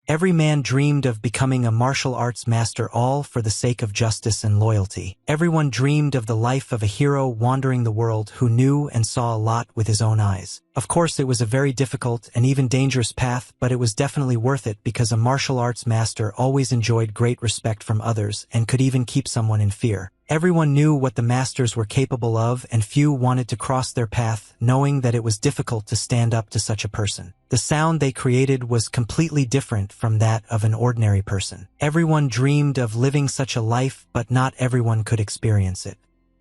Every man dreamed of becoming a martial arts master, all for the sake of justice and loyalty. Everyone dreamed of the life of a hero wandering the world who knew and saw a lot with his own eyes. Of course, it was a very difficult and even dangerous path, but it was definitely worth it because a martial arts master always enjoyed great respect from others and could even keep someone in fear. Everyone knew what the masters were capable of, and few wanted to cross their path, knowing that it was difficult to stand up to such a person. The sound they created was completely different from that of an ordinary person. Everyone dreamed of living such a life, but not everyone could experience it.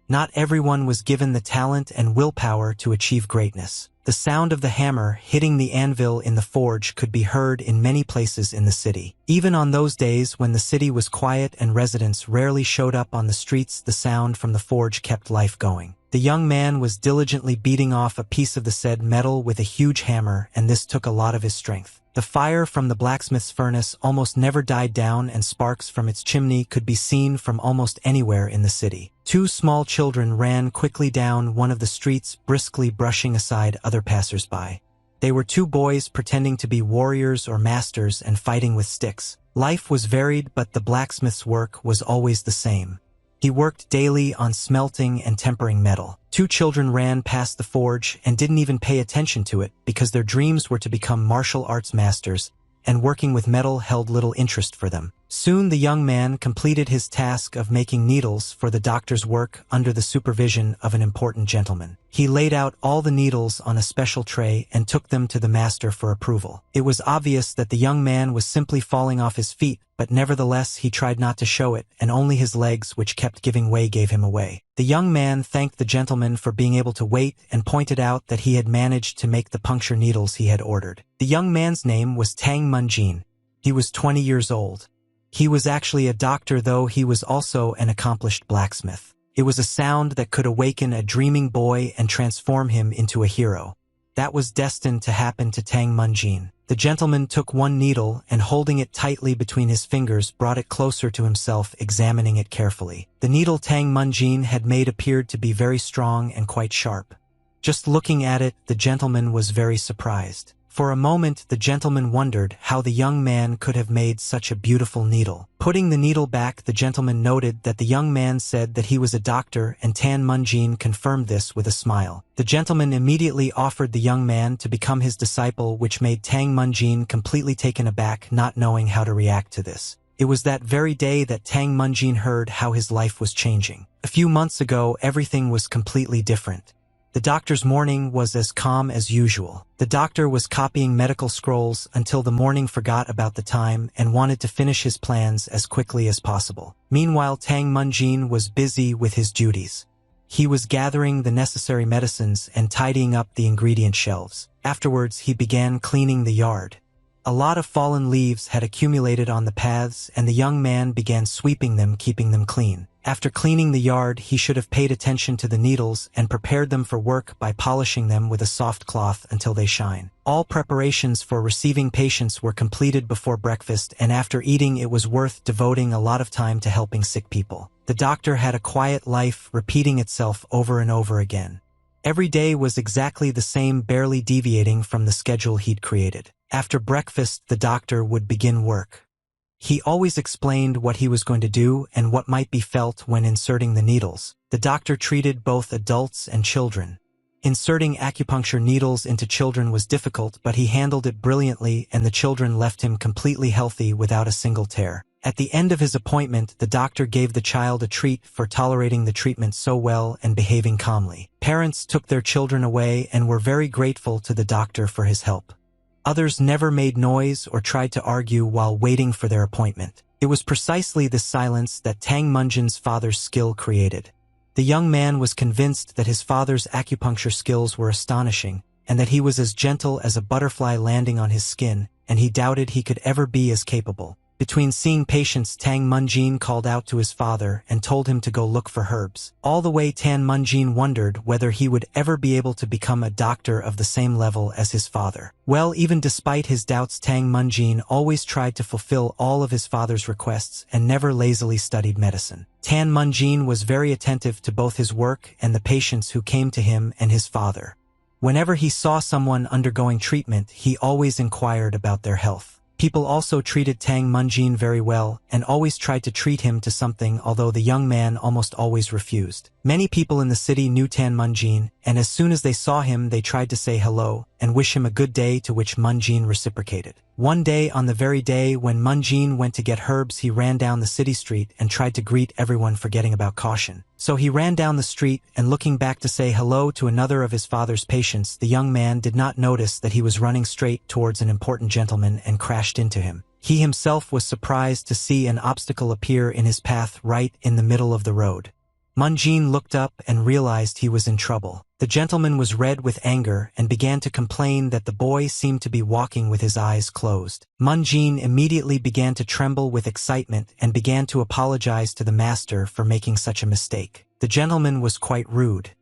Not everyone was given the talent and willpower to achieve greatness. The sound of the hammer hitting the anvil in the forge could be heard in many places in the city. Even on those days when the city was quiet and residents rarely showed up on the streets, the sound from the forge kept life going. The young man was diligently beating off a piece of the said metal with a huge hammer, and this took a lot of his strength. The fire from the blacksmith's furnace almost never died down, and sparks from its chimney could be seen from almost anywhere in the city. Two small children ran quickly down one of the streets, briskly brushing aside other passers-by. They were two boys pretending to be warriors or masters and fighting with sticks. Life was varied, but the blacksmith's work was always the same. He worked daily on smelting and tempering metal. Two children ran past the forge and didn't even pay attention to it because their dreams were to become martial arts masters, and working with metal held little interest for them. Soon the young man completed his task of making needles for the doctor's work under the supervision of an important gentleman. He laid out all the needles on a special tray and took them to the master for approval. It was obvious that the young man was simply falling off his feet, but nevertheless he tried not to show it, and only his legs, which kept giving way, gave him away. The young man thanked the gentleman for being able to wait and pointed out that he had managed to make the puncture needles he had ordered. The young man's name was Tang Munjin. He was 20 years old. He was actually a doctor, though he was also an accomplished blacksmith. It was a sound that could awaken a dreaming boy and transform him into a hero. That was destined to happen to Tang Munjin. The gentleman took one needle and, holding it tightly between his fingers, brought it closer to himself, examining it carefully. The needle Tang Munjin had made appeared to be very strong and quite sharp. Just looking at it, the gentleman was very surprised. For a moment, the gentleman wondered how the young man could have made such a beautiful needle. Putting the needle back, the gentleman noted that the young man said that he was a doctor, and Tan Munjin confirmed this with a smile. The gentleman immediately offered the young man to become his disciple, which made Tang Munjin completely taken aback, not knowing how to react to this. It was that very day that Tang Munjin heard how his life was changing. A few months ago, everything was completely different. The doctor's morning was as calm as usual. The doctor was copying medical scrolls until the morning forgot about the time and wanted to finish his plans as quickly as possible. Meanwhile, Tang Munjin was busy with his duties. He was gathering the necessary medicines and tidying up the ingredient shelves. Afterwards, he began cleaning the yard. A lot of fallen leaves had accumulated on the paths, and the young man began sweeping them, keeping them clean. After cleaning the yard, he should have paid attention to the needles and prepared them for work by polishing them with a soft cloth until they shine. All preparations for receiving patients were completed before breakfast, and after eating it was worth devoting a lot of time to helping sick people. The doctor had a quiet life, repeating itself over and over again. Every day was exactly the same, barely deviating from the schedule he'd created. After breakfast, the doctor would begin work. He always explained what he was going to do and what might be felt when inserting the needles. The doctor treated both adults and children. Inserting acupuncture needles into children was difficult, but he handled it brilliantly, and the children left him completely healthy without a single tear. At the end of his appointment, the doctor gave the child a treat for tolerating the treatment so well and behaving calmly. Parents took their children away and were very grateful to the doctor for his help. Others never made noise or tried to argue while waiting for their appointment. It was precisely this silence that Tang Munjin's father's skill created. The young man was convinced that his father's acupuncture skills were astonishing, and that he was as gentle as a butterfly landing on his skin, and he doubted he could ever be as capable. Between seeing patients, Tang Munjin called out to his father and told him to go look for herbs. All the way, Tang Munjin wondered whether he would ever be able to become a doctor of the same level as his father. Well, even despite his doubts, Tang Munjin always tried to fulfill all of his father's requests and never lazily studied medicine. Tang Munjin was very attentive to both his work and the patients who came to him and his father. Whenever he saw someone undergoing treatment, he always inquired about their health. People also treated Tang Munjin very well and always tried to treat him to something, although the young man almost always refused. Many people in the city knew Tang Munjin, and as soon as they saw him they tried to say hello and wish him a good day, to which Munjin reciprocated. One day, on the very day when Munjin went to get herbs, he ran down the city street and tried to greet everyone, forgetting about caution. So he ran down the street, and looking back to say hello to another of his father's patients, the young man did not notice that he was running straight towards an important gentleman and crashed into him. He himself was surprised to see an obstacle appear in his path right in the middle of the road. Munjin looked up and realized he was in trouble. The gentleman was red with anger and began to complain that the boy seemed to be walking with his eyes closed. Munjin immediately began to tremble with excitement and began to apologize to the master for making such a mistake. The gentleman was quite rude.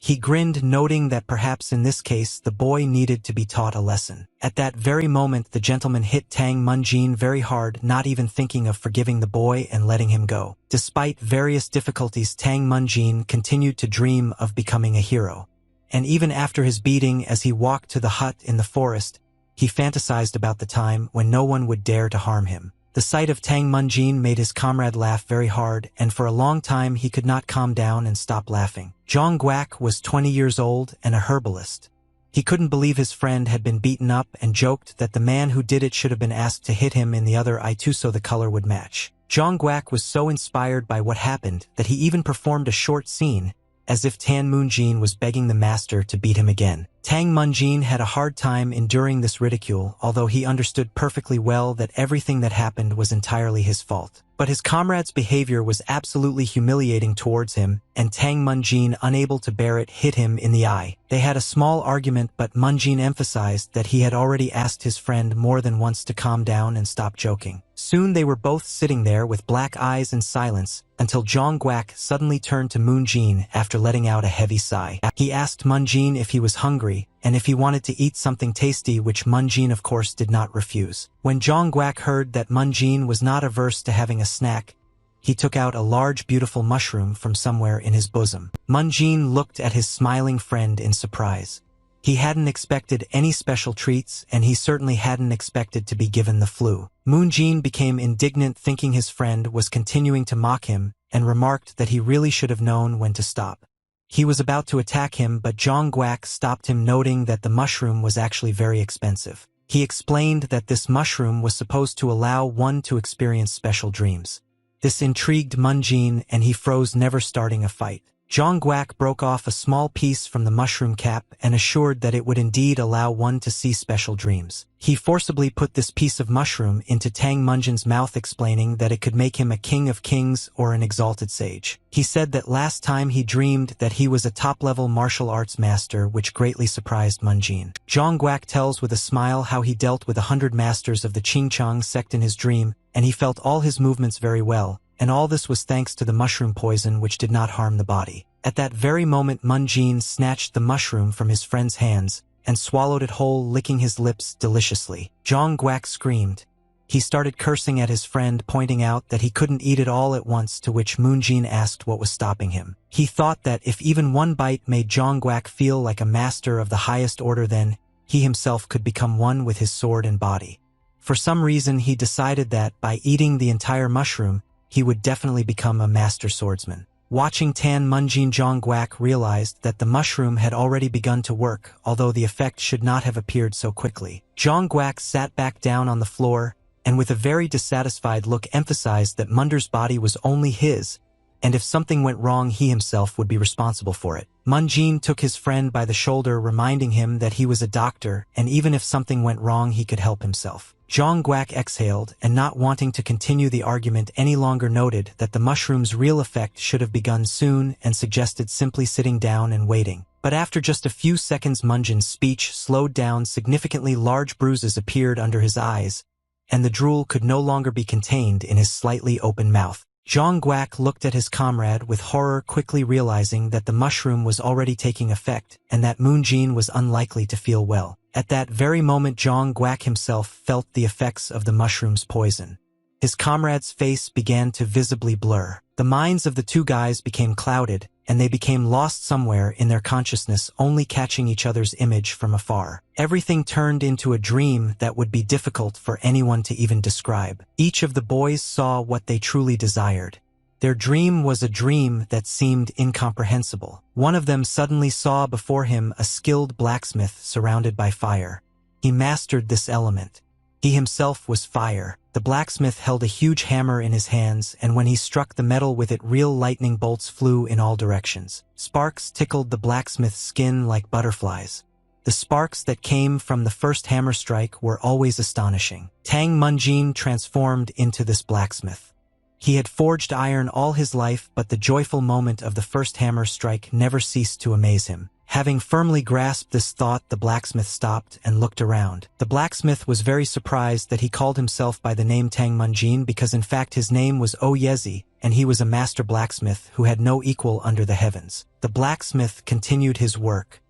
He grinned, noting that perhaps in this case the boy needed to be taught a lesson. At that very moment the gentleman hit Tang Munjin very hard, not even thinking of forgiving the boy and letting him go. Despite various difficulties, Tang Munjin continued to dream of becoming a hero. And even after his beating, as he walked to the hut in the forest, he fantasized about the time when no one would dare to harm him. The sight of Tang Munjin made his comrade laugh very hard, and for a long time he could not calm down and stop laughing. Zhang Guak was 20 years old and a herbalist. He couldn't believe his friend had been beaten up and joked that the man who did it should have been asked to hit him in the other eye too, so the color would match. Zhang Guak was so inspired by what happened that he even performed a short scene, as if Tang Munjin was begging the master to beat him again. Tang Munjin had a hard time enduring this ridicule, although he understood perfectly well that everything that happened was entirely his fault. But his comrade's behavior was absolutely humiliating towards him, and Tang Munjin, unable to bear it, hit him in the eye. They had a small argument, but Munjin emphasized that he had already asked his friend more than once to calm down and stop joking. Soon they were both sitting there with black eyes in silence, until Zhang Guak suddenly turned to Munjin after letting out a heavy sigh. He asked Munjin if he was hungry, and if he wanted to eat something tasty, which Munjin of course did not refuse. When Zhang Guak heard that Munjin was not averse to having a snack, he took out a large beautiful mushroom from somewhere in his bosom. Munjin looked at his smiling friend in surprise. He hadn't expected any special treats, and he certainly hadn't expected to be given the flu. Munjin became indignant, thinking his friend was continuing to mock him, and remarked that he really should have known when to stop. He was about to attack him, but Zhang Guak stopped him, noting that the mushroom was actually very expensive. He explained that this mushroom was supposed to allow one to experience special dreams. This intrigued Munjin, and he froze, never starting a fight. Zhang Guak broke off a small piece from the mushroom cap and assured that it would indeed allow one to see special dreams. He forcibly put this piece of mushroom into Tang Munjin's mouth, explaining that it could make him a king of kings or an exalted sage. He said that last time he dreamed that he was a top-level martial arts master, which greatly surprised Munjin. Zhang Guak tells with a smile how he dealt with 100 masters of the Qingchang sect in his dream, and he felt all his movements very well. And all this was thanks to the mushroom poison, which did not harm the body. At that very moment, Munjin snatched the mushroom from his friend's hands and swallowed it whole, licking his lips deliciously. Zhang Guak screamed. He started cursing at his friend, pointing out that he couldn't eat it all at once, to which Munjin asked what was stopping him. He thought that if even one bite made Zhang Guak feel like a master of the highest order, then he himself could become one with his sword and body. For some reason, he decided that by eating the entire mushroom, he would definitely become a master swordsman. Watching Tang Munjin, Zhang Guak realized that the mushroom had already begun to work, although the effect should not have appeared so quickly. Zhang Guak sat back down on the floor, and with a very dissatisfied look emphasized that Munder's body was only his, and if something went wrong he himself would be responsible for it. Munjin took his friend by the shoulder, reminding him that he was a doctor, and even if something went wrong he could help himself. Zhang Guak exhaled, and not wanting to continue the argument any longer, noted that the mushroom's real effect should have begun soon and suggested simply sitting down and waiting. But after just a few seconds Munjin's speech slowed down significantly. Large bruises appeared under his eyes, and the drool could no longer be contained in his slightly open mouth. Zhang Guak looked at his comrade with horror, quickly realizing that the mushroom was already taking effect and that Munjin was unlikely to feel well. At that very moment Zhang Guak himself felt the effects of the mushroom's poison. His comrade's face began to visibly blur. The minds of the two guys became clouded, and they became lost somewhere in their consciousness, only catching each other's image from afar. Everything turned into a dream that would be difficult for anyone to even describe. Each of the boys saw what they truly desired. Their dream was a dream that seemed incomprehensible. One of them suddenly saw before him a skilled blacksmith surrounded by fire. He mastered this element. He himself was fire. The blacksmith held a huge hammer in his hands, and when he struck the metal with it, real lightning bolts flew in all directions. Sparks tickled the blacksmith's skin like butterflies. The sparks that came from the first hammer strike were always astonishing. Tang Munjin transformed into this blacksmith. He had forged iron all his life, but the joyful moment of the first hammer strike never ceased to amaze him. Having firmly grasped this thought, the blacksmith stopped and looked around. The blacksmith was very surprised that he called himself by the name Tang Munjin, because in fact his name was Yezi, and he was a master blacksmith who had no equal under the heavens. The blacksmith continued his work.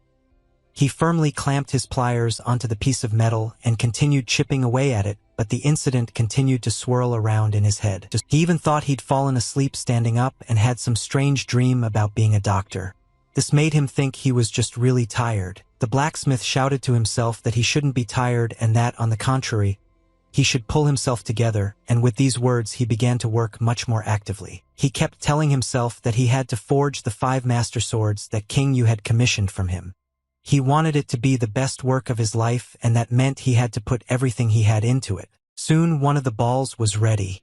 He firmly clamped his pliers onto the piece of metal and continued chipping away at it, but the incident continued to swirl around in his head. He even thought he'd fallen asleep standing up and had some strange dream about being a doctor. This made him think he was just really tired. The blacksmith shouted to himself that he shouldn't be tired and that, on the contrary, he should pull himself together, and with these words he began to work much more actively. He kept telling himself that he had to forge the 5 master swords that King Yu had commissioned from him. He wanted it to be the best work of his life, and that meant he had to put everything he had into it. Soon one of the balls was ready.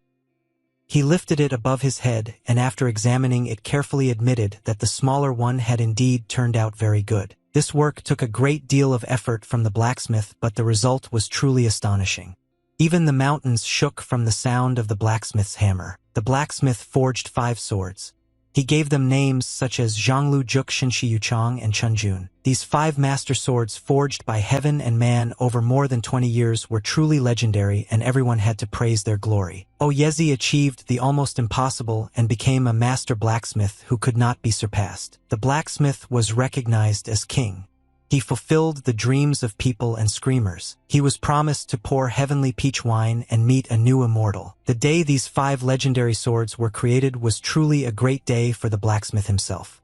He lifted it above his head, and after examining it carefully admitted that the smaller one had indeed turned out very good. This work took a great deal of effort from the blacksmith, but the result was truly astonishing. Even the mountains shook from the sound of the blacksmith's hammer. The blacksmith forged 5 swords. He gave them names such as Zhonglu Juk Shinshi Yuchang and Chunjun. These 5 master swords forged by heaven and man over more than 20 years were truly legendary, and everyone had to praise their glory. Yezi achieved the almost impossible and became a master blacksmith who could not be surpassed. The blacksmith was recognized as king. He fulfilled the dreams of people and screamers. He was promised to pour heavenly peach wine and meet a new immortal. The day these 5 legendary swords were created was truly a great day for the blacksmith himself.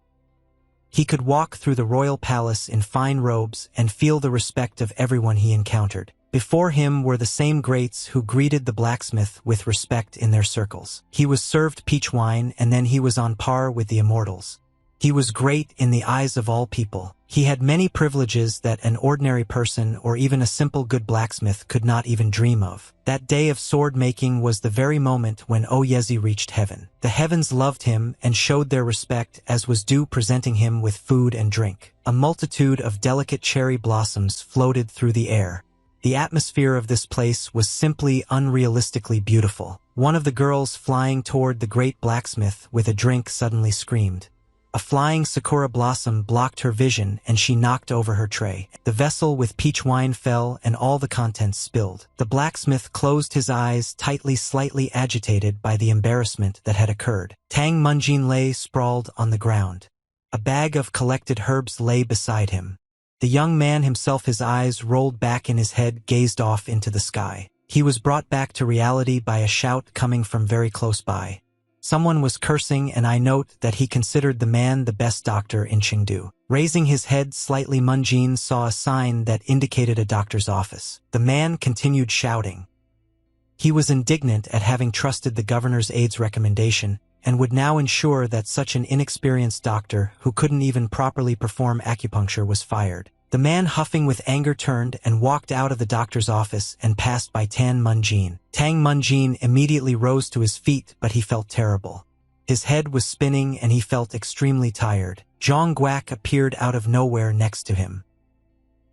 He could walk through the royal palace in fine robes and feel the respect of everyone he encountered. Before him were the same greats who greeted the blacksmith with respect in their circles. He was served peach wine, and then he was on par with the immortals. He was great in the eyes of all people. He had many privileges that an ordinary person or even a simple good blacksmith could not even dream of. That day of sword making was the very moment when Yezi reached heaven. The heavens loved him and showed their respect, as was due, presenting him with food and drink. A multitude of delicate cherry blossoms floated through the air. The atmosphere of this place was simply unrealistically beautiful. One of the girls flying toward the great blacksmith with a drink suddenly screamed. A flying sakura blossom blocked her vision, and she knocked over her tray. The vessel with peach wine fell, and all the contents spilled. The blacksmith closed his eyes tightly, slightly agitated by the embarrassment that had occurred. Tang Munjin lay sprawled on the ground. A bag of collected herbs lay beside him. The young man himself, his eyes rolled back in his head, gazed off into the sky. He was brought back to reality by a shout coming from very close by. Someone was cursing, and I note that he considered the man the best doctor in Chengdu. Raising his head slightly, Munjin saw a sign that indicated a doctor's office. The man continued shouting. He was indignant at having trusted the governor's aide's recommendation, and would now ensure that such an inexperienced doctor, who couldn't even properly perform acupuncture, was fired. The man, huffing with anger, turned and walked out of the doctor's office and passed by Tang Munjin. Tang Munjin immediately rose to his feet, but he felt terrible. His head was spinning and he felt extremely tired. Zhang Guak appeared out of nowhere next to him.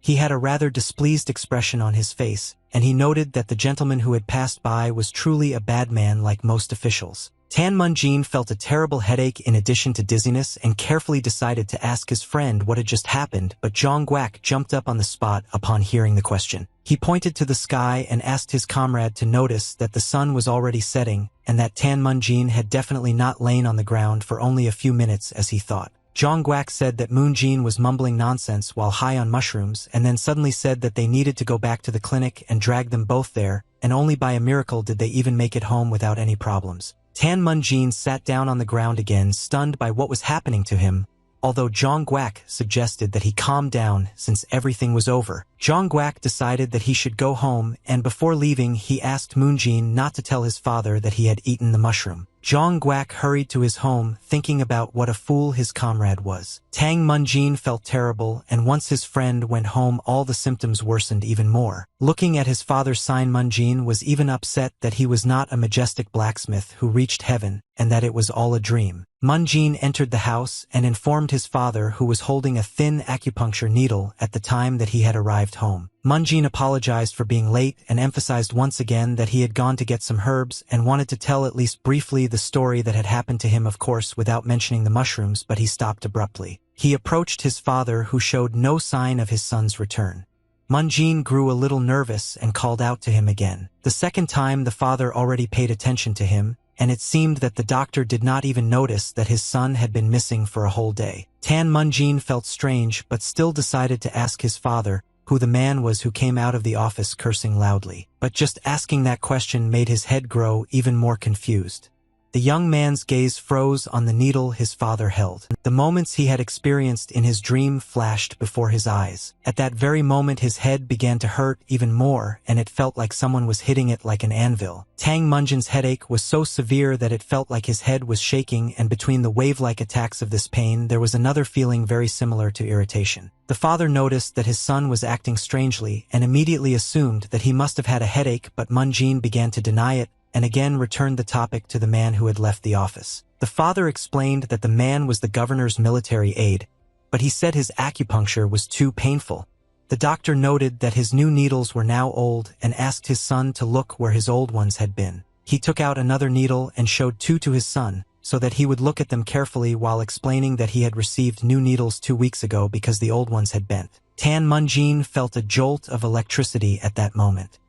He had a rather displeased expression on his face, and he noted that the gentleman who had passed by was truly a bad man like most officials. Tang Munjin felt a terrible headache in addition to dizziness and carefully decided to ask his friend what had just happened, but Zhang Guak jumped up on the spot upon hearing the question. He pointed to the sky and asked his comrade to notice that the sun was already setting and that Tang Munjin had definitely not lain on the ground for only a few minutes as he thought. Zhang Guak said that Munjin was mumbling nonsense while high on mushrooms, and then suddenly said that they needed to go back to the clinic and dragged them both there, and only by a miracle did they even make it home without any problems. Tan Munjin sat down on the ground again, stunned by what was happening to him, although Zhang Guak suggested that he calm down since everything was over. Zhang Guak decided that he should go home, and before leaving he asked Munjin not to tell his father that he had eaten the mushroom. Zhang Guak hurried to his home, thinking about what a fool his comrade was. Tang Munjin felt terrible, and once his friend went home all the symptoms worsened even more. Looking at his father's sign, Munjin was even upset that he was not a majestic blacksmith who reached heaven, and that it was all a dream. Munjin entered the house and informed his father, who was holding a thin acupuncture needle at the time that he had arrived home. Munjin apologized for being late and emphasized once again that he had gone to get some herbs and wanted to tell at least briefly the story that had happened to him, of course without mentioning the mushrooms, but he stopped abruptly. He approached his father, who showed no sign of his son's return. Munjin grew a little nervous and called out to him again. The second time the father already paid attention to him, and it seemed that the doctor did not even notice that his son had been missing for a whole day. Tan Munjin felt strange but still decided to ask his father who the man was who came out of the office cursing loudly. But just asking that question made his head grow even more confused. The young man's gaze froze on the needle his father held. The moments he had experienced in his dream flashed before his eyes. At that very moment his head began to hurt even more, and it felt like someone was hitting it like an anvil. Tang Munjin's headache was so severe that it felt like his head was shaking, and between the wave-like attacks of this pain there was another feeling very similar to irritation. The father noticed that his son was acting strangely and immediately assumed that he must have had a headache, but Munjin began to deny it and again returned the topic to the man who had left the office. The father explained that the man was the governor's military aide, but he said his acupuncture was too painful. The doctor noted that his new needles were now old and asked his son to look where his old ones had been. He took out another needle and showed two to his son, so that he would look at them carefully while explaining that he had received new needles 2 weeks ago because the old ones had bent. Tan Munjin felt a jolt of electricity at that moment.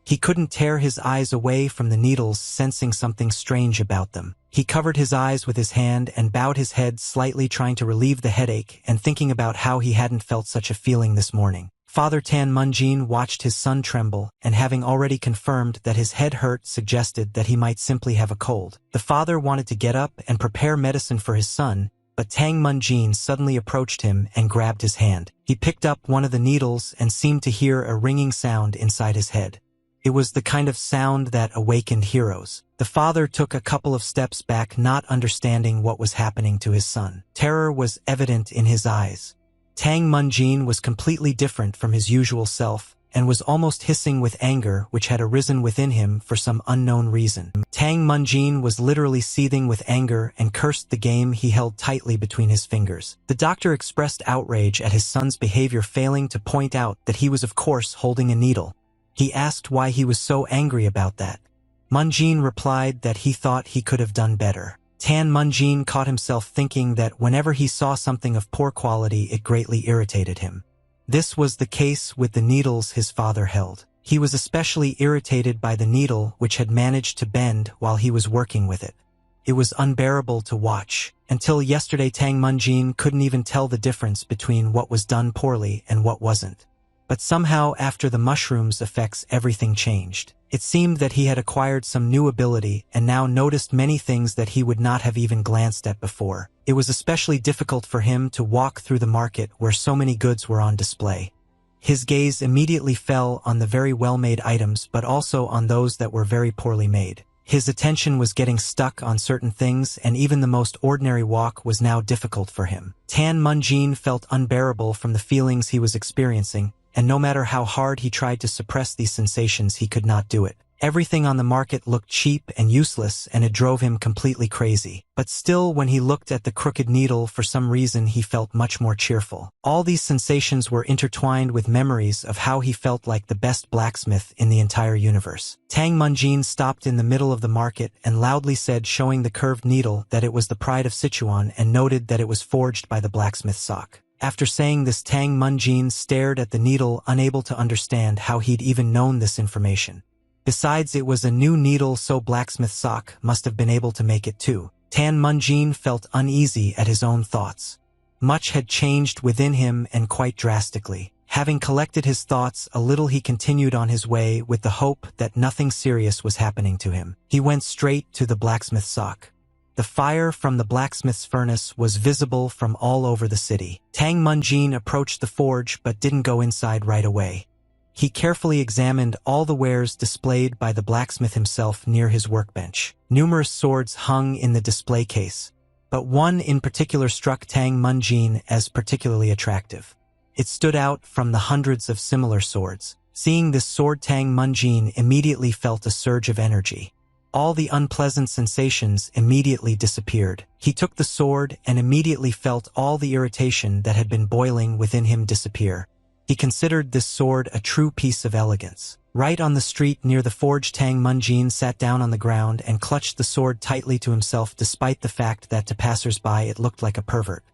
He couldn't tear his eyes away from the needles, sensing something strange about them. He covered his eyes with his hand and bowed his head slightly, trying to relieve the headache and thinking about how he hadn't felt such a feeling this morning. Father Tan Munjin watched his son tremble, and having already confirmed that his head hurt, suggested that he might simply have a cold. The father wanted to get up and prepare medicine for his son, but Tang Munjin suddenly approached him and grabbed his hand. He picked up one of the needles and seemed to hear a ringing sound inside his head. It was the kind of sound that awakened heroes. The father took a couple of steps back, not understanding what was happening to his son. Terror was evident in his eyes. Tang Munjin was completely different from his usual self, and was almost hissing with anger which had arisen within him for some unknown reason. Tang Munjin was literally seething with anger and cursed the game he held tightly between his fingers. The doctor expressed outrage at his son's behavior, failing to point out that he was of course holding a needle. He asked why he was so angry about that. Munjin replied that he thought he could have done better. Tan Munjin caught himself thinking that whenever he saw something of poor quality it greatly irritated him. This was the case with the needles his father held. He was especially irritated by the needle which had managed to bend while he was working with it. It was unbearable to watch. Until yesterday Tang Munjin couldn't even tell the difference between what was done poorly and what wasn't. But somehow after the mushroom's effects everything changed. It seemed that he had acquired some new ability and now noticed many things that he would not have even glanced at before. It was especially difficult for him to walk through the market where so many goods were on display. His gaze immediately fell on the very well-made items, but also on those that were very poorly made. His attention was getting stuck on certain things, and even the most ordinary walk was now difficult for him. Tan Munjin felt unbearable from the feelings he was experiencing, and no matter how hard he tried to suppress these sensations he could not do it. Everything on the market looked cheap and useless, and it drove him completely crazy. But still, when he looked at the crooked needle, for some reason he felt much more cheerful. All these sensations were intertwined with memories of how he felt like the best blacksmith in the entire universe. Tang Munjin stopped in the middle of the market and loudly said, showing the curved needle, that it was the pride of Sichuan, and noted that it was forged by the blacksmith Sok. After saying this, Tang Munjin stared at the needle, unable to understand how he'd even known this information. Besides, it was a new needle, so blacksmith Sok must have been able to make it too. Tan Munjin felt uneasy at his own thoughts. Much had changed within him, and quite drastically. Having collected his thoughts a little, he continued on his way with the hope that nothing serious was happening to him. He went straight to the blacksmith's sock. The fire from the blacksmith's furnace was visible from all over the city. Tang Munjin approached the forge but didn't go inside right away. He carefully examined all the wares displayed by the blacksmith himself near his workbench. Numerous swords hung in the display case, but one in particular struck Tang Munjin as particularly attractive. It stood out from the hundreds of similar swords. Seeing this sword, Tang Munjin immediately felt a surge of energy. All the unpleasant sensations immediately disappeared. He took the sword and immediately felt all the irritation that had been boiling within him disappear. He considered this sword a true piece of elegance. Right on the street near the forge, Tang Munjin sat down on the ground and clutched the sword tightly to himself, despite the fact that to passers-by it looked like a pervert.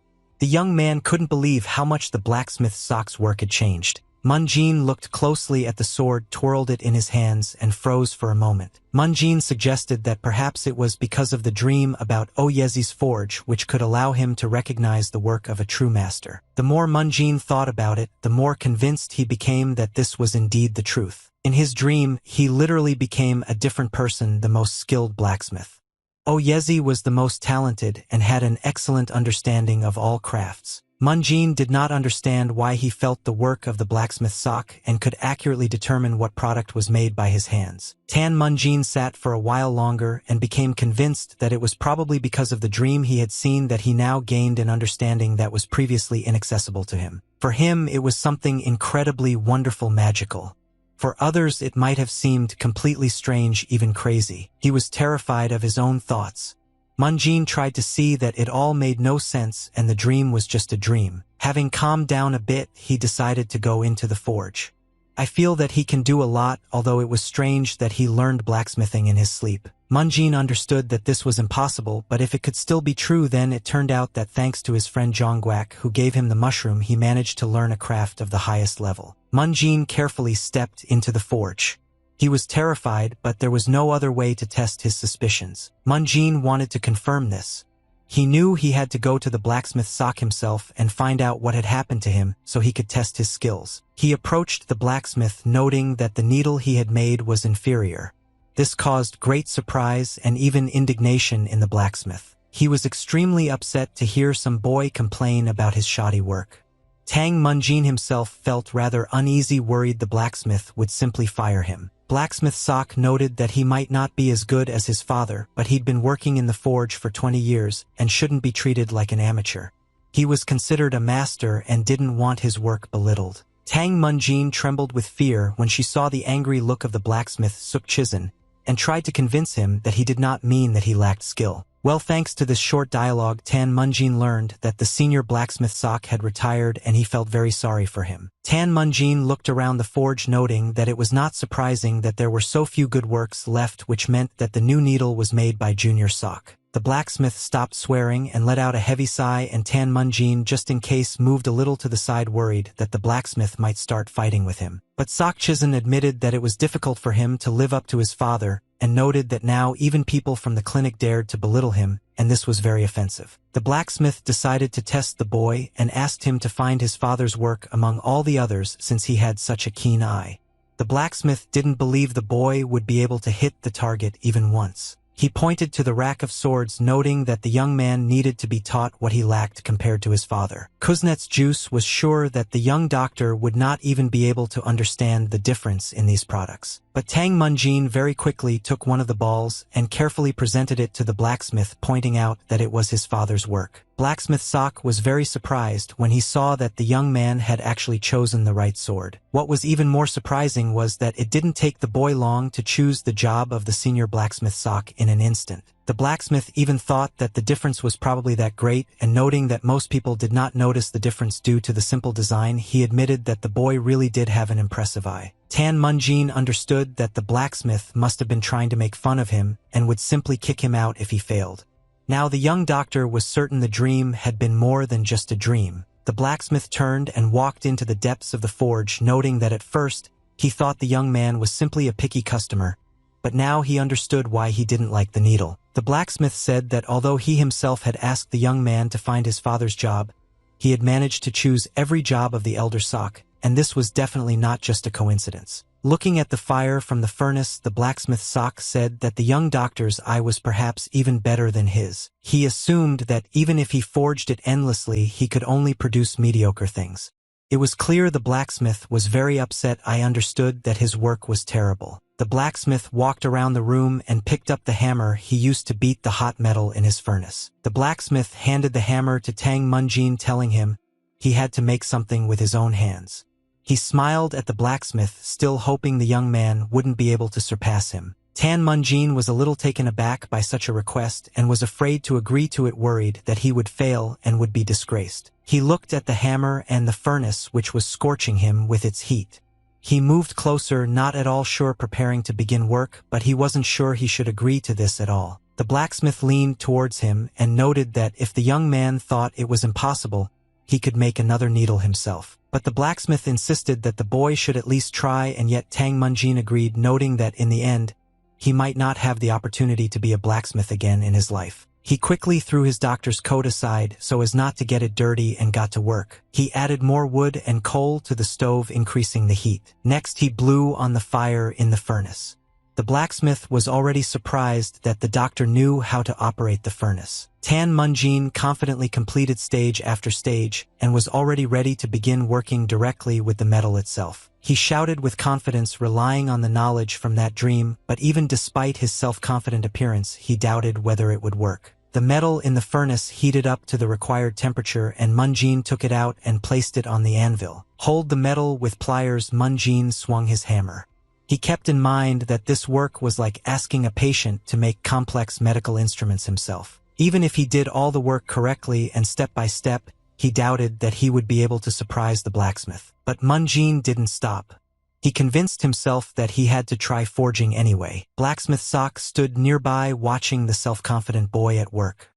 The young man couldn't believe how much the blacksmith's sock's work had changed. Munjin looked closely at the sword, twirled it in his hands, and froze for a moment. Munjin suggested that perhaps it was because of the dream about Oyezi's forge, which could allow him to recognize the work of a true master. The more Munjin thought about it, the more convinced he became that this was indeed the truth. In his dream, he literally became a different person, the most skilled blacksmith. Oyezi was the most talented and had an excellent understanding of all crafts. Munjin did not understand why he felt the work of the blacksmith's sock and could accurately determine what product was made by his hands. Tan Munjin sat for a while longer and became convinced that it was probably because of the dream he had seen that he now gained an understanding that was previously inaccessible to him. For him, it was something incredibly wonderful, magical. For others, it might have seemed completely strange, even crazy. He was terrified of his own thoughts. Munjin tried to see that it all made no sense and the dream was just a dream. Having calmed down a bit, he decided to go into the forge. I feel that he can do a lot, although it was strange that he learned blacksmithing in his sleep. Munjin understood that this was impossible, but if it could still be true, then it turned out that thanks to his friend Zhongguak, who gave him the mushroom, he managed to learn a craft of the highest level. Munjin carefully stepped into the forge. He was terrified, but there was no other way to test his suspicions. Munjin wanted to confirm this. He knew he had to go to the blacksmith's sock himself and find out what had happened to him so he could test his skills. He approached the blacksmith, noting that the needle he had made was inferior. This caused great surprise and even indignation in the blacksmith. He was extremely upset to hear some boy complain about his shoddy work. Tang Munjin himself felt rather uneasy, worried the blacksmith would simply fire him. Blacksmith Sock noted that he might not be as good as his father, but he'd been working in the forge for 20 years and shouldn't be treated like an amateur. He was considered a master and didn't want his work belittled. Tang Munjin trembled with fear when she saw the angry look of the blacksmith Suk Chizan and tried to convince him that he did not mean that he lacked skill. Well, thanks to this short dialogue, Tan Munjin learned that the senior blacksmith Sock had retired and he felt very sorry for him. Tan Munjin looked around the forge, noting that it was not surprising that there were so few good works left, which meant that the new needle was made by Junior Sock. The blacksmith stopped swearing and let out a heavy sigh, and Tan Munjin, just in case, moved a little to the side, worried that the blacksmith might start fighting with him. But Sock Chizan admitted that it was difficult for him to live up to his father, and noted that now even people from the clinic dared to belittle him, and this was very offensive. The blacksmith decided to test the boy and asked him to find his father's work among all the others since he had such a keen eye. The blacksmith didn't believe the boy would be able to hit the target even once. He pointed to the rack of swords, noting that the young man needed to be taught what he lacked compared to his father. Kuznets Juice was sure that the young doctor would not even be able to understand the difference in these products. But Tang Munjin very quickly took one of the balls and carefully presented it to the blacksmith, pointing out that it was his father's work. Blacksmith Sock was very surprised when he saw that the young man had actually chosen the right sword. What was even more surprising was that it didn't take the boy long to choose the job of the senior blacksmith Sock in an instant. The blacksmith even thought that the difference was probably that great, and noting that most people did not notice the difference due to the simple design, he admitted that the boy really did have an impressive eye. Tan Munjin understood that the blacksmith must have been trying to make fun of him and would simply kick him out if he failed. Now the young doctor was certain the dream had been more than just a dream. The blacksmith turned and walked into the depths of the forge, noting that at first he thought the young man was simply a picky customer, but now he understood why he didn't like the needle. The blacksmith said that although he himself had asked the young man to find his father's job, he had managed to choose every job of the elder Sock, and this was definitely not just a coincidence. Looking at the fire from the furnace, the blacksmith Sok said that the young doctor's eye was perhaps even better than his. He assumed that even if he forged it endlessly, he could only produce mediocre things. It was clear the blacksmith was very upset. I understood that his work was terrible. The blacksmith walked around the room and picked up the hammer he used to beat the hot metal in his furnace. The blacksmith handed the hammer to Tang Munjin, telling him he had to make something with his own hands. He smiled at the blacksmith, still hoping the young man wouldn't be able to surpass him. Tan Munjin was a little taken aback by such a request and was afraid to agree to it, worried that he would fail and would be disgraced. He looked at the hammer and the furnace, which was scorching him with its heat. He moved closer, not at all sure, preparing to begin work, but he wasn't sure he should agree to this at all. The blacksmith leaned towards him and noted that if the young man thought it was impossible, he could make another needle himself. But the blacksmith insisted that the boy should at least try, and yet Tang Munjin agreed, noting that in the end, he might not have the opportunity to be a blacksmith again in his life. He quickly threw his doctor's coat aside so as not to get it dirty and got to work. He added more wood and coal to the stove, increasing the heat. Next, he blew on the fire in the furnace. The blacksmith was already surprised that the doctor knew how to operate the furnace. Tan Munjin confidently completed stage after stage and was already ready to begin working directly with the metal itself. He shouted with confidence, relying on the knowledge from that dream, but even despite his self-confident appearance, he doubted whether it would work. The metal in the furnace heated up to the required temperature, and Munjin took it out and placed it on the anvil. Hold the metal with pliers. Munjin swung his hammer. He kept in mind that this work was like asking a patient to make complex medical instruments himself. Even if he did all the work correctly and step by step, he doubted that he would be able to surprise the blacksmith. But Munjin didn't stop. He convinced himself that he had to try forging anyway. Blacksmith Sok stood nearby, watching the self-confident boy at work.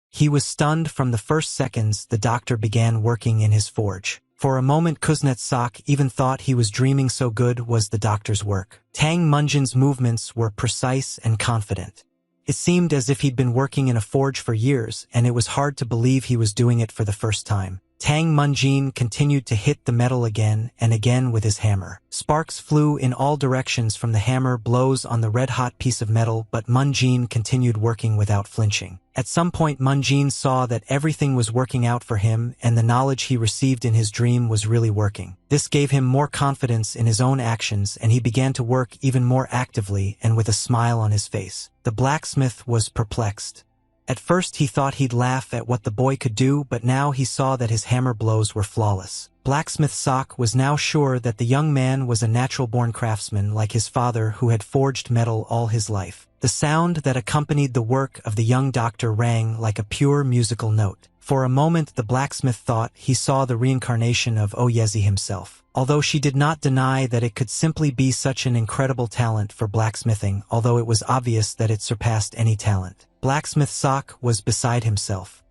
He was stunned from the first seconds the doctor began working in his forge. For a moment, Kuznets Sok even thought he was dreaming, so good was the doctor's work. Tang Munjin's movements were precise and confident. It seemed as if he'd been working in a forge for years, and it was hard to believe he was doing it for the first time. Tang Munjin continued to hit the metal again and again with his hammer. Sparks flew in all directions from the hammer blows on the red-hot piece of metal, but Munjin continued working without flinching. At some point, Munjin saw that everything was working out for him, and the knowledge he received in his dream was really working. This gave him more confidence in his own actions, and he began to work even more actively and with a smile on his face. The blacksmith was perplexed. At first he thought he'd laugh at what the boy could do, but now he saw that his hammer blows were flawless. Blacksmith Sok was now sure that the young man was a natural-born craftsman like his father, who had forged metal all his life. The sound that accompanied the work of the young doctor rang like a pure musical note. For a moment the blacksmith thought he saw the reincarnation of Oyezi himself. Although she did not deny that it could simply be such an incredible talent for blacksmithing, although it was obvious that it surpassed any talent. Blacksmith Sok was beside himself.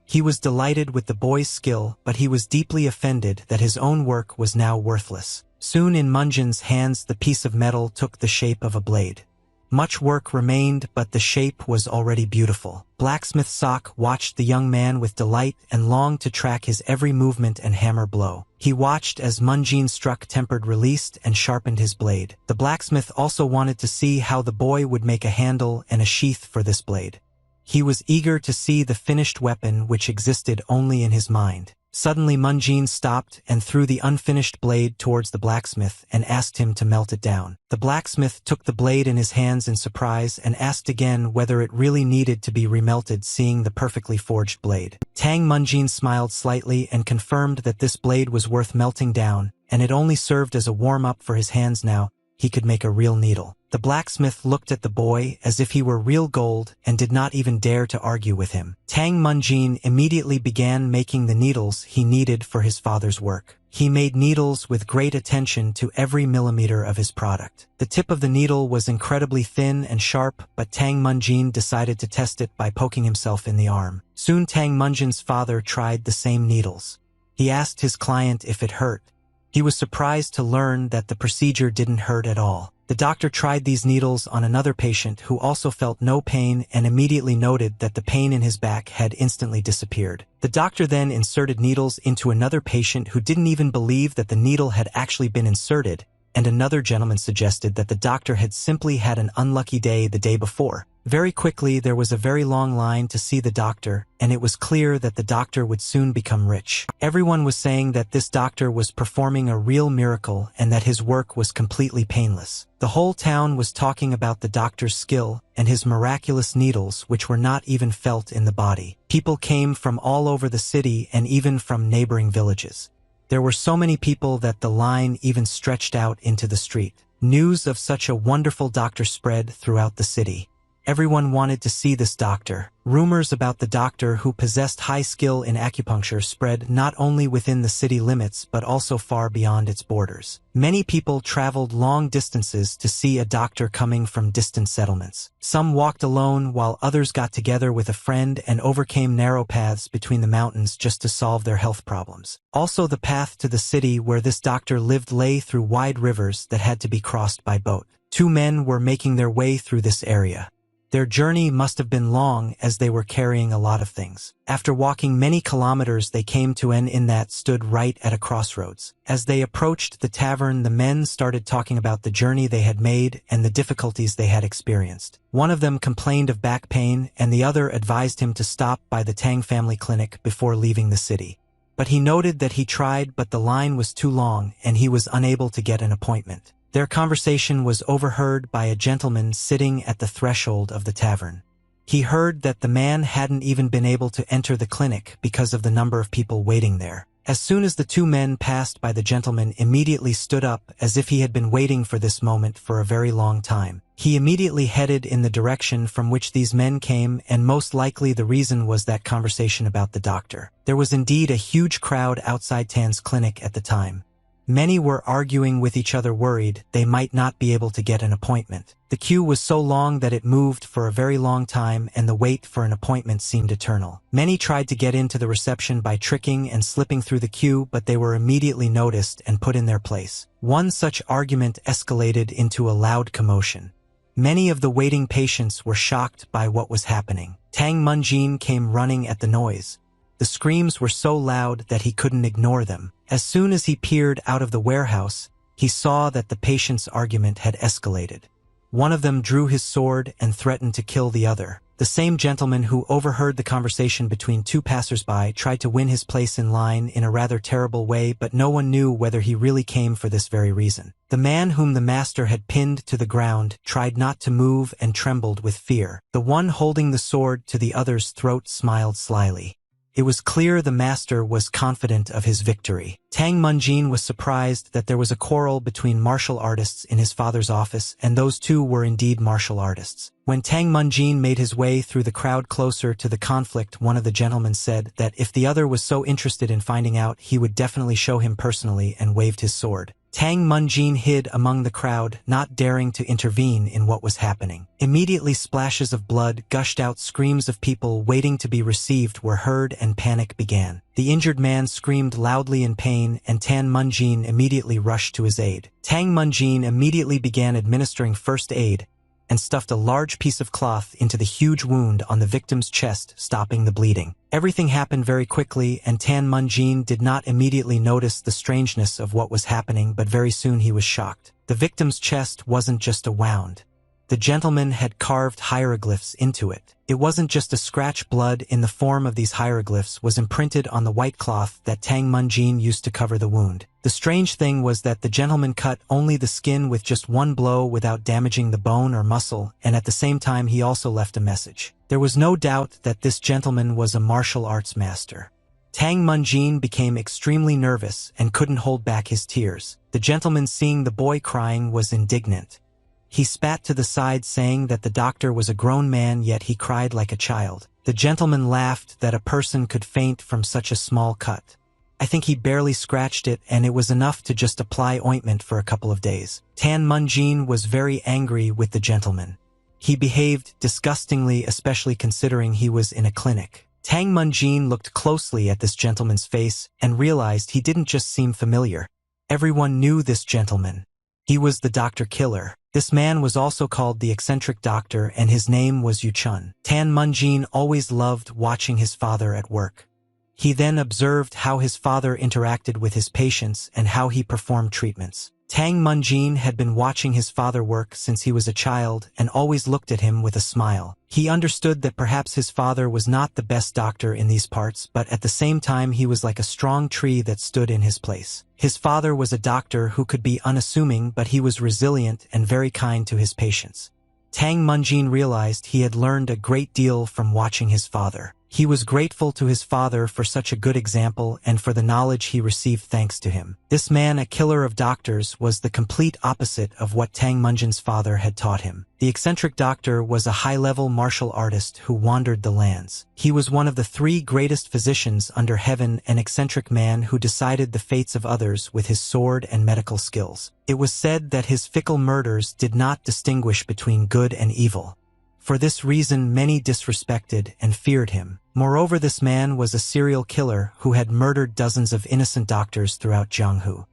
He was delighted with the boy's skill, but he was deeply offended that his own work was now worthless. Soon in Munjin's hands the piece of metal took the shape of a blade. Much work remained, but the shape was already beautiful. Blacksmith Sok watched the young man with delight and longed to track his every movement and hammer blow. He watched as Munjin struck, tempered, released, and sharpened his blade. The blacksmith also wanted to see how the boy would make a handle and a sheath for this blade. He was eager to see the finished weapon, which existed only in his mind. Suddenly Munjin stopped and threw the unfinished blade towards the blacksmith and asked him to melt it down. The blacksmith took the blade in his hands in surprise and asked again whether it really needed to be remelted, seeing the perfectly forged blade. Tang Munjin smiled slightly and confirmed that this blade was worth melting down, and it only served as a warm-up for his hands. Now he could make a real needle. The blacksmith looked at the boy as if he were real gold and did not even dare to argue with him. Tang Munjin immediately began making the needles he needed for his father's work. He made needles with great attention to every millimeter of his product. The tip of the needle was incredibly thin and sharp, but Tang Munjin decided to test it by poking himself in the arm. Soon Tang Munjin's father tried the same needles. He asked his client if it hurt. He was surprised to learn that the procedure didn't hurt at all. The doctor tried these needles on another patient who also felt no pain and immediately noted that the pain in his back had instantly disappeared. The doctor then inserted needles into another patient who didn't even believe that the needle had actually been inserted, and another gentleman suggested that the doctor had simply had an unlucky day the day before. Very quickly, there was a very long line to see the doctor, and it was clear that the doctor would soon become rich. Everyone was saying that this doctor was performing a real miracle and that his work was completely painless. The whole town was talking about the doctor's skill and his miraculous needles, which were not even felt in the body. People came from all over the city and even from neighboring villages. There were so many people that the line even stretched out into the street. News of such a wonderful doctor spread throughout the city. Everyone wanted to see this doctor. Rumors about the doctor who possessed high skill in acupuncture spread not only within the city limits but also far beyond its borders. Many people traveled long distances to see a doctor coming from distant settlements. Some walked alone while others got together with a friend and overcame narrow paths between the mountains just to solve their health problems. Also, the path to the city where this doctor lived lay through wide rivers that had to be crossed by boat. Two men were making their way through this area. Their journey must have been long as they were carrying a lot of things. After walking many kilometers, they came to an inn that stood right at a crossroads. As they approached the tavern, the men started talking about the journey they had made and the difficulties they had experienced. One of them complained of back pain, and the other advised him to stop by the Tang family clinic before leaving the city. But he noted that he tried, but the line was too long and he was unable to get an appointment. Their conversation was overheard by a gentleman sitting at the threshold of the tavern. He heard that the man hadn't even been able to enter the clinic because of the number of people waiting there. As soon as the two men passed by, the gentleman immediately stood up as if he had been waiting for this moment for a very long time. He immediately headed in the direction from which these men came, and most likely the reason was that conversation about the doctor. There was indeed a huge crowd outside Tan's clinic at the time. Many were arguing with each other, worried they might not be able to get an appointment. The queue was so long that it moved for a very long time, and the wait for an appointment seemed eternal. Many tried to get into the reception by tricking and slipping through the queue, but they were immediately noticed and put in their place. One such argument escalated into a loud commotion. Many of the waiting patients were shocked by what was happening. Tang Munjin came running at the noise. The screams were so loud that he couldn't ignore them. As soon as he peered out of the warehouse, he saw that the patient's argument had escalated. One of them drew his sword and threatened to kill the other. The same gentleman who overheard the conversation between two passers-by tried to win his place in line in a rather terrible way, but no one knew whether he really came for this very reason. The man whom the master had pinned to the ground tried not to move and trembled with fear. The one holding the sword to the other's throat smiled slyly. It was clear the master was confident of his victory. Tang Munjin was surprised that there was a quarrel between martial artists in his father's office, and those two were indeed martial artists. When Tang Munjin made his way through the crowd closer to the conflict, one of the gentlemen said that if the other was so interested in finding out, he would definitely show him personally, and waved his sword. Tang Munjin hid among the crowd, not daring to intervene in what was happening. Immediately splashes of blood gushed out, screams of people waiting to be received were heard, and panic began. The injured man screamed loudly in pain, and Tang Munjin immediately rushed to his aid. Tang Munjin immediately began administering first aid, and stuffed a large piece of cloth into the huge wound on the victim's chest, stopping the bleeding. Everything happened very quickly, and Tang Munjin did not immediately notice the strangeness of what was happening, but very soon he was shocked. The victim's chest wasn't just a wound. The gentleman had carved hieroglyphs into it. It wasn't just a scratch. Blood in the form of these hieroglyphs was imprinted on the white cloth that Tang Munjin used to cover the wound. The strange thing was that the gentleman cut only the skin with just one blow without damaging the bone or muscle, and at the same time he also left a message. There was no doubt that this gentleman was a martial arts master. Tang Munjin became extremely nervous and couldn't hold back his tears. The gentleman, seeing the boy crying, was indignant. He spat to the side, saying that the doctor was a grown man, yet he cried like a child. The gentleman laughed that a person could faint from such a small cut. I think he barely scratched it, and it was enough to just apply ointment for a couple of days. Tang Munjin was very angry with the gentleman. He behaved disgustingly, especially considering he was in a clinic. Tang Munjin looked closely at this gentleman's face and realized he didn't just seem familiar. Everyone knew this gentleman. He was the doctor killer. This man was also called the eccentric doctor, and his name was Yu Chun. Tan Munjin always loved watching his father at work. He then observed how his father interacted with his patients and how he performed treatments. Tang Munjin had been watching his father work since he was a child and always looked at him with a smile. He understood that perhaps his father was not the best doctor in these parts, but at the same time he was like a strong tree that stood in his place. His father was a doctor who could be unassuming, but he was resilient and very kind to his patients. Tang Munjin realized he had learned a great deal from watching his father. He was grateful to his father for such a good example and for the knowledge he received thanks to him. This man, a killer of doctors, was the complete opposite of what Tang Munjin's father had taught him. The eccentric doctor was a high-level martial artist who wandered the lands. He was one of the 3 greatest physicians under heaven, an eccentric man who decided the fates of others with his sword and medical skills. It was said that his fickle murders did not distinguish between good and evil. For this reason, many disrespected and feared him. Moreover, this man was a serial killer who had murdered dozens of innocent doctors throughout Jianghu.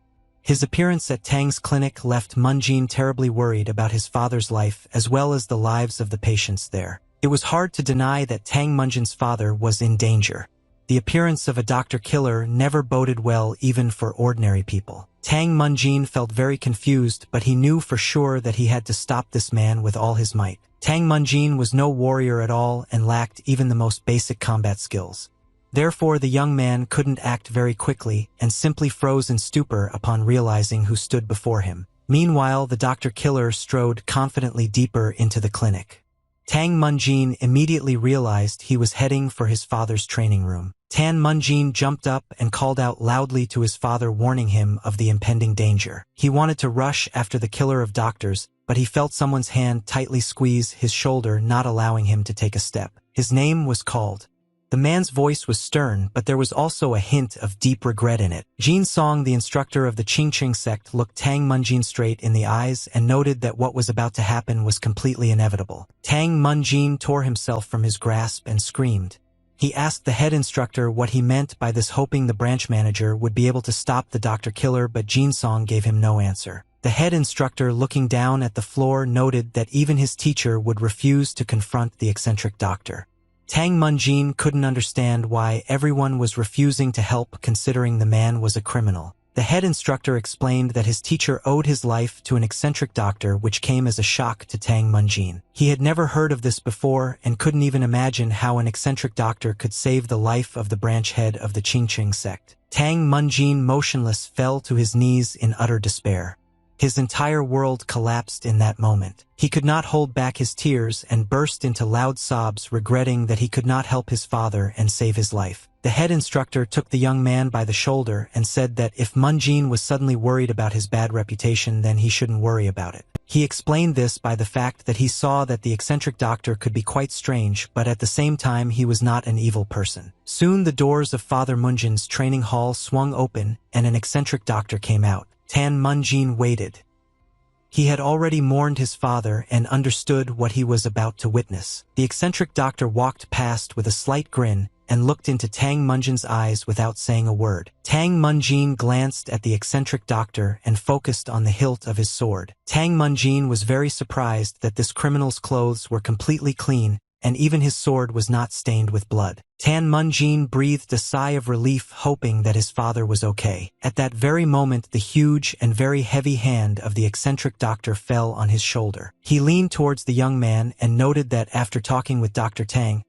His appearance at Tang's clinic left Munjin terribly worried about his father's life as well as the lives of the patients there. It was hard to deny that Tang Munjin's father was in danger. The appearance of a doctor killer never boded well even for ordinary people. Tang Munjin felt very confused, but he knew for sure that he had to stop this man with all his might. Tang Munjin was no warrior at all and lacked even the most basic combat skills. Therefore, the young man couldn't act very quickly and simply froze in stupor upon realizing who stood before him. Meanwhile, the doctor killer strode confidently deeper into the clinic. Tang Munjin immediately realized he was heading for his father's training room. Tan Munjin jumped up and called out loudly to his father, warning him of the impending danger. He wanted to rush after the killer of doctors, but he felt someone's hand tightly squeeze his shoulder, not allowing him to take a step. His name was called. The man's voice was stern, but there was also a hint of deep regret in it. Jin Song, the instructor of the Qingqing sect, looked Tang Munjin straight in the eyes and noted that what was about to happen was completely inevitable. Tang Munjin tore himself from his grasp and screamed. He asked the head instructor what he meant by this, hoping the branch manager would be able to stop the doctor killer, but Jin Song gave him no answer. The head instructor, looking down at the floor, noted that even his teacher would refuse to confront the eccentric doctor. Tang Munjin couldn't understand why everyone was refusing to help, considering the man was a criminal. The head instructor explained that his teacher owed his life to an eccentric doctor, which came as a shock to Tang Munjin. He had never heard of this before and couldn't even imagine how an eccentric doctor could save the life of the branch head of the Qingqing sect. Tang Munjin, motionless, fell to his knees in utter despair. His entire world collapsed in that moment. He could not hold back his tears and burst into loud sobs, regretting that he could not help his father and save his life. The head instructor took the young man by the shoulder and said that if Munjin was suddenly worried about his bad reputation, then he shouldn't worry about it. He explained this by the fact that he saw that the eccentric doctor could be quite strange, but at the same time he was not an evil person. Soon the doors of Father Munjin's training hall swung open and an eccentric doctor came out. Tan Munjin waited. He had already mourned his father and understood what he was about to witness. The eccentric doctor walked past with a slight grin and looked into Tang Munjin's eyes without saying a word. Tang Munjin glanced at the eccentric doctor and focused on the hilt of his sword. Tang Munjin was very surprised that this criminal's clothes were completely clean, and even his sword was not stained with blood. Tan Munjin breathed a sigh of relief, hoping that his father was okay. At that very moment, the huge and very heavy hand of the eccentric doctor fell on his shoulder. He leaned towards the young man and noted that after talking with Dr. Tang,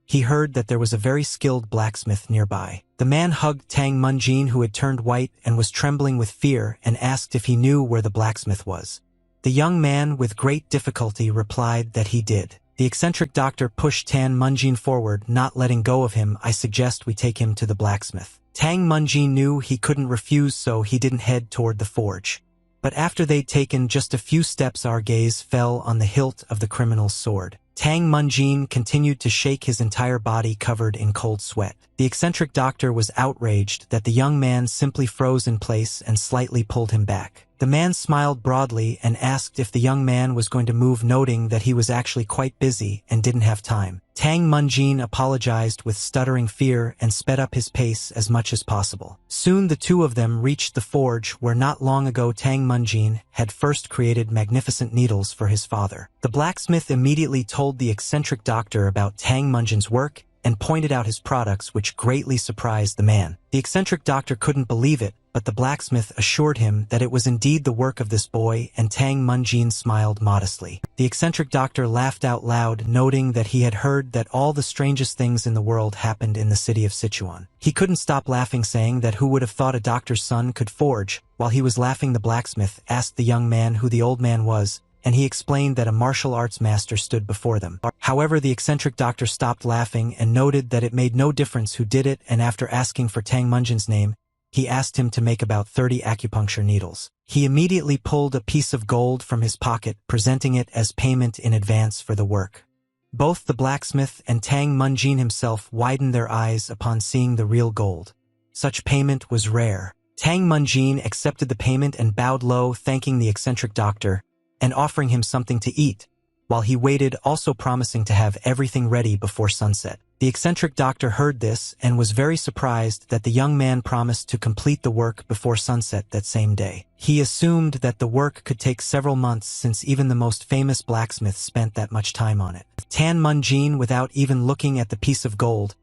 he heard that there was a very skilled blacksmith nearby. The man hugged Tang Munjin, who had turned white and was trembling with fear, and asked if he knew where the blacksmith was. The young man, with great difficulty, replied that he did. The eccentric doctor pushed Tang Munjin forward, not letting go of him. I suggest we take him to the blacksmith. Tang Munjin knew he couldn't refuse, so he didn't head toward the forge. But after they'd taken just a few steps, our gaze fell on the hilt of the criminal's sword. Tang Munjin continued to shake, his entire body covered in cold sweat. The eccentric doctor was outraged that the young man simply froze in place and slightly pulled him back. The man smiled broadly and asked if the young man was going to move, noting that he was actually quite busy and didn't have time. Tang Munjin apologized with stuttering fear and sped up his pace as much as possible. Soon the two of them reached the forge where not long ago Tang Munjin had first created magnificent needles for his father. The blacksmith immediately told the eccentric doctor about Tang Munjin's work and pointed out his products, which greatly surprised the man. The eccentric doctor couldn't believe it, but the blacksmith assured him that it was indeed the work of this boy, and Tang Munjin smiled modestly. The eccentric doctor laughed out loud, noting that he had heard that all the strangest things in the world happened in the city of Sichuan. He couldn't stop laughing, saying that who would have thought a doctor's son could forge. While he was laughing, the blacksmith asked the young man who the old man was, and he explained that a martial arts master stood before them. However, the eccentric doctor stopped laughing and noted that it made no difference who did it, and after asking for Tang Munjin's name, he asked him to make about 30 acupuncture needles. He immediately pulled a piece of gold from his pocket, presenting it as payment in advance for the work. Both the blacksmith and Tang Munjin himself widened their eyes upon seeing the real gold. Such payment was rare. Tang Munjin accepted the payment and bowed low, thanking the eccentric doctor and offering him something to eat, while he waited, also promising to have everything ready before sunset. The eccentric doctor heard this and was very surprised that the young man promised to complete the work before sunset that same day. He assumed that the work could take several months, since even the most famous blacksmiths spent that much time on it. Tang Munjin, without even looking at the piece of gold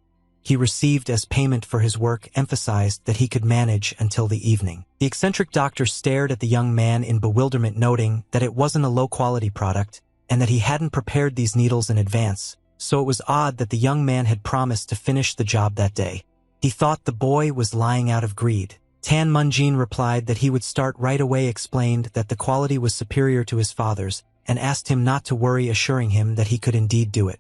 he received as payment for his work, emphasized that he could manage until the evening. The eccentric doctor stared at the young man in bewilderment, noting that it wasn't a low-quality product and that he hadn't prepared these needles in advance, so it was odd that the young man had promised to finish the job that day. He thought the boy was lying out of greed. Tang Munjin replied that he would start right away, explained that the quality was superior to his father's, and asked him not to worry, assuring him that he could indeed do it.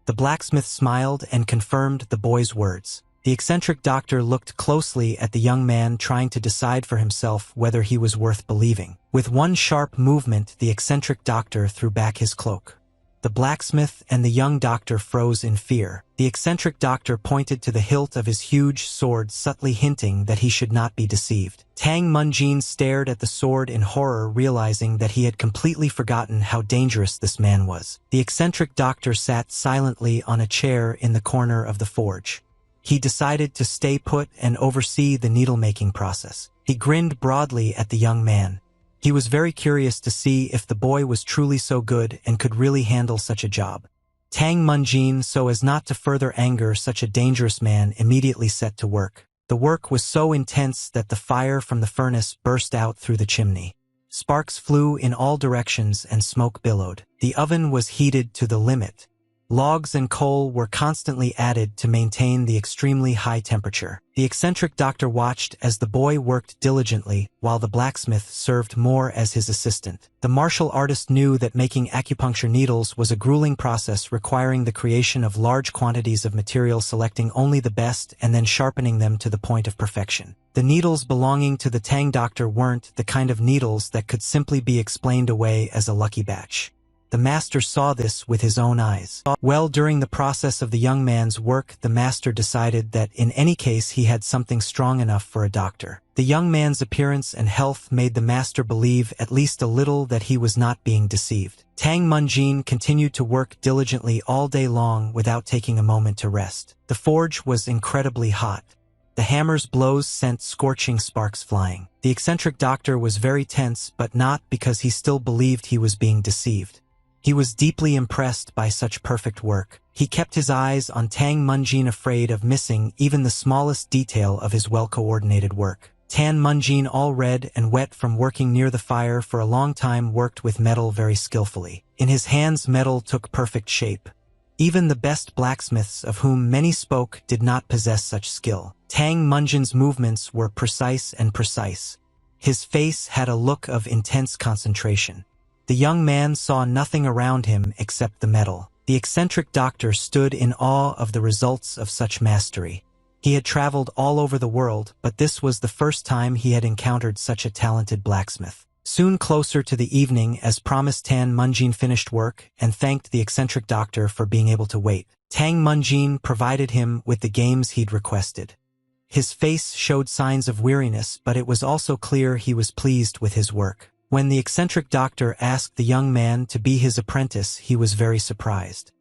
The blacksmith smiled and confirmed the boy's words. The eccentric doctor looked closely at the young man, trying to decide for himself whether he was worth believing. With one sharp movement, the eccentric doctor threw back his cloak. The blacksmith and the young doctor froze in fear. The eccentric doctor pointed to the hilt of his huge sword, subtly hinting that he should not be deceived. Tang Munjin stared at the sword in horror, realizing that he had completely forgotten how dangerous this man was. The eccentric doctor sat silently on a chair in the corner of the forge. He decided to stay put and oversee the needle-making process. He grinned broadly at the young man. He was very curious to see if the boy was truly so good and could really handle such a job. Tang Munjin, so as not to further anger such a dangerous man, immediately set to work. The work was so intense that the fire from the furnace burst out through the chimney. Sparks flew in all directions and smoke billowed. The oven was heated to the limit. Logs and coal were constantly added to maintain the extremely high temperature. The eccentric doctor watched as the boy worked diligently, while the blacksmith served more as his assistant. The martial artist knew that making acupuncture needles was a grueling process, requiring the creation of large quantities of material, selecting only the best and then sharpening them to the point of perfection. The needles belonging to the Tang doctor weren't the kind of needles that could simply be explained away as a lucky batch. The master saw this with his own eyes. Well, during the process of the young man's work, the master decided that in any case he had something strong enough for a doctor. The young man's appearance and health made the master believe at least a little that he was not being deceived. Tang Munjin continued to work diligently all day long without taking a moment to rest. The forge was incredibly hot. The hammer's blows sent scorching sparks flying. The eccentric doctor was very tense, but not because he still believed he was being deceived. He was deeply impressed by such perfect work. He kept his eyes on Tang Munjin, afraid of missing even the smallest detail of his well-coordinated work. Tang Munjin, all red and wet from working near the fire for a long time, worked with metal very skillfully. In his hands, metal took perfect shape. Even the best blacksmiths, of whom many spoke, did not possess such skill. Tang Munjin's movements were precise and precise. His face had a look of intense concentration. The young man saw nothing around him except the metal. The eccentric doctor stood in awe of the results of such mastery. He had traveled all over the world, but this was the first time he had encountered such a talented blacksmith. Soon, closer to the evening, as promised, Tang Munjin finished work and thanked the eccentric doctor for being able to wait. Tang Munjin provided him with the games he'd requested. His face showed signs of weariness, but it was also clear he was pleased with his work. When the eccentric doctor asked the young man to be his apprentice, he was very surprised.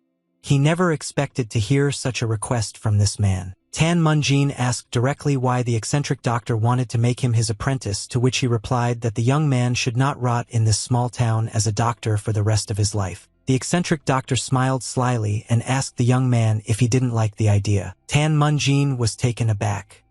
He never expected to hear such a request from this man. Tan Munjin asked directly why the eccentric doctor wanted to make him his apprentice, to which he replied that the young man should not rot in this small town as a doctor for the rest of his life. The eccentric doctor smiled slyly and asked the young man if he didn't like the idea. Tan Munjin was taken aback.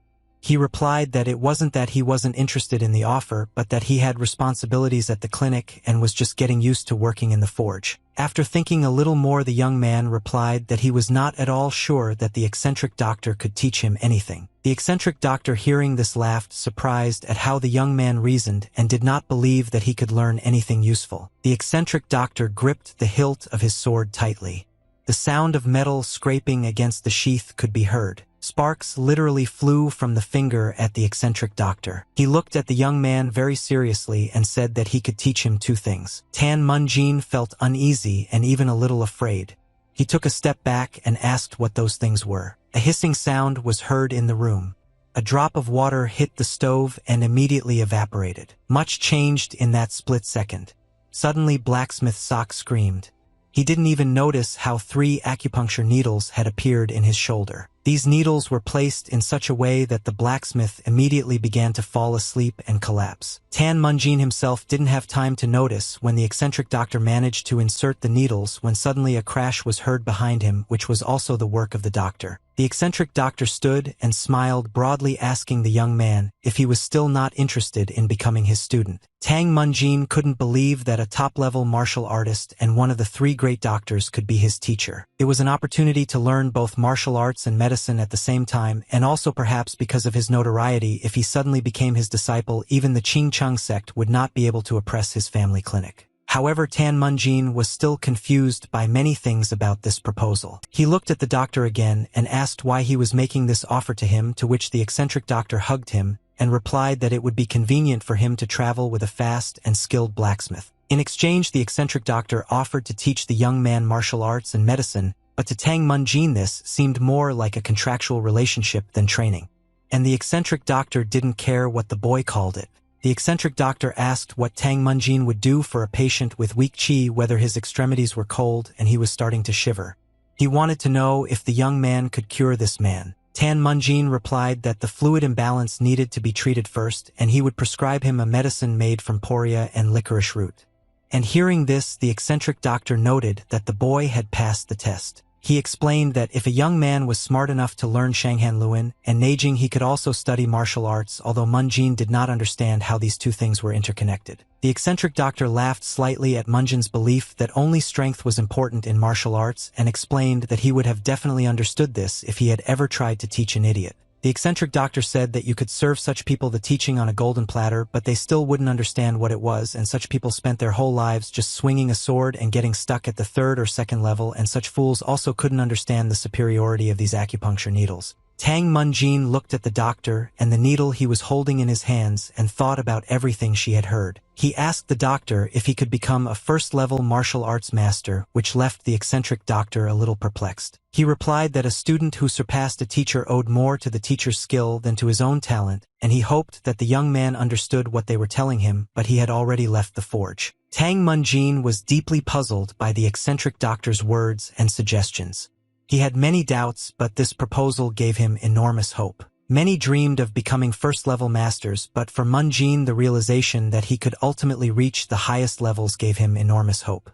He replied that it wasn't that he wasn't interested in the offer, but that he had responsibilities at the clinic and was just getting used to working in the forge. After thinking a little more, the young man replied that he was not at all sure that the eccentric doctor could teach him anything. The eccentric doctor, hearing this, laughed, surprised at how the young man reasoned, and did not believe that he could learn anything useful. The eccentric doctor gripped the hilt of his sword tightly. The sound of metal scraping against the sheath could be heard. Sparks literally flew from the finger at the eccentric doctor. He looked at the young man very seriously and said that he could teach him 2 things. Tan Munjin felt uneasy and even a little afraid. He took a step back and asked what those things were. A hissing sound was heard in the room. A drop of water hit the stove and immediately evaporated. Much changed in that split second. Suddenly, Blacksmith Sock screamed. He didn't even notice how 3 acupuncture needles had appeared in his shoulder. These needles were placed in such a way that the blacksmith immediately began to fall asleep and collapse. Tan Munjin himself didn't have time to notice when the eccentric doctor managed to insert the needles, when suddenly a crash was heard behind him, which was also the work of the doctor. The eccentric doctor stood and smiled broadly, asking the young man if he was still not interested in becoming his student. Tang Munjin couldn't believe that a top-level martial artist and one of the 3 great doctors could be his teacher. It was an opportunity to learn both martial arts and medicine at the same time, and also perhaps because of his notoriety, if he suddenly became his disciple, even the Qing Chung sect would not be able to oppress his family clinic. However, Tan Munjin was still confused by many things about this proposal. He looked at the doctor again and asked why he was making this offer to him, to which the eccentric doctor hugged him and replied that it would be convenient for him to travel with a fast and skilled blacksmith. In exchange, the eccentric doctor offered to teach the young man martial arts and medicine, but to Tang Munjin this seemed more like a contractual relationship than training. And the eccentric doctor didn't care what the boy called it. The eccentric doctor asked what Tang Munjin would do for a patient with weak qi, whether his extremities were cold and he was starting to shiver. He wanted to know if the young man could cure this man. Tan Munjin replied that the fluid imbalance needed to be treated first, and he would prescribe him a medicine made from poria and licorice root. And hearing this, the eccentric doctor noted that the boy had passed the test. He explained that if a young man was smart enough to learn Shanghanluan and Neijing, he could also study martial arts, although Munjin did not understand how these 2 things were interconnected. The eccentric doctor laughed slightly at Munjin's belief that only strength was important in martial arts, and explained that he would have definitely understood this if he had ever tried to teach an idiot. The eccentric doctor said that you could serve such people the teaching on a golden platter, but they still wouldn't understand what it was, and such people spent their whole lives just swinging a sword and getting stuck at the 3rd or 2nd level, and such fools also couldn't understand the superiority of these acupuncture needles. Tang Munjin looked at the doctor and the needle he was holding in his hands and thought about everything she had heard. He asked the doctor if he could become a 1st-level martial arts master, which left the eccentric doctor a little perplexed. He replied that a student who surpassed a teacher owed more to the teacher's skill than to his own talent, and he hoped that the young man understood what they were telling him, but he had already left the forge. Tang Munjin was deeply puzzled by the eccentric doctor's words and suggestions. He had many doubts, but this proposal gave him enormous hope. Many dreamed of becoming 1st-level masters, but for Munjin, the realization that he could ultimately reach the highest levels gave him enormous hope.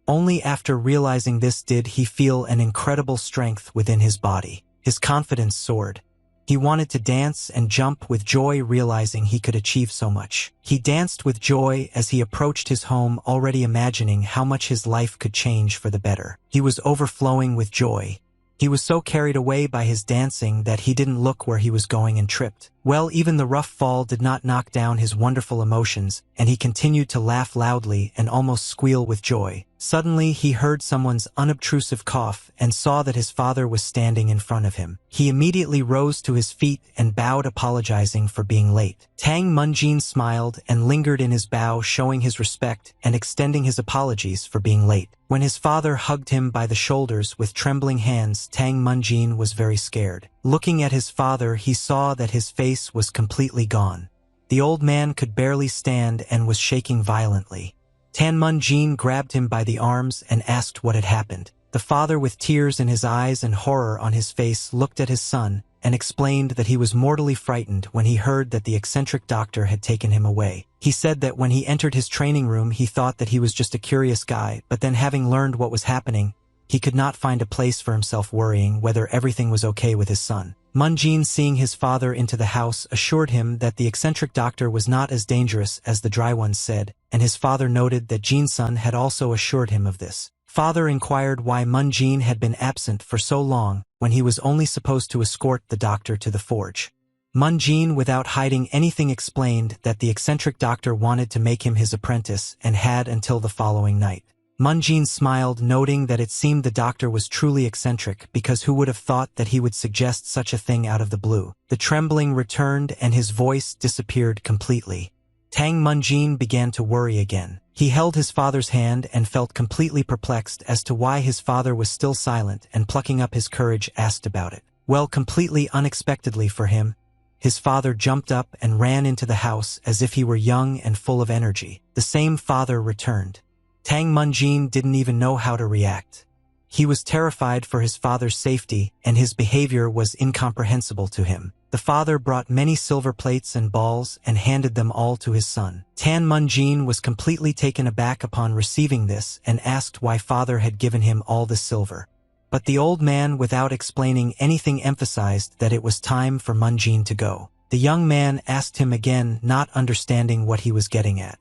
Only after realizing this did he feel an incredible strength within his body. His confidence soared. He wanted to dance and jump with joy, realizing he could achieve so much. He danced with joy as he approached his home, already imagining how much his life could change for the better. He was overflowing with joy. He was so carried away by his dancing that he didn't look where he was going and tripped. Well, even the rough fall did not knock down his wonderful emotions, and he continued to laugh loudly and almost squeal with joy. Suddenly, he heard someone's unobtrusive cough and saw that his father was standing in front of him. He immediately rose to his feet and bowed, apologizing for being late. Tang Munjin smiled and lingered in his bow, showing his respect and extending his apologies for being late. When his father hugged him by the shoulders with trembling hands, Tang Munjin was very scared. Looking at his father, he saw that his face was completely gone. The old man could barely stand and was shaking violently. Tang Munjin grabbed him by the arms and asked what had happened. The father, with tears in his eyes and horror on his face, looked at his son and explained that he was mortally frightened when he heard that the eccentric doctor had taken him away. He said that when he entered his training room, he thought that he was just a curious guy, but then having learned what was happening, he could not find a place for himself, worrying whether everything was okay with his son. Munjin, seeing his father into the house, assured him that the eccentric doctor was not as dangerous as the dry ones said, and his father noted that Jin's son had also assured him of this. Father inquired why Munjin had been absent for so long when he was only supposed to escort the doctor to the forge. Munjin, without hiding anything, explained that the eccentric doctor wanted to make him his apprentice and had until the following night. Munjin smiled, noting that it seemed the doctor was truly eccentric, because who would have thought that he would suggest such a thing out of the blue? The trembling returned and his voice disappeared completely. Tang Munjin began to worry again. He held his father's hand and felt completely perplexed as to why his father was still silent, and plucking up his courage asked about it. Well, completely unexpectedly for him, his father jumped up and ran into the house as if he were young and full of energy. The same father returned. Tang Munjin didn't even know how to react. He was terrified for his father's safety, and his behavior was incomprehensible to him. The father brought many silver plates and balls and handed them all to his son. Tang Munjin was completely taken aback upon receiving this and asked why father had given him all the silver. But the old man, without explaining anything, emphasized that it was time for Munjin to go. The young man asked him again, not understanding what he was getting at.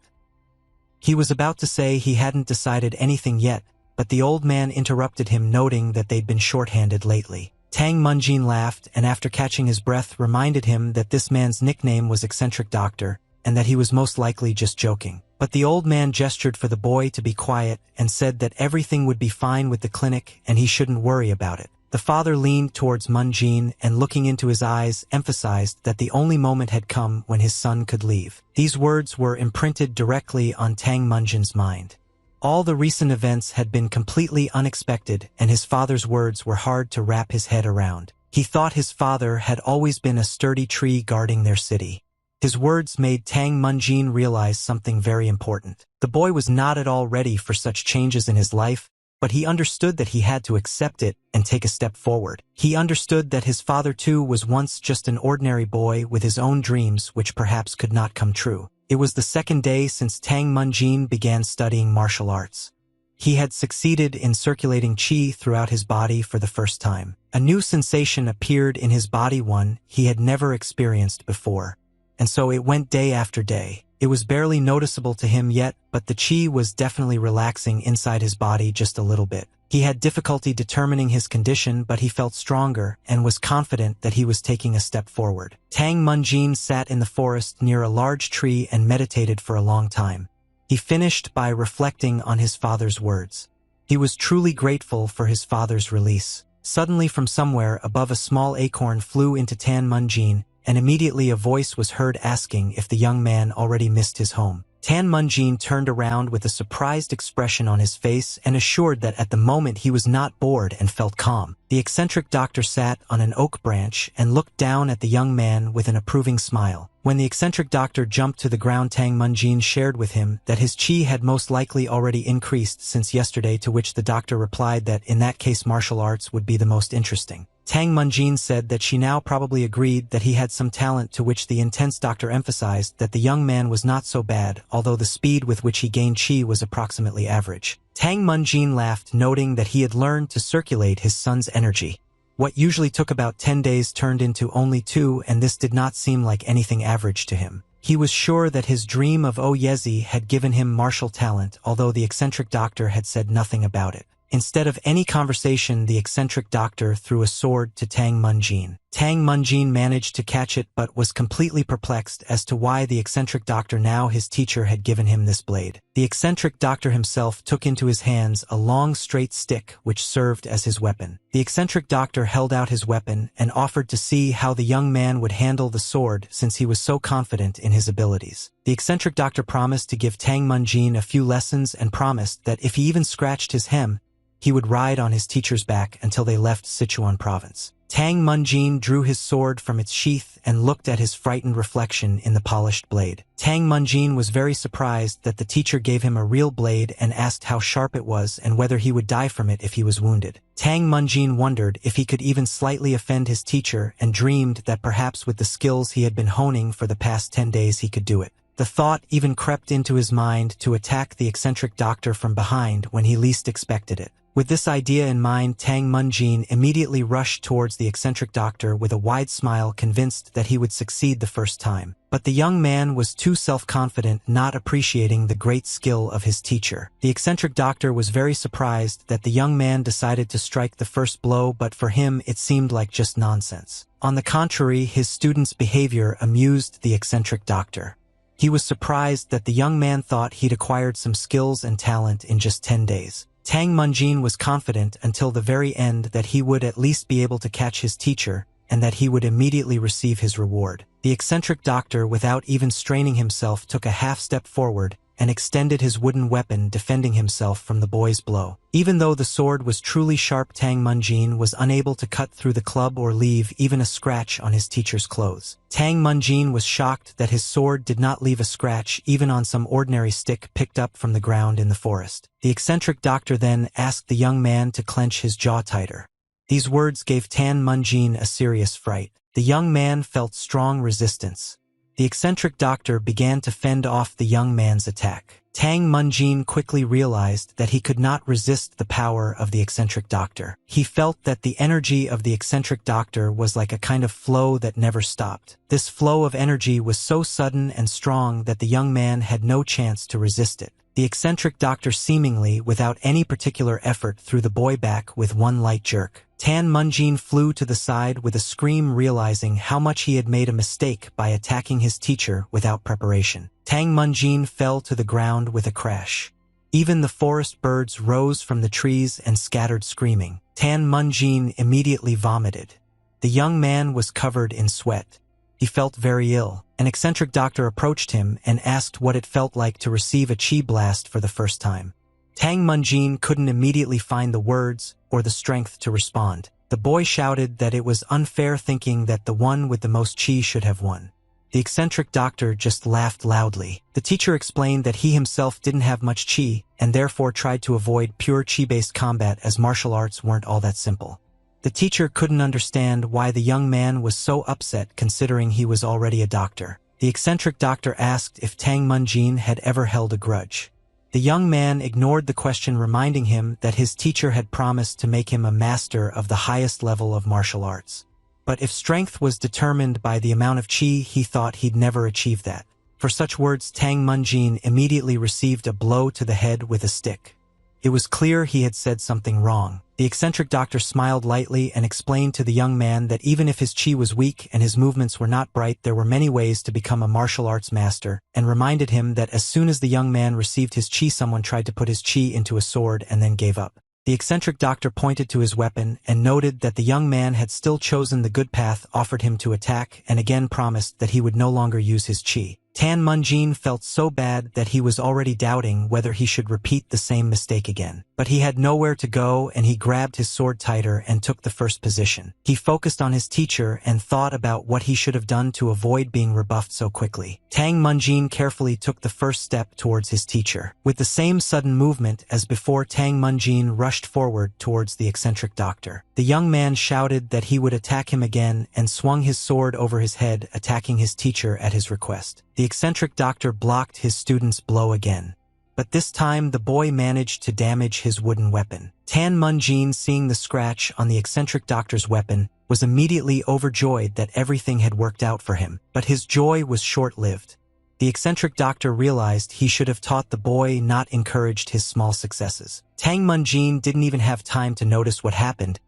He was about to say he hadn't decided anything yet, but the old man interrupted him, noting that they'd been shorthanded lately. Tang Munjin laughed and, after catching his breath, reminded him that this man's nickname was Eccentric Doctor and that he was most likely just joking. But the old man gestured for the boy to be quiet and said that everything would be fine with the clinic and he shouldn't worry about it. The father leaned towards Munjin and, looking into his eyes, emphasized that the only moment had come when his son could leave. These words were imprinted directly on Tang Munjin's mind. All the recent events had been completely unexpected, and his father's words were hard to wrap his head around. He thought his father had always been a sturdy tree guarding their city. His words made Tang Munjin realize something very important. The boy was not at all ready for such changes in his life, but he understood that he had to accept it and take a step forward. He understood that his father too was once just an ordinary boy with his own dreams which perhaps could not come true. It was the second day since Tang Munjin began studying martial arts. He had succeeded in circulating qi throughout his body for the first time. A new sensation appeared in his body, one he had never experienced before. And so it went day after day. It was barely noticeable to him yet, but the qi was definitely relaxing inside his body just a little bit. He had difficulty determining his condition, but he felt stronger and was confident that he was taking a step forward. Tang Munjin sat in the forest near a large tree and meditated for a long time. He finished by reflecting on his father's words. He was truly grateful for his father's release. Suddenly, from somewhere above, a small acorn flew into Tang Munjin, and immediately a voice was heard asking if the young man already missed his home. Tang Munjin turned around with a surprised expression on his face and assured that at the moment he was not bored and felt calm. The eccentric doctor sat on an oak branch and looked down at the young man with an approving smile. When the eccentric doctor jumped to the ground, Tang Munjin shared with him that his qi had most likely already increased since yesterday, to which the doctor replied that in that case martial arts would be the most interesting. Tang Munjin said that she now probably agreed that he had some talent, to which the intense doctor emphasized that the young man was not so bad, although the speed with which he gained qi was approximately average. Tang Munjin laughed, noting that he had learned to circulate his son's energy. What usually took about 10 days turned into only 2, and this did not seem like anything average to him. He was sure that his dream of Oyezi had given him martial talent, although the eccentric doctor had said nothing about it. Instead of any conversation, the eccentric doctor threw a sword to Tang Munjin. Tang Munjin managed to catch it but was completely perplexed as to why the eccentric doctor, now his teacher, had given him this blade. The eccentric doctor himself took into his hands a long straight stick which served as his weapon. The eccentric doctor held out his weapon and offered to see how the young man would handle the sword since he was so confident in his abilities. The eccentric doctor promised to give Tang Munjin a few lessons and promised that if he even scratched his hem, he would ride on his teacher's back until they left Sichuan province. Tang Munjin drew his sword from its sheath and looked at his frightened reflection in the polished blade. Tang Munjin was very surprised that the teacher gave him a real blade and asked how sharp it was and whether he would die from it if he was wounded. Tang Munjin wondered if he could even slightly offend his teacher and dreamed that perhaps with the skills he had been honing for the past 10 days he could do it. The thought even crept into his mind to attack the eccentric doctor from behind when he least expected it. With this idea in mind, Tang Munjin immediately rushed towards the eccentric doctor with a wide smile, convinced that he would succeed the first time. But the young man was too self-confident, not appreciating the great skill of his teacher. The eccentric doctor was very surprised that the young man decided to strike the first blow, but for him it seemed like just nonsense. On the contrary, his student's behavior amused the eccentric doctor. He was surprised that the young man thought he'd acquired some skills and talent in just 10 days. Tang Munjin was confident until the very end that he would at least be able to catch his teacher and that he would immediately receive his reward. The eccentric doctor, without even straining himself, took a half step forward and extended his wooden weapon, defending himself from the boy's blow. Even though the sword was truly sharp, Tang Munjin was unable to cut through the club or leave even a scratch on his teacher's clothes. Tang Munjin was shocked that his sword did not leave a scratch even on some ordinary stick picked up from the ground in the forest. The eccentric doctor then asked the young man to clench his jaw tighter. These words gave Tang Munjin a serious fright. The young man felt strong resistance. The eccentric doctor began to fend off the young man's attack. Tang Munjin quickly realized that he could not resist the power of the eccentric doctor. He felt that the energy of the eccentric doctor was like a kind of flow that never stopped. This flow of energy was so sudden and strong that the young man had no chance to resist it. The eccentric doctor, seemingly without any particular effort, threw the boy back with one light jerk. Tang Munjin flew to the side with a scream, realizing how much he had made a mistake by attacking his teacher without preparation. Tang Munjin fell to the ground with a crash. Even the forest birds rose from the trees and scattered, screaming. Tang Munjin immediately vomited. The young man was covered in sweat. He felt very ill. An eccentric doctor approached him and asked what it felt like to receive a chi blast for the first time. Tang Munjin couldn't immediately find the words or the strength to respond. The boy shouted that it was unfair, thinking that the one with the most chi should have won. The eccentric doctor just laughed loudly. The teacher explained that he himself didn't have much chi and therefore tried to avoid pure chi-based combat, as martial arts weren't all that simple. The teacher couldn't understand why the young man was so upset, considering he was already a doctor. The eccentric doctor asked if Tang Munjin had ever held a grudge. The young man ignored the question, reminding him that his teacher had promised to make him a master of the highest level of martial arts. But if strength was determined by the amount of chi, he thought he'd never achieve that. For such words, Tang Munjin immediately received a blow to the head with a stick. It was clear he had said something wrong. The eccentric doctor smiled lightly and explained to the young man that even if his chi was weak and his movements were not bright, there were many ways to become a martial arts master, and reminded him that as soon as the young man received his chi, someone tried to put his chi into a sword and then gave up. The eccentric doctor pointed to his weapon and noted that the young man had still chosen the good path, offered him to attack, and again promised that he would no longer use his chi. Tang Munjin felt so bad that he was already doubting whether he should repeat the same mistake again. But he had nowhere to go, and he grabbed his sword tighter and took the first position. He focused on his teacher and thought about what he should have done to avoid being rebuffed so quickly. Tang Munjin carefully took the first step towards his teacher. With the same sudden movement as before, Tang Munjin rushed forward towards the eccentric doctor. The young man shouted that he would attack him again and swung his sword over his head, attacking his teacher at his request. The eccentric doctor blocked his student's blow again. But this time the boy managed to damage his wooden weapon. Tang Munjin, seeing the scratch on the eccentric doctor's weapon, was immediately overjoyed that everything had worked out for him. But his joy was short-lived. The eccentric doctor realized he should have taught the boy, not encouraged his small successes. Tang Munjin didn't even have time to notice what happened,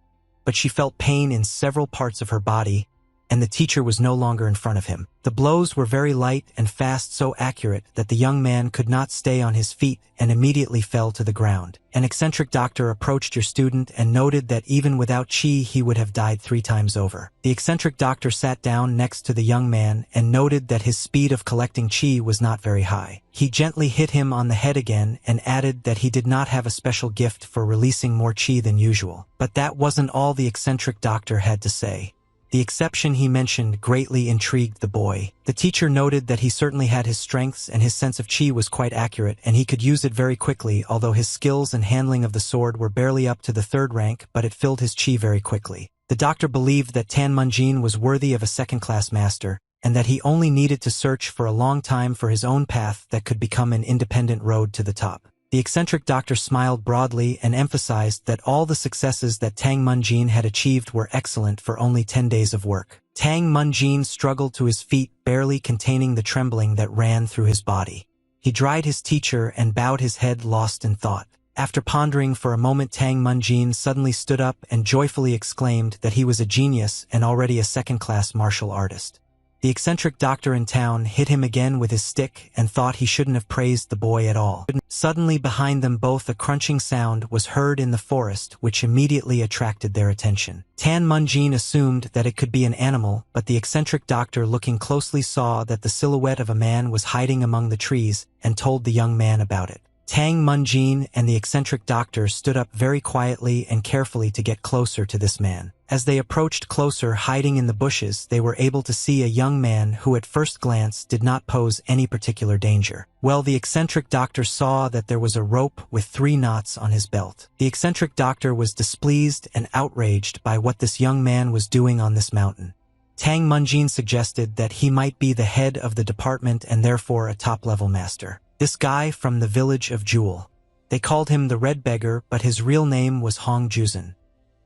but she felt pain in several parts of her body, and the teacher was no longer in front of him. The blows were very light and fast, so accurate that the young man could not stay on his feet and immediately fell to the ground. An eccentric doctor approached your student and noted that even without chi he would have died 3 times over. The eccentric doctor sat down next to the young man and noted that his speed of collecting chi was not very high. He gently hit him on the head again and added that he did not have a special gift for releasing more chi than usual. But that wasn't all the eccentric doctor had to say. The exception he mentioned greatly intrigued the boy. The teacher noted that he certainly had his strengths and his sense of chi was quite accurate and he could use it very quickly, although his skills and handling of the sword were barely up to the 3rd rank, but it filled his chi very quickly. The doctor believed that Tan Munjin was worthy of a 2nd-class master, and that he only needed to search for a long time for his own path that could become an independent road to the top. The eccentric doctor smiled broadly and emphasized that all the successes that Tang Munjin had achieved were excellent for only 10 days of work. Tang Munjin struggled to his feet, barely containing the trembling that ran through his body. He dried his teacher and bowed his head, lost in thought. After pondering for a moment, Tang Munjin suddenly stood up and joyfully exclaimed that he was a genius and already a 2nd-class martial artist. The eccentric doctor in town hit him again with his stick and thought he shouldn't have praised the boy at all. Suddenly behind them both a crunching sound was heard in the forest, which immediately attracted their attention. Tan Munjin assumed that it could be an animal, but the eccentric doctor looking closely saw that the silhouette of a man was hiding among the trees and told the young man about it. Tang Munjin and the eccentric doctor stood up very quietly and carefully to get closer to this man. As they approached closer, hiding in the bushes, they were able to see a young man who at first glance did not pose any particular danger. Well, the eccentric doctor saw that there was a rope with 3 knots on his belt. The eccentric doctor was displeased and outraged by what this young man was doing on this mountain. Tang Munjin suggested that he might be the head of the department and therefore a top-level master. This guy from the village of Jewel. They called him the Red Beggar, but his real name was Hong Juzhen.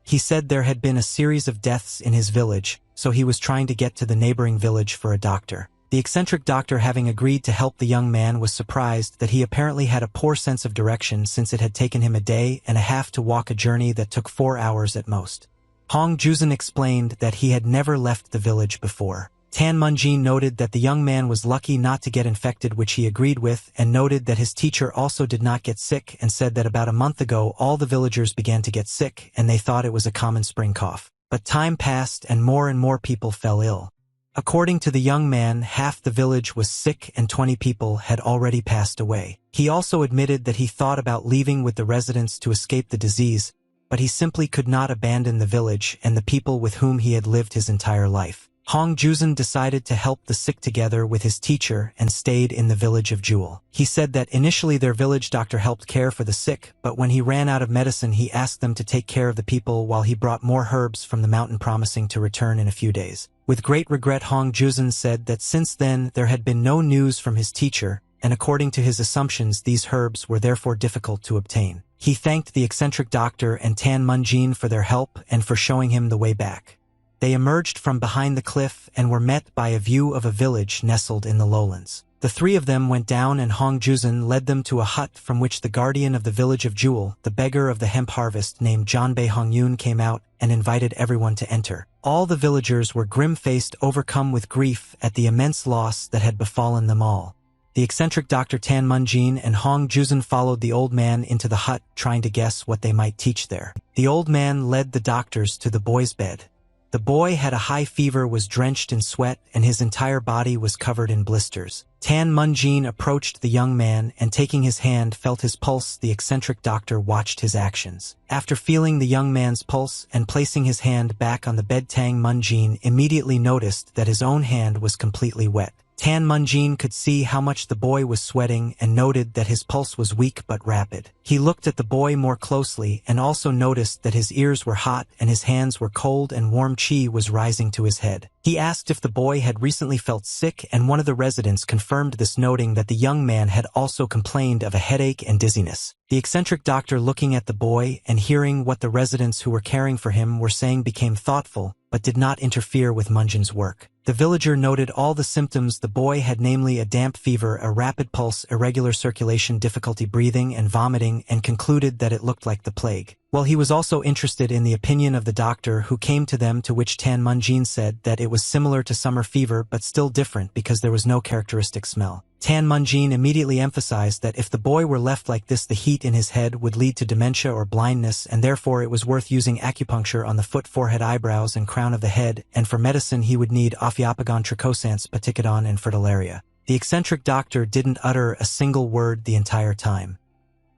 He said there had been a series of deaths in his village, so he was trying to get to the neighboring village for a doctor. The eccentric doctor, having agreed to help the young man, was surprised that he apparently had a poor sense of direction, since it had taken him a day and a half to walk a journey that took 4 hours at most. Hong Juzhen explained that he had never left the village before. Tan Munjin noted that the young man was lucky not to get infected, which he agreed with, and noted that his teacher also did not get sick and said that about a month ago all the villagers began to get sick and they thought it was a common spring cough. But time passed and more people fell ill. According to the young man, half the village was sick and 20 people had already passed away. He also admitted that he thought about leaving with the residents to escape the disease, but he simply could not abandon the village and the people with whom he had lived his entire life. Hong Juzhen decided to help the sick together with his teacher and stayed in the village of Jewel. He said that initially their village doctor helped care for the sick, but when he ran out of medicine he asked them to take care of the people while he brought more herbs from the mountain, promising to return in a few days. With great regret, Hong Juzhen said that since then there had been no news from his teacher, and according to his assumptions these herbs were therefore difficult to obtain. He thanked the eccentric doctor and Tan Munjin for their help and for showing him the way back. They emerged from behind the cliff and were met by a view of a village nestled in the lowlands. The 3 of them went down and Hong Juzhen led them to a hut from which the guardian of the village of Jewel, the beggar of the hemp harvest named Janbei Hongyun, came out and invited everyone to enter. All the villagers were grim-faced, overcome with grief at the immense loss that had befallen them all. The eccentric Dr. Tan Munjin and Hong Juzhen followed the old man into the hut, trying to guess what they might teach there. The old man led the doctors to the boy's bed. The boy had a high fever, was drenched in sweat, and his entire body was covered in blisters. Tan Munjin approached the young man and, taking his hand, felt his pulse. The eccentric doctor watched his actions. After feeling the young man's pulse and placing his hand back on the bed, Tang Munjin immediately noticed that his own hand was completely wet. Tan Munjin could see how much the boy was sweating and noted that his pulse was weak but rapid. He looked at the boy more closely and also noticed that his ears were hot and his hands were cold and warm chi was rising to his head. He asked if the boy had recently felt sick, and one of the residents confirmed this, noting that the young man had also complained of a headache and dizziness. The eccentric doctor, looking at the boy and hearing what the residents who were caring for him were saying, became thoughtful but did not interfere with Munjin's work. The villager noted all the symptoms the boy had, namely a damp fever, a rapid pulse, irregular circulation, difficulty breathing, and vomiting, and concluded that it looked like the plague. Well, he was also interested in the opinion of the doctor who came to them, to which Tan Munjin said that it was similar to summer fever but still different because there was no characteristic smell. Tan Munjin immediately emphasized that if the boy were left like this, the heat in his head would lead to dementia or blindness, and therefore it was worth using acupuncture on the foot, forehead, eyebrows, and crown of the head, and for medicine he would need Ophiopagon, Trichosanthe, Paticodon, and Fertilaria. The eccentric doctor didn't utter a single word the entire time.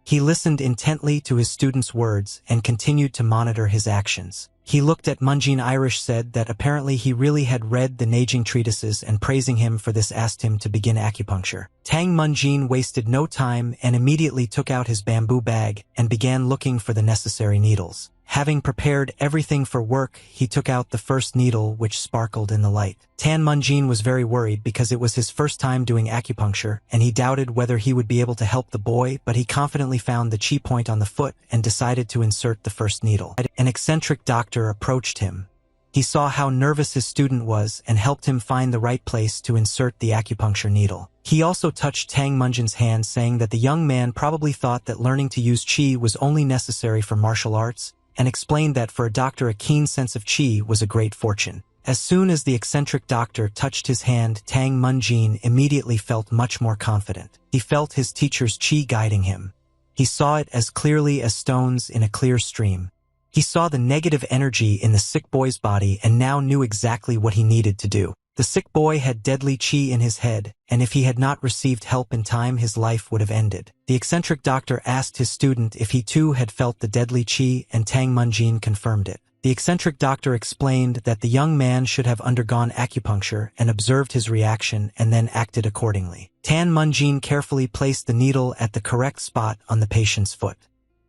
He listened intently to his student's words and continued to monitor his actions. He looked at Munjin. Irish said that apparently he really had read the Neijing treatises, and praising him for this asked him to begin acupuncture. Tang Munjin wasted no time and immediately took out his bamboo bag and began looking for the necessary needles. Having prepared everything for work, he took out the first needle, which sparkled in the light. Tan Munjin was very worried because it was his first time doing acupuncture, and he doubted whether he would be able to help the boy, but he confidently found the chi point on the foot and decided to insert the first needle. An eccentric doctor approached him. He saw how nervous his student was and helped him find the right place to insert the acupuncture needle. He also touched Tang Munjin's hand, saying that the young man probably thought that learning to use chi was only necessary for martial arts, and explained that for a doctor a keen sense of chi was a great fortune. As soon as the eccentric doctor touched his hand, Tang Munjin immediately felt much more confident. He felt his teacher's chi guiding him. He saw it as clearly as stones in a clear stream. He saw the negative energy in the sick boy's body and now knew exactly what he needed to do. The sick boy had deadly chi in his head, and if he had not received help in time, his life would have ended. The eccentric doctor asked his student if he too had felt the deadly chi, and Tang Munjin confirmed it. The eccentric doctor explained that the young man should have undergone acupuncture and observed his reaction and then acted accordingly. Tan Munjin carefully placed the needle at the correct spot on the patient's foot.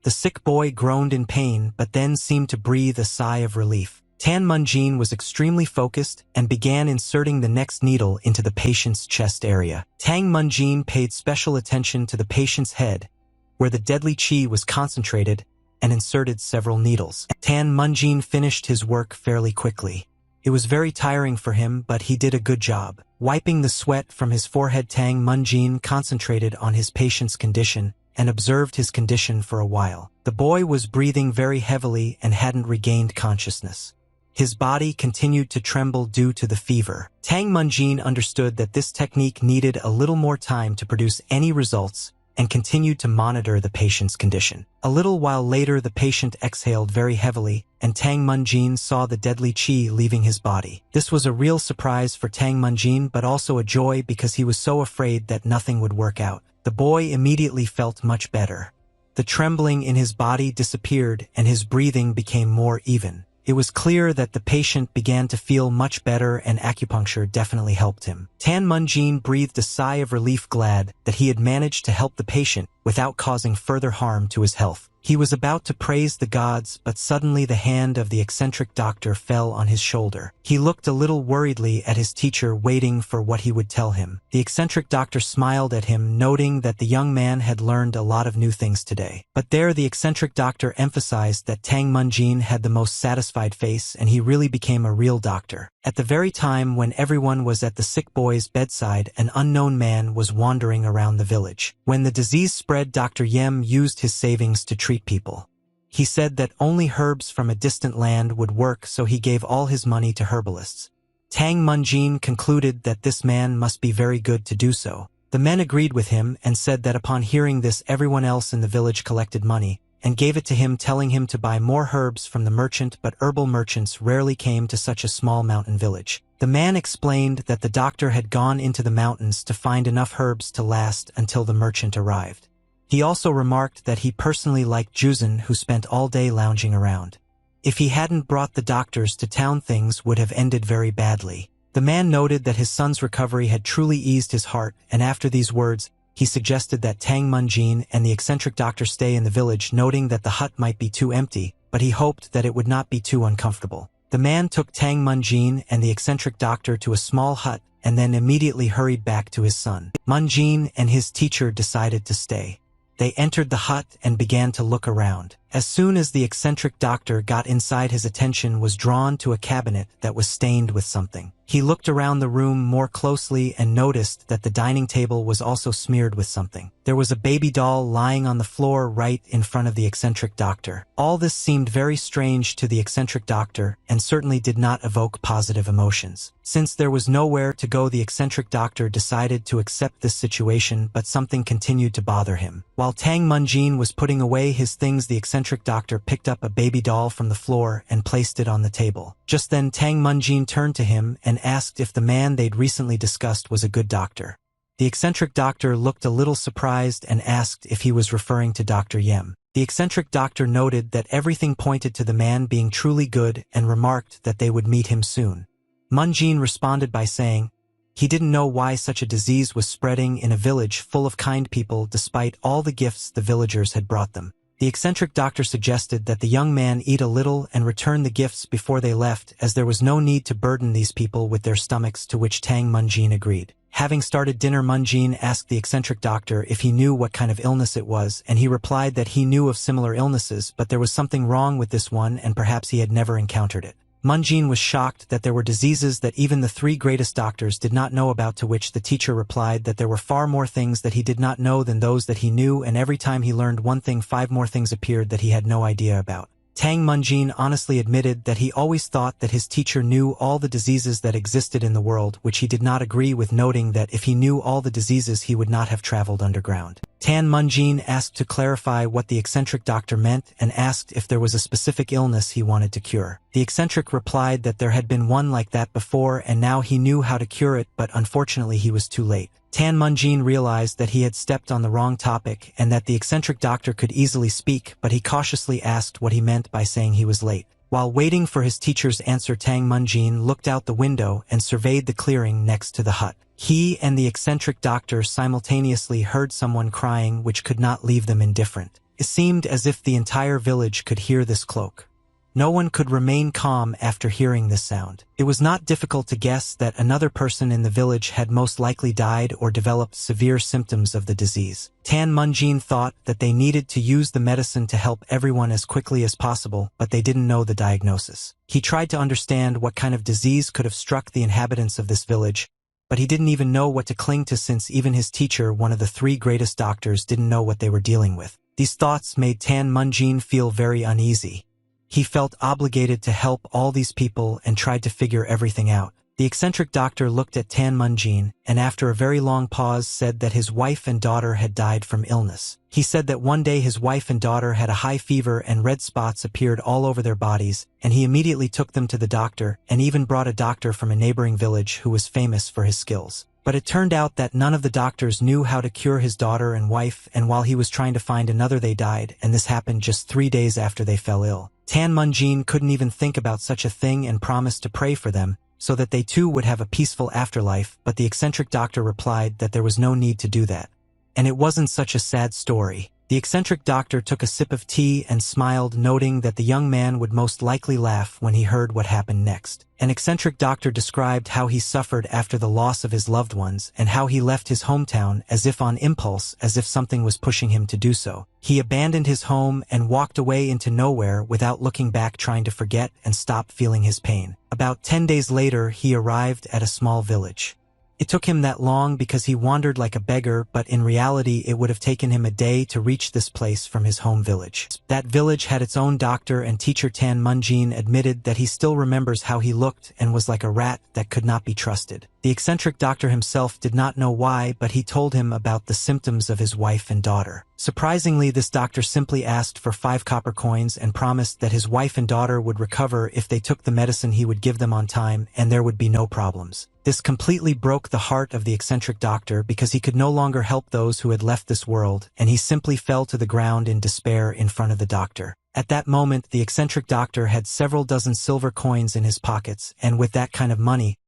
The sick boy groaned in pain but then seemed to breathe a sigh of relief. Tan Munjin was extremely focused and began inserting the next needle into the patient's chest area. Tang Munjin paid special attention to the patient's head, where the deadly chi was concentrated, and inserted several needles. Tan Munjin finished his work fairly quickly. It was very tiring for him, but he did a good job. Wiping the sweat from his forehead, Tang Munjin concentrated on his patient's condition and observed his condition for a while. The boy was breathing very heavily and hadn't regained consciousness. His body continued to tremble due to the fever. Tang Munjin understood that this technique needed a little more time to produce any results and continued to monitor the patient's condition. A little while later, the patient exhaled very heavily, and Tang Munjin saw the deadly chi leaving his body. This was a real surprise for Tang Munjin, but also a joy because he was so afraid that nothing would work out. The boy immediately felt much better. The trembling in his body disappeared and his breathing became more even. It was clear that the patient began to feel much better, and acupuncture definitely helped him. Tan Munjin breathed a sigh of relief, glad that he had managed to help the patient without causing further harm to his health. He was about to praise the gods, but suddenly the hand of the eccentric doctor fell on his shoulder. He looked a little worriedly at his teacher, waiting for what he would tell him. The eccentric doctor smiled at him, noting that the young man had learned a lot of new things today. But there, the eccentric doctor emphasized that Tang Munjin had the most satisfied face, and he really became a real doctor. At the very time when everyone was at the sick boy's bedside, an unknown man was wandering around the village. When the disease spread, Dr. Yem used his savings to treat people. He said that only herbs from a distant land would work, so he gave all his money to herbalists. Tang Munjin concluded that this man must be very good to do so. The men agreed with him and said that upon hearing this, everyone else in the village collected money and gave it to him, telling him to buy more herbs from the merchant, but herbal merchants rarely came to such a small mountain village. The man explained that the doctor had gone into the mountains to find enough herbs to last until the merchant arrived. He also remarked that he personally liked Juzan, who spent all day lounging around. If he hadn't brought the doctors to town, things would have ended very badly. The man noted that his son's recovery had truly eased his heart, and after these words, he suggested that Tang Munjin and the eccentric doctor stay in the village, noting that the hut might be too empty, but he hoped that it would not be too uncomfortable. The man took Tang Munjin and the eccentric doctor to a small hut and then immediately hurried back to his son. Munjin and his teacher decided to stay. They entered the hut and began to look around. As soon as the eccentric doctor got inside, his attention was drawn to a cabinet that was stained with something. He looked around the room more closely and noticed that the dining table was also smeared with something. There was a baby doll lying on the floor right in front of the eccentric doctor. All this seemed very strange to the eccentric doctor and certainly did not evoke positive emotions. Since there was nowhere to go, the eccentric doctor decided to accept this situation, but something continued to bother him. While Tang Munjin was putting away his things, the eccentric doctor picked up a baby doll from the floor and placed it on the table. Just then Tang Munjin turned to him and asked if the man they'd recently discussed was a good doctor. The eccentric doctor looked a little surprised and asked if he was referring to Dr. Yem. The eccentric doctor noted that everything pointed to the man being truly good and remarked that they would meet him soon. Munjin responded by saying he didn't know why such a disease was spreading in a village full of kind people despite all the gifts the villagers had brought them. The eccentric doctor suggested that the young man eat a little and return the gifts before they left, as there was no need to burden these people with their stomachs, to which Tang Munjin agreed. Having started dinner, Munjin asked the eccentric doctor if he knew what kind of illness it was, and he replied that he knew of similar illnesses, but there was something wrong with this one and perhaps he had never encountered it. Munjin was shocked that there were diseases that even the three greatest doctors did not know about, to which the teacher replied that there were far more things that he did not know than those that he knew, and every time he learned one thing, 5 more things appeared that he had no idea about. Tang Munjin honestly admitted that he always thought that his teacher knew all the diseases that existed in the world, which he did not agree with, noting that if he knew all the diseases he would not have traveled underground. Tang Munjin asked to clarify what the eccentric doctor meant and asked if there was a specific illness he wanted to cure. The eccentric replied that there had been one like that before and now he knew how to cure it, but unfortunately he was too late. Tang Munjin realized that he had stepped on the wrong topic and that the eccentric doctor could easily speak, but he cautiously asked what he meant by saying he was late. While waiting for his teacher's answer, Tang Munjin looked out the window and surveyed the clearing next to the hut. He and the eccentric doctor simultaneously heard someone crying, which could not leave them indifferent. It seemed as if the entire village could hear this cloak. No one could remain calm after hearing this sound. It was not difficult to guess that another person in the village had most likely died or developed severe symptoms of the disease. Tang Munjin thought that they needed to use the medicine to help everyone as quickly as possible, but they didn't know the diagnosis. He tried to understand what kind of disease could have struck the inhabitants of this village, but he didn't even know what to cling to, since even his teacher, one of the 3 greatest doctors, didn't know what they were dealing with. These thoughts made Tang Munjin feel very uneasy. He felt obligated to help all these people and tried to figure everything out. The eccentric doctor looked at Tang Munjin and after a very long pause said that his wife and daughter had died from illness. He said that one day his wife and daughter had a high fever and red spots appeared all over their bodies, and he immediately took them to the doctor and even brought a doctor from a neighboring village who was famous for his skills. But it turned out that none of the doctors knew how to cure his daughter and wife, and while he was trying to find another, they died, and this happened just 3 days after they fell ill. Tang Munjin couldn't even think about such a thing and promised to pray for them, so that they too would have a peaceful afterlife, but the eccentric doctor replied that there was no need to do that. And it wasn't such a sad story. The eccentric doctor took a sip of tea and smiled, noting that the young man would most likely laugh when he heard what happened next. An eccentric doctor described how he suffered after the loss of his loved ones and how he left his hometown as if on impulse, as if something was pushing him to do so. He abandoned his home and walked away into nowhere without looking back, trying to forget and stop feeling his pain. About 10 days later, he arrived at a small village. It took him that long because he wandered like a beggar, but in reality it would have taken him a day to reach this place from his home village. That village had its own doctor, and teacher Tang Munjin admitted that he still remembers how he looked and was like a rat that could not be trusted. The eccentric doctor himself did not know why, but he told him about the symptoms of his wife and daughter. Surprisingly, this doctor simply asked for 5 copper coins and promised that his wife and daughter would recover if they took the medicine he would give them on time, and there would be no problems. This completely broke the heart of the eccentric doctor because he could no longer help those who had left this world, and he simply fell to the ground in despair in front of the doctor. At that moment, the eccentric doctor had several dozen silver coins in his pockets, and with that kind of money,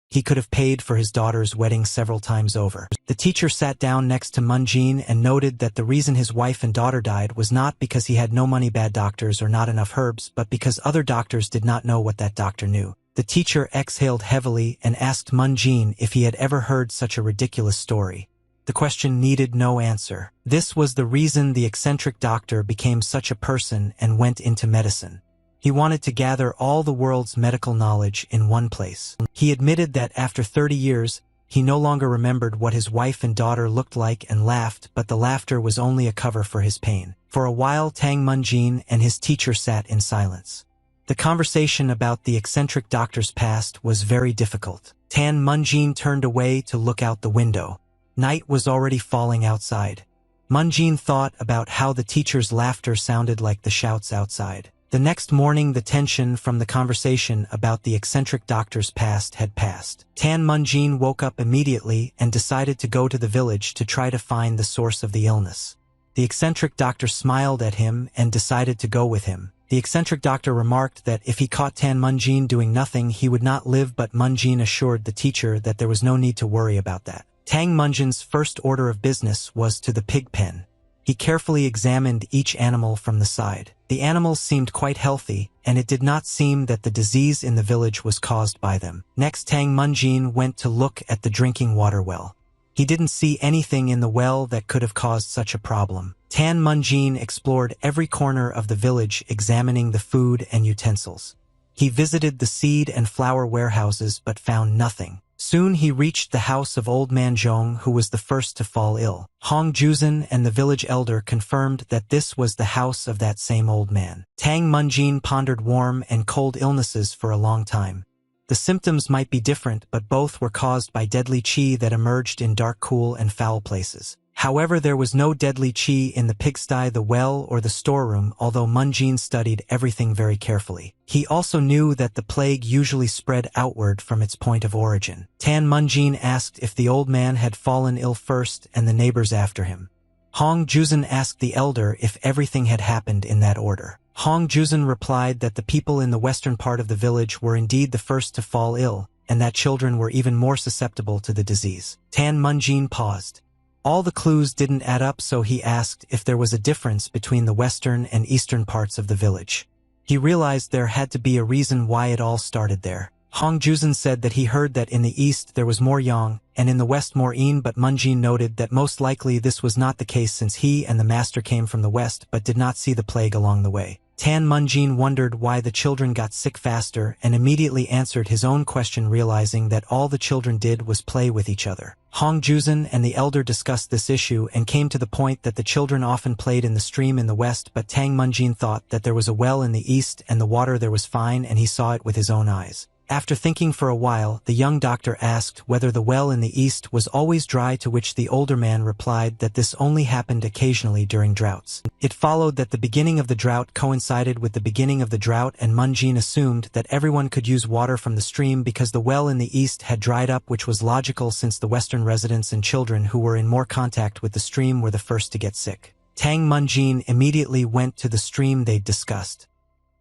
he could have paid for his daughter's wedding several times over. The teacher sat down next to Munjin and noted that the reason his wife and daughter died was not because he had no money, bad doctors, or not enough herbs, but because other doctors did not know what that doctor knew. The teacher exhaled heavily and asked Munjin if he had ever heard such a ridiculous story. The question needed no answer. This was the reason the eccentric doctor became such a person and went into medicine. He wanted to gather all the world's medical knowledge in one place. He admitted that after 30 years, he no longer remembered what his wife and daughter looked like and laughed, but the laughter was only a cover for his pain. For a while, Tang Munjin and his teacher sat in silence. The conversation about the eccentric doctor's past was very difficult. Tang Munjin turned away to look out the window. Night was already falling outside. Munjin thought about how the teacher's laughter sounded like the shouts outside. The next morning, the tension from the conversation about the eccentric doctor's past had passed. Tang Munjin woke up immediately and decided to go to the village to try to find the source of the illness. The eccentric doctor smiled at him and decided to go with him. The eccentric doctor remarked that if he caught Tang Munjin doing nothing, he would not live, but Munjin assured the teacher that there was no need to worry about that. Tang Munjin's first order of business was to the pig pen. He carefully examined each animal from the side. The animals seemed quite healthy, and it did not seem that the disease in the village was caused by them. Next, Tang Munjin went to look at the drinking water well. He didn't see anything in the well that could have caused such a problem. Tang Munjin explored every corner of the village, examining the food and utensils. He visited the seed and flour warehouses but found nothing. Soon he reached the house of old man Zhong, who was the first to fall ill. Hong Juzhen and the village elder confirmed that this was the house of that same old man. Tang Munjin pondered warm and cold illnesses for a long time. The symptoms might be different, but both were caused by deadly qi that emerged in dark, cool, and foul places. However, there was no deadly qi in the pigsty, the well, or the storeroom, although Munjin studied everything very carefully. He also knew that the plague usually spread outward from its point of origin. Tang Munjin asked if the old man had fallen ill first and the neighbors after him. Hong Juzhen asked the elder if everything had happened in that order. Hong Juzhen replied that the people in the western part of the village were indeed the first to fall ill, and that children were even more susceptible to the disease. Tang Munjin paused. All the clues didn't add up, so he asked if there was a difference between the western and eastern parts of the village. He realized there had to be a reason why it all started there. Hong Juzhen said that he heard that in the east there was more yang, and in the west more yin, but Munjin noted that most likely this was not the case since he and the master came from the west but did not see the plague along the way. Tang Munjin wondered why the children got sick faster and immediately answered his own question, realizing that all the children did was play with each other. Hong Juzhen and the elder discussed this issue and came to the point that the children often played in the stream in the west, but Tang Munjin thought that there was a well in the east and the water there was fine, and he saw it with his own eyes. After thinking for a while, the young doctor asked whether the well in the east was always dry, to which the older man replied that this only happened occasionally during droughts. It followed that the beginning of the drought coincided with the beginning of the drought, and Munjin assumed that everyone could use water from the stream because the well in the east had dried up, which was logical since the western residents and children who were in more contact with the stream were the first to get sick. Tang Munjin immediately went to the stream they'd discussed.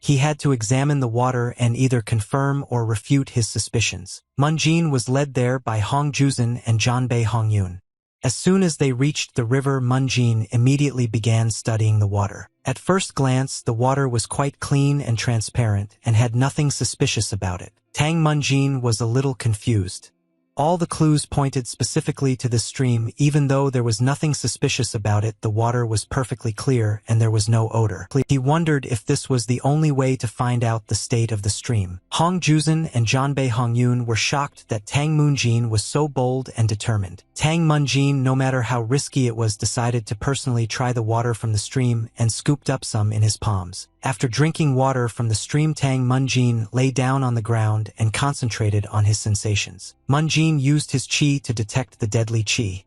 He had to examine the water and either confirm or refute his suspicions. Munjin was led there by Hong Juzhen and Janbei Hongyun. As soon as they reached the river, Munjin immediately began studying the water. At first glance, the water was quite clean and transparent and had nothing suspicious about it. Tang Munjin was a little confused. All the clues pointed specifically to the stream. Even though there was nothing suspicious about it, the water was perfectly clear and there was no odor. He wondered if this was the only way to find out the state of the stream. Hong Juzhen and Janbei Hongyun were shocked that Tang Munjin was so bold and determined. Tang Munjin, no matter how risky it was, decided to personally try the water from the stream and scooped up some in his palms. After drinking water from the stream, Tang Munjin lay down on the ground and concentrated on his sensations. Munjin used his qi to detect the deadly qi.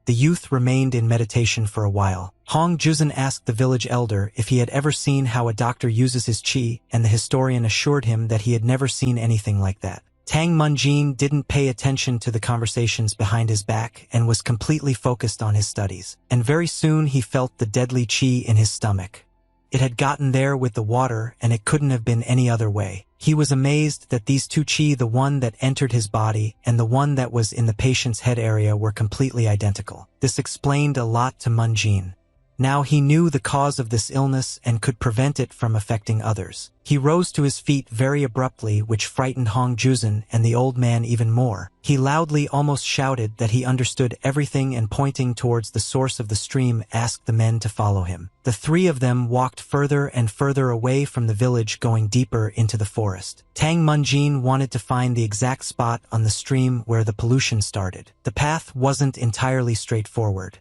The youth remained in meditation for a while. Hong Juzhen asked the village elder if he had ever seen how a doctor uses his qi, and the historian assured him that he had never seen anything like that. Tang Munjin didn't pay attention to the conversations behind his back and was completely focused on his studies. And very soon he felt the deadly qi in his stomach. It had gotten there with the water, and it couldn't have been any other way. He was amazed that these two qi, the one that entered his body and the one that was in the patient's head area, were completely identical. This explained a lot to Munjin. Now he knew the cause of this illness and could prevent it from affecting others. He rose to his feet very abruptly, which frightened Hong Juzun and the old man even more. He loudly, almost shouted, that he understood everything and pointing towards the source of the stream asked the men to follow him. The three of them walked further and further away from the village, going deeper into the forest. Tang Munjin wanted to find the exact spot on the stream where the pollution started. The path wasn't entirely straightforward.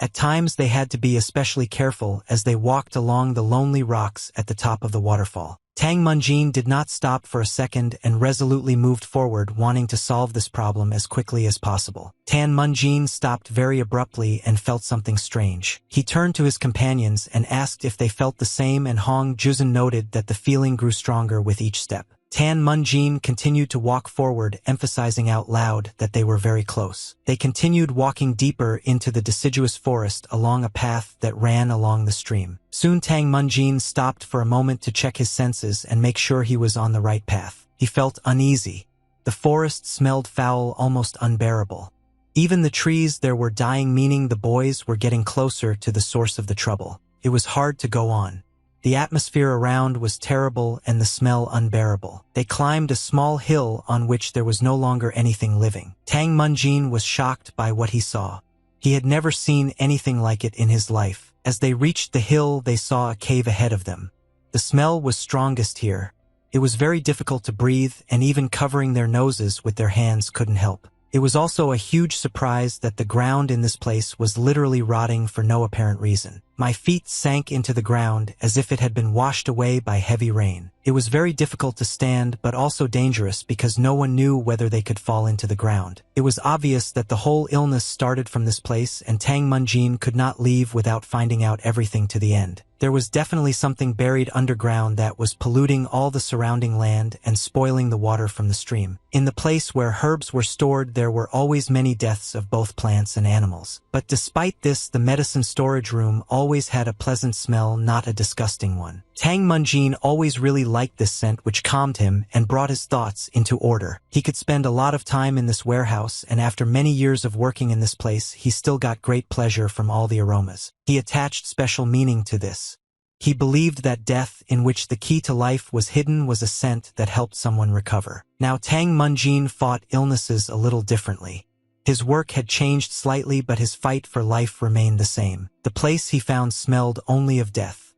At times they had to be especially careful as they walked along the lonely rocks at the top of the waterfall. Tang Munjin did not stop for a second and resolutely moved forward, wanting to solve this problem as quickly as possible. Tang Munjin stopped very abruptly and felt something strange. He turned to his companions and asked if they felt the same, and Hong Juzun noted that the feeling grew stronger with each step. Tan Munjin continued to walk forward, emphasizing out loud that they were very close. They continued walking deeper into the deciduous forest along a path that ran along the stream. Soon Tang Munjin stopped for a moment to check his senses and make sure he was on the right path. He felt uneasy. The forest smelled foul, almost unbearable. Even the trees there were dying, meaning the boys were getting closer to the source of the trouble. It was hard to go on. The atmosphere around was terrible and the smell unbearable. They climbed a small hill on which there was no longer anything living. Tang Munjin was shocked by what he saw. He had never seen anything like it in his life. As they reached the hill, they saw a cave ahead of them. The smell was strongest here. It was very difficult to breathe, and even covering their noses with their hands couldn't help. It was also a huge surprise that the ground in this place was literally rotting for no apparent reason. My feet sank into the ground as if it had been washed away by heavy rain. It was very difficult to stand, but also dangerous because no one knew whether they could fall into the ground. It was obvious that the whole illness started from this place, and Tang Munjin could not leave without finding out everything to the end. There was definitely something buried underground that was polluting all the surrounding land and spoiling the water from the stream. In the place where herbs were stored, there were always many deaths of both plants and animals. But despite this, the medicine storage room always had a pleasant smell, not a disgusting one. Tang Munjin always really liked this scent, which calmed him and brought his thoughts into order. He could spend a lot of time in this warehouse, and after many years of working in this place, he still got great pleasure from all the aromas. He attached special meaning to this. He believed that death, in which the key to life was hidden, was a scent that helped someone recover. Now Tang Munjin fought illnesses a little differently. His work had changed slightly, but his fight for life remained the same. The place he found smelled only of death.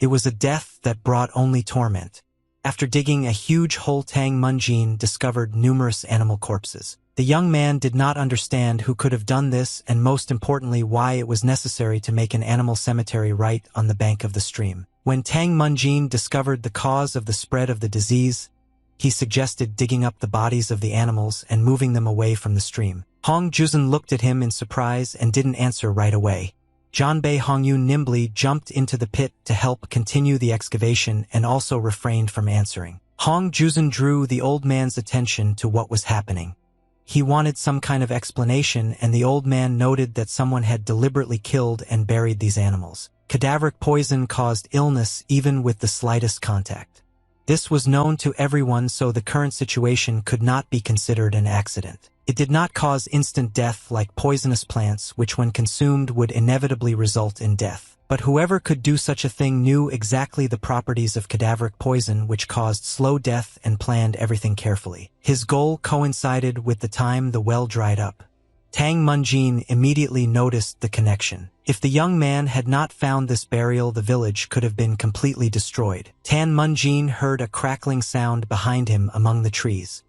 It was a death that brought only torment. After digging a huge hole, Tang Munjin discovered numerous animal corpses. The young man did not understand who could have done this, and most importantly why it was necessary to make an animal cemetery right on the bank of the stream. When Tang Munjin discovered the cause of the spread of the disease, he suggested digging up the bodies of the animals and moving them away from the stream. Hong Juzun looked at him in surprise and didn't answer right away. Janbei Hongyun nimbly jumped into the pit to help continue the excavation and also refrained from answering. Hong Juzun drew the old man's attention to what was happening. He wanted some kind of explanation, and the old man noted that someone had deliberately killed and buried these animals. Cadaveric poison caused illness even with the slightest contact. This was known to everyone, so the current situation could not be considered an accident. It did not cause instant death like poisonous plants, which when consumed would inevitably result in death. But whoever could do such a thing knew exactly the properties of cadaveric poison, which caused slow death, and planned everything carefully. His goal coincided with the time the well dried up. Tang Munjin immediately noticed the connection. If the young man had not found this burial, the village could have been completely destroyed. Tang Munjin heard a crackling sound behind him among the trees.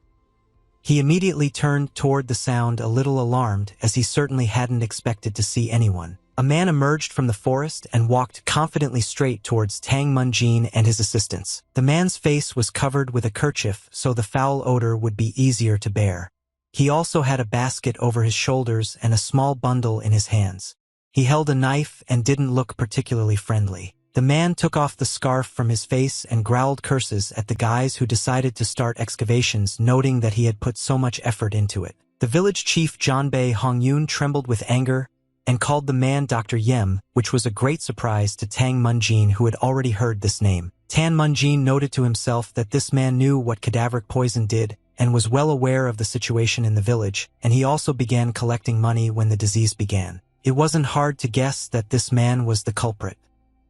He immediately turned toward the sound, a little alarmed, as he certainly hadn't expected to see anyone. A man emerged from the forest and walked confidently straight towards Tang Munjin and his assistants. The man's face was covered with a kerchief, so the foul odor would be easier to bear. He also had a basket over his shoulders and a small bundle in his hands. He held a knife and didn't look particularly friendly. The man took off the scarf from his face and growled curses at the guys who decided to start excavations, noting that he had put so much effort into it. The village chief Janbei Hongyun trembled with anger and called the man Dr. Yem, which was a great surprise to Tang Munjin, who had already heard this name. Tang Munjin noted to himself that this man knew what cadaveric poison did and was well aware of the situation in the village, and he also began collecting money when the disease began. It wasn't hard to guess that this man was the culprit.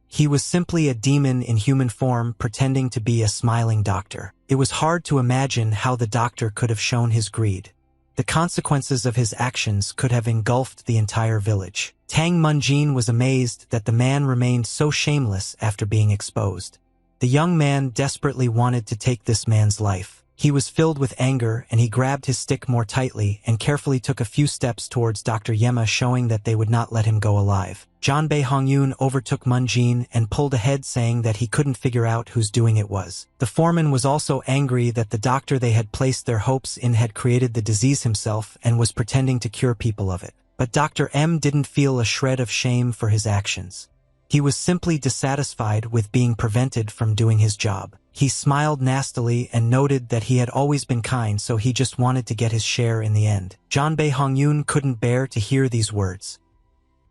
He was simply a demon in human form pretending to be a smiling doctor. It was hard to imagine how the doctor could have shown his greed. The consequences of his actions could have engulfed the entire village. Tang Munjin was amazed that the man remained so shameless after being exposed. The young man desperately wanted to take this man's life. He was filled with anger and he grabbed his stick more tightly and carefully took a few steps towards Dr. Yema, showing that they would not let him go alive. Janbei Hongyun overtook Munjin and pulled ahead, saying that he couldn't figure out whose doing it was. The foreman was also angry that the doctor they had placed their hopes in had created the disease himself and was pretending to cure people of it. But Dr. M didn't feel a shred of shame for his actions. He was simply dissatisfied with being prevented from doing his job. He smiled nastily and noted that he had always been kind, so he just wanted to get his share in the end. Janbei Hongyun couldn't bear to hear these words.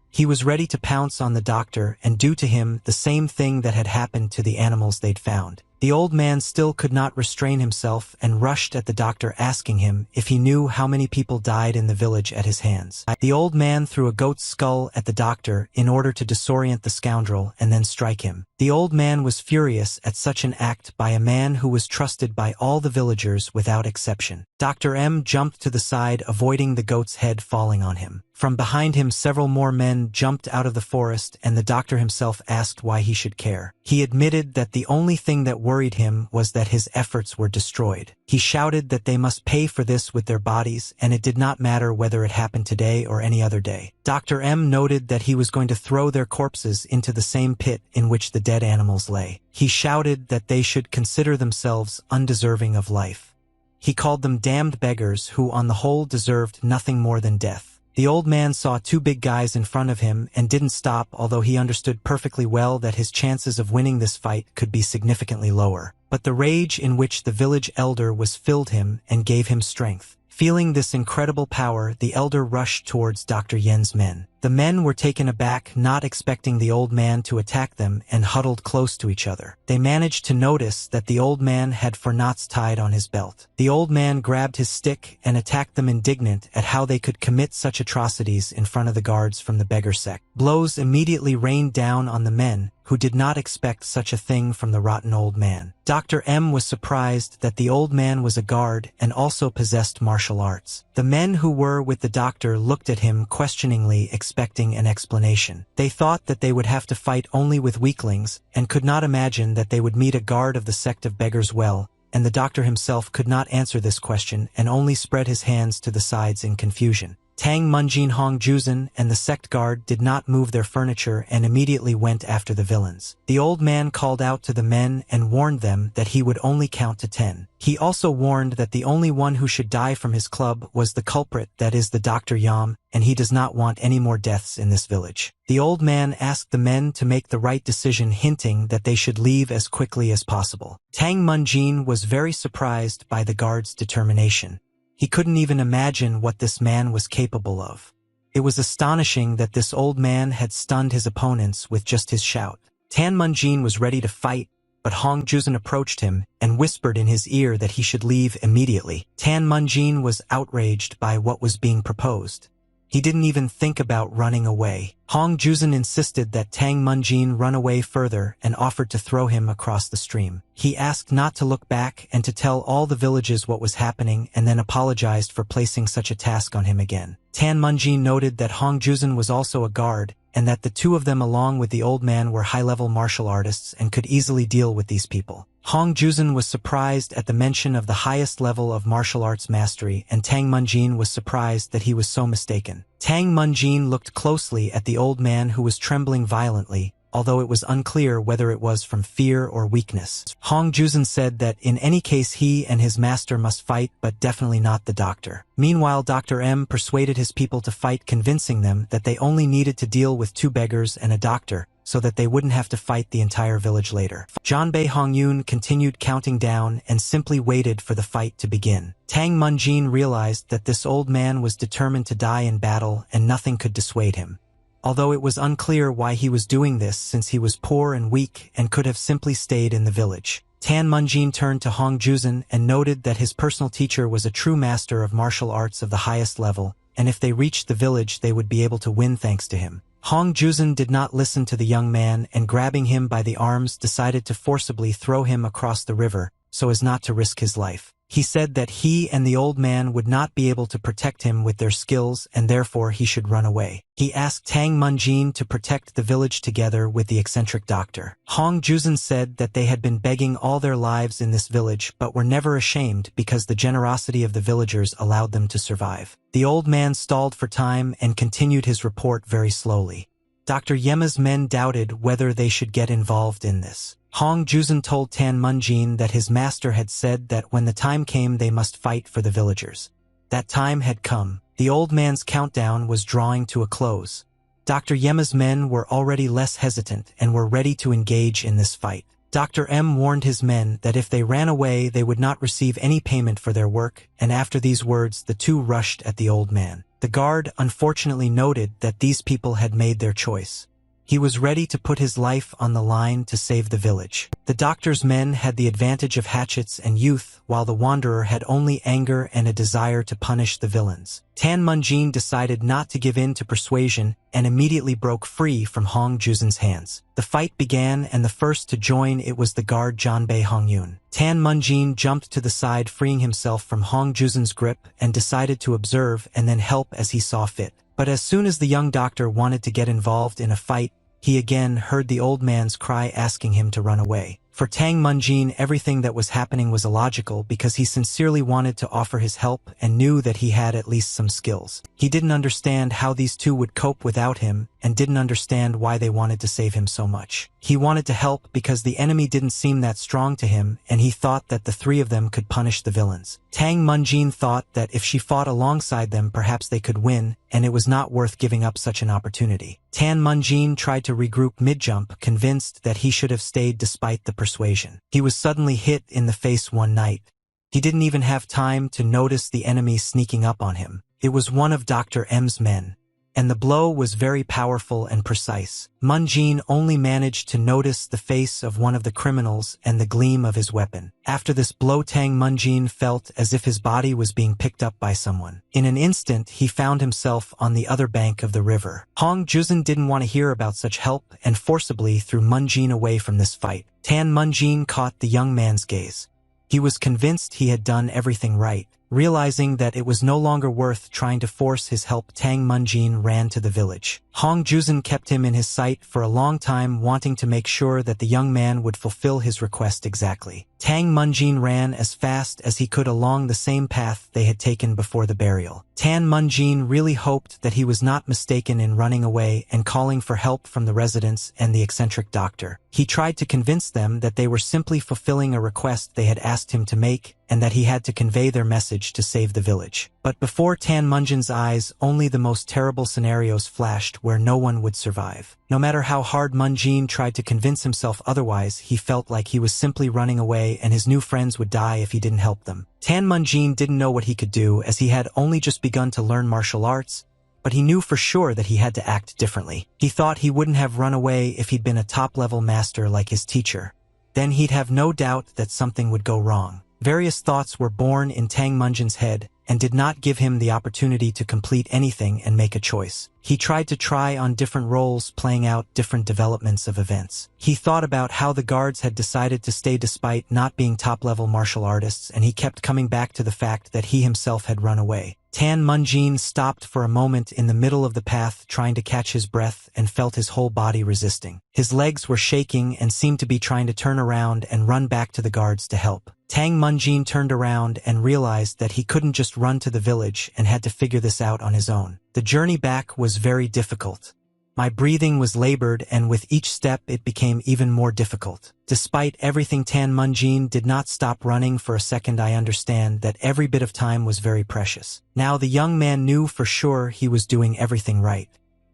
He was ready to pounce on the doctor and do to him the same thing that had happened to the animals they'd found. The old man still could not restrain himself and rushed at the doctor, asking him if he knew how many people died in the village at his hands. The old man threw a goat's skull at the doctor in order to disorient the scoundrel and then strike him. The old man was furious at such an act by a man who was trusted by all the villagers without exception. Dr. M jumped to the side, avoiding the goat's head falling on him. From behind him, several more men jumped out of the forest, and the doctor himself asked why he should care. He admitted that the only thing that worried him was that his efforts were destroyed. He shouted that they must pay for this with their bodies, and it did not matter whether it happened today or any other day. Dr. M noted that he was going to throw their corpses into the same pit in which the dead animals lay. He shouted that they should consider themselves undeserving of life. He called them damned beggars who on the whole deserved nothing more than death. The old man saw two big guys in front of him and didn't stop, although he understood perfectly well that his chances of winning this fight could be significantly lower. But the rage in which the village elder was filled him and gave him strength. Feeling this incredible power, the elder rushed towards Dr. Yen's men. The men were taken aback, not expecting the old man to attack them, and huddled close to each other. They managed to notice that the old man had 4 knots tied on his belt. The old man grabbed his stick and attacked them, indignant at how they could commit such atrocities in front of the guards from the beggar sect. Blows immediately rained down on the men, who did not expect such a thing from the rotten old man. Dr. M was surprised that the old man was a guard and also possessed martial arts. The men who were with the doctor looked at him questioningly, expecting an explanation. They thought that they would have to fight only with weaklings, and could not imagine that they would meet a guard of the sect of beggars well, and the doctor himself could not answer this question and only spread his hands to the sides in confusion. Tang Munjin Hong Juzan and the sect guard did not move their furniture and immediately went after the villains. The old man called out to the men and warned them that he would only count to 10. He also warned that the only one who should die from his club was the culprit, that is the Dr. Yam, and he does not want any more deaths in this village. The old man asked the men to make the right decision, hinting that they should leave as quickly as possible. Tang Munjin was very surprised by the guard's determination. He couldn't even imagine what this man was capable of. It was astonishing that this old man had stunned his opponents with just his shout. Tan Munjin was ready to fight, but Hong Juzan approached him and whispered in his ear that he should leave immediately. Tan Munjin was outraged by what was being proposed. He didn't even think about running away. Hong Juzan insisted that Tang Munjin run away further and offered to throw him across the stream. He asked not to look back and to tell all the villages what was happening, and then apologized for placing such a task on him again. Tan Munjin noted that Hong Juzan was also a guard, and that the two of them along with the old man were high-level martial artists and could easily deal with these people. Hong Juzan was surprised at the mention of the highest level of martial arts mastery, and Tang Munjin was surprised that he was so mistaken. Tang Munjin looked closely at the old man, who was trembling violently, although it was unclear whether it was from fear or weakness. Hong Juzan said that in any case he and his master must fight, but definitely not the doctor. Meanwhile, Dr. M persuaded his people to fight, convincing them that they only needed to deal with 2 beggars and a doctor, so that they wouldn't have to fight the entire village later. Janbei Hongyun continued counting down and simply waited for the fight to begin. Tang Munjin realized that this old man was determined to die in battle and nothing could dissuade him. Although it was unclear why he was doing this, since he was poor and weak and could have simply stayed in the village. Tan Munjin turned to Hong Juzan and noted that his personal teacher was a true master of martial arts of the highest level, and if they reached the village they would be able to win thanks to him. Hong Juzun did not listen to the young man and grabbing him by the arms decided to forcibly throw him across the river so as not to risk his life. He said that he and the old man would not be able to protect him with their skills and therefore he should run away. He asked Tang Munjin to protect the village together with the eccentric doctor. Hong Juzun said that they had been begging all their lives in this village but were never ashamed because the generosity of the villagers allowed them to survive. The old man stalled for time and continued his report very slowly. Dr. Yema's men doubted whether they should get involved in this. Hong Juzun told Tan Munjin that his master had said that when the time came they must fight for the villagers. That time had come. The old man's countdown was drawing to a close. Dr. Yema's men were already less hesitant and were ready to engage in this fight. Dr. M warned his men that if they ran away they would not receive any payment for their work, and after these words the two rushed at the old man. The guard unfortunately noted that these people had made their choice. He was ready to put his life on the line to save the village. The doctor's men had the advantage of hatchets and youth, while the wanderer had only anger and a desire to punish the villains. Tan Munjin decided not to give in to persuasion and immediately broke free from Hong Juzun's hands. The fight began and the first to join it was the guard Janbei Hongyun. Tan Munjin jumped to the side freeing himself from Hong Juzun's grip and decided to observe and then help as he saw fit. But as soon as the young doctor wanted to get involved in a fight, he again heard the old man's cry asking him to run away. For Tang Munjin, everything that was happening was illogical because he sincerely wanted to offer his help and knew that he had at least some skills. He didn't understand how these two would cope without him and didn't understand why they wanted to save him so much. He wanted to help because the enemy didn't seem that strong to him and he thought that the three of them could punish the villains. Tang Munjin thought that if she fought alongside them perhaps they could win, and it was not worth giving up such an opportunity. Tan Munjin tried to regroup mid-jump, convinced that he should have stayed despite the persuasion. He was suddenly hit in the face one night. He didn't even have time to notice the enemy sneaking up on him. It was one of Dr. M's men, and the blow was very powerful and precise. Munjin only managed to notice the face of one of the criminals and the gleam of his weapon. After this blow, Tang Munjin felt as if his body was being picked up by someone. In an instant, he found himself on the other bank of the river. Hong Juzun didn't want to hear about such help and forcibly threw Munjin away from this fight. Tan Munjin caught the young man's gaze. He was convinced he had done everything right. Realizing that it was no longer worth trying to force his help, Tang Munjin ran to the village. Hong Juzun kept him in his sight for a long time, wanting to make sure that the young man would fulfill his request exactly. Tang Munjin ran as fast as he could along the same path they had taken before the burial. Tan Munjin really hoped that he was not mistaken in running away and calling for help from the residents and the eccentric doctor. He tried to convince them that they were simply fulfilling a request they had asked him to make and that he had to convey their message to save the village. But before Tan Munjin's eyes, only the most terrible scenarios flashed where no one would survive. No matter how hard Munjin tried to convince himself otherwise, he felt like he was simply running away and his new friends would die if he didn't help them. Tan Munjin didn't know what he could do as he had only just begun to learn martial arts, but he knew for sure that he had to act differently. He thought he wouldn't have run away if he'd been a top-level master like his teacher. Then he'd have no doubt that something would go wrong. Various thoughts were born in Tang Munjin's head and did not give him the opportunity to complete anything and make a choice. He tried to try on different roles, playing out different developments of events. He thought about how the guards had decided to stay despite not being top-level martial artists, and he kept coming back to the fact that he himself had run away. Tan Munjin stopped for a moment in the middle of the path, trying to catch his breath, and felt his whole body resisting. His legs were shaking and seemed to be trying to turn around and run back to the guards to help. Tang Munjin turned around and realized that he couldn't just run to the village and had to figure this out on his own. The journey back was very difficult. My breathing was labored, and with each step it became even more difficult. Despite everything, Tan Munjin did not stop running for a second. I understand that every bit of time was very precious. Now the young man knew for sure he was doing everything right.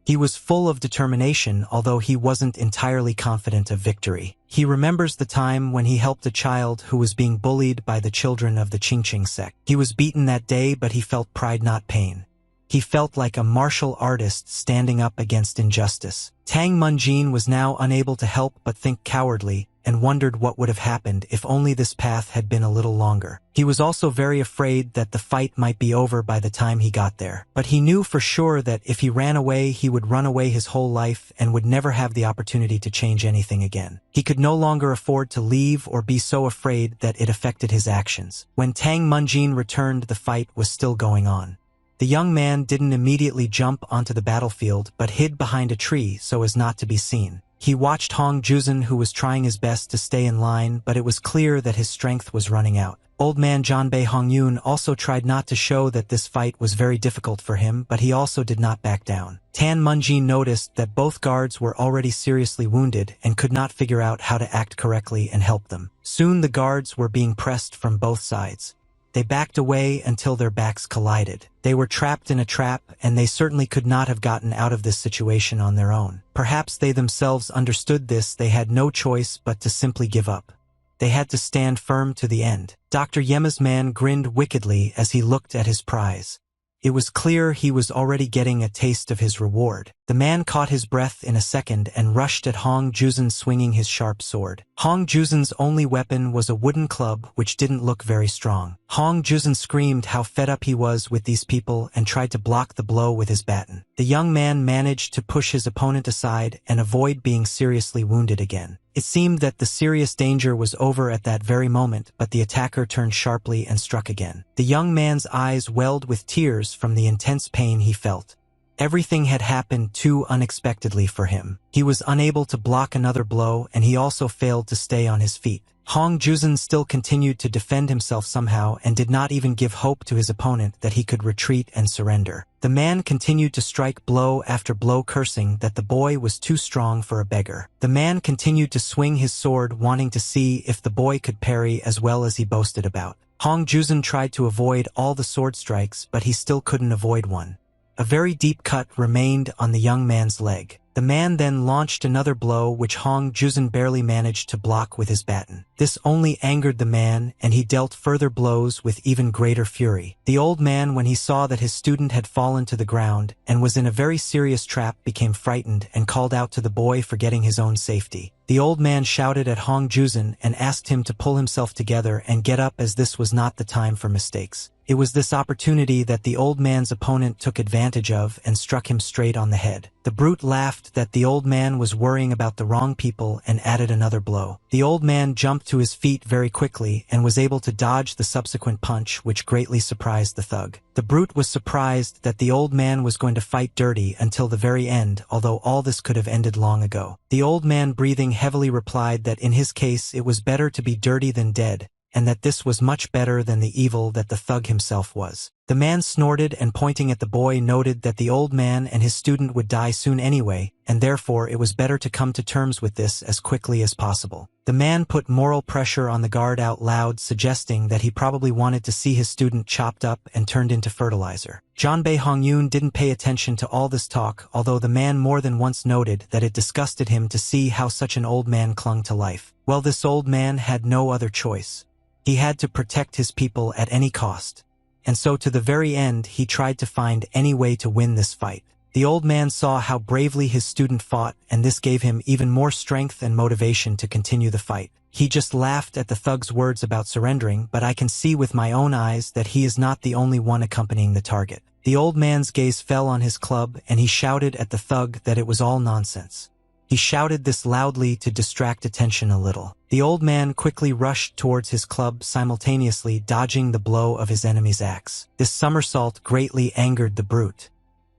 He was full of determination, although he wasn't entirely confident of victory. He remembers the time when he helped a child who was being bullied by the children of the Qingqing sect. He was beaten that day, but he felt pride, not pain. He felt like a martial artist standing up against injustice. Tang Munjin was now unable to help but think cowardly, and wondered what would have happened if only this path had been a little longer. He was also very afraid that the fight might be over by the time he got there. But he knew for sure that if he ran away, he would run away his whole life and would never have the opportunity to change anything again. He could no longer afford to leave or be so afraid that it affected his actions. When Tang Munjin returned, the fight was still going on. The young man didn't immediately jump onto the battlefield but hid behind a tree so as not to be seen. He watched Hong Juzun, who was trying his best to stay in line, but it was clear that his strength was running out. Old man Janbei Hongyun also tried not to show that this fight was very difficult for him, but he also did not back down. Tan Munjin noticed that both guards were already seriously wounded and could not figure out how to act correctly and help them. Soon the guards were being pressed from both sides. They backed away until their backs collided. They were trapped in a trap, and they certainly could not have gotten out of this situation on their own. Perhaps they themselves understood this. They had no choice but to simply give up. They had to stand firm to the end. Dr. Yema's man grinned wickedly as he looked at his prize. It was clear he was already getting a taste of his reward. The man caught his breath in a second and rushed at Hong Juzun, swinging his sharp sword. Hong Juzun's only weapon was a wooden club which didn't look very strong. Hong Juzun screamed how fed up he was with these people and tried to block the blow with his baton. The young man managed to push his opponent aside and avoid being seriously wounded again. It seemed that the serious danger was over at that very moment, but the attacker turned sharply and struck again. The young man's eyes welled with tears from the intense pain he felt. Everything had happened too unexpectedly for him. He was unable to block another blow, and he also failed to stay on his feet. Hong Juzun still continued to defend himself somehow and did not even give hope to his opponent that he could retreat and surrender. The man continued to strike blow after blow, cursing that the boy was too strong for a beggar. The man continued to swing his sword, wanting to see if the boy could parry as well as he boasted about. Hong Juzun tried to avoid all the sword strikes, but he still couldn't avoid one. A very deep cut remained on the young man's leg. The man then launched another blow which Hong Juzun barely managed to block with his baton. This only angered the man, and he dealt further blows with even greater fury. The old man, when he saw that his student had fallen to the ground and was in a very serious trap, became frightened and called out to the boy, forgetting his own safety. The old man shouted at Hong Juzun and asked him to pull himself together and get up, as this was not the time for mistakes. It was this opportunity that the old man's opponent took advantage of and struck him straight on the head. The brute laughed that the old man was worrying about the wrong people and added another blow. The old man jumped to his feet very quickly and was able to dodge the subsequent punch, which greatly surprised the thug. The brute was surprised that the old man was going to fight dirty until the very end, although all this could have ended long ago. The old man, breathing heavily, replied that in his case it was better to be dirty than dead, and that this was much better than the evil that the thug himself was. The man snorted and, pointing at the boy, noted that the old man and his student would die soon anyway, and therefore it was better to come to terms with this as quickly as possible. The man put moral pressure on the guard out loud, suggesting that he probably wanted to see his student chopped up and turned into fertilizer. Janbei Hongyun didn't pay attention to all this talk, although the man more than once noted that it disgusted him to see how such an old man clung to life. Well, this old man had no other choice. He had to protect his people at any cost. And so to the very end, he tried to find any way to win this fight. The old man saw how bravely his student fought, and this gave him even more strength and motivation to continue the fight. He just laughed at the thug's words about surrendering, but I can see with my own eyes that he is not the only one accompanying the target. The old man's gaze fell on his club, and he shouted at the thug that it was all nonsense. He shouted this loudly to distract attention a little. The old man quickly rushed towards his club, simultaneously dodging the blow of his enemy's axe. This somersault greatly angered the brute.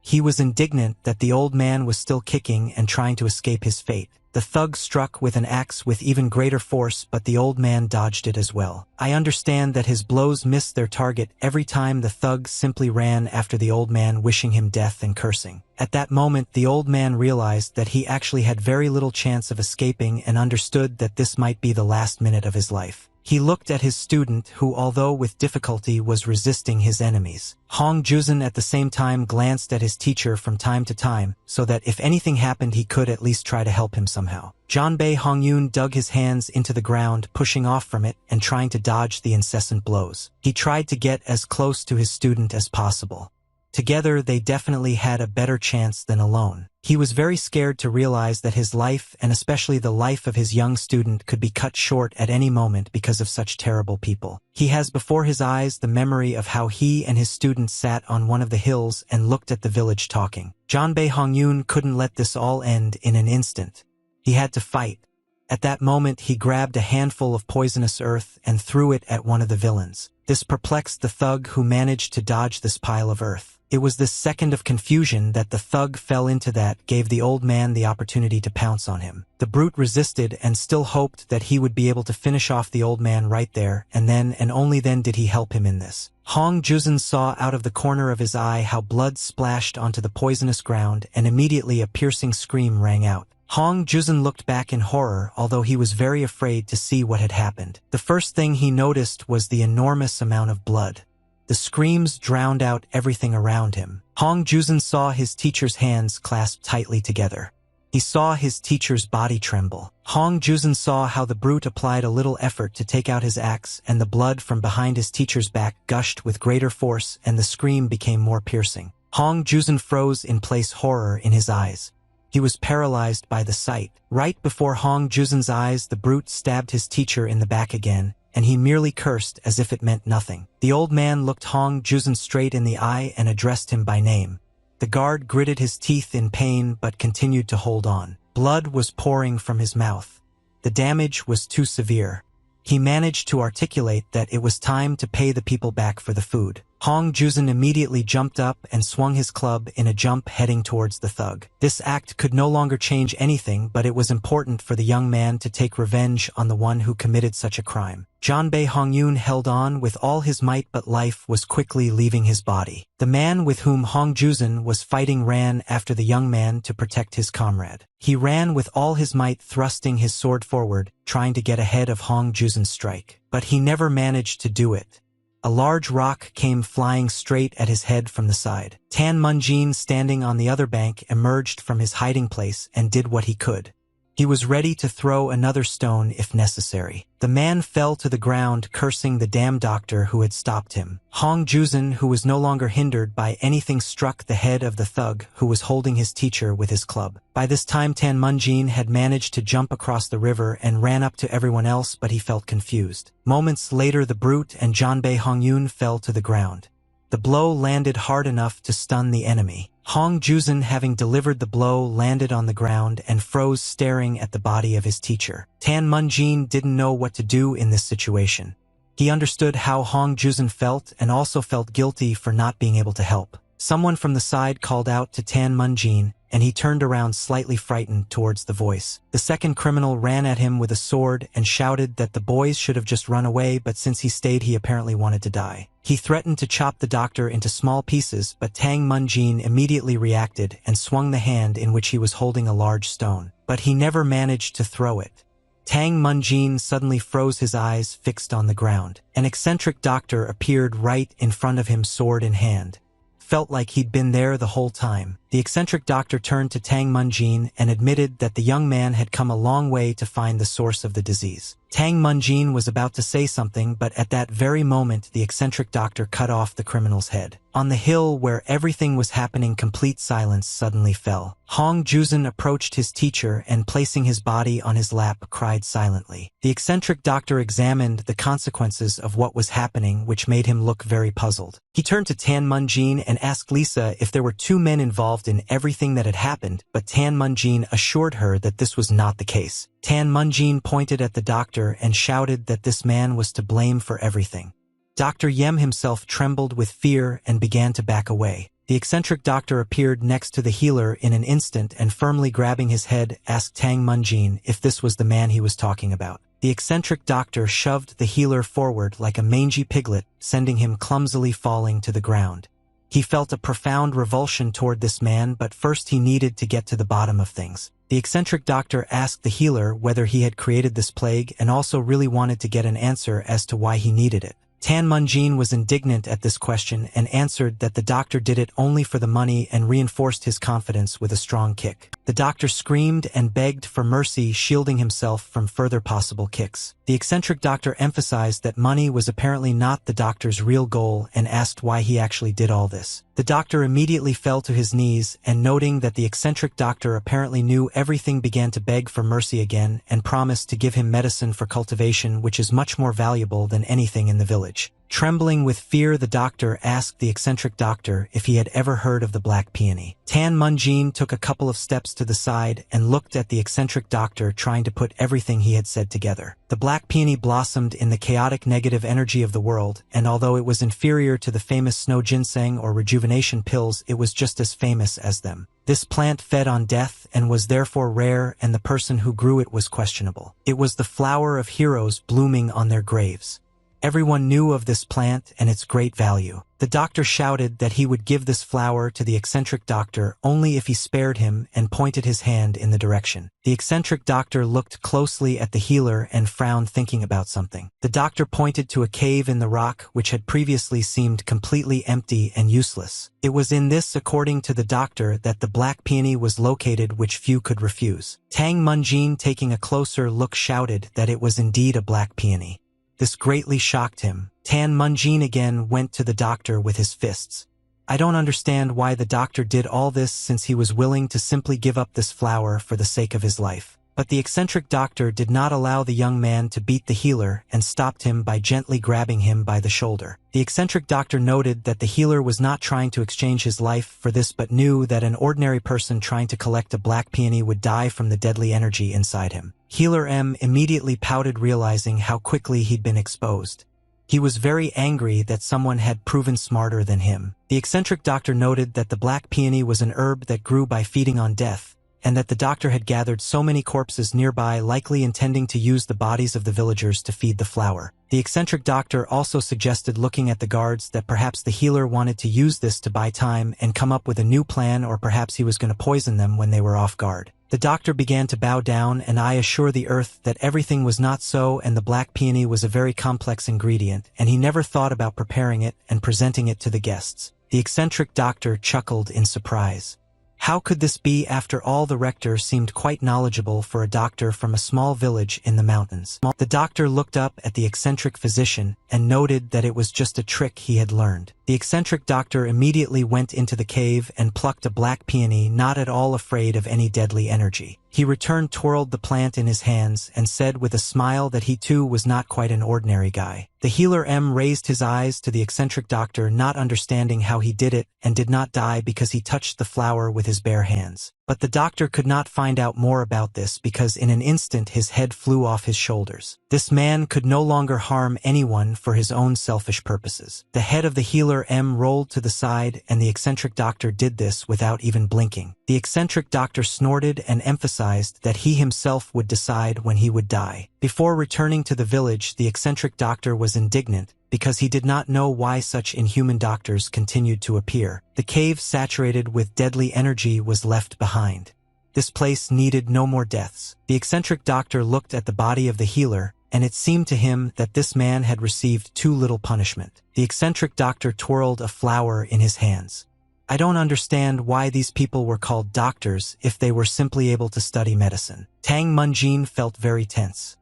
He was indignant that the old man was still kicking and trying to escape his fate. The thug struck with an axe with even greater force, but the old man dodged it as well. I understand that his blows missed their target every time. The thug simply ran after the old man, wishing him death and cursing. At that moment, the old man realized that he actually had very little chance of escaping and understood that this might be the last minute of his life. He looked at his student, who, although with difficulty, was resisting his enemies. Hong Juzun at the same time glanced at his teacher from time to time, so that if anything happened he could at least try to help him somehow. Janbei Hongyun dug his hands into the ground, pushing off from it and trying to dodge the incessant blows. He tried to get as close to his student as possible. Together, they definitely had a better chance than alone. He was very scared to realize that his life, and especially the life of his young student, could be cut short at any moment because of such terrible people. He has before his eyes the memory of how he and his student sat on one of the hills and looked at the village talking. Janbae Hongyun couldn't let this all end in an instant. He had to fight. At that moment, he grabbed a handful of poisonous earth and threw it at one of the villains. This perplexed the thug, who managed to dodge this pile of earth. It was this second of confusion that the thug fell into that gave the old man the opportunity to pounce on him. The brute resisted and still hoped that he would be able to finish off the old man right there, and then and only then did he help him in this. Hong Juzun saw out of the corner of his eye how blood splashed onto the poisonous ground, and immediately a piercing scream rang out. Hong Juzun looked back in horror, although he was very afraid to see what had happened. The first thing he noticed was the enormous amount of blood. The screams drowned out everything around him. Hong Juzun saw his teacher's hands clasped tightly together. He saw his teacher's body tremble. Hong Juzun saw how the brute applied a little effort to take out his axe, and the blood from behind his teacher's back gushed with greater force, and the scream became more piercing. Hong Juzun froze in place, horror in his eyes. He was paralyzed by the sight. Right before Hong Juzun's eyes, the brute stabbed his teacher in the back again, and he merely cursed as if it meant nothing. The old man looked Hong Juzun straight in the eye and addressed him by name. The guard gritted his teeth in pain but continued to hold on. Blood was pouring from his mouth. The damage was too severe. He managed to articulate that it was time to pay the people back for the food. Hong Juzun immediately jumped up and swung his club in a jump, heading towards the thug. This act could no longer change anything, but it was important for the young man to take revenge on the one who committed such a crime. Janbae Hongyun held on with all his might, but life was quickly leaving his body. The man with whom Hong Juzun was fighting ran after the young man to protect his comrade. He ran with all his might, thrusting his sword forward, trying to get ahead of Hong Juzun's strike. But he never managed to do it. A large rock came flying straight at his head from the side. Tan Munjin, standing on the other bank, emerged from his hiding place and did what he could. He was ready to throw another stone if necessary. The man fell to the ground, cursing the damn doctor who had stopped him. Hong Juzun, who was no longer hindered by anything, struck the head of the thug who was holding his teacher with his club. By this time, Tan Munjin had managed to jump across the river and ran up to everyone else, but he felt confused. Moments later, the brute and Janbae Hongyun fell to the ground. The blow landed hard enough to stun the enemy. Hong Juzun, having delivered the blow, landed on the ground and froze, staring at the body of his teacher. Tan Munjin didn't know what to do in this situation. He understood how Hong Juzun felt and also felt guilty for not being able to help. Someone from the side called out to Tan Munjin, and he turned around slightly frightened towards the voice. The second criminal ran at him with a sword and shouted that the boys should have just run away, but since he stayed, he apparently wanted to die. He threatened to chop the doctor into small pieces, but Tang Munjin immediately reacted and swung the hand in which he was holding a large stone. But he never managed to throw it. Tang Munjin suddenly froze, his eyes fixed on the ground. An eccentric doctor appeared right in front of him, sword in hand. Felt like he'd been there the whole time. The eccentric doctor turned to Tang Munjin and admitted that the young man had come a long way to find the source of the disease. Tang Munjin was about to say something, but at that very moment the eccentric doctor cut off the criminal's head. On the hill where everything was happening, complete silence suddenly fell. Hong Juzun approached his teacher and, placing his body on his lap, cried silently. The eccentric doctor examined the consequences of what was happening, which made him look very puzzled. He turned to Tan Munjin and asked Lisa if there were two men involved in everything that had happened, but Tan Munjin assured her that this was not the case. Tan Munjin pointed at the doctor and shouted that this man was to blame for everything. Dr. Yem himself trembled with fear and began to back away. The eccentric doctor appeared next to the healer in an instant and, firmly grabbing his head, asked Tang Munjin if this was the man he was talking about. The eccentric doctor shoved the healer forward like a mangy piglet, sending him clumsily falling to the ground. He felt a profound revulsion toward this man, but first he needed to get to the bottom of things. The eccentric doctor asked the healer whether he had created this plague and also really wanted to get an answer as to why he needed it. Tan Munjin was indignant at this question and answered that the doctor did it only for the money and reinforced his confidence with a strong kick. The doctor screamed and begged for mercy, shielding himself from further possible kicks. The eccentric doctor emphasized that money was apparently not the doctor's real goal and asked why he actually did all this. The doctor immediately fell to his knees and, noting that the eccentric doctor apparently knew everything, began to beg for mercy again and promised to give him medicine for cultivation, which is much more valuable than anything in the village. Trembling with fear, the doctor asked the eccentric doctor if he had ever heard of the black peony. Tan Munjin took a couple of steps to the side and looked at the eccentric doctor, trying to put everything he had said together. The black peony blossomed in the chaotic negative energy of the world, and although it was inferior to the famous snow ginseng or rejuvenation pills, it was just as famous as them. This plant fed on death and was therefore rare, and the person who grew it was questionable. It was the flower of heroes blooming on their graves. Everyone knew of this plant and its great value. The doctor shouted that he would give this flower to the eccentric doctor only if he spared him, and pointed his hand in the direction. The eccentric doctor looked closely at the healer and frowned, thinking about something. The doctor pointed to a cave in the rock which had previously seemed completely empty and useless. It was in this, according to the doctor, that the black peony was located, which few could refuse. Tang Munjin, taking a closer look, shouted that it was indeed a black peony. This greatly shocked him. Tan Munjin again went to the doctor with his fists. I don't understand why the doctor did all this, since he was willing to simply give up this flower for the sake of his life. But the eccentric doctor did not allow the young man to beat the healer and stopped him by gently grabbing him by the shoulder. The eccentric doctor noted that the healer was not trying to exchange his life for this, but knew that an ordinary person trying to collect a black peony would die from the deadly energy inside him. Healer M immediately pouted, realizing how quickly he'd been exposed. He was very angry that someone had proven smarter than him. The eccentric doctor noted that the black peony was an herb that grew by feeding on death, and that the doctor had gathered so many corpses nearby, likely intending to use the bodies of the villagers to feed the flower. The eccentric doctor also suggested, looking at the guards, that perhaps the healer wanted to use this to buy time and come up with a new plan, or perhaps he was going to poison them when they were off guard. The doctor began to bow down, and I assure the earth that everything was not so, and the black peony was a very complex ingredient, and he never thought about preparing it and presenting it to the guests. The eccentric doctor chuckled in surprise. How could this be? After all, the rector seemed quite knowledgeable for a doctor from a small village in the mountains. The doctor looked up at the eccentric physician and noted that it was just a trick he had learned. The eccentric doctor immediately went into the cave and plucked a black peony, not at all afraid of any deadly energy. He returned, twirled the plant in his hands, and said with a smile that he too was not quite an ordinary guy. The healer M raised his eyes to the eccentric doctor, not understanding how he did it, and did not die because he touched the flower with his bare hands. But the doctor could not find out more about this, because in an instant his head flew off his shoulders. This man could no longer harm anyone for his own selfish purposes. The head of the healer M rolled to the side, and the eccentric doctor did this without even blinking. The eccentric doctor snorted and emphasized that he himself would decide when he would die. Before returning to the village, the eccentric doctor was indignant, because he did not know why such inhuman doctors continued to appear. The cave, saturated with deadly energy, was left behind. This place needed no more deaths. The eccentric doctor looked at the body of the healer, and it seemed to him that this man had received too little punishment. The eccentric doctor twirled a flower in his hands. I don't understand why these people were called doctors if they were simply able to study medicine. Tang Munjin felt very tense.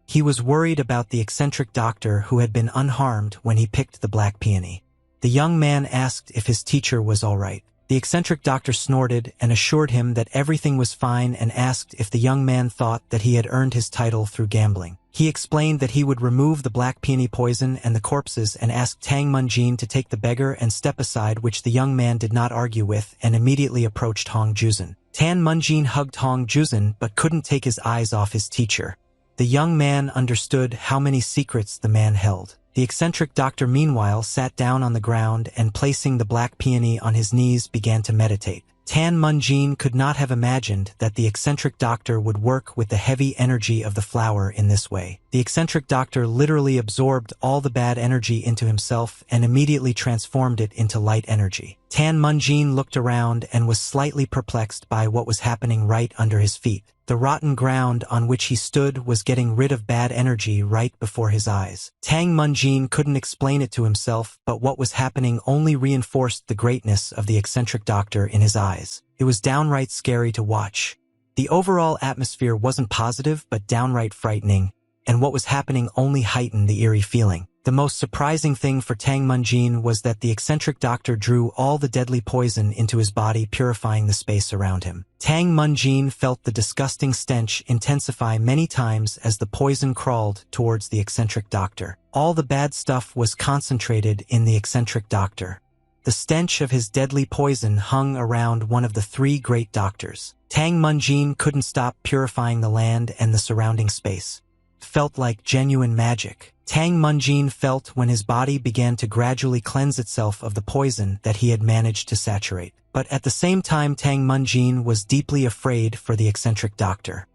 He was worried about the eccentric doctor, who had been unharmed when he picked the black peony. The young man asked if his teacher was all right. The eccentric doctor snorted and assured him that everything was fine, and asked if the young man thought that he had earned his title through gambling. He explained that he would remove the black peony poison and the corpses, and asked Tang Munjin to take the beggar and step aside, which the young man did not argue with, and immediately approached Hong Juzin. Tan Munjin hugged Hong Juzin but couldn't take his eyes off his teacher. The young man understood how many secrets the man held. The eccentric doctor meanwhile sat down on the ground and, placing the black peony on his knees, began to meditate. Tan Munjin could not have imagined that the eccentric doctor would work with the heavy energy of the flower in this way. The eccentric doctor literally absorbed all the bad energy into himself and immediately transformed it into light energy. Tan Munjin looked around and was slightly perplexed by what was happening right under his feet. The rotten ground on which he stood was getting rid of bad energy right before his eyes. Tang Munjin couldn't explain it to himself, but what was happening only reinforced the greatness of the eccentric doctor in his eyes. It was downright scary to watch. The overall atmosphere wasn't positive but downright frightening, and what was happening only heightened the eerie feeling. The most surprising thing for Tang Munjin was that the eccentric doctor drew all the deadly poison into his body, purifying the space around him. Tang Munjin felt the disgusting stench intensify many times as the poison crawled towards the eccentric doctor. All the bad stuff was concentrated in the eccentric doctor. The stench of his deadly poison hung around one of the three great doctors. Tang Munjin couldn't stop purifying the land and the surrounding space. It felt like genuine magic. Tang Munjin felt when his body began to gradually cleanse itself of the poison that he had managed to saturate. But at the same time, Tang Munjin was deeply afraid for the eccentric doctor.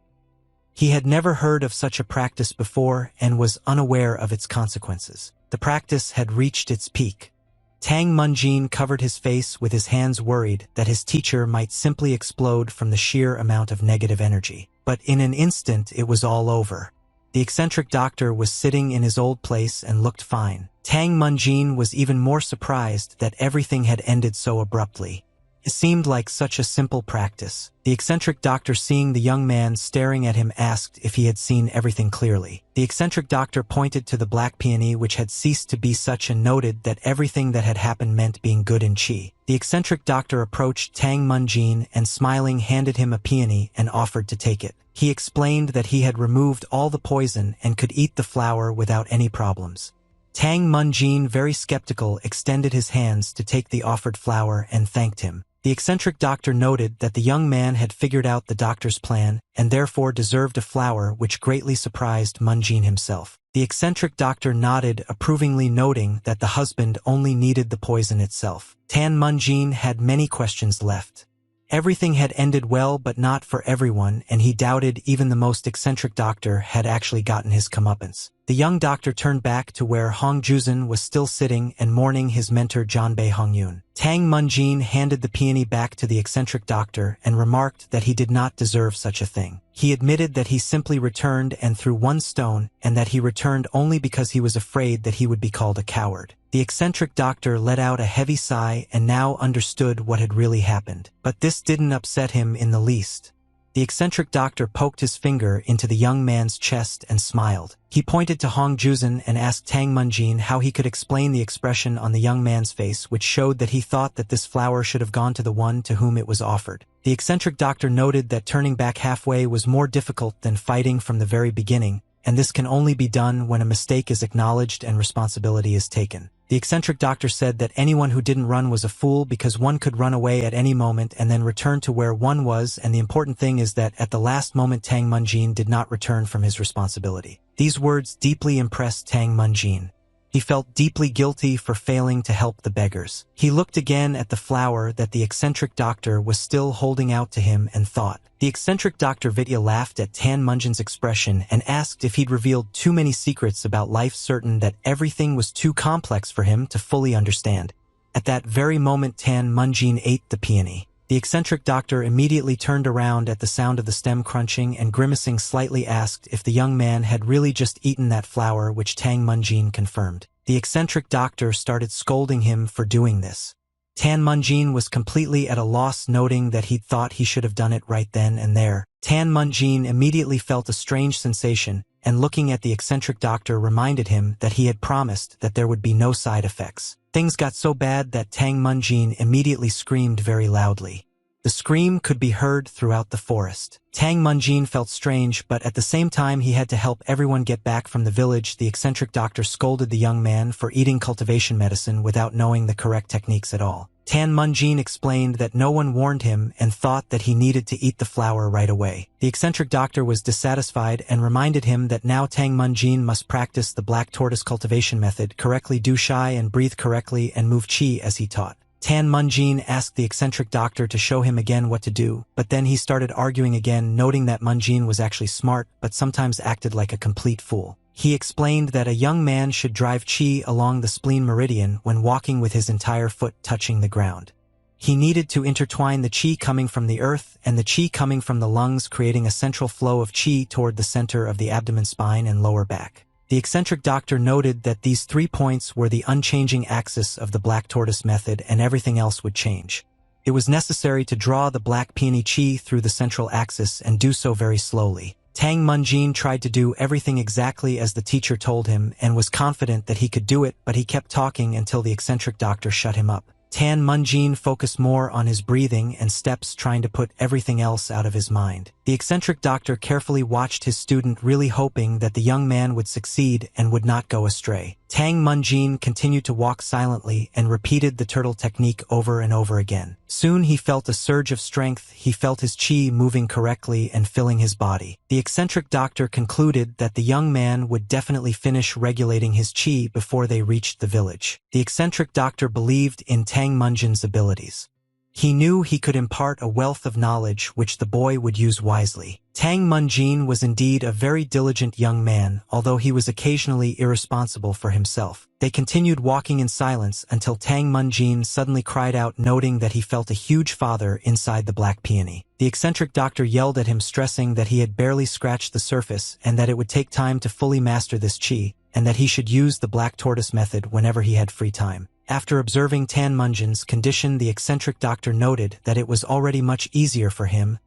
He had never heard of such a practice before and was unaware of its consequences. The practice had reached its peak. Tang Munjin covered his face with his hands, worried that his teacher might simply explode from the sheer amount of negative energy. But in an instant, it was all over. The eccentric doctor was sitting in his old place and looked fine. Tang Munjin was even more surprised that everything had ended so abruptly. It seemed like such a simple practice. The eccentric doctor, seeing the young man staring at him, asked if he had seen everything clearly. The eccentric doctor pointed to the black peony, which had ceased to be such, and noted that everything that had happened meant being good in chi. The eccentric doctor approached Tang Munjin and, smiling, handed him a peony and offered to take it. He explained that he had removed all the poison and could eat the flower without any problems. Tang Munjin, very skeptical, extended his hands to take the offered flower and thanked him. The eccentric doctor noted that the young man had figured out the doctor's plan and therefore deserved a flower, which greatly surprised Munjin himself. The eccentric doctor nodded approvingly, noting that the husband only needed the poison itself. Tang Munjin had many questions left. Everything had ended well, but not for everyone, and he doubted even the most eccentric doctor had actually gotten his comeuppance. The young doctor turned back to where Hong Juzun was still sitting and mourning his mentor Janbei Hongyun. Tang Munjin handed the peony back to the eccentric doctor and remarked that he did not deserve such a thing. He admitted that he simply returned and threw one stone, and that he returned only because he was afraid that he would be called a coward. The eccentric doctor let out a heavy sigh and now understood what had really happened. But this didn't upset him in the least. The eccentric doctor poked his finger into the young man's chest and smiled. He pointed to Hong Juzun and asked Tang Munjin how he could explain the expression on the young man's face, which showed that he thought that this flower should have gone to the one to whom it was offered. The eccentric doctor noted that turning back halfway was more difficult than fighting from the very beginning, and this can only be done when a mistake is acknowledged and responsibility is taken. The eccentric doctor said that anyone who didn't run was a fool, because one could run away at any moment and then return to where one was, and the important thing is that at the last moment Tang Munjin did not return from his responsibility. These words deeply impressed Tang Munjin. He felt deeply guilty for failing to help the beggars. He looked again at the flower that the eccentric doctor was still holding out to him and thought. The eccentric Dr. Vidya laughed at Tang Munjin's expression and asked if he'd revealed too many secrets about life, certain that everything was too complex for him to fully understand. At that very moment, Tang Munjin ate the peony. The eccentric doctor immediately turned around at the sound of the stem crunching and, grimacing slightly, asked if the young man had really just eaten that flower, which Tang Munjin confirmed. The eccentric doctor started scolding him for doing this. Tang Munjin was completely at a loss, noting that he'd thought he should have done it right then and there. Tang Munjin immediately felt a strange sensation, and looking at the eccentric doctor reminded him that he had promised that there would be no side effects. Things got so bad that Tang Munjin immediately screamed very loudly. The scream could be heard throughout the forest. Tang Munjin felt strange, but at the same time he had to help everyone get back from the village. The eccentric doctor scolded the young man for eating cultivation medicine without knowing the correct techniques at all. Tang Munjin explained that no one warned him and thought that he needed to eat the flower right away. The eccentric doctor was dissatisfied and reminded him that now Tang Munjin must practice the black tortoise cultivation method, correctly do shy and breathe correctly and move chi as he taught. Tang Munjin asked the eccentric doctor to show him again what to do, but then he started arguing again, noting that Munjin was actually smart but sometimes acted like a complete fool. He explained that a young man should drive chi along the spleen meridian when walking with his entire foot touching the ground. He needed to intertwine the chi coming from the earth and the chi coming from the lungs, creating a central flow of chi toward the center of the abdomen, spine, and lower back. The eccentric doctor noted that these 3 points were the unchanging axis of the black tortoise method, and everything else would change. It was necessary to draw the black peony chi through the central axis and do so very slowly. Tang Munjin tried to do everything exactly as the teacher told him and was confident that he could do it, but he kept talking until the eccentric doctor shut him up. Tang Munjin focused more on his breathing and steps, trying to put everything else out of his mind. The eccentric doctor carefully watched his student, really hoping that the young man would succeed and would not go astray. Tang Munjin continued to walk silently and repeated the turtle technique over and over again. Soon he felt a surge of strength. He felt his chi moving correctly and filling his body. The eccentric doctor concluded that the young man would definitely finish regulating his chi before they reached the village. The eccentric doctor believed in Tang Munjin's abilities. He knew he could impart a wealth of knowledge which the boy would use wisely. Tang Munjin was indeed a very diligent young man, although he was occasionally irresponsible for himself. They continued walking in silence until Tang Munjin suddenly cried out, noting that he felt a huge father inside the black peony. The eccentric doctor yelled at him, stressing that he had barely scratched the surface and that it would take time to fully master this chi, and that he should use the black tortoise method whenever he had free time. After observing Tang Munjin's condition, the eccentric doctor noted that it was already much easier for him.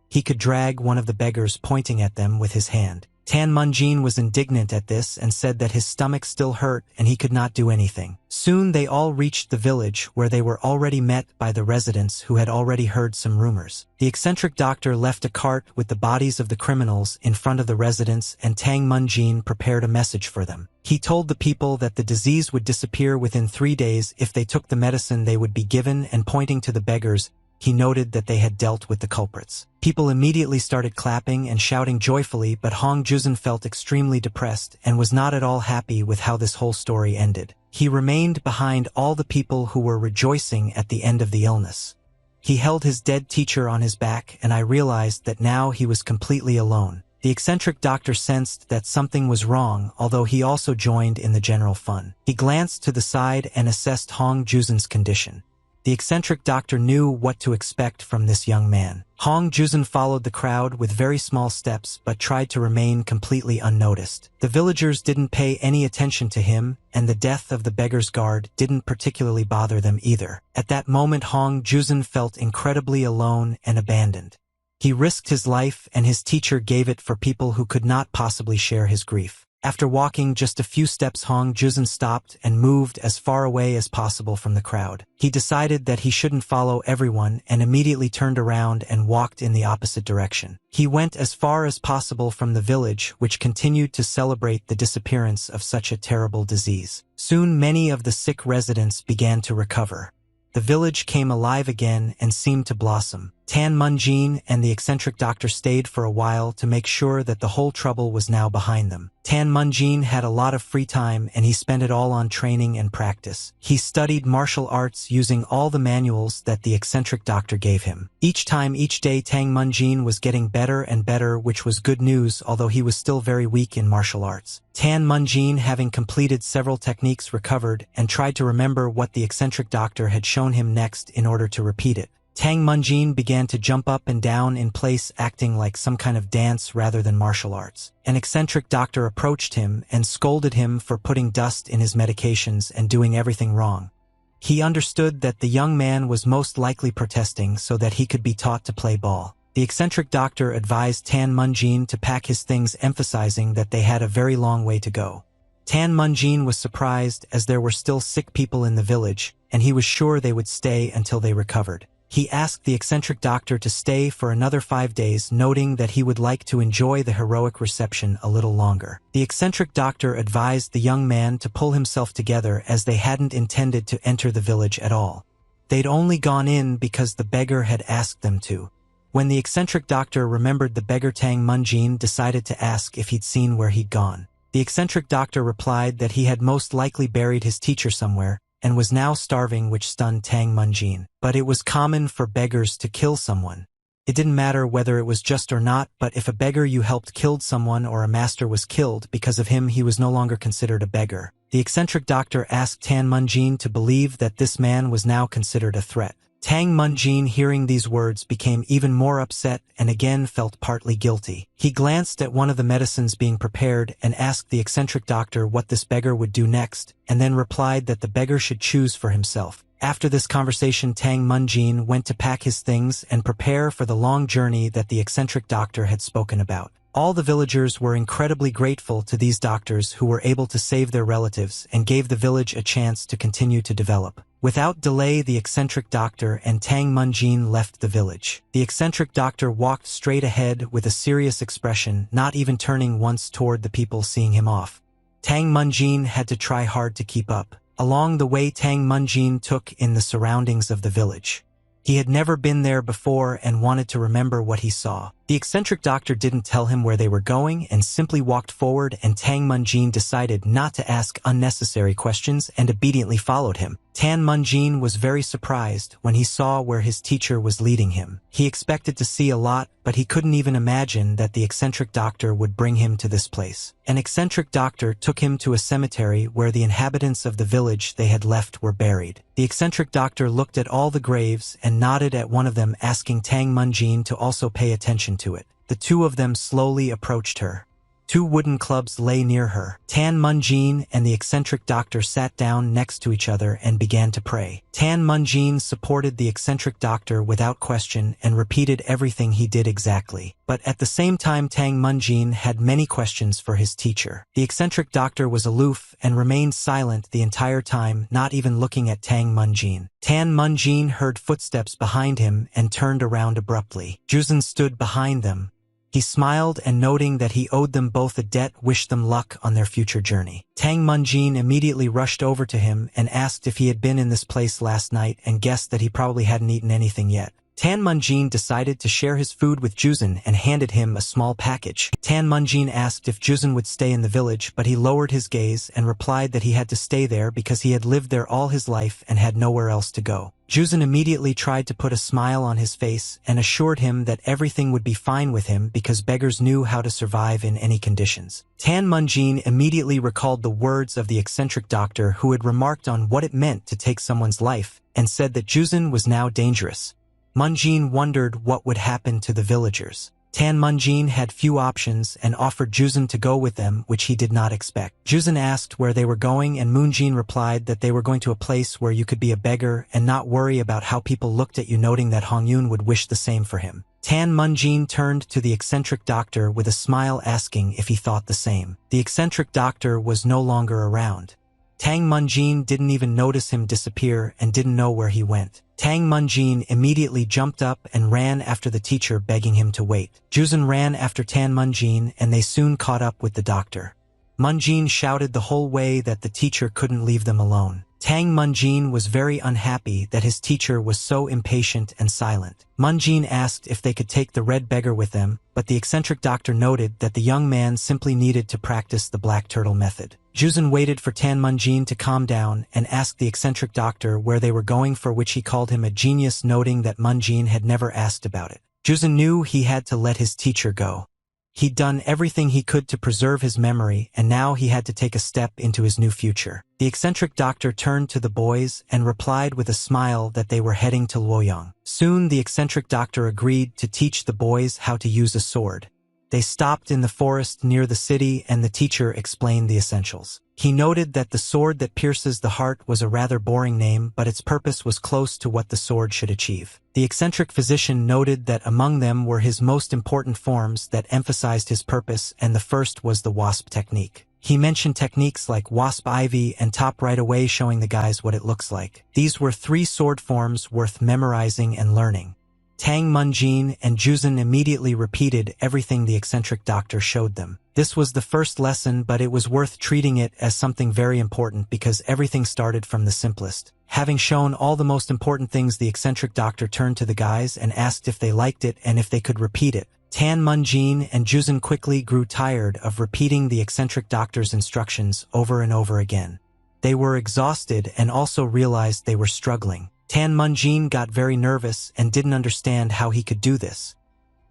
He could drag one of the beggars, pointing at them with his hand. Tang Munjin was indignant at this and said that his stomach still hurt and he could not do anything. Soon they all reached the village, where they were already met by the residents who had already heard some rumors. The eccentric doctor left a cart with the bodies of the criminals in front of the residents, and Tang Munjin prepared a message for them. He told the people that the disease would disappear within 3 days if they took the medicine they would be given, and pointing to the beggars, he noted that they had dealt with the culprits. People immediately started clapping and shouting joyfully, but Hong Juzhen felt extremely depressed and was not at all happy with how this whole story ended. He remained behind all the people who were rejoicing at the end of the illness. He held his dead teacher on his back, and I realized that now he was completely alone. The eccentric doctor sensed that something was wrong, although he also joined in the general fun. He glanced to the side and assessed Hong Juzhen's condition. The eccentric doctor knew what to expect from this young man. Hong Juzhen followed the crowd with very small steps, but tried to remain completely unnoticed. The villagers didn't pay any attention to him, and the death of the beggar's guard didn't particularly bother them either. At that moment, Hong Juzhen felt incredibly alone and abandoned. He risked his life, and his teacher gave it for people who could not possibly share his grief. After walking just a few steps, Hong Juzhen stopped and moved as far away as possible from the crowd. He decided that he shouldn't follow everyone and immediately turned around and walked in the opposite direction. He went as far as possible from the village, which continued to celebrate the disappearance of such a terrible disease. Soon many of the sick residents began to recover. The village came alive again and seemed to blossom. Tang Munjin and the eccentric doctor stayed for a while to make sure that the whole trouble was now behind them. Tang Munjin had a lot of free time, and he spent it all on training and practice. He studied martial arts using all the manuals that the eccentric doctor gave him. Each day, Tang Munjin was getting better and better, which was good news, although he was still very weak in martial arts. Tang Munjin, having completed several techniques, recovered and tried to remember what the eccentric doctor had shown him next in order to repeat it. Tang Munjin began to jump up and down in place, acting like some kind of dance rather than martial arts. An eccentric doctor approached him and scolded him for putting dust in his medications and doing everything wrong. He understood that the young man was most likely protesting so that he could be taught to play ball. The eccentric doctor advised Tang Munjin to pack his things, emphasizing that they had a very long way to go. Tang Munjin was surprised, as there were still sick people in the village, and he was sure they would stay until they recovered. He asked the eccentric doctor to stay for another 5 days, noting that he would like to enjoy the heroic reception a little longer. The eccentric doctor advised the young man to pull himself together, as they hadn't intended to enter the village at all. They'd only gone in because the beggar had asked them to. When the eccentric doctor remembered the beggar, Tang Munjin decided to ask if he'd seen where he'd gone. The eccentric doctor replied that he had most likely buried his teacher somewhere, and was now starving, which stunned Tang Munjin. But it was common for beggars to kill someone. It didn't matter whether it was just or not, but if a beggar you helped killed someone, or a master was killed because of him, he was no longer considered a beggar. The eccentric doctor asked Tang Munjin to believe that this man was now considered a threat. Tang Munjin, hearing these words, became even more upset and again felt partly guilty. He glanced at one of the medicines being prepared and asked the eccentric doctor what this beggar would do next, and then replied that the beggar should choose for himself. After this conversation, Tang Munjin went to pack his things and prepare for the long journey that the eccentric doctor had spoken about. All the villagers were incredibly grateful to these doctors who were able to save their relatives and gave the village a chance to continue to develop. Without delay, the eccentric doctor and Tang Munjin left the village. The eccentric doctor walked straight ahead with a serious expression, not even turning once toward the people seeing him off. Tang Munjin had to try hard to keep up. Along the way, Tang Munjin took in the surroundings of the village. He had never been there before and wanted to remember what he saw. The eccentric doctor didn't tell him where they were going and simply walked forward, and Tang Munjin decided not to ask unnecessary questions and obediently followed him. Tang Munjin was very surprised when he saw where his teacher was leading him. He expected to see a lot, but he couldn't even imagine that the eccentric doctor would bring him to this place. An eccentric doctor took him to a cemetery where the inhabitants of the village they had left were buried. The eccentric doctor looked at all the graves and nodded at one of them, asking Tang Munjin to also pay attention to it. The two of them slowly approached her. Two wooden clubs lay near her. Tang Munjin and the eccentric doctor sat down next to each other and began to pray. Tang Munjin supported the eccentric doctor without question and repeated everything he did exactly. But at the same time, Tang Munjin had many questions for his teacher. The eccentric doctor was aloof and remained silent the entire time, not even looking at Tang Munjin. Tang Munjin heard footsteps behind him and turned around abruptly. Juzan stood behind them. He smiled and, noting that he owed them both a debt, wished them luck on their future journey. Tang Munjin immediately rushed over to him and asked if he had been in this place last night and guessed that he probably hadn't eaten anything yet. Tang Munjin decided to share his food with Juzan and handed him a small package. Tang Munjin asked if Juzan would stay in the village, but he lowered his gaze and replied that he had to stay there because he had lived there all his life and had nowhere else to go. Juzan immediately tried to put a smile on his face and assured him that everything would be fine with him because beggars knew how to survive in any conditions. Tang Munjin immediately recalled the words of the eccentric doctor who had remarked on what it meant to take someone's life and said that Juzan was now dangerous. Munjin wondered what would happen to the villagers. Tang Munjin had few options and offered Juzan to go with them, which he did not expect. Juzan asked where they were going, and Munjin replied that they were going to a place where you could be a beggar and not worry about how people looked at you, noting that Hongyun would wish the same for him. Tang Munjin turned to the eccentric doctor with a smile, asking if he thought the same. The eccentric doctor was no longer around. Tang Munjin didn't even notice him disappear and didn't know where he went. Tang Munjin immediately jumped up and ran after the teacher, begging him to wait. Juzan ran after Tang Munjin and they soon caught up with the doctor. Munjin shouted the whole way that the teacher couldn't leave them alone. Tang Munjin was very unhappy that his teacher was so impatient and silent. Munjin asked if they could take the red beggar with them, but the eccentric doctor noted that the young man simply needed to practice the black turtle method. Juzan waited for Tang Munjin to calm down and asked the eccentric doctor where they were going, for which he called him a genius, noting that Munjin had never asked about it. Juzan knew he had to let his teacher go. He'd done everything he could to preserve his memory, and now he had to take a step into his new future. The eccentric doctor turned to the boys and replied with a smile that they were heading to Luoyang. Soon the eccentric doctor agreed to teach the boys how to use a sword. They stopped in the forest near the city and the teacher explained the essentials. He noted that the sword that pierces the heart was a rather boring name, but its purpose was close to what the sword should achieve. The eccentric physician noted that among them were his most important forms that emphasized his purpose, and the first was the wasp technique. He mentioned techniques like wasp ivy and top right away, showing the guys what it looks like. These were 3 sword forms worth memorizing and learning. Tang Munjin and Juzan immediately repeated everything the eccentric doctor showed them. This was the first lesson, but it was worth treating it as something very important because everything started from the simplest. Having shown all the most important things, the eccentric doctor turned to the guys and asked if they liked it and if they could repeat it. Tang Munjin and Juzan quickly grew tired of repeating the eccentric doctor's instructions over and over again. They were exhausted and also realized they were struggling. Tang Munjin got very nervous and didn't understand how he could do this.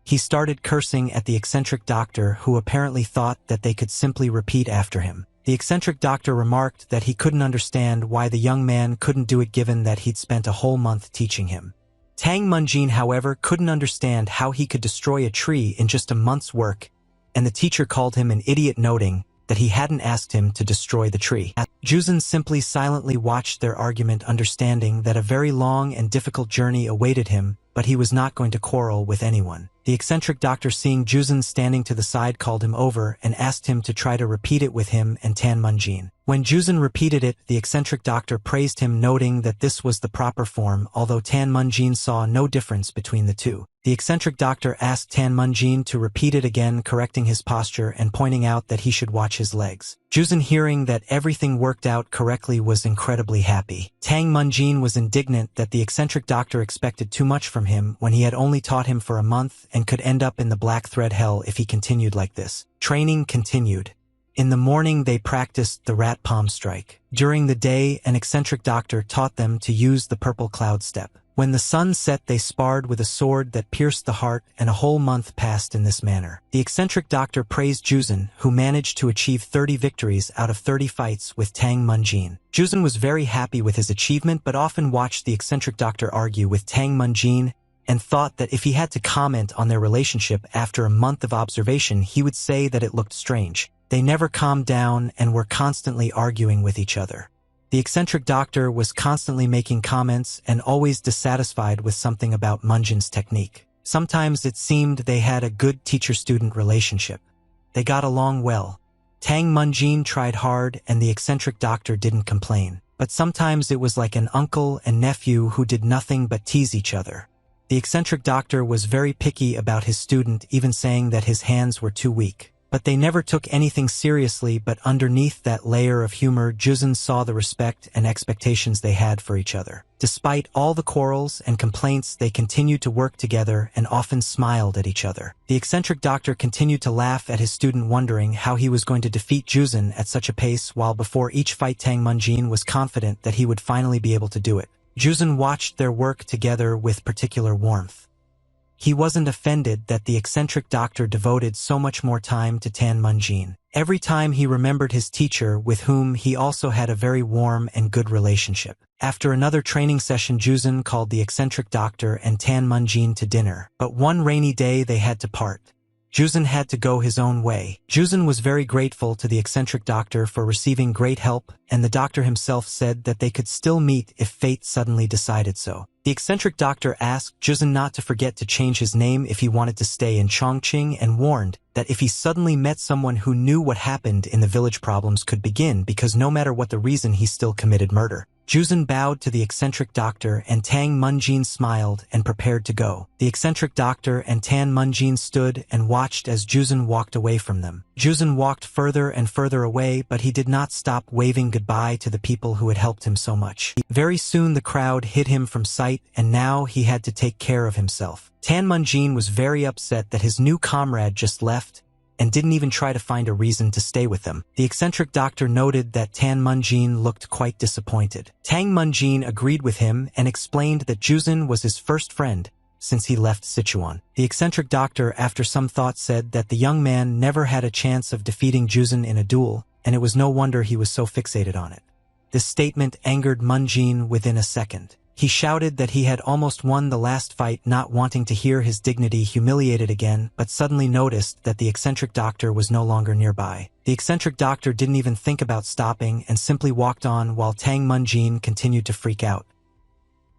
He started cursing at the eccentric doctor, who apparently thought that they could simply repeat after him. The eccentric doctor remarked that he couldn't understand why the young man couldn't do it given that he'd spent a whole month teaching him. Tang Munjin, however, couldn't understand how he could destroy a tree in just a month's work, and the teacher called him an idiot, noting that he hadn't asked him to destroy the tree. Juzin simply silently watched their argument, understanding that a very long and difficult journey awaited him, but he was not going to quarrel with anyone. The eccentric doctor, seeing Juzin standing to the side, called him over and asked him to try to repeat it with him and Tan Munjin. When Juzin repeated it, the eccentric doctor praised him, noting that this was the proper form, although Tan Munjin saw no difference between the two. The eccentric doctor asked Tan Munjin to repeat it again, correcting his posture and pointing out that he should watch his legs. Juzin, hearing that everything worked out correctly, was incredibly happy. Tang Munjin was indignant that the eccentric doctor expected too much from him when he had only taught him for a month and could end up in the Black Thread Hell if he continued like this. Training continued. In the morning, they practiced the rat palm strike. During the day, an eccentric doctor taught them to use the purple cloud step. When the sun set, they sparred with a sword that pierced the heart, and a whole month passed in this manner. The eccentric doctor praised Juzin, who managed to achieve 30 victories out of 30 fights with Tang Munjin. Juzin was very happy with his achievement, but often watched the eccentric doctor argue with Tang Munjin and thought that if he had to comment on their relationship after a month of observation, he would say that it looked strange. They never calmed down and were constantly arguing with each other. The eccentric doctor was constantly making comments and always dissatisfied with something about Munjin's technique. Sometimes it seemed they had a good teacher-student relationship. They got along well. Tang Munjin tried hard and the eccentric doctor didn't complain. But sometimes it was like an uncle and nephew who did nothing but tease each other. The eccentric doctor was very picky about his student, even saying that his hands were too weak. But they never took anything seriously, but underneath that layer of humor, Juzin saw the respect and expectations they had for each other. Despite all the quarrels and complaints, they continued to work together and often smiled at each other. The eccentric doctor continued to laugh at his student, wondering how he was going to defeat Juzin at such a pace, while before each fight Tang Munjin was confident that he would finally be able to do it. Juzin watched their work together with particular warmth. He wasn't offended that the eccentric doctor devoted so much more time to Tan Munjin. Every time he remembered his teacher, with whom he also had a very warm and good relationship. After another training session, Juzin called the eccentric doctor and Tan Munjin to dinner. But one rainy day they had to part. Juzin had to go his own way. Juzin was very grateful to the eccentric doctor for receiving great help, and the doctor himself said that they could still meet if fate suddenly decided so. The eccentric doctor asked Juzin not to forget to change his name if he wanted to stay in Chongqing, and warned that if he suddenly met someone who knew what happened in the village, problems could begin, because no matter what the reason, he still committed murder. Juzin bowed to the eccentric doctor and Tang Munjin smiled and prepared to go. The eccentric doctor and Tan Munjin stood and watched as Juzin walked away from them. Juzin walked further and further away, but he did not stop waving goodbye to the people who had helped him so much. Very soon the crowd hid him from sight, and now he had to take care of himself. Tan Munjin was very upset that his new comrade just left and didn't even try to find a reason to stay with them. The eccentric doctor noted that Tan Munjin looked quite disappointed. Tang Munjin agreed with him and explained that Juzin was his first friend since he left Sichuan. The eccentric doctor, after some thought, said that the young man never had a chance of defeating Juzin in a duel, and it was no wonder he was so fixated on it. This statement angered Munjin within a second. He shouted that he had almost won the last fight, not wanting to hear his dignity humiliated again, but suddenly noticed that the eccentric doctor was no longer nearby. The eccentric doctor didn't even think about stopping and simply walked on while Tang Munjin continued to freak out.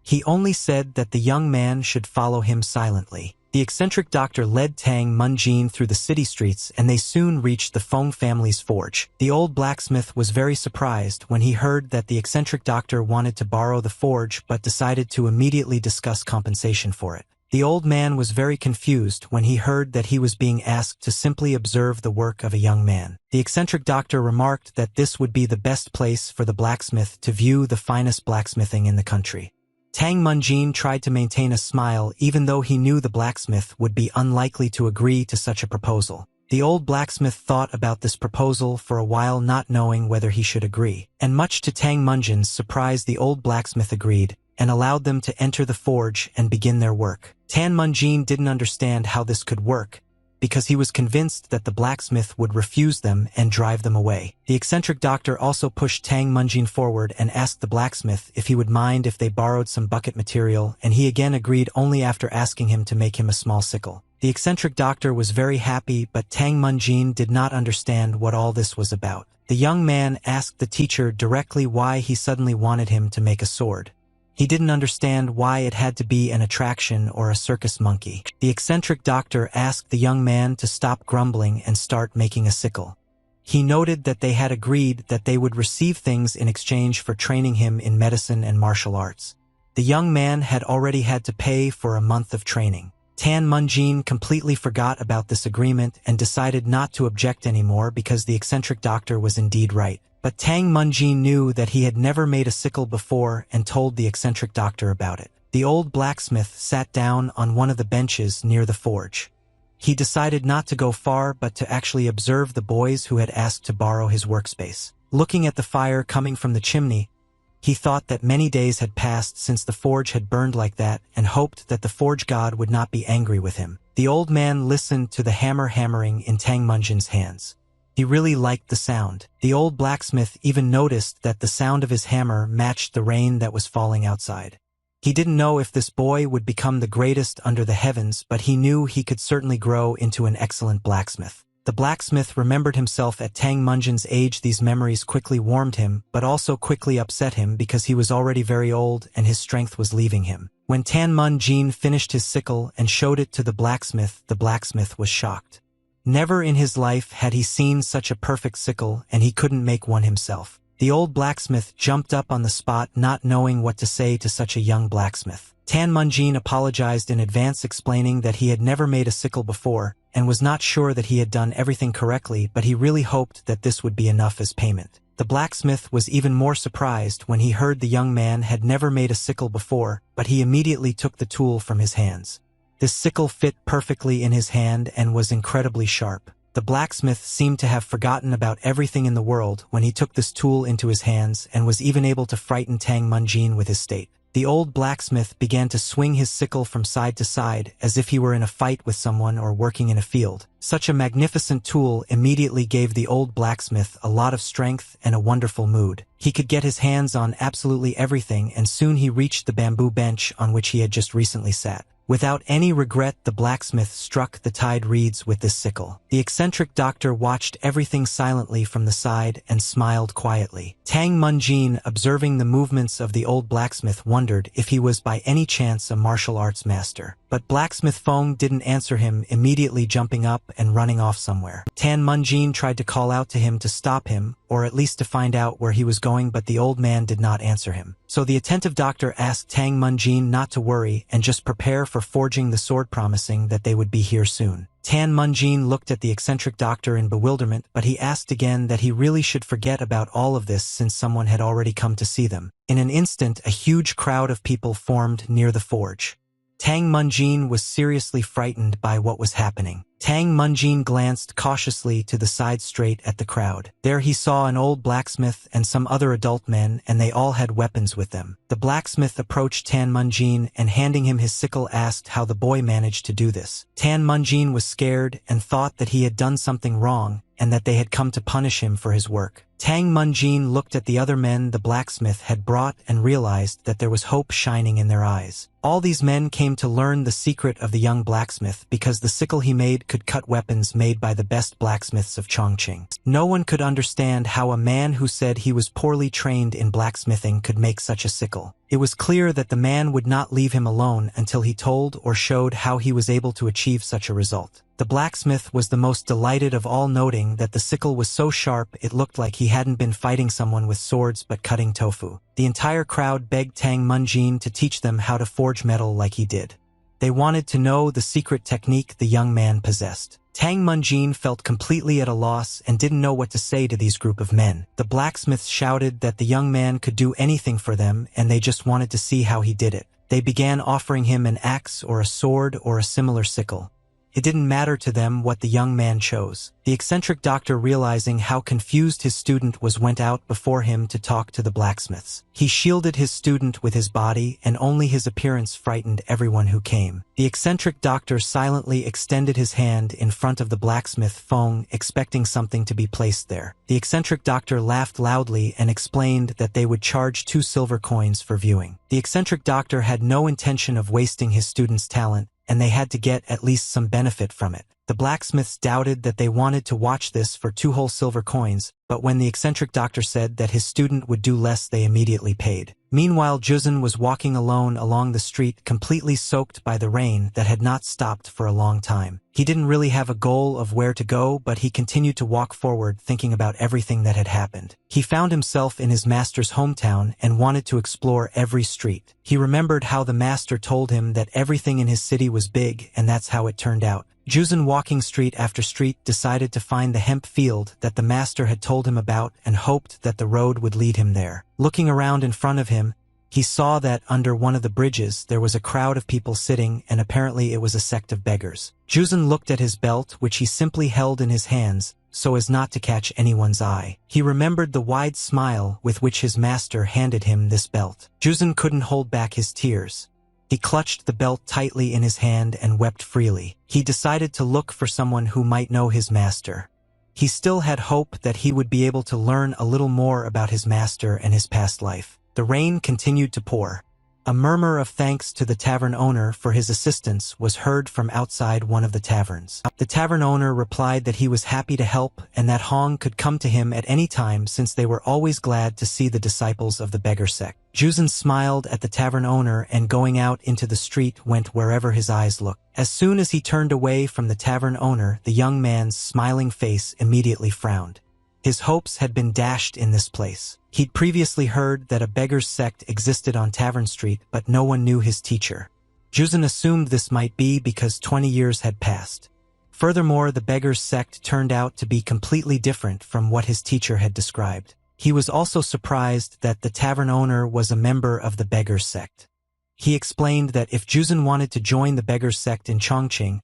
He only said that the young man should follow him silently. The eccentric doctor led Tang Munjin through the city streets, and they soon reached the Feng family's forge. The old blacksmith was very surprised when he heard that the eccentric doctor wanted to borrow the forge, but decided to immediately discuss compensation for it. The old man was very confused when he heard that he was being asked to simply observe the work of a young man. The eccentric doctor remarked that this would be the best place for the blacksmith to view the finest blacksmithing in the country. Tang Munjin tried to maintain a smile, even though he knew the blacksmith would be unlikely to agree to such a proposal. The old blacksmith thought about this proposal for a while, not knowing whether he should agree. And much to Tang Munjin's surprise, the old blacksmith agreed and allowed them to enter the forge and begin their work. Tang Munjin didn't understand how this could work, because he was convinced that the blacksmith would refuse them and drive them away. The eccentric doctor also pushed Tang Munjin forward and asked the blacksmith if he would mind if they borrowed some bucket material, and he again agreed only after asking him to make him a small sickle. The eccentric doctor was very happy, but Tang Munjin did not understand what all this was about. The young man asked the teacher directly why he suddenly wanted him to make a sword. He didn't understand why it had to be an attraction or a circus monkey. The eccentric doctor asked the young man to stop grumbling and start making a sickle. He noted that they had agreed that they would receive things in exchange for training him in medicine and martial arts. The young man had already had to pay for a month of training. Tan Munjin completely forgot about this agreement and decided not to object anymore because the eccentric doctor was indeed right. But Tang Munjin knew that he had never made a sickle before and told the eccentric doctor about it. The old blacksmith sat down on one of the benches near the forge. He decided not to go far but to actually observe the boys who had asked to borrow his workspace. Looking at the fire coming from the chimney, he thought that many days had passed since the forge had burned like that and hoped that the forge god would not be angry with him. The old man listened to the hammer hammering in Tang Munjin's hands. He really liked the sound. The old blacksmith even noticed that the sound of his hammer matched the rain that was falling outside. He didn't know if this boy would become the greatest under the heavens, but he knew he could certainly grow into an excellent blacksmith. The blacksmith remembered himself at Tang Munjin's age. These memories quickly warmed him, but also quickly upset him because he was already very old and his strength was leaving him. When Tan Munjin finished his sickle and showed it to the blacksmith was shocked. Never in his life had he seen such a perfect sickle, and he couldn't make one himself. The old blacksmith jumped up on the spot, not knowing what to say to such a young blacksmith. Tan Munjin apologized in advance, explaining that he had never made a sickle before, and was not sure that he had done everything correctly, but he really hoped that this would be enough as payment. The blacksmith was even more surprised when he heard the young man had never made a sickle before, but he immediately took the tool from his hands. This sickle fit perfectly in his hand and was incredibly sharp. The blacksmith seemed to have forgotten about everything in the world when he took this tool into his hands and was even able to frighten Tang Munjin with his state. The old blacksmith began to swing his sickle from side to side as if he were in a fight with someone or working in a field. Such a magnificent tool immediately gave the old blacksmith a lot of strength and a wonderful mood. He could get his hands on absolutely everything, and soon he reached the bamboo bench on which he had just recently sat. Without any regret, the blacksmith struck the tied reeds with this sickle. The eccentric doctor watched everything silently from the side and smiled quietly. Tang Munjin, observing the movements of the old blacksmith, wondered if he was by any chance a martial arts master. But Blacksmith Feng didn't answer him, immediately jumping up and running off somewhere. Tan Munjin tried to call out to him to stop him, or at least to find out where he was going, but the old man did not answer him. So the attentive doctor asked Tang Munjin not to worry and just prepare for forging the sword, promising that they would be here soon. Tan Munjin looked at the eccentric doctor in bewilderment, but he asked again that he really should forget about all of this since someone had already come to see them. In an instant, a huge crowd of people formed near the forge. Tang Munjin was seriously frightened by what was happening. Tang Munjin glanced cautiously to the side straight at the crowd. There he saw an old blacksmith and some other adult men, and they all had weapons with them. The blacksmith approached Tan Munjin and, handing him his sickle, asked how the boy managed to do this. Tan Munjin was scared and thought that he had done something wrong and that they had come to punish him for his work. Tang Munjin looked at the other men the blacksmith had brought and realized that there was hope shining in their eyes. All these men came to learn the secret of the young blacksmith because the sickle he made could cut weapons made by the best blacksmiths of Chongqing. No one could understand how a man who said he was poorly trained in blacksmithing could make such a sickle. It was clear that the man would not leave him alone until he told or showed how he was able to achieve such a result. The blacksmith was the most delighted of all, noting that the sickle was so sharp it looked like he hadn't been fighting someone with swords but cutting tofu. The entire crowd begged Tang Munjin to teach them how to forge metal like he did. They wanted to know the secret technique the young man possessed. Tang Munjin felt completely at a loss and didn't know what to say to these group of men. The blacksmiths shouted that the young man could do anything for them and they just wanted to see how he did it. They began offering him an axe or a sword or a similar sickle. It didn't matter to them what the young man chose. The eccentric doctor, realizing how confused his student was, went out before him to talk to the blacksmiths. He shielded his student with his body, and only his appearance frightened everyone who came. The eccentric doctor silently extended his hand in front of the blacksmith Feng, expecting something to be placed there. The eccentric doctor laughed loudly and explained that they would charge 2 silver coins for viewing. The eccentric doctor had no intention of wasting his student's talent, and they had to get at least some benefit from it. The blacksmiths doubted that they wanted to watch this for 2 whole silver coins, but when the eccentric doctor said that his student would do less, they immediately paid. Meanwhile, Juzun was walking alone along the street, completely soaked by the rain that had not stopped for a long time. He didn't really have a goal of where to go, but he continued to walk forward, thinking about everything that had happened. He found himself in his master's hometown and wanted to explore every street. He remembered how the master told him that everything in his city was big, and that's how it turned out. Juzun, walking street after street, decided to find the hemp field that the master had told him about and hoped that the road would lead him there. Looking around in front of him, he saw that under one of the bridges there was a crowd of people sitting, and apparently it was a sect of beggars. Juzun looked at his belt, which he simply held in his hands so as not to catch anyone's eye. He remembered the wide smile with which his master handed him this belt. Juzun couldn't hold back his tears. He clutched the belt tightly in his hand and wept freely. He decided to look for someone who might know his master. He still had hope that he would be able to learn a little more about his master and his past life. The rain continued to pour. A murmur of thanks to the tavern owner for his assistance was heard from outside one of the taverns. The tavern owner replied that he was happy to help and that Hong could come to him at any time since they were always glad to see the disciples of the beggar sect. Juzun smiled at the tavern owner and, going out into the street, went wherever his eyes looked. As soon as he turned away from the tavern owner, the young man's smiling face immediately frowned. His hopes had been dashed in this place. He'd previously heard that a beggar's sect existed on Tavern Street, but no one knew his teacher. Juzun assumed this might be because 20 years had passed. Furthermore, the beggar's sect turned out to be completely different from what his teacher had described. He was also surprised that the tavern owner was a member of the beggar's sect. He explained that if Juzun wanted to join the beggar's sect in Chongqing,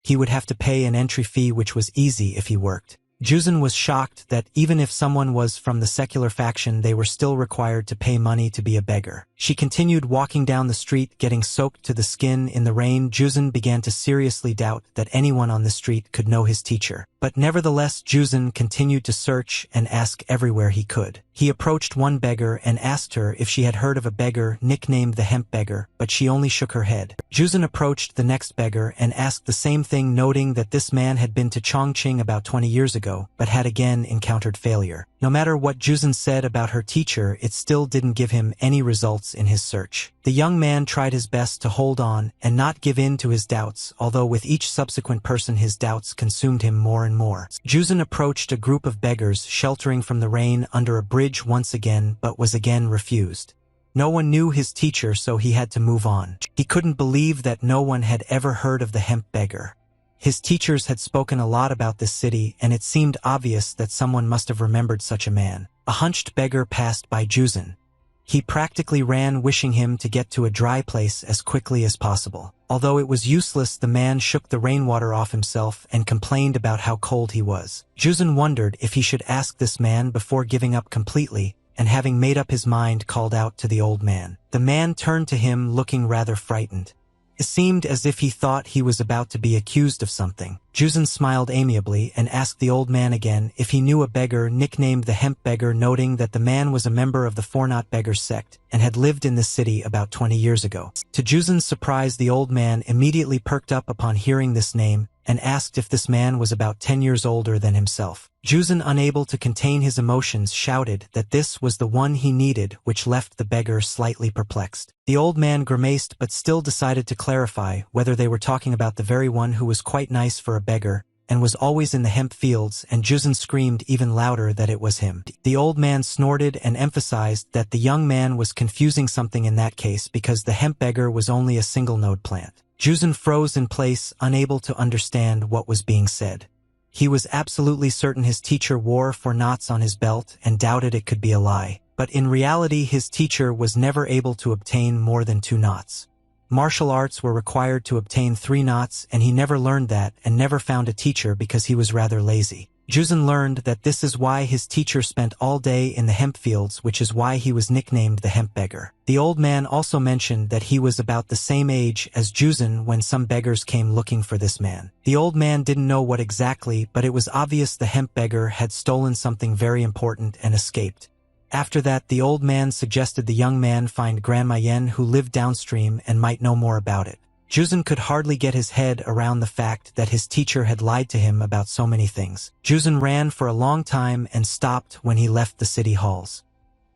he would have to pay an entry fee, which was easy if he worked. Juzun was shocked that even if someone was from the secular faction, they were still required to pay money to be a beggar. She continued walking down the street, getting soaked to the skin in the rain. Juzun began to seriously doubt that anyone on the street could know his teacher. But nevertheless, Juzun continued to search and ask everywhere he could. He approached one beggar and asked her if she had heard of a beggar nicknamed the Hemp Beggar, but she only shook her head. Juzun approached the next beggar and asked the same thing, noting that this man had been to Chongqing about 20 years ago, but had again encountered failure. No matter what Juzun said about her teacher, it still didn't give him any results in his search. The young man tried his best to hold on and not give in to his doubts, although with each subsequent person his doubts consumed him more and more. Juzun approached a group of beggars sheltering from the rain under a bridge once again, but was again refused. No one knew his teacher, so he had to move on. He couldn't believe that no one had ever heard of the Hemp Beggar. His teachers had spoken a lot about this city, and it seemed obvious that someone must have remembered such a man. A hunched beggar passed by Juzun. He practically ran, wishing him to get to a dry place as quickly as possible. Although it was useless, the man shook the rainwater off himself and complained about how cold he was. Juzun wondered if he should ask this man before giving up completely, and having made up his mind, called out to the old man. The man turned to him looking rather frightened. It seemed as if he thought he was about to be accused of something. Juzun smiled amiably and asked the old man again if he knew a beggar nicknamed the Hemp Beggar, noting that the man was a member of the Four-Knot Beggars sect and had lived in this city about 20 years ago. To Juzun's surprise, the old man immediately perked up upon hearing this name and asked if this man was about 10 years older than himself. Juzun, unable to contain his emotions, shouted that this was the one he needed, which left the beggar slightly perplexed. The old man grimaced but still decided to clarify whether they were talking about the very one who was quite nice for a beggar and was always in the hemp fields, and Juzun screamed even louder that it was him. The old man snorted and emphasized that the young man was confusing something in that case, because the hemp beggar was only a single-node plant. Juzun froze in place, unable to understand what was being said. He was absolutely certain his teacher wore 4 knots on his belt and doubted it could be a lie. But in reality, his teacher was never able to obtain more than 2 knots. Martial arts were required to obtain 3 knots, and he never learned that and never found a teacher because he was rather lazy. Juzun learned that this is why his teacher spent all day in the hemp fields, which is why he was nicknamed the Hemp Beggar. The old man also mentioned that he was about the same age as Juzun when some beggars came looking for this man. The old man didn't know what exactly, but it was obvious the Hemp Beggar had stolen something very important and escaped. After that, the old man suggested the young man find Grandma Yen, who lived downstream and might know more about it. Juzun could hardly get his head around the fact that his teacher had lied to him about so many things. Juzun ran for a long time and stopped when he left the city halls.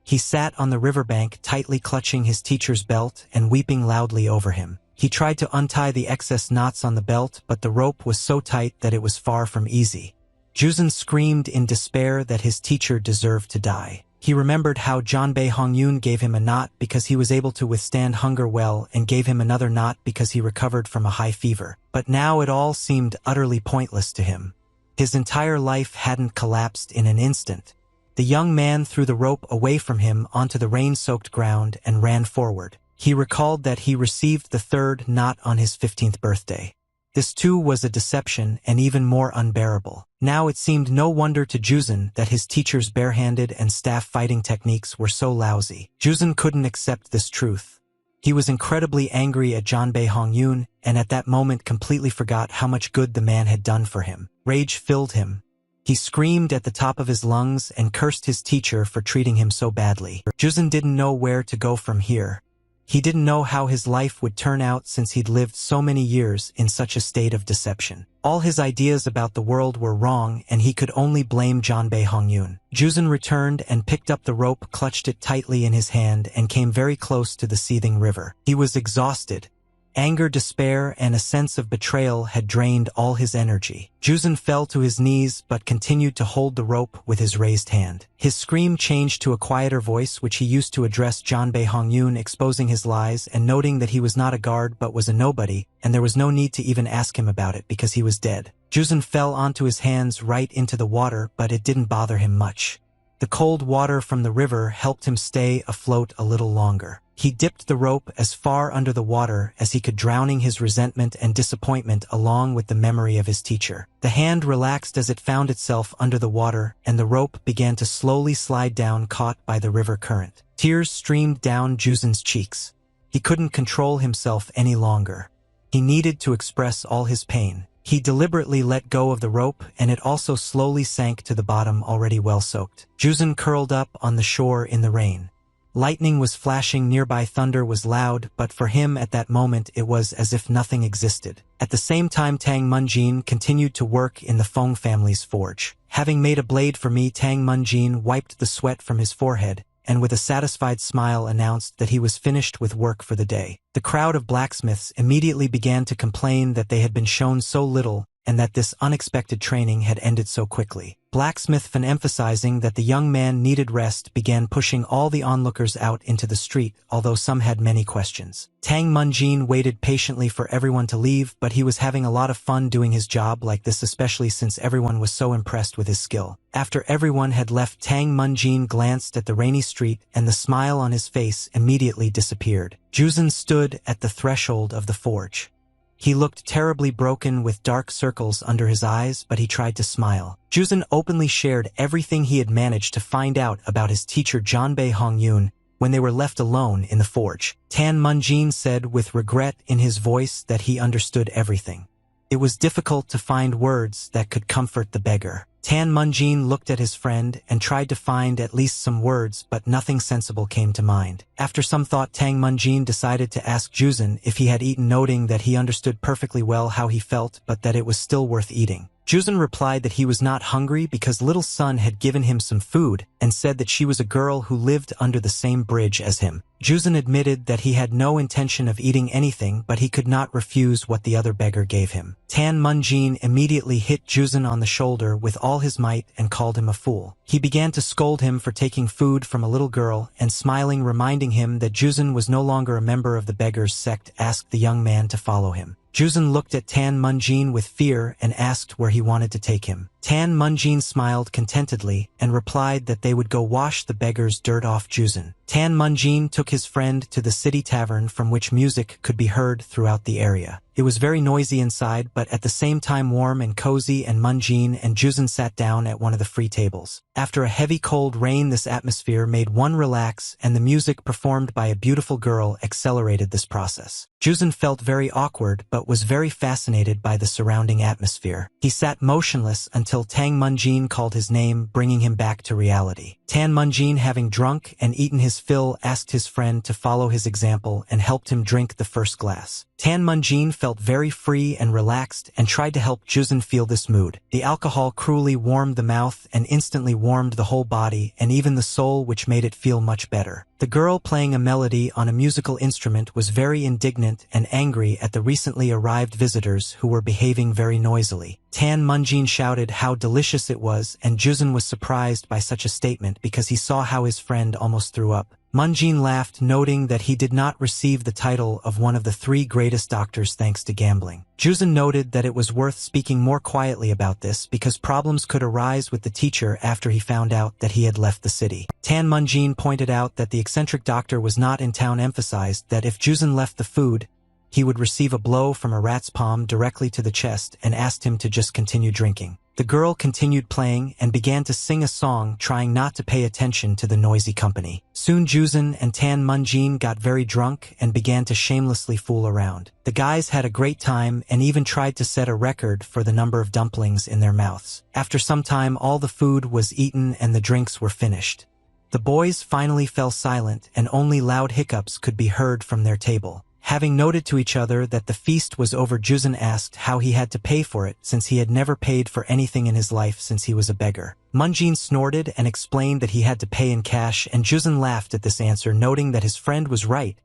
He sat on the riverbank tightly clutching his teacher's belt and weeping loudly over him. He tried to untie the excess knots on the belt, but the rope was so tight that it was far from easy. Juzun screamed in despair that his teacher deserved to die. He remembered how Janbae Hongyun gave him a knot because he was able to withstand hunger well and gave him another knot because he recovered from a high fever. But now it all seemed utterly pointless to him. His entire life hadn't collapsed in an instant. The young man threw the rope away from him onto the rain-soaked ground and ran forward. He recalled that he received the third knot on his 15th birthday. This too was a deception and even more unbearable. Now it seemed no wonder to Juzun that his teacher's barehanded and staff fighting techniques were so lousy. Juzun couldn't accept this truth. He was incredibly angry at Janbae Hongyun and at that moment completely forgot how much good the man had done for him. Rage filled him. He screamed at the top of his lungs and cursed his teacher for treating him so badly. Juzun didn't know where to go from here. He didn't know how his life would turn out since he'd lived so many years in such a state of deception. All his ideas about the world were wrong and he could only blame Janbae Hongyun. Juzun returned and picked up the rope, clutched it tightly in his hand and came very close to the seething river. He was exhausted. Anger, despair, and a sense of betrayal had drained all his energy. Juzun fell to his knees but continued to hold the rope with his raised hand. His scream changed to a quieter voice which he used to address Janbae Hongyun, exposing his lies and noting that he was not a guard but was a nobody, and there was no need to even ask him about it because he was dead. Juzun fell onto his hands right into the water, but it didn't bother him much. The cold water from the river helped him stay afloat a little longer. He dipped the rope as far under the water as he could, drowning his resentment and disappointment along with the memory of his teacher. The hand relaxed as it found itself under the water, and the rope began to slowly slide down, caught by the river current. Tears streamed down Juzun's cheeks. He couldn't control himself any longer. He needed to express all his pain. He deliberately let go of the rope, and it also slowly sank to the bottom, already well soaked. Juzun curled up on the shore in the rain. Lightning was flashing nearby, thunder was loud, but for him at that moment it was as if nothing existed. At the same time, Tang Munjin continued to work in the Feng family's forge. Having made a blade for me, Tang Munjin wiped the sweat from his forehead, and with a satisfied smile announced that he was finished with work for the day. The crowd of blacksmiths immediately began to complain that they had been shown so little and that this unexpected training had ended so quickly. Blacksmith Fan, emphasizing that the young man needed rest, began pushing all the onlookers out into the street, although some had many questions. Tang Munjin waited patiently for everyone to leave, but he was having a lot of fun doing his job like this, especially since everyone was so impressed with his skill. After everyone had left, Tang Munjin glanced at the rainy street and the smile on his face immediately disappeared. Juzun stood at the threshold of the forge. He looked terribly broken with dark circles under his eyes, but he tried to smile. Juzun openly shared everything he had managed to find out about his teacher Janbae Hongyun when they were left alone in the forge. Tan Munjin said with regret in his voice that he understood everything. It was difficult to find words that could comfort the beggar. Tan Munjin looked at his friend and tried to find at least some words, but nothing sensible came to mind. After some thought, Tang Munjin decided to ask Juzun if he had eaten, noting that he understood perfectly well how he felt, but that it was still worth eating. Juzun replied that he was not hungry because Little Sun had given him some food and said that she was a girl who lived under the same bridge as him. Juzun admitted that he had no intention of eating anything, but he could not refuse what the other beggar gave him. Tan Munjin immediately hit Juzun on the shoulder with all his might and called him a fool. He began to scold him for taking food from a little girl, and smiling, reminding him that Juzun was no longer a member of the beggar's sect, asked the young man to follow him. Juzun looked at Tan Munjin with fear and asked where he wanted to take him. Tan Munjin smiled contentedly and replied that they would go wash the beggar's dirt off Juzun. Tan Munjin took his friend to the city tavern, from which music could be heard throughout the area. It was very noisy inside, but at the same time warm and cozy, and Munjin and Juzun sat down at one of the free tables. After a heavy cold rain, this atmosphere made one relax, and the music performed by a beautiful girl accelerated this process. Juzun felt very awkward but was very fascinated by the surrounding atmosphere. He sat motionless until Tang Munjin called his name, bringing him back to reality. Tan Munjin, having drunk and eaten his fill, asked his friend to follow his example and helped him drink the first glass. Tan Munjin felt very free and relaxed and tried to help Juzun feel this mood. The alcohol cruelly warmed the mouth and instantly warmed the whole body and even the soul, which made it feel much better. The girl playing a melody on a musical instrument was very indignant and angry at the recently arrived visitors who were behaving very noisily. Tan Munjin shouted how delicious it was, and Juzun was surprised by such a statement because he saw how his friend almost threw up. Munjin laughed, noting that he did not receive the title of one of the 3 greatest doctors thanks to gambling. Juzun noted that it was worth speaking more quietly about this because problems could arise with the teacher after he found out that he had left the city. Tan Munjin pointed out that the eccentric doctor was not in town, emphasized that if Juzun left the food, he would receive a blow from a rat's palm directly to the chest, and asked him to just continue drinking. The girl continued playing and began to sing a song, trying not to pay attention to the noisy company. Soon Juzun and Tan Munjin got very drunk and began to shamelessly fool around. The guys had a great time and even tried to set a record for the number of dumplings in their mouths. After some time, all the food was eaten and the drinks were finished. The boys finally fell silent and only loud hiccups could be heard from their table. Having noted to each other that the feast was over, Juzun asked how he had to pay for it since he had never paid for anything in his life since he was a beggar. Munjin snorted and explained that he had to pay in cash, and Juzun laughed at this answer, noting that his friend was right,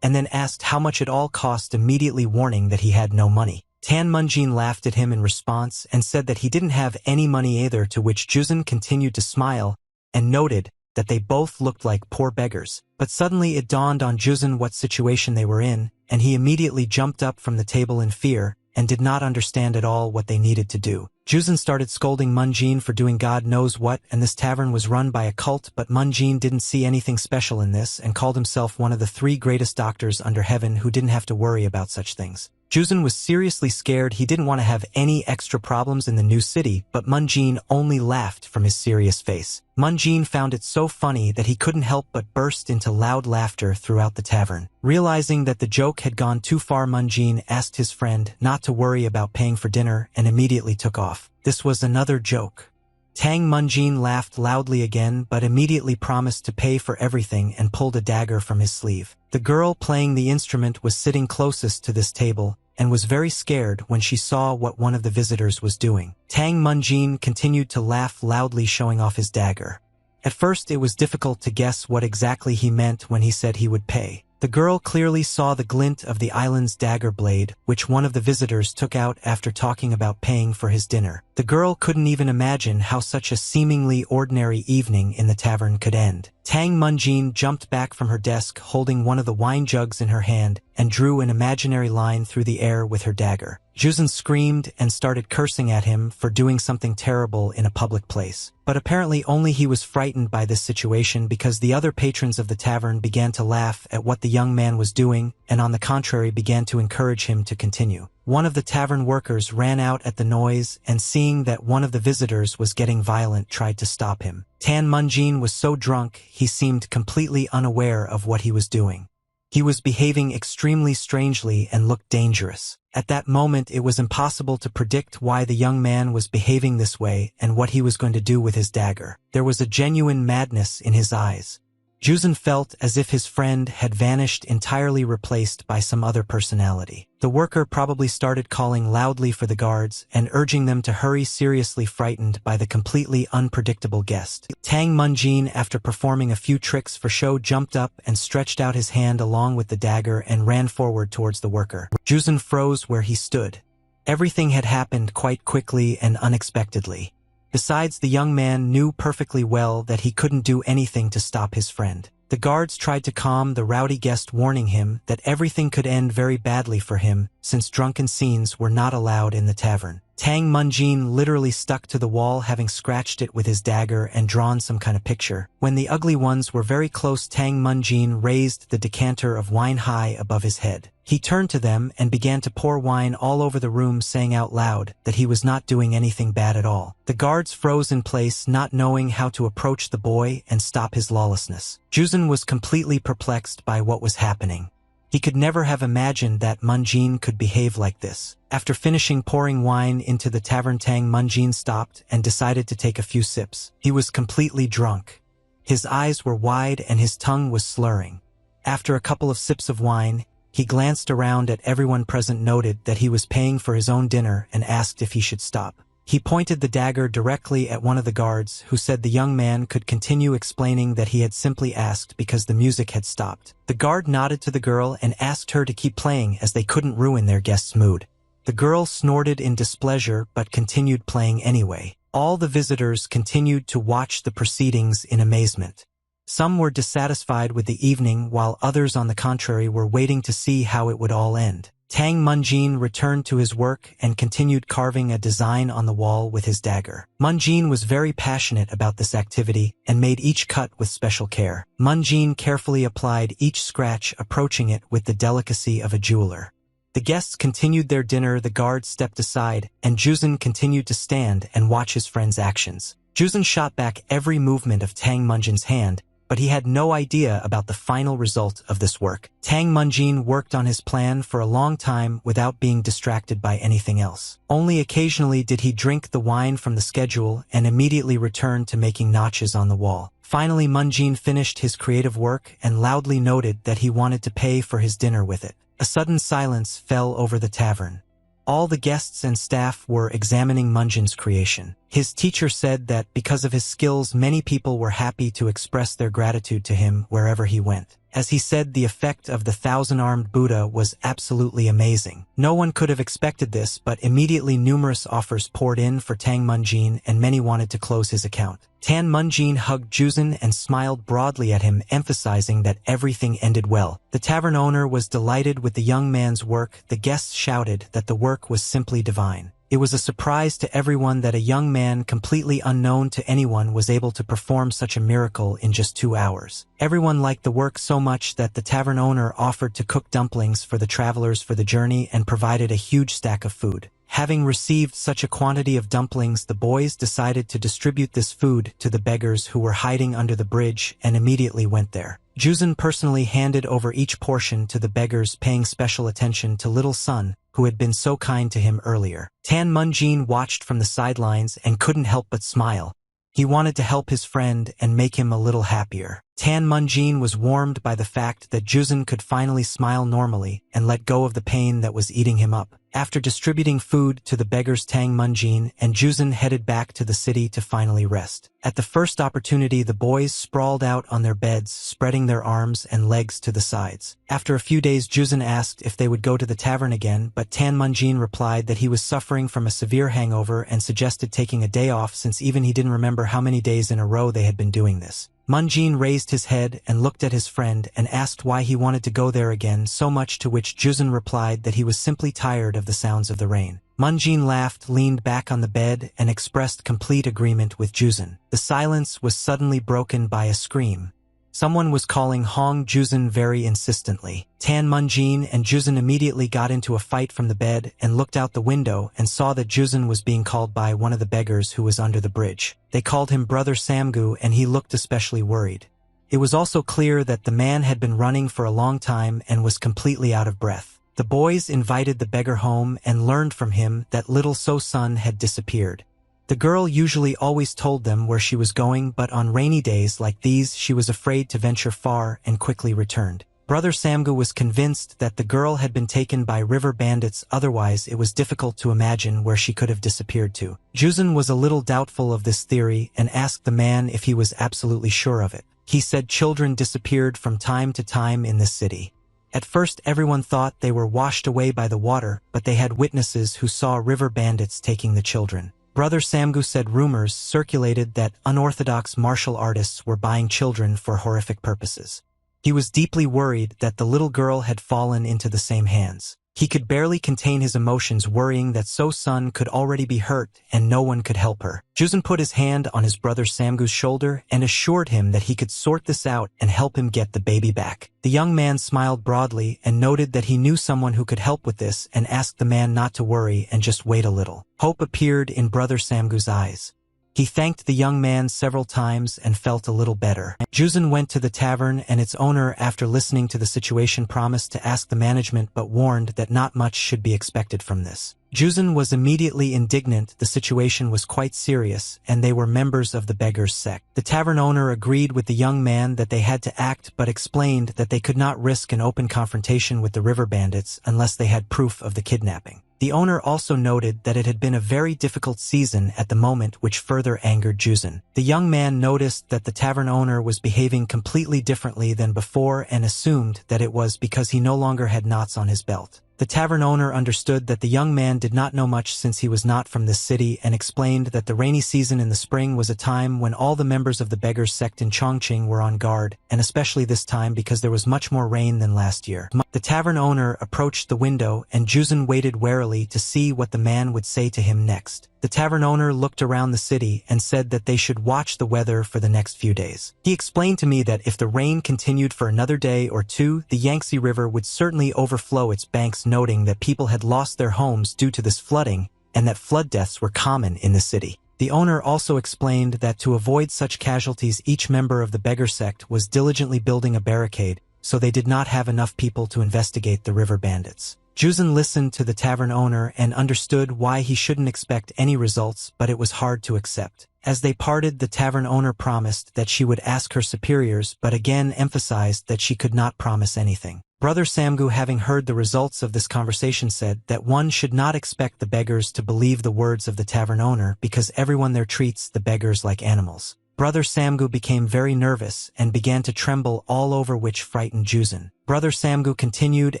and then asked how much it all cost, immediately warning that he had no money. Tan Munjin laughed at him in response and said that he didn't have any money either, to which Juzun continued to smile and noted that they both looked like poor beggars. But suddenly it dawned on Juzun what situation they were in, and he immediately jumped up from the table in fear and did not understand at all what they needed to do. Juzun started scolding Munjin for doing God knows what, and this tavern was run by a cult, but Munjin didn't see anything special in this and called himself one of the 3 greatest doctors under heaven who didn't have to worry about such things. Juzun was seriously scared. He didn't want to have any extra problems in the new city, but Munjin only laughed from his serious face. Munjin found it so funny that he couldn't help but burst into loud laughter throughout the tavern. Realizing that the joke had gone too far, Munjin asked his friend not to worry about paying for dinner and immediately took off. This was another joke. Tang Munjin laughed loudly again, but immediately promised to pay for everything and pulled a dagger from his sleeve. The girl playing the instrument was sitting closest to this table and was very scared when she saw what one of the visitors was doing. Tang Munjin continued to laugh loudly, showing off his dagger. At first it was difficult to guess what exactly he meant when he said he would pay. The girl clearly saw the glint of the island's dagger blade, which one of the visitors took out after talking about paying for his dinner. The girl couldn't even imagine how such a seemingly ordinary evening in the tavern could end. Tang Munjin jumped back from her desk holding one of the wine jugs in her hand and drew an imaginary line through the air with her dagger. Juzun screamed and started cursing at him for doing something terrible in a public place. But apparently only he was frightened by this situation, because the other patrons of the tavern began to laugh at what the young man was doing and on the contrary began to encourage him to continue. One of the tavern workers ran out at the noise and, seeing that one of the visitors was getting violent, tried to stop him. Tan Munjin was so drunk he seemed completely unaware of what he was doing. He was behaving extremely strangely and looked dangerous. At that moment it was impossible to predict why the young man was behaving this way and what he was going to do with his dagger. There was a genuine madness in his eyes. Juzun felt as if his friend had vanished, entirely replaced by some other personality. The worker probably started calling loudly for the guards and urging them to hurry, seriously frightened by the completely unpredictable guest. Tang Munjin, after performing a few tricks for show, jumped up and stretched out his hand along with the dagger and ran forward towards the worker. Juzun froze where he stood. Everything had happened quite quickly and unexpectedly. Besides, the young man knew perfectly well that he couldn't do anything to stop his friend. The guards tried to calm the rowdy guest, warning him that everything could end very badly for him since drunken scenes were not allowed in the tavern. Tang Munjin literally stuck to the wall, having scratched it with his dagger and drawn some kind of picture. When the ugly ones were very close, Tang Munjin raised the decanter of wine high above his head. He turned to them and began to pour wine all over the room, saying out loud that he was not doing anything bad at all. The guards froze in place, not knowing how to approach the boy and stop his lawlessness. Juzun was completely perplexed by what was happening. He could never have imagined that Munjin could behave like this. After finishing pouring wine into the tavern, Tang Munjin stopped and decided to take a few sips. He was completely drunk. His eyes were wide and his tongue was slurring. After a couple of sips of wine, He glanced around at everyone present, noted that he was paying for his own dinner, and asked if he should stop. He pointed the dagger directly at one of the guards, who said the young man could continue, explaining that he had simply asked because the music had stopped. The guard nodded to the girl and asked her to keep playing as they couldn't ruin their guest's mood. The girl snorted in displeasure but continued playing anyway. All the visitors continued to watch the proceedings in amazement. Some were dissatisfied with the evening, while others, on the contrary, were waiting to see how it would all end. Tang Munjin returned to his work and continued carving a design on the wall with his dagger. Munjin was very passionate about this activity and made each cut with special care. Munjin carefully applied each scratch, approaching it with the delicacy of a jeweler. The guests continued their dinner, the guard stepped aside, and Juzin continued to stand and watch his friend's actions. Juzin shot back every movement of Tang Munjin's hand, but he had no idea about the final result of this work. Tang Munjin worked on his plan for a long time without being distracted by anything else. Only occasionally did he drink the wine from the schedule and immediately return to making notches on the wall. Finally, Munjin finished his creative work and loudly noted that he wanted to pay for his dinner with it. A sudden silence fell over the tavern. All the guests and staff were examining Munjin's creation. His teacher said that because of his skills, many people were happy to express their gratitude to him wherever he went. As he said, the effect of the 1,000-armed Buddha was absolutely amazing. No one could have expected this, but immediately numerous offers poured in for Tang Munjin, and many wanted to close his account. Tang Munjin hugged Juzin and smiled broadly at him, emphasizing that everything ended well. The tavern owner was delighted with the young man's work. The guests shouted that the work was simply divine. It was a surprise to everyone that a young man completely unknown to anyone was able to perform such a miracle in just 2 hours. Everyone liked the work so much that the tavern owner offered to cook dumplings for the travelers for the journey and provided a huge stack of food. Having received such a quantity of dumplings, the boys decided to distribute this food to the beggars who were hiding under the bridge and immediately went there. Juzin personally handed over each portion to the beggars, paying special attention to little Sun, who had been so kind to him earlier. Tang Munjin watched from the sidelines and couldn't help but smile. He wanted to help his friend and make him a little happier. Tang Munjin was warmed by the fact that Juzin could finally smile normally and let go of the pain that was eating him up. After distributing food to the beggars, Tang Munjin and Juzin headed back to the city to finally rest. At the first opportunity, the boys sprawled out on their beds, spreading their arms and legs to the sides. After a few days, Juzin asked if they would go to the tavern again, but Tang Munjin replied that he was suffering from a severe hangover and suggested taking a day off, since even he didn't remember how many days in a row they had been doing this. Munjin raised his head and looked at his friend and asked why he wanted to go there again so much, to which Juzin replied that he was simply tired of the sounds of the rain. Munjin laughed, leaned back on the bed, and expressed complete agreement with Juzin. The silence was suddenly broken by a scream. Someone was calling Hong Juzin very insistently. Tang Munjin and Juzin immediately got into a fight from the bed and looked out the window and saw that Juzin was being called by one of the beggars who was under the bridge. They called him Brother Samgu, and he looked especially worried. It was also clear that the man had been running for a long time and was completely out of breath. The boys invited the beggar home and learned from him that little So-sun had disappeared. The girl usually always told them where she was going, but on rainy days like these she was afraid to venture far and quickly returned. Brother Samgu was convinced that the girl had been taken by river bandits, otherwise it was difficult to imagine where she could have disappeared to. Juzin was a little doubtful of this theory and asked the man if he was absolutely sure of it. He said children disappeared from time to time in this city. At first everyone thought they were washed away by the water, but they had witnesses who saw river bandits taking the children. Brother Samgu said rumors circulated that unorthodox martial artists were buying children for horrific purposes. He was deeply worried that the little girl had fallen into the same hands. He could barely contain his emotions, worrying that So-sun could already be hurt and no one could help her. Juzin put his hand on his brother Samgu's shoulder and assured him that he could sort this out and help him get the baby back. The young man smiled broadly and noted that he knew someone who could help with this, and asked the man not to worry and just wait a little. Hope appeared in brother Samgu's eyes. He thanked the young man several times and felt a little better. Juzin went to the tavern, and its owner, after listening to the situation, promised to ask the management but warned that not much should be expected from this. Juzin was immediately indignant. The situation was quite serious, and they were members of the beggars' sect. The tavern owner agreed with the young man that they had to act but explained that they could not risk an open confrontation with the river bandits unless they had proof of the kidnapping. The owner also noted that it had been a very difficult season at the moment, which further angered Juzin. The young man noticed that the tavern owner was behaving completely differently than before and assumed that it was because he no longer had knots on his belt. The tavern owner understood that the young man did not know much since he was not from this city and explained that the rainy season in the spring was a time when all the members of the beggars' sect in Chongqing were on guard, and especially this time because there was much more rain than last year. The tavern owner approached the window, and Juzin waited warily to see what the man would say to him next. The tavern owner looked around the city and said that they should watch the weather for the next few days. He explained to me that if the rain continued for another day or two, the Yangtze River would certainly overflow its banks, noting that people had lost their homes due to this flooding and that flood deaths were common in the city. The owner also explained that to avoid such casualties, each member of the beggar sect was diligently building a barricade, so they did not have enough people to investigate the river bandits. Juzin listened to the tavern owner and understood why he shouldn't expect any results, but it was hard to accept. As they parted, the tavern owner promised that she would ask her superiors, but again emphasized that she could not promise anything. Brother Samgu, having heard the results of this conversation, said that one should not expect the beggars to believe the words of the tavern owner because everyone there treats the beggars like animals. Brother Samgu became very nervous and began to tremble all over, which frightened Juzin. Brother Samgu continued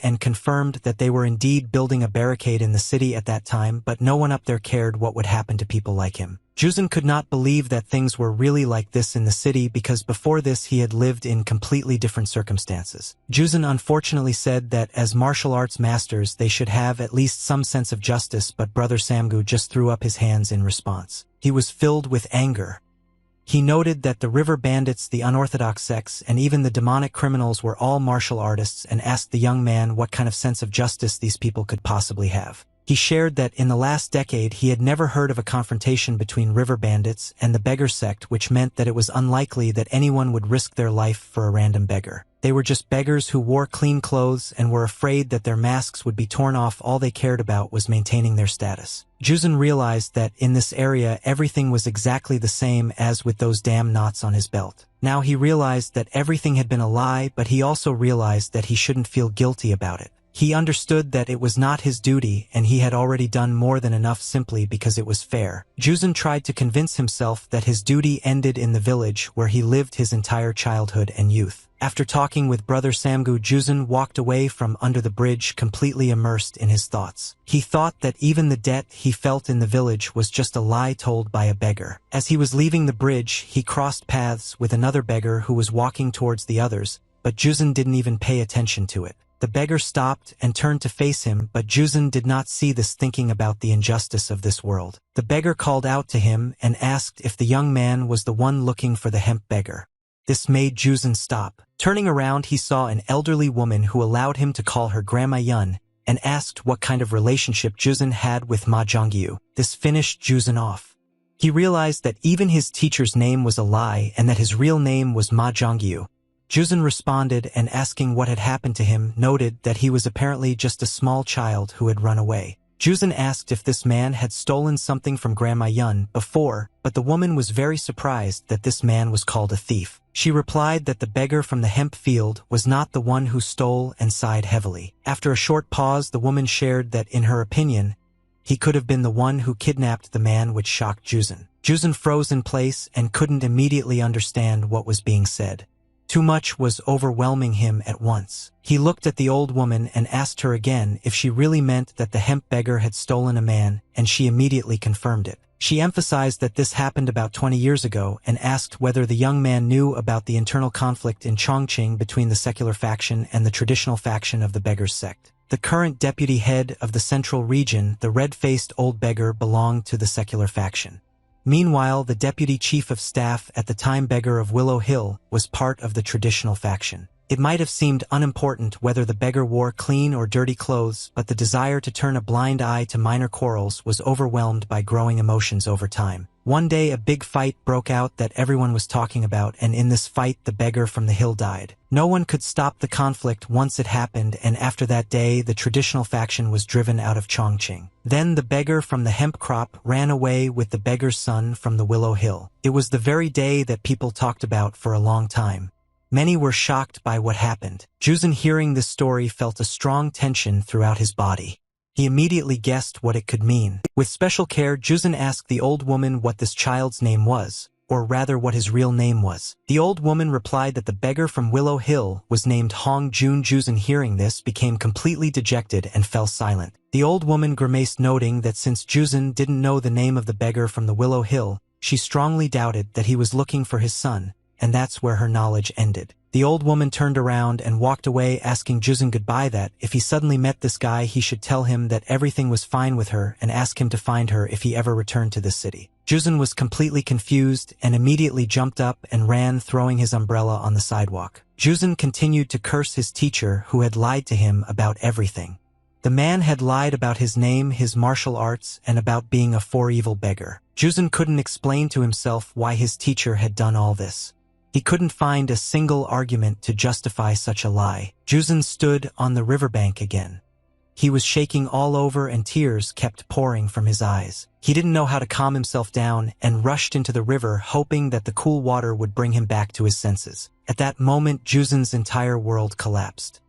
and confirmed that they were indeed building a barricade in the city at that time, but no one up there cared what would happen to people like him. Juzin could not believe that things were really like this in the city because before this he had lived in completely different circumstances. Juzin unfortunately said that as martial arts masters they should have at least some sense of justice, but Brother Samgu just threw up his hands in response. He was filled with anger. He noted that the river bandits, the unorthodox sects, and even the demonic criminals were all martial artists and asked the young man what kind of sense of justice these people could possibly have. He shared that in the last decade he had never heard of a confrontation between river bandits and the beggar sect, which meant that it was unlikely that anyone would risk their life for a random beggar. They were just beggars who wore clean clothes and were afraid that their masks would be torn off. All they cared about was maintaining their status. Juzin realized that in this area everything was exactly the same as with those damn knots on his belt. Now he realized that everything had been a lie, but he also realized that he shouldn't feel guilty about it. He understood that it was not his duty and he had already done more than enough simply because it was fair. Juzin tried to convince himself that his duty ended in the village where he lived his entire childhood and youth. After talking with Brother Samgu, Juzin walked away from under the bridge completely immersed in his thoughts. He thought that even the debt he felt in the village was just a lie told by a beggar. As he was leaving the bridge, he crossed paths with another beggar who was walking towards the others, but Juzin didn't even pay attention to it. The beggar stopped and turned to face him, but Juzin did not see this, thinking about the injustice of this world. The beggar called out to him and asked if the young man was the one looking for the hemp beggar. This made Juzin stop. Turning around, he saw an elderly woman who allowed him to call her Grandma Yun and asked what kind of relationship Juzin had with Ma Zhongyu. This finished Juzin off. He realized that even his teacher's name was a lie and that his real name was Ma Zhongyu. Juzin responded and, asking what had happened to him, noted that he was apparently just a small child who had run away. Juzin asked if this man had stolen something from Grandma Yun before, but the woman was very surprised that this man was called a thief. She replied that the beggar from the hemp field was not the one who stole and sighed heavily. After a short pause, the woman shared that, in her opinion, he could have been the one who kidnapped the man, which shocked Juzin. Juzin froze in place and couldn't immediately understand what was being said. Too much was overwhelming him at once. He looked at the old woman and asked her again if she really meant that the hemp beggar had stolen a man, and she immediately confirmed it. She emphasized that this happened about 20 years ago and asked whether the young man knew about the internal conflict in Chongqing between the secular faction and the traditional faction of the beggars sect. The current deputy head of the central region, the red-faced old beggar, belonged to the secular faction. Meanwhile, the deputy chief of staff, at the time beggar of Willow Hill, was part of the traditional faction. It might have seemed unimportant whether the beggar wore clean or dirty clothes, but the desire to turn a blind eye to minor quarrels was overwhelmed by growing emotions over time. One day a big fight broke out that everyone was talking about, and in this fight the beggar from the hill died. No one could stop the conflict once it happened, and after that day the traditional faction was driven out of Chongqing. Then the beggar from the hemp crop ran away with the beggar's son from the Willow Hill. It was the very day that people talked about for a long time. Many were shocked by what happened. Juzun, hearing this story, felt a strong tension throughout his body. He immediately guessed what it could mean. With special care, Juzun asked the old woman what this child's name was, or rather what his real name was. The old woman replied that the beggar from Willow Hill was named Hong Jun. Juzun, hearing this, became completely dejected and fell silent. The old woman grimaced, noting that since Juzun didn't know the name of the beggar from the Willow Hill, she strongly doubted that he was looking for his son, and that's where her knowledge ended. The old woman turned around and walked away, asking Juzun goodbye, that if he suddenly met this guy he should tell him that everything was fine with her and ask him to find her if he ever returned to this city. Juzun was completely confused and immediately jumped up and ran, throwing his umbrella on the sidewalk. Juzun continued to curse his teacher, who had lied to him about everything. The man had lied about his name, his martial arts, and about being a for-evil beggar. Juzun couldn't explain to himself why his teacher had done all this. He couldn't find a single argument to justify such a lie. Juzun stood on the riverbank again. He was shaking all over and tears kept pouring from his eyes. He didn't know how to calm himself down and rushed into the river, hoping that the cool water would bring him back to his senses. At that moment, Juzun's entire world collapsed.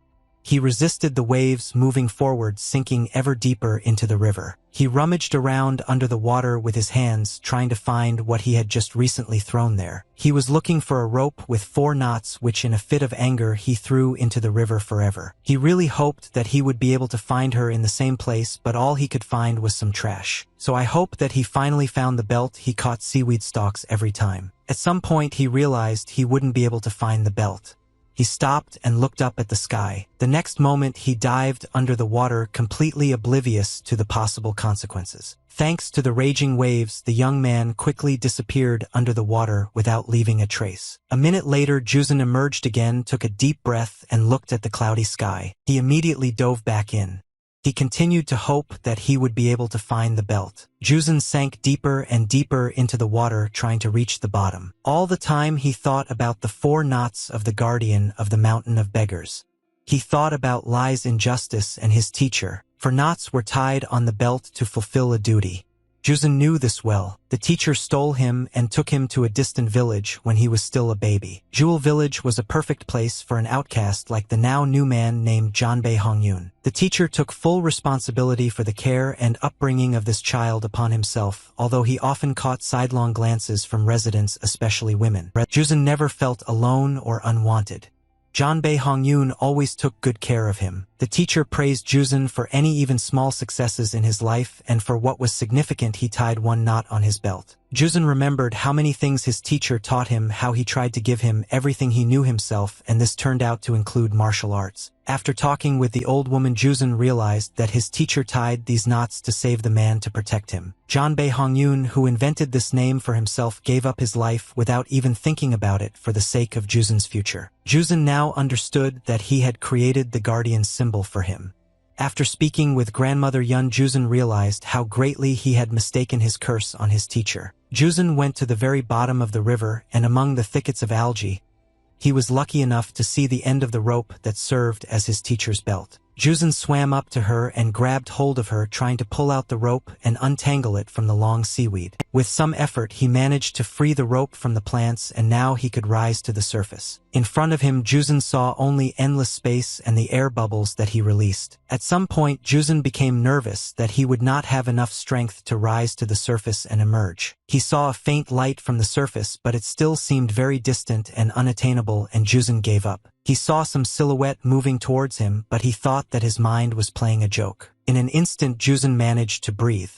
He resisted the waves moving forward, sinking ever deeper into the river. He rummaged around under the water with his hands, trying to find what he had just recently thrown there. He was looking for a rope with 4 knots, which in a fit of anger he threw into the river forever. He really hoped that he would be able to find her in the same place, but all he could find was some trash. So I hope that he finally found the belt. He caught seaweed stalks every time. At some point he realized he wouldn't be able to find the belt. He stopped and looked up at the sky. The next moment he dived under the water, completely oblivious to the possible consequences. Thanks to the raging waves, the young man quickly disappeared under the water without leaving a trace. A minute later, Juzun emerged again, took a deep breath, and looked at the cloudy sky. He immediately dove back in. He continued to hope that he would be able to find the belt. Juzun sank deeper and deeper into the water, trying to reach the bottom. All the time he thought about the 4 knots of the guardian of the mountain of beggars. He thought about Lai's injustice and his teacher, for knots were tied on the belt to fulfill a duty. Juzun knew this well. The teacher stole him and took him to a distant village when he was still a baby. Jewel Village was a perfect place for an outcast like the now new man named Janbei Hongyun. The teacher took full responsibility for the care and upbringing of this child upon himself, although he often caught sidelong glances from residents, especially women. Juzun never felt alone or unwanted. Janbei Hongyun always took good care of him. The teacher praised Juzun for any even small successes in his life, and for what was significant he tied 1 knot on his belt. Juzun remembered how many things his teacher taught him, how he tried to give him everything he knew himself, and this turned out to include martial arts. After talking with the old woman, Juzun realized that his teacher tied these knots to save the man, to protect him. Janbei Hongyun, who invented this name for himself, gave up his life without even thinking about it for the sake of Juzun's future. Juzun now understood that he had created the guardian symbol for him. After speaking with grandmother Yun, Juzun realized how greatly he had mistaken his curse on his teacher. Juzun went to the very bottom of the river, and among the thickets of algae, he was lucky enough to see the end of the rope that served as his teacher's belt. Juzun swam up to her and grabbed hold of her, trying to pull out the rope and untangle it from the long seaweed. With some effort, he managed to free the rope from the plants, and now he could rise to the surface. In front of him, Juzun saw only endless space and the air bubbles that he released. At some point, Juzun became nervous that he would not have enough strength to rise to the surface and emerge. He saw a faint light from the surface, but it still seemed very distant and unattainable, and Juzun gave up. He saw some silhouette moving towards him, but he thought that his mind was playing a joke. In an instant, Juzun managed to breathe.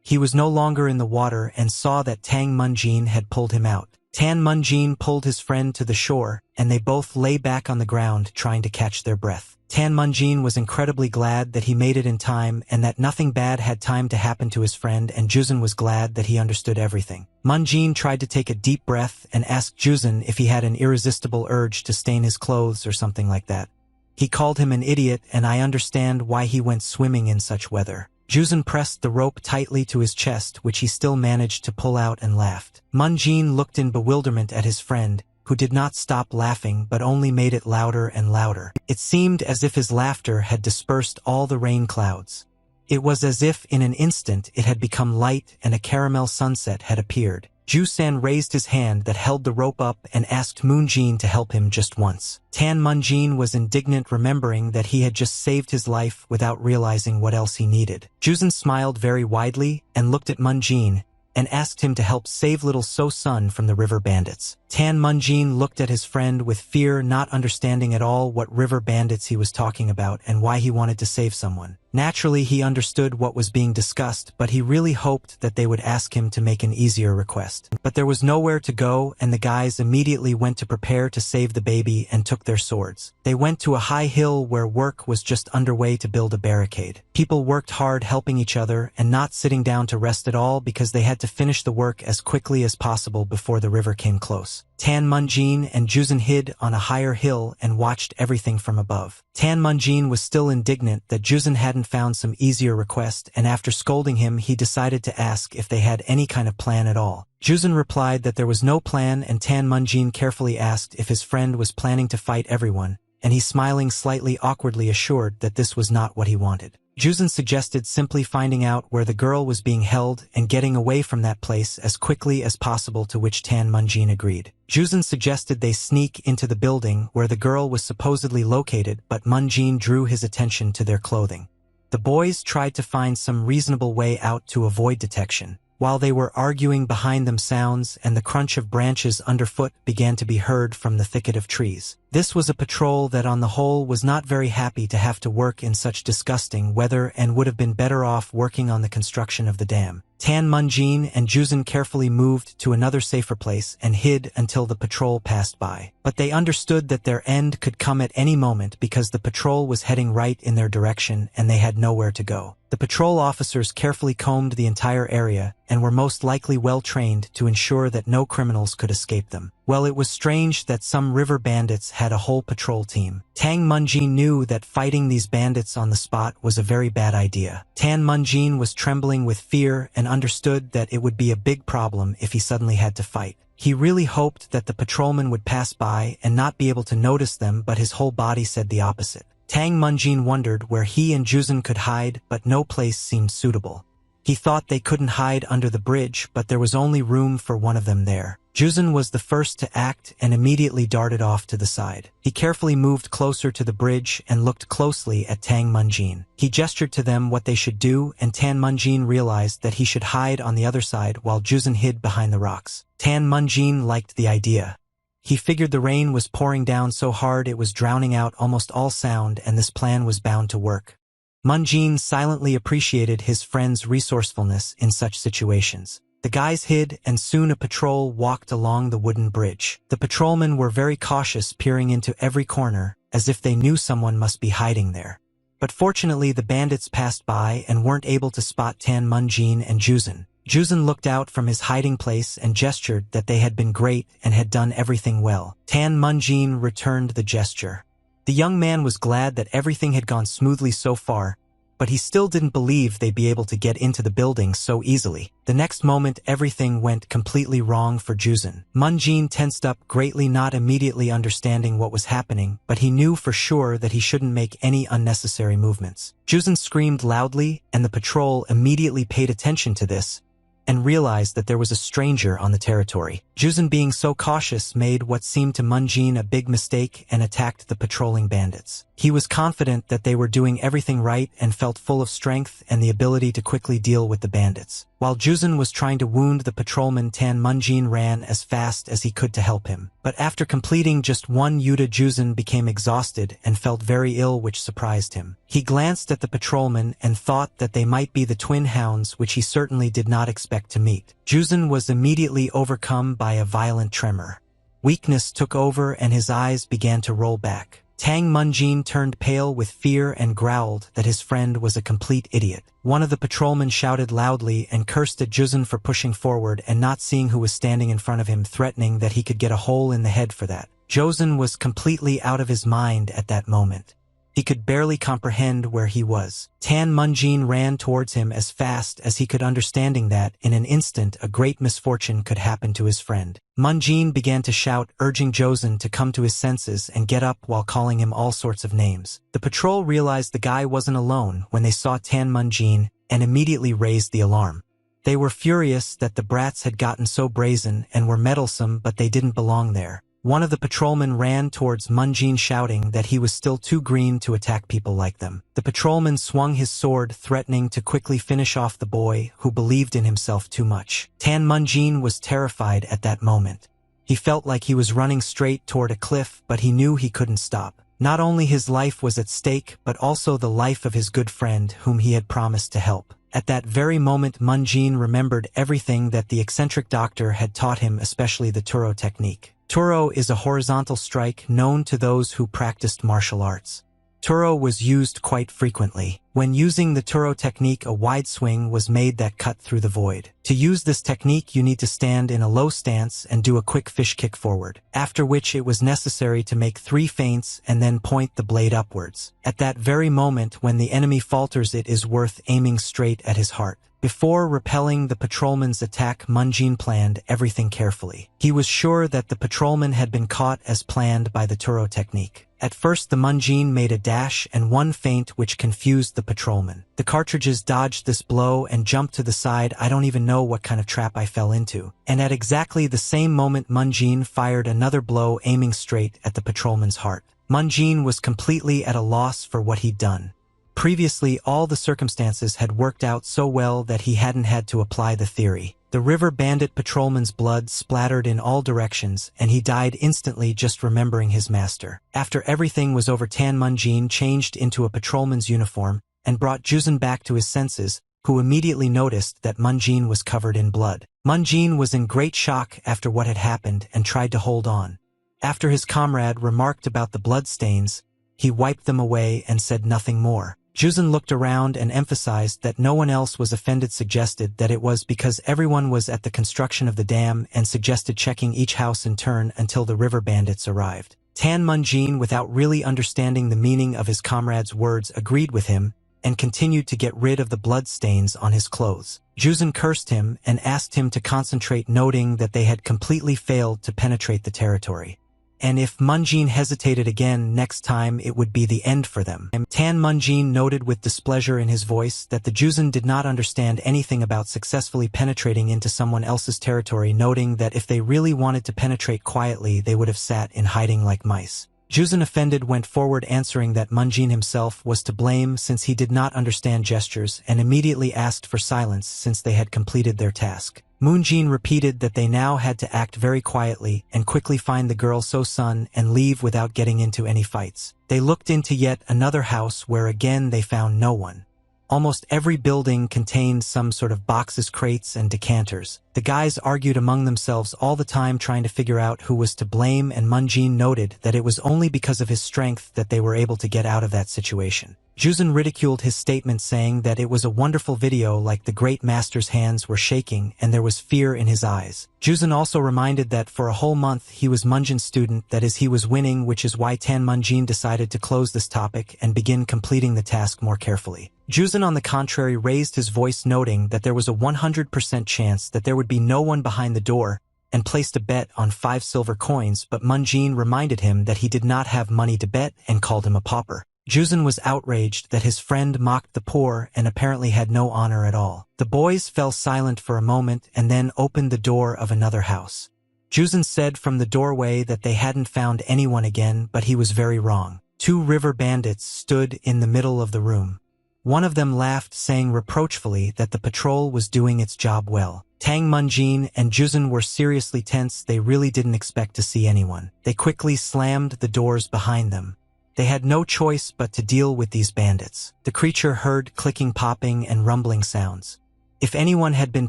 He was no longer in the water and saw that Tang Munjin had pulled him out. Tan Munjin pulled his friend to the shore, and they both lay back on the ground trying to catch their breath. Tan Munjin was incredibly glad that he made it in time and that nothing bad had time to happen to his friend, and Juzun was glad that he understood everything. Munjin tried to take a deep breath and asked Juzun if he had an irresistible urge to stain his clothes or something like that. He called him an idiot, and I understand why he went swimming in such weather. Juzun pressed the rope tightly to his chest, which he still managed to pull out, and laughed. Munjin looked in bewilderment at his friend, who did not stop laughing but only made it louder and louder. It seemed as if his laughter had dispersed all the rain clouds. It was as if in an instant it had become light and a caramel sunset had appeared. Jusan raised his hand that held the rope up and asked Moonjin to help him just once. Tan Munjin was indignant, remembering that he had just saved his life without realizing what else he needed. Jusan smiled very widely and looked at Munjin and asked him to help save little So-sun from the river bandits. Tan Munjin looked at his friend with fear, not understanding at all what river bandits he was talking about and why he wanted to save someone. Naturally, he understood what was being discussed, but he really hoped that they would ask him to make an easier request. But there was nowhere to go, and the guys immediately went to prepare to save the baby and took their swords. They went to a high hill where work was just underway to build a barricade. People worked hard, helping each other and not sitting down to rest at all, because they had to finish the work as quickly as possible before the river came close. Tan Munjin and Juzun hid on a higher hill and watched everything from above. Tan Munjin was still indignant that Juzun hadn't found some easier request, and after scolding him, he decided to ask if they had any kind of plan at all. Juzun replied that there was no plan, and Tan Munjin carefully asked if his friend was planning to fight everyone, and he, smiling slightly awkwardly, assured that this was not what he wanted. Juzun suggested simply finding out where the girl was being held and getting away from that place as quickly as possible, to which Tan Munjin agreed. Juzun suggested they sneak into the building where the girl was supposedly located, but Munjin drew his attention to their clothing. The boys tried to find some reasonable way out to avoid detection. While they were arguing behind them, sounds and the crunch of branches underfoot began to be heard from the thicket of trees. This was a patrol that on the whole was not very happy to have to work in such disgusting weather and would have been better off working on the construction of the dam. Tan Munjin and Juzun carefully moved to another safer place and hid until the patrol passed by. But they understood that their end could come at any moment, because the patrol was heading right in their direction and they had nowhere to go. The patrol officers carefully combed the entire area and were most likely well trained to ensure that no criminals could escape them. Well, it was strange that some river bandits had a whole patrol team. Tang Munjin knew that fighting these bandits on the spot was a very bad idea. Tan Munjin was trembling with fear and understood that it would be a big problem if he suddenly had to fight. He really hoped that the patrolmen would pass by and not be able to notice them, but his whole body said the opposite. Tang Munjin wondered where he and Juzun could hide, but no place seemed suitable. He thought they couldn't hide under the bridge, but there was only room for one of them there. Juzun was the first to act and immediately darted off to the side. He carefully moved closer to the bridge and looked closely at Tang Munjin. He gestured to them what they should do, and Tan Munjin realized that he should hide on the other side while Juzun hid behind the rocks. Tan Munjin liked the idea. He figured the rain was pouring down so hard it was drowning out almost all sound, and this plan was bound to work. Munjin silently appreciated his friend's resourcefulness in such situations. The guys hid, and soon a patrol walked along the wooden bridge. The patrolmen were very cautious, peering into every corner, as if they knew someone must be hiding there. But fortunately, the bandits passed by and weren't able to spot Tan Munjin and Juzun. Juzun looked out from his hiding place and gestured that they had been great and had done everything well. Tan Munjin returned the gesture. The young man was glad that everything had gone smoothly so far, but he still didn't believe they'd be able to get into the building so easily. The next moment, everything went completely wrong for Juzun. Munjin tensed up greatly, not immediately understanding what was happening, but he knew for sure that he shouldn't make any unnecessary movements. Juzun screamed loudly, and the patrol immediately paid attention to this and realized that there was a stranger on the territory. Juzun, being so cautious, made what seemed to Munjin a big mistake and attacked the patrolling bandits. He was confident that they were doing everything right and felt full of strength and the ability to quickly deal with the bandits. While Juzun was trying to wound the patrolman, Tan Munjin ran as fast as he could to help him. But after completing just one yuta, Juzun became exhausted and felt very ill, which surprised him. He glanced at the patrolmen and thought that they might be the twin hounds, which he certainly did not expect to meet. Juzun was immediately overcome by a violent tremor. Weakness took over and his eyes began to roll back. Tang Munjin turned pale with fear and growled that his friend was a complete idiot. One of the patrolmen shouted loudly and cursed at Juzun for pushing forward and not seeing who was standing in front of him, threatening that he could get a hole in the head for that. Juzun was completely out of his mind at that moment. He could barely comprehend where he was. Tan Munjin ran towards him as fast as he could, understanding that, in an instant, a great misfortune could happen to his friend. Munjin began to shout, urging Joseon to come to his senses and get up while calling him all sorts of names. The patrol realized the guy wasn't alone when they saw Tan Munjin and immediately raised the alarm. They were furious that the brats had gotten so brazen and were meddlesome, but they didn't belong there. One of the patrolmen ran towards Munjin shouting that he was still too green to attack people like them. The patrolman swung his sword, threatening to quickly finish off the boy who believed in himself too much. Tan Munjin was terrified at that moment. He felt like he was running straight toward a cliff, but he knew he couldn't stop. Not only his life was at stake, but also the life of his good friend whom he had promised to help. At that very moment, Munjin remembered everything that the eccentric doctor had taught him, especially the Turo technique. Turo is a horizontal strike known to those who practiced martial arts. Turo was used quite frequently. When using the Turo technique, a wide swing was made that cut through the void. To use this technique, you need to stand in a low stance and do a quick fish kick forward, after which it was necessary to make 3 feints and then point the blade upwards. At that very moment when the enemy falters, it is worth aiming straight at his heart. Before repelling the patrolman's attack, Munjin planned everything carefully. He was sure that the patrolman had been caught as planned by the Turo technique. At first, the Munjin made a dash and 1 feint which confused the patrolman. The cartridges dodged this blow and jumped to the side. I don't even know what kind of trap I fell into. And at exactly the same moment, Munjin fired another blow aiming straight at the patrolman's heart. Munjin was completely at a loss for what he'd done. Previously, all the circumstances had worked out so well that he hadn't had to apply the theory. The river bandit patrolman's blood splattered in all directions, and he died instantly just remembering his master. After everything was over, Tan Munjin changed into a patrolman's uniform and brought Joseon back to his senses, who immediately noticed that Munjin was covered in blood. Munjin was in great shock after what had happened and tried to hold on. After his comrade remarked about the bloodstains, he wiped them away and said nothing more. Joseon looked around and emphasized that no one else was offended, suggested that it was because everyone was at the construction of the dam, and suggested checking each house in turn until the river bandits arrived. Tan Munjin, without really understanding the meaning of his comrade's words, agreed with him and continued to get rid of the blood stains on his clothes. Joseon cursed him and asked him to concentrate, noting that they had completely failed to penetrate the territory. And if Munjin hesitated again, next time it would be the end for them. Tan Munjin noted with displeasure in his voice that the Joseon did not understand anything about successfully penetrating into someone else's territory, noting that if they really wanted to penetrate quietly, they would have sat in hiding like mice. Joseon, offended, went forward, answering that Munjin himself was to blame since he did not understand gestures, and immediately asked for silence since they had completed their task. Munjin repeated that they now had to act very quietly and quickly find the girl So-sun and leave without getting into any fights. They looked into yet another house where again they found no one. Almost every building contained some sort of boxes, crates, and decanters. The guys argued among themselves all the time, trying to figure out who was to blame, and Munjin noted that it was only because of his strength that they were able to get out of that situation. Joseon ridiculed his statement, saying that it was a wonderful video, like the great master's hands were shaking and there was fear in his eyes. Joseon also reminded that for a whole month he was Munjin's student, that is, he was winning, which is why Tan Munjin decided to close this topic and begin completing the task more carefully. Joseon, on the contrary, raised his voice, noting that there was a 100% chance that there would be no one behind the door, and placed a bet on 5 silver coins, but Munjin reminded him that he did not have money to bet and called him a pauper. Joseon was outraged that his friend mocked the poor and apparently had no honor at all. The boys fell silent for a moment and then opened the door of another house. Joseon said from the doorway that they hadn't found anyone again, but he was very wrong. 2 river bandits stood in the middle of the room. One of them laughed, saying reproachfully that the patrol was doing its job well. Tan Munjin and Joseon were seriously tense. They really didn't expect to see anyone. They quickly slammed the doors behind them. They had no choice but to deal with these bandits. The creature heard clicking, popping, and rumbling sounds. If anyone had been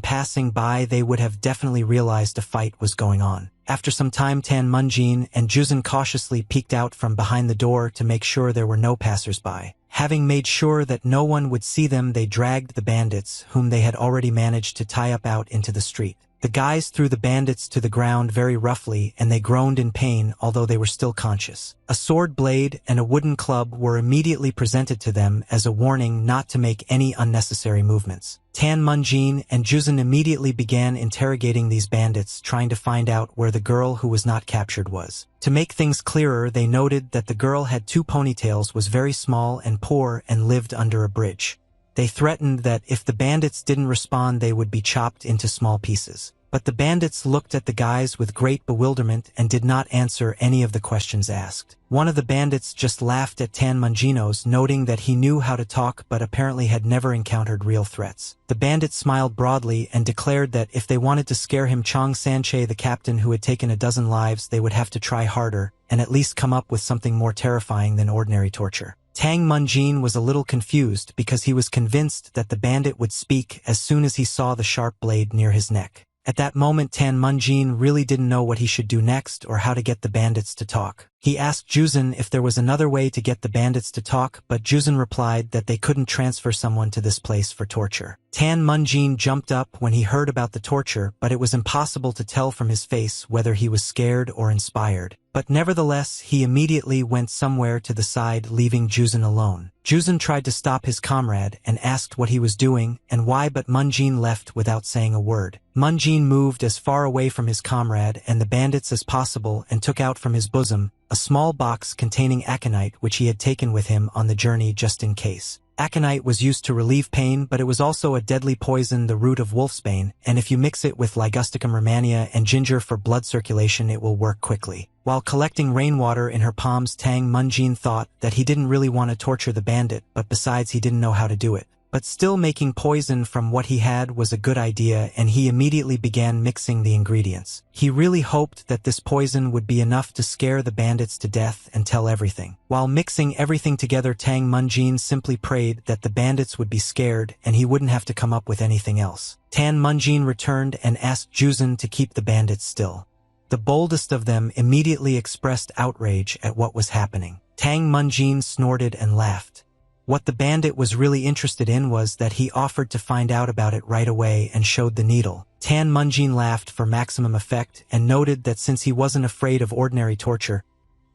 passing by, they would have definitely realized a fight was going on. After some time, Tan Munjin and Joseon cautiously peeked out from behind the door to make sure there were no passers-by. Having made sure that no one would see them, they dragged the bandits, whom they had already managed to tie up, out into the street. The guys threw the bandits to the ground very roughly, and they groaned in pain although they were still conscious. A sword blade and a wooden club were immediately presented to them as a warning not to make any unnecessary movements. Tan Munjin and Juzun immediately began interrogating these bandits, trying to find out where the girl who was not captured was. To make things clearer, they noted that the girl had 2 ponytails, was very small and poor, and lived under a bridge. They threatened that if the bandits didn't respond, they would be chopped into small pieces. But the bandits looked at the guys with great bewilderment and did not answer any of the questions asked. One of the bandits just laughed at Tan Munjino's, noting that he knew how to talk but apparently had never encountered real threats. The bandit smiled broadly and declared that if they wanted to scare him, Chong Sanche, the captain who had taken a dozen lives, they would have to try harder and at least come up with something more terrifying than ordinary torture. Tang Munjin was a little confused because he was convinced that the bandit would speak as soon as he saw the sharp blade near his neck. At that moment, Tan Munjin really didn't know what he should do next or how to get the bandits to talk. He asked Juzun if there was another way to get the bandits to talk, but Juzun replied that they couldn't transfer someone to this place for torture. Tan Munjin jumped up when he heard about the torture, but it was impossible to tell from his face whether he was scared or inspired. But nevertheless, he immediately went somewhere to the side, leaving Juzun alone. Juzun tried to stop his comrade and asked what he was doing and why, but Munjin left without saying a word. Munjin moved as far away from his comrade and the bandits as possible and took out from his bosom a small box containing aconite, which he had taken with him on the journey just in case. Aconite was used to relieve pain, but it was also a deadly poison, the root of wolfsbane, and if you mix it with Ligusticum romania and ginger for blood circulation, it will work quickly. While collecting rainwater in her palms, Tang Munjin thought that he didn't really want to torture the bandit, but besides he didn't know how to do it. But still, making poison from what he had was a good idea, and he immediately began mixing the ingredients. He really hoped that this poison would be enough to scare the bandits to death and tell everything. While mixing everything together, Tang Munjin simply prayed that the bandits would be scared and he wouldn't have to come up with anything else. Tan Munjin returned and asked Juzun to keep the bandits still. The boldest of them immediately expressed outrage at what was happening. Tang Munjin snorted and laughed. What the bandit was really interested in was that he offered to find out about it right away and showed the needle. Tan Munjin laughed for maximum effect and noted that since he wasn't afraid of ordinary torture,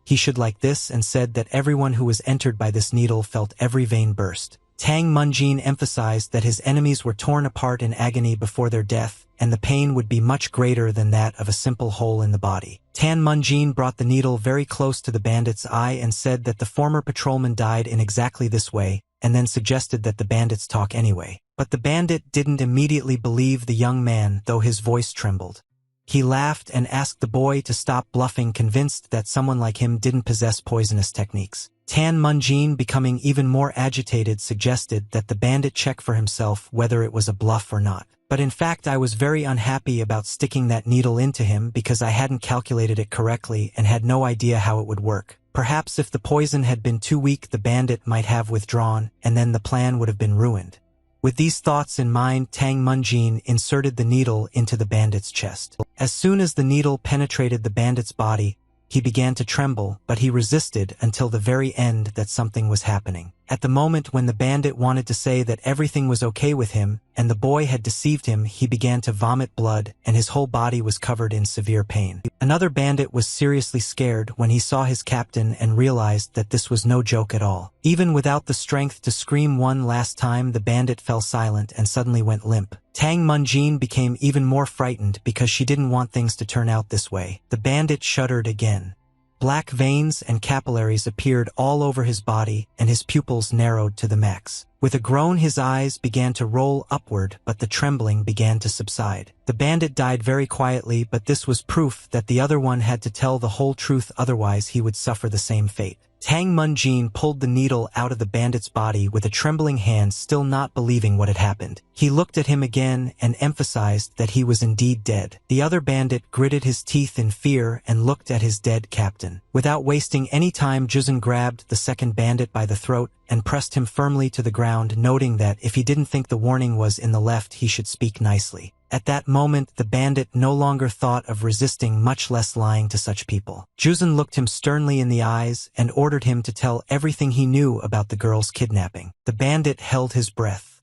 he should like this, and said that everyone who was entered by this needle felt every vein burst. Tang Munjin emphasized that his enemies were torn apart in agony before their death, and the pain would be much greater than that of a simple hole in the body. Tan Munjin brought the needle very close to the bandit's eye and said that the former patrolman died in exactly this way, and then suggested that the bandits talk anyway. But the bandit didn't immediately believe the young man, though his voice trembled. He laughed and asked the boy to stop bluffing, convinced that someone like him didn't possess poisonous techniques. Tan Munjin, becoming even more agitated, suggested that the bandit check for himself whether it was a bluff or not. But in fact, I was very unhappy about sticking that needle into him because I hadn't calculated it correctly and had no idea how it would work. Perhaps if the poison had been too weak, the bandit might have withdrawn, and then the plan would have been ruined. With these thoughts in mind, Tang Munjin inserted the needle into the bandit's chest. As soon as the needle penetrated the bandit's body, he began to tremble, but he resisted until the very end that something was happening. At the moment when the bandit wanted to say that everything was okay with him and the boy had deceived him, he began to vomit blood and his whole body was covered in severe pain. Another bandit was seriously scared when he saw his captain and realized that this was no joke at all. Even without the strength to scream one last time, the bandit fell silent and suddenly went limp. Tang Munjin became even more frightened because she didn't want things to turn out this way. The bandit shuddered again. Black veins and capillaries appeared all over his body, and his pupils narrowed to the max. With a groan, his eyes began to roll upward, but the trembling began to subside. The bandit died very quietly, but this was proof that the other one had to tell the whole truth, otherwise he would suffer the same fate. Tang Munjin pulled the needle out of the bandit's body with a trembling hand, still not believing what had happened. He looked at him again and emphasized that he was indeed dead. The other bandit gritted his teeth in fear and looked at his dead captain. Without wasting any time, Juzun grabbed the second bandit by the throat and pressed him firmly to the ground, noting that if he didn't think the warning was in the left, he should speak nicely. At that moment, the bandit no longer thought of resisting, much less lying to such people. Juzun looked him sternly in the eyes and ordered him to tell everything he knew about the girl's kidnapping. The bandit held his breath.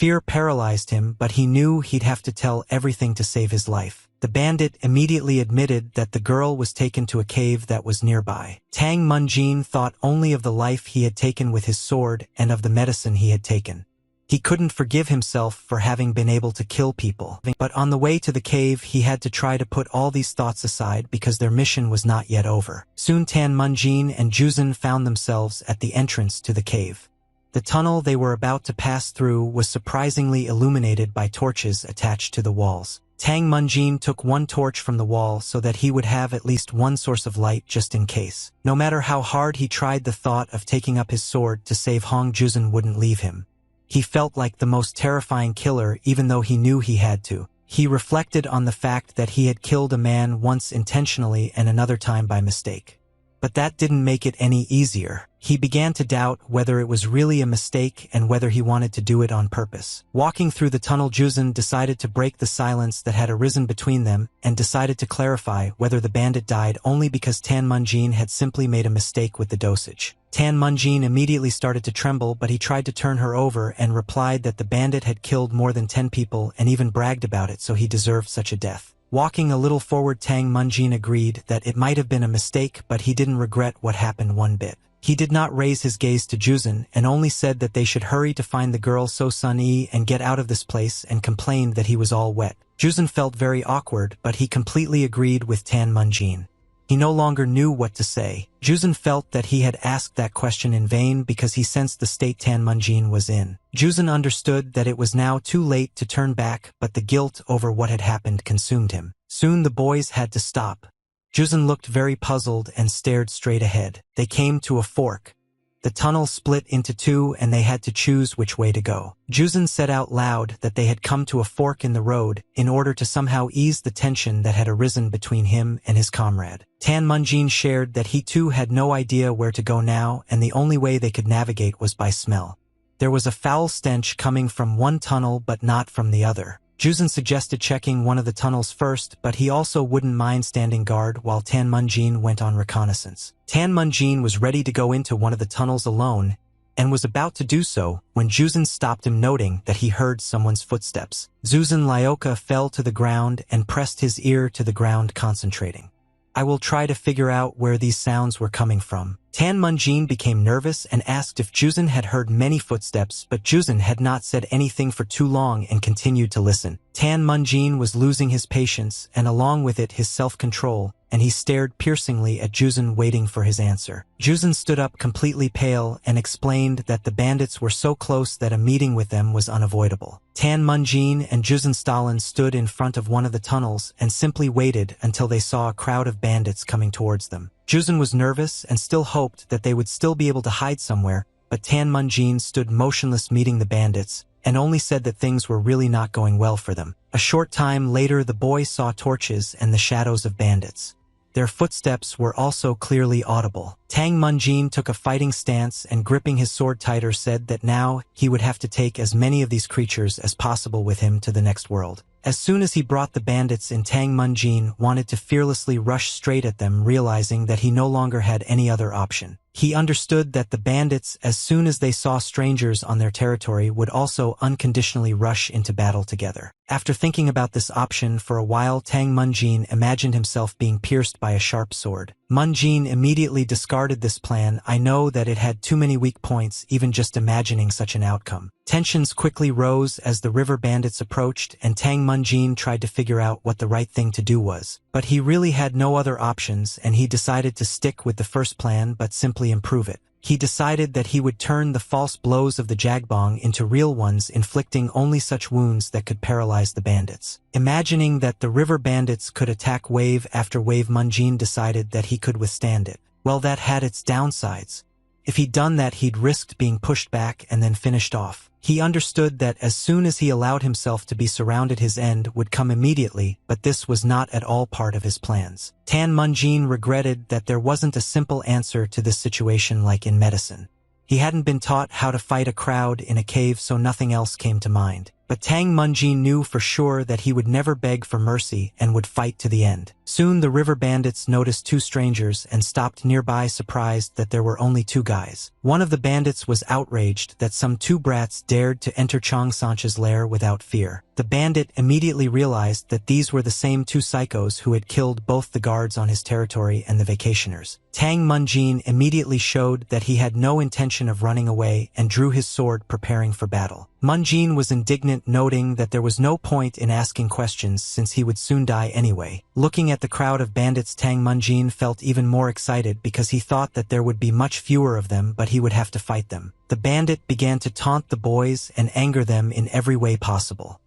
Fear paralyzed him, but he knew he'd have to tell everything to save his life. The bandit immediately admitted that the girl was taken to a cave that was nearby. Tang Munjin thought only of the life he had taken with his sword and of the medicine he had taken. He couldn't forgive himself for having been able to kill people. But on the way to the cave, he had to try to put all these thoughts aside because their mission was not yet over. Soon Tan Munjin and Juzun found themselves at the entrance to the cave. The tunnel they were about to pass through was surprisingly illuminated by torches attached to the walls. Tang Munjin took one torch from the wall so that he would have at least one source of light just in case. No matter how hard he tried, the thought of taking up his sword to save Hong Juzun wouldn't leave him. He felt like the most terrifying killer even though he knew he had to. He reflected on the fact that he had killed a man once intentionally and another time by mistake. But that didn't make it any easier. He began to doubt whether it was really a mistake and whether he wanted to do it on purpose. Walking through the tunnel, Juzun decided to break the silence that had arisen between them and decided to clarify whether the bandit died only because Tan Munjin had simply made a mistake with the dosage. Tan Munjin immediately started to tremble, but he tried to turn her over and replied that the bandit had killed more than 10 people and even bragged about it, so he deserved such a death. Walking a little forward, Tang Munjin agreed that it might have been a mistake, but he didn't regret what happened one bit. He did not raise his gaze to Juzun and only said that they should hurry to find the girl So Sun-yi and get out of this place, and complained that he was all wet. Juzun felt very awkward, but he completely agreed with Tan Munjin. He no longer knew what to say. Juzun felt that he had asked that question in vain because he sensed the state Tan Munjin was in. Juzun understood that it was now too late to turn back, but the guilt over what had happened consumed him. Soon the boys had to stop. Juzun looked very puzzled and stared straight ahead. They came to a fork. The tunnel split into two and they had to choose which way to go. Juzun said out loud that they had come to a fork in the road in order to somehow ease the tension that had arisen between him and his comrade. Tan Munjin shared that he too had no idea where to go now, and the only way they could navigate was by smell. There was a foul stench coming from one tunnel but not from the other. Juzun suggested checking one of the tunnels first, but he also wouldn't mind standing guard while Tan Munjin went on reconnaissance. Tan Munjin was ready to go into one of the tunnels alone and was about to do so when Juzun stopped him, noting that he heard someone's footsteps. Juzun Lyoka fell to the ground and pressed his ear to the ground, concentrating. I will try to figure out where these sounds were coming from. Tan Munjin became nervous and asked if Juzun had heard many footsteps, but Juzun had not said anything for too long and continued to listen. Tan Munjin was losing his patience and along with it his self-control, and he stared piercingly at Juzun, waiting for his answer. Juzun stood up completely pale and explained that the bandits were so close that a meeting with them was unavoidable. Tan Munjin and Juzun Stalin stood in front of one of the tunnels and simply waited until they saw a crowd of bandits coming towards them. Juzun was nervous and still hoped that they would still be able to hide somewhere, but Tan Munjin stood motionless meeting the bandits and only said that things were really not going well for them. A short time later, the boy saw torches and the shadows of bandits. Their footsteps were also clearly audible. Tang Munjin took a fighting stance and, gripping his sword tighter, said that now he would have to take as many of these creatures as possible with him to the next world. As soon as he brought the bandits in, Tang Munjin wanted to fearlessly rush straight at them, realizing that he no longer had any other option. He understood that the bandits, as soon as they saw strangers on their territory, would also unconditionally rush into battle together. After thinking about this option for a while, Tang Munjin imagined himself being pierced by a sharp sword. Munjin immediately discarded this plan. I know that it had too many weak points, even just imagining such an outcome. Tensions quickly rose as the river bandits approached, and Tang Munjin tried to figure out what the right thing to do was. But he really had no other options, and he decided to stick with the first plan but simply improve it. He decided that he would turn the false blows of the jagbong into real ones, inflicting only such wounds that could paralyze the bandits. Imagining that the river bandits could attack wave after wave, Munjin decided that he could withstand it. Well, that had its downsides. If he'd done that, he'd risked being pushed back and then finished off. He understood that as soon as he allowed himself to be surrounded, his end would come immediately, but this was not at all part of his plans. Tan Munjin regretted that there wasn't a simple answer to this situation like in medicine. He hadn't been taught how to fight a crowd in a cave, so nothing else came to mind. But Tang Munjin knew for sure that he would never beg for mercy and would fight to the end. Soon the river bandits noticed two strangers and stopped nearby, surprised that there were only two guys. One of the bandits was outraged that some two brats dared to enter Chang Sanche's lair without fear. The bandit immediately realized that these were the same two psychos who had killed both the guards on his territory and the vacationers. Tang Munjin immediately showed that he had no intention of running away and drew his sword, preparing for battle. Munjin was indignant, noting that there was no point in asking questions since he would soon die anyway. Looking at the crowd of bandits, Tang Munjin felt even more excited because he thought that there would be much fewer of them, but he would have to fight them. The bandit began to taunt the boys and anger them in every way possible.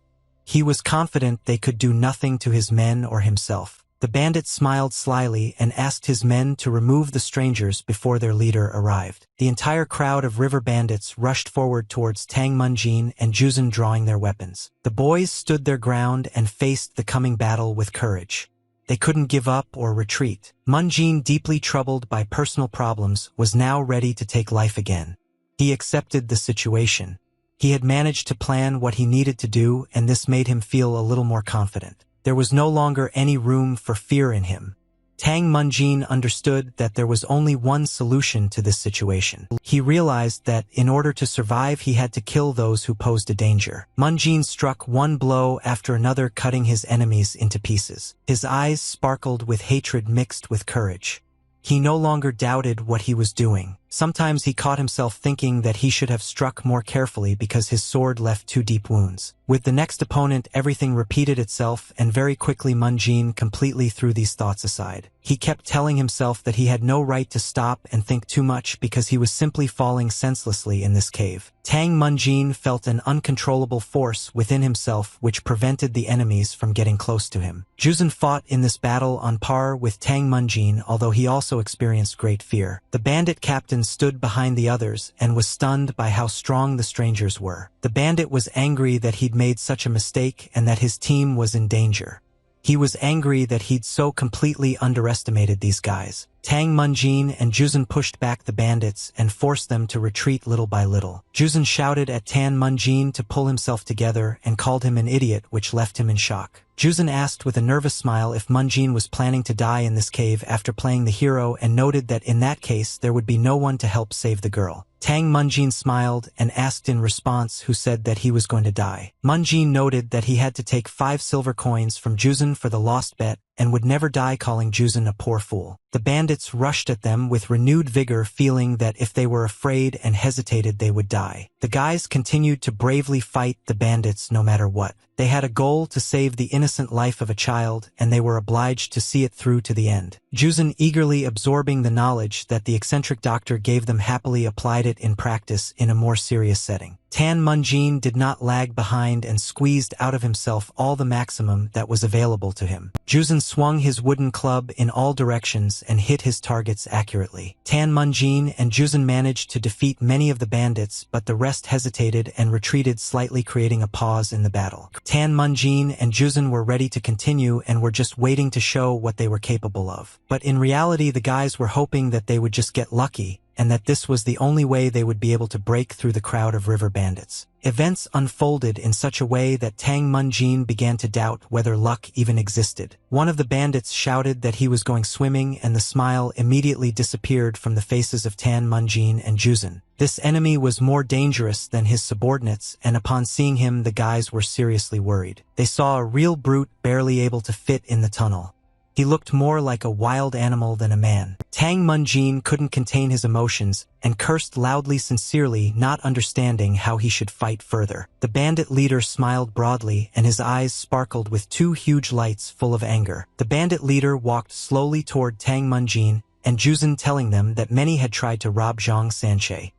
He was confident they could do nothing to his men or himself. The bandit smiled slyly and asked his men to remove the strangers before their leader arrived. The entire crowd of river bandits rushed forward towards Tang Munjin and Juzun, drawing their weapons. The boys stood their ground and faced the coming battle with courage. They couldn't give up or retreat. Munjin, deeply troubled by personal problems, was now ready to take life again. He accepted the situation. He had managed to plan what he needed to do, and this made him feel a little more confident. There was no longer any room for fear in him. Tang Munjin understood that there was only one solution to this situation. He realized that in order to survive, he had to kill those who posed a danger. Munjin struck one blow after another, cutting his enemies into pieces. His eyes sparkled with hatred mixed with courage. He no longer doubted what he was doing. Sometimes he caught himself thinking that he should have struck more carefully because his sword left two deep wounds. With the next opponent, everything repeated itself, and very quickly Munjin completely threw these thoughts aside. He kept telling himself that he had no right to stop and think too much because he was simply falling senselessly in this cave. Tang Munjin felt an uncontrollable force within himself which prevented the enemies from getting close to him. Juzun fought in this battle on par with Tang Munjin, although he also experienced great fear. The bandit captain stood behind the others and was stunned by how strong the strangers were. The bandit was angry that he'd made such a mistake and that his team was in danger. He was angry that he'd so completely underestimated these guys. Tang Munjin and Juzun pushed back the bandits and forced them to retreat little by little. Juzun shouted at Tang Munjin to pull himself together and called him an idiot, which left him in shock. Juzun asked with a nervous smile if Munjin was planning to die in this cave after playing the hero, and noted that in that case there would be no one to help save the girl. Tang Munjin smiled and asked in response who said that he was going to die. Munjin noted that he had to take 5 silver coins from Juzun for the lost bet and would never die, calling Juzun a poor fool. The bandits rushed at them with renewed vigor, feeling that if they were afraid and hesitated they would die. The guys continued to bravely fight the bandits no matter what. They had a goal to save the innocent life of a child, and they were obliged to see it through to the end. Juzun, eagerly absorbing the knowledge that the eccentric doctor gave them, happily applied it in practice in a more serious setting. Tang Munjin did not lag behind and squeezed out of himself all the maximum that was available to him. Juzun swung his wooden club in all directions and hit his targets accurately. Tang Munjin and Juzun managed to defeat many of the bandits, but the rest hesitated and retreated slightly, creating a pause in the battle. Tang Munjin and Juzun were ready to continue and were just waiting to show what they were capable of. But in reality, the guys were hoping that they would just get lucky, and that this was the only way they would be able to break through the crowd of river bandits. Events unfolded in such a way that Tang Munjin began to doubt whether luck even existed. One of the bandits shouted that he was going swimming, and the smile immediately disappeared from the faces of Tang Munjin and Juzun. This enemy was more dangerous than his subordinates, and upon seeing him the guys were seriously worried. They saw a real brute barely able to fit in the tunnel. He looked more like a wild animal than a man. Tang Munjin couldn't contain his emotions and cursed loudly, sincerely not understanding how he should fight further. The bandit leader smiled broadly, and his eyes sparkled with 2 huge lights full of anger. The bandit leader walked slowly toward Tang Munjin and Juzun, telling them that many had tried to rob Zhang Sanche.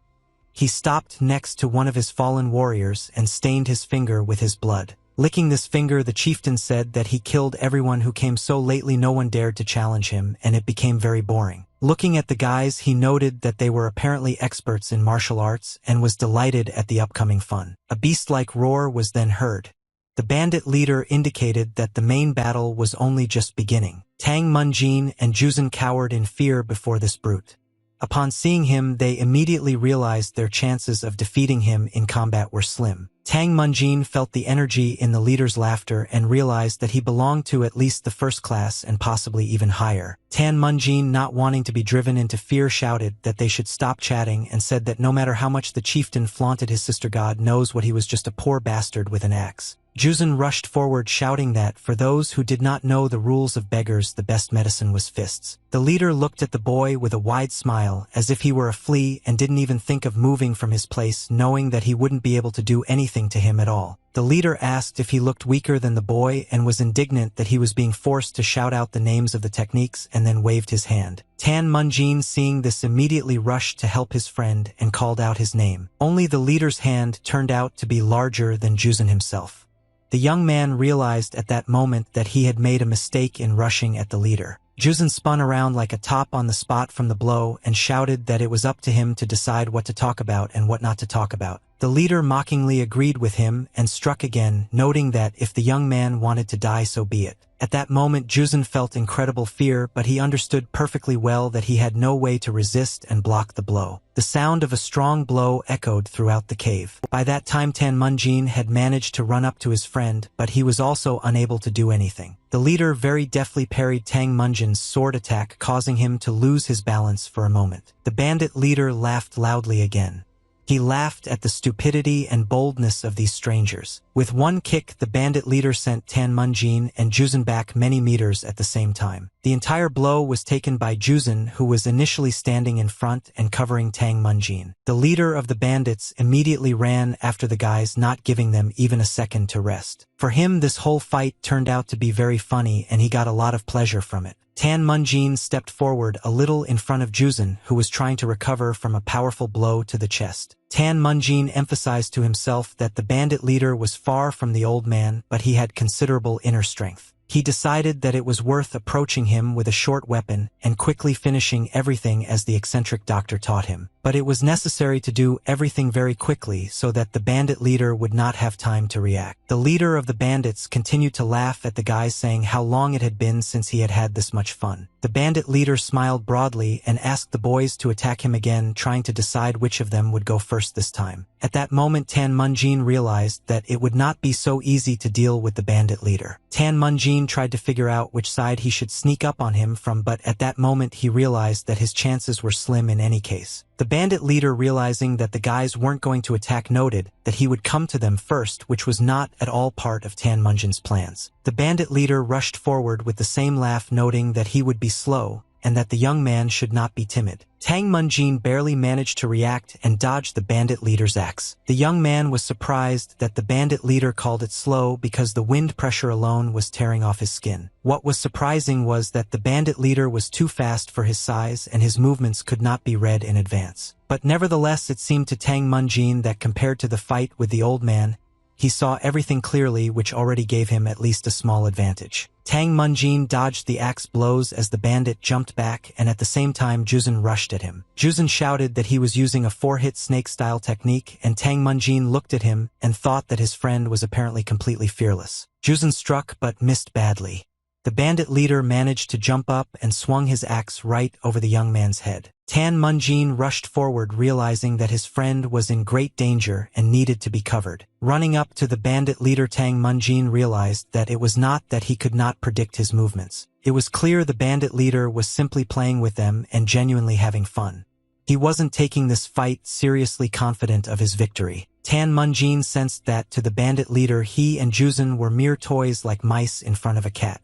He stopped next to one of his fallen warriors and stained his finger with his blood. Licking this finger, the chieftain said that he killed everyone who came so lately no one dared to challenge him, and it became very boring. Looking at the guys, he noted that they were apparently experts in martial arts and was delighted at the upcoming fun. A beast-like roar was then heard. The bandit leader indicated that the main battle was only just beginning. Tang Munjin and Juzun cowered in fear before this brute. Upon seeing him, they immediately realized their chances of defeating him in combat were slim. Tang Munjin felt the energy in the leader's laughter and realized that he belonged to at least the first class and possibly even higher. Tang Munjin, not wanting to be driven into fear, shouted that they should stop chatting and said that no matter how much the chieftain flaunted his sister god knows what, he was just a poor bastard with an axe. Juzun rushed forward shouting that, for those who did not know the rules of beggars, the best medicine was fists. The leader looked at the boy with a wide smile, as if he were a flea, and didn't even think of moving from his place, knowing that he wouldn't be able to do anything to him at all. The leader asked if he looked weaker than the boy and was indignant that he was being forced to shout out the names of the techniques, and then waved his hand. Tang Munjin, seeing this, immediately rushed to help his friend and called out his name. Only the leader's hand turned out to be larger than Juzun himself. The young man realized at that moment that he had made a mistake in rushing at the leader. Juzun spun around like a top on the spot from the blow and shouted that it was up to him to decide what to talk about and what not to talk about. The leader mockingly agreed with him and struck again, noting that if the young man wanted to die, so be it. At that moment, Juzun felt incredible fear, but he understood perfectly well that he had no way to resist and block the blow. The sound of a strong blow echoed throughout the cave. By that time, Tang Munjin had managed to run up to his friend, but he was also unable to do anything. The leader very deftly parried Tang Munjin's sword attack, causing him to lose his balance for a moment. The bandit leader laughed loudly again. He laughed at the stupidity and boldness of these strangers. With one kick, the bandit leader sent Tang Munjin and Juzun back many meters at the same time. The entire blow was taken by Juzun, who was initially standing in front and covering Tang Munjin. The leader of the bandits immediately ran after the guys, not giving them even a second to rest. For him, this whole fight turned out to be very funny, and he got a lot of pleasure from it. Tang Munjin stepped forward a little in front of Juzun, who was trying to recover from a powerful blow to the chest. Tang Munjin emphasized to himself that the bandit leader was far from the old man, but he had considerable inner strength. He decided that it was worth approaching him with a short weapon and quickly finishing everything as the eccentric doctor taught him. But it was necessary to do everything very quickly so that the bandit leader would not have time to react. The leader of the bandits continued to laugh at the guys, saying how long it had been since he had had this much fun. The bandit leader smiled broadly and asked the boys to attack him again, trying to decide which of them would go first this time. At that moment, Tang Munjin realized that it would not be so easy to deal with the bandit leader. Tang Munjin tried to figure out which side he should sneak up on him from, but at that moment he realized that his chances were slim in any case. The bandit leader, realizing that the guys weren't going to attack, noted that he would come to them first, which was not at all part of Tang Munjin's plans. The bandit leader rushed forward with the same laugh, noting that he would be slow and that the young man should not be timid. Tang Munjin barely managed to react and dodged the bandit leader's axe. The young man was surprised that the bandit leader called it slow because the wind pressure alone was tearing off his skin. What was surprising was that the bandit leader was too fast for his size and his movements could not be read in advance. But nevertheless, it seemed to Tang Munjin that compared to the fight with the old man, he saw everything clearly, which already gave him at least a small advantage. Tang Munjin dodged the axe blows as the bandit jumped back, and at the same time Juzun rushed at him. Juzun shouted that he was using a 4-hit snake-style technique, and Tang Munjin looked at him and thought that his friend was apparently completely fearless. Juzun struck but missed badly. The bandit leader managed to jump up and swung his axe right over the young man's head. Tang Munjin rushed forward, realizing that his friend was in great danger and needed to be covered. Running up to the bandit leader, Tang Munjin realized that it was not that he could not predict his movements. It was clear the bandit leader was simply playing with them and genuinely having fun. He wasn't taking this fight seriously, confident of his victory. Tang Munjin sensed that to the bandit leader, he and Juzun were mere toys like mice in front of a cat.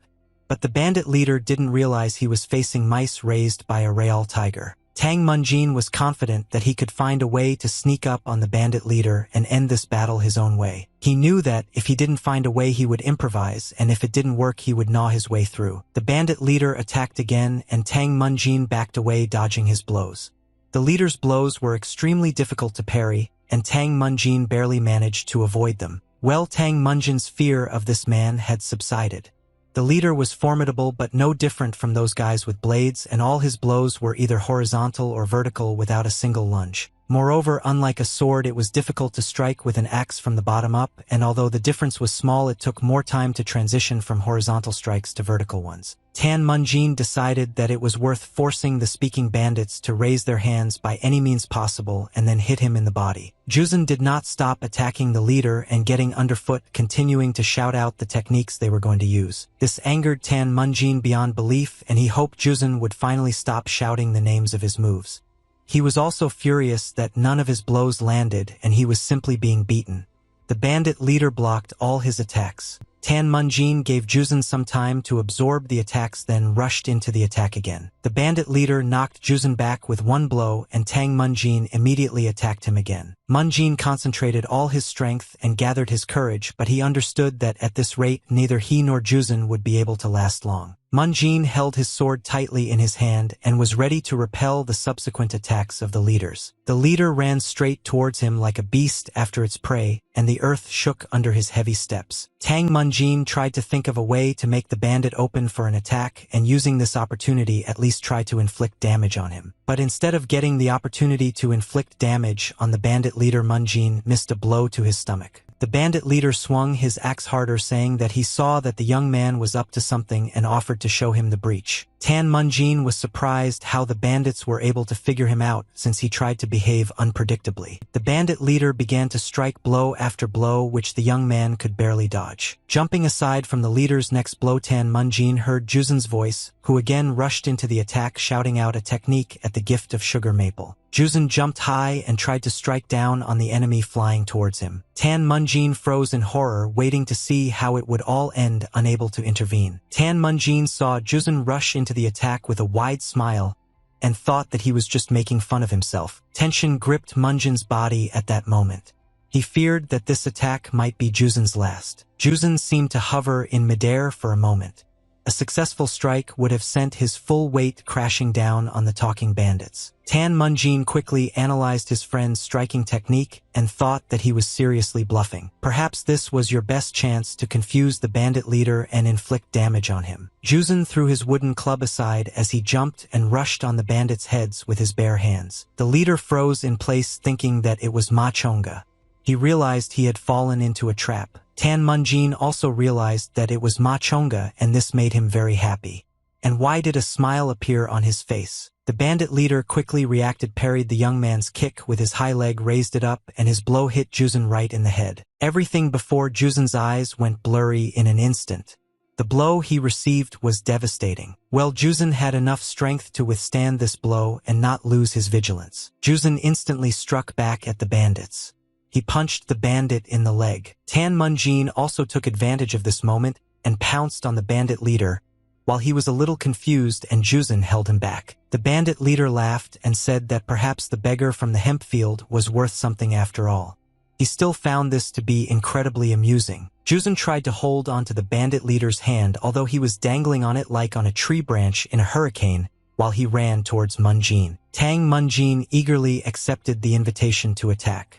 But the bandit leader didn't realize he was facing mice raised by a real tiger. Tang Munjin was confident that he could find a way to sneak up on the bandit leader and end this battle his own way. He knew that if he didn't find a way, he would improvise, and if it didn't work, he would gnaw his way through. The bandit leader attacked again, and Tang Munjin backed away, dodging his blows. The leader's blows were extremely difficult to parry, and Tang Munjin barely managed to avoid them. Well, Tang Munjin's fear of this man had subsided. The leader was formidable, but no different from those guys with blades, and all his blows were either horizontal or vertical without a single lunge. Moreover, unlike a sword, it was difficult to strike with an axe from the bottom up, and although the difference was small, it took more time to transition from horizontal strikes to vertical ones. Tan Munjin decided that it was worth forcing the speaking bandits to raise their hands by any means possible and then hit him in the body. Juzun did not stop attacking the leader and getting underfoot, continuing to shout out the techniques they were going to use. This angered Tan Munjin beyond belief, and he hoped Juzun would finally stop shouting the names of his moves. He was also furious that none of his blows landed and he was simply being beaten. The bandit leader blocked all his attacks. Tan Munjin gave Juzun some time to absorb the attacks, then rushed into the attack again. The bandit leader knocked Juzun back with one blow, and Tang Munjin immediately attacked him again. Munjin concentrated all his strength and gathered his courage, but he understood that at this rate neither he nor Juzun would be able to last long. Munjin held his sword tightly in his hand and was ready to repel the subsequent attacks of the leaders. The leader ran straight towards him like a beast after its prey, and the earth shook under his heavy steps. Tang Munjin tried to think of a way to make the bandit open for an attack, and using this opportunity at least try to inflict damage on him. But instead of getting the opportunity to inflict damage on the bandit leader, Munjin missed a blow to his stomach. The bandit leader swung his axe harder, saying that he saw that the young man was up to something and offered to show him the breach. Tan Munjin was surprised how the bandits were able to figure him out, since he tried to behave unpredictably. The bandit leader began to strike blow after blow, which the young man could barely dodge. Jumping aside from the leader's next blow, Tan Munjin heard Juzun's voice, who again rushed into the attack, shouting out a technique at the gift of sugar maple. Juzun jumped high and tried to strike down on the enemy flying towards him. Tan Munjin froze in horror, waiting to see how it would all end, unable to intervene. Tan Munjin saw Juzun rush into the attack with a wide smile and thought that he was just making fun of himself. Tension gripped Munjin's body at that moment. He feared that this attack might be Juzun's last. Juzun seemed to hover in midair for a moment. A successful strike would have sent his full weight crashing down on the talking bandits. Tan Munjin quickly analyzed his friend's striking technique and thought that he was seriously bluffing. Perhaps this was your best chance to confuse the bandit leader and inflict damage on him. Juzun threw his wooden club aside as he jumped and rushed on the bandits' heads with his bare hands. The leader froze in place, thinking that it was Ma Chonga. He realized he had fallen into a trap. Tan Munjin also realized that it was Ma Chonga, and this made him very happy. And why did a smile appear on his face? The bandit leader quickly reacted, parried the young man's kick with his high leg, raised it up, and his blow hit Juzun right in the head. Everything before Juzun's eyes went blurry in an instant. The blow he received was devastating. Well, Juzun had enough strength to withstand this blow and not lose his vigilance. Juzun instantly struck back at the bandits. He punched the bandit in the leg. Tan Munjin also took advantage of this moment and pounced on the bandit leader, while he was a little confused and Juzun held him back. The bandit leader laughed and said that perhaps the beggar from the hemp field was worth something after all. He still found this to be incredibly amusing. Juzun tried to hold onto the bandit leader's hand, although he was dangling on it like on a tree branch in a hurricane, while he ran towards Munjin. Tang Munjin eagerly accepted the invitation to attack.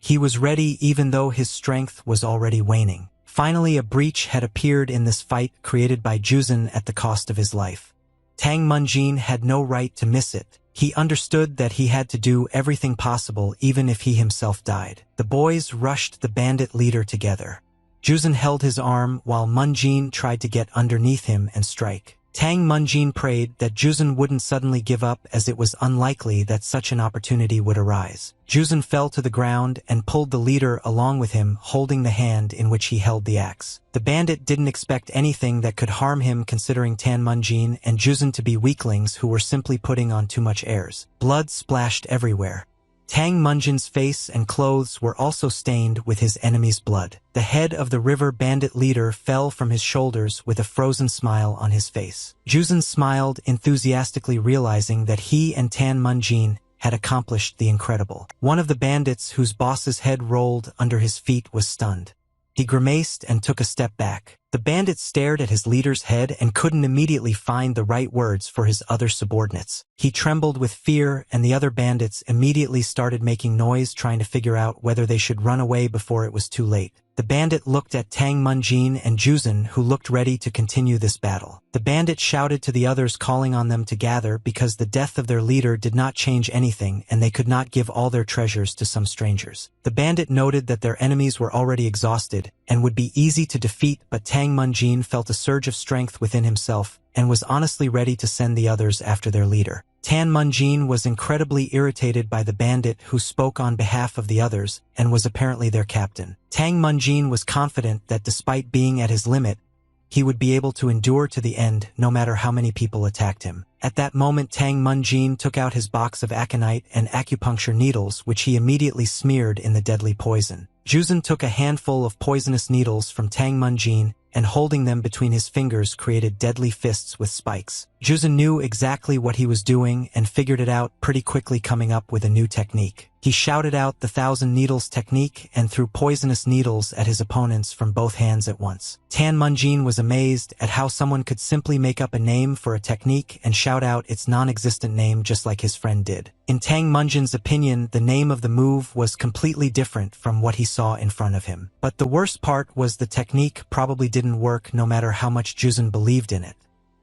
He was ready even though his strength was already waning. Finally, a breach had appeared in this fight created by Juzun at the cost of his life. Tang Munjin had no right to miss it. He understood that he had to do everything possible even if he himself died. The boys rushed the bandit leader together. Juzun held his arm while Munjin tried to get underneath him and strike. Tang Munjin prayed that Juzun wouldn't suddenly give up, as it was unlikely that such an opportunity would arise. Juzun fell to the ground and pulled the leader along with him, holding the hand in which he held the axe. The bandit didn't expect anything that could harm him, considering Tan Munjin and Juzun to be weaklings who were simply putting on too much airs. Blood splashed everywhere. Tang Munjin's face and clothes were also stained with his enemy's blood. The head of the river bandit leader fell from his shoulders with a frozen smile on his face. Juzun smiled enthusiastically, realizing that he and Tan Munjin had accomplished the incredible. One of the bandits, whose boss's head rolled under his feet, was stunned. He grimaced and took a step back. The bandit stared at his leader's head and couldn't immediately find the right words for his other subordinates. He trembled with fear, and the other bandits immediately started making noise trying to figure out whether they should run away before it was too late. The bandit looked at Tang Munjin and Juzun, who looked ready to continue this battle. The bandit shouted to the others, calling on them to gather because the death of their leader did not change anything and they could not give all their treasures to some strangers. The bandit noted that their enemies were already exhausted and would be easy to defeat, but Tang Munjin felt a surge of strength within himself and was honestly ready to send the others after their leader. Tan Munjin was incredibly irritated by the bandit who spoke on behalf of the others and was apparently their captain. Tang Munjin was confident that despite being at his limit, he would be able to endure to the end no matter how many people attacked him. At that moment, Tang Munjin took out his box of aconite and acupuncture needles, which he immediately smeared in the deadly poison. Juzun took a handful of poisonous needles from Tang Munjin and holding them between his fingers created deadly fists with spikes. Juzun knew exactly what he was doing and figured it out pretty quickly, coming up with a new technique. He shouted out the 1,000 needles technique and threw poisonous needles at his opponents from both hands at once. Tan Munjin was amazed at how someone could simply make up a name for a technique and shout out its non-existent name just like his friend did. In Tang Munjin's opinion, the name of the move was completely different from what he saw in front of him. But the worst part was the technique probably didn't work no matter how much Juzun believed in it.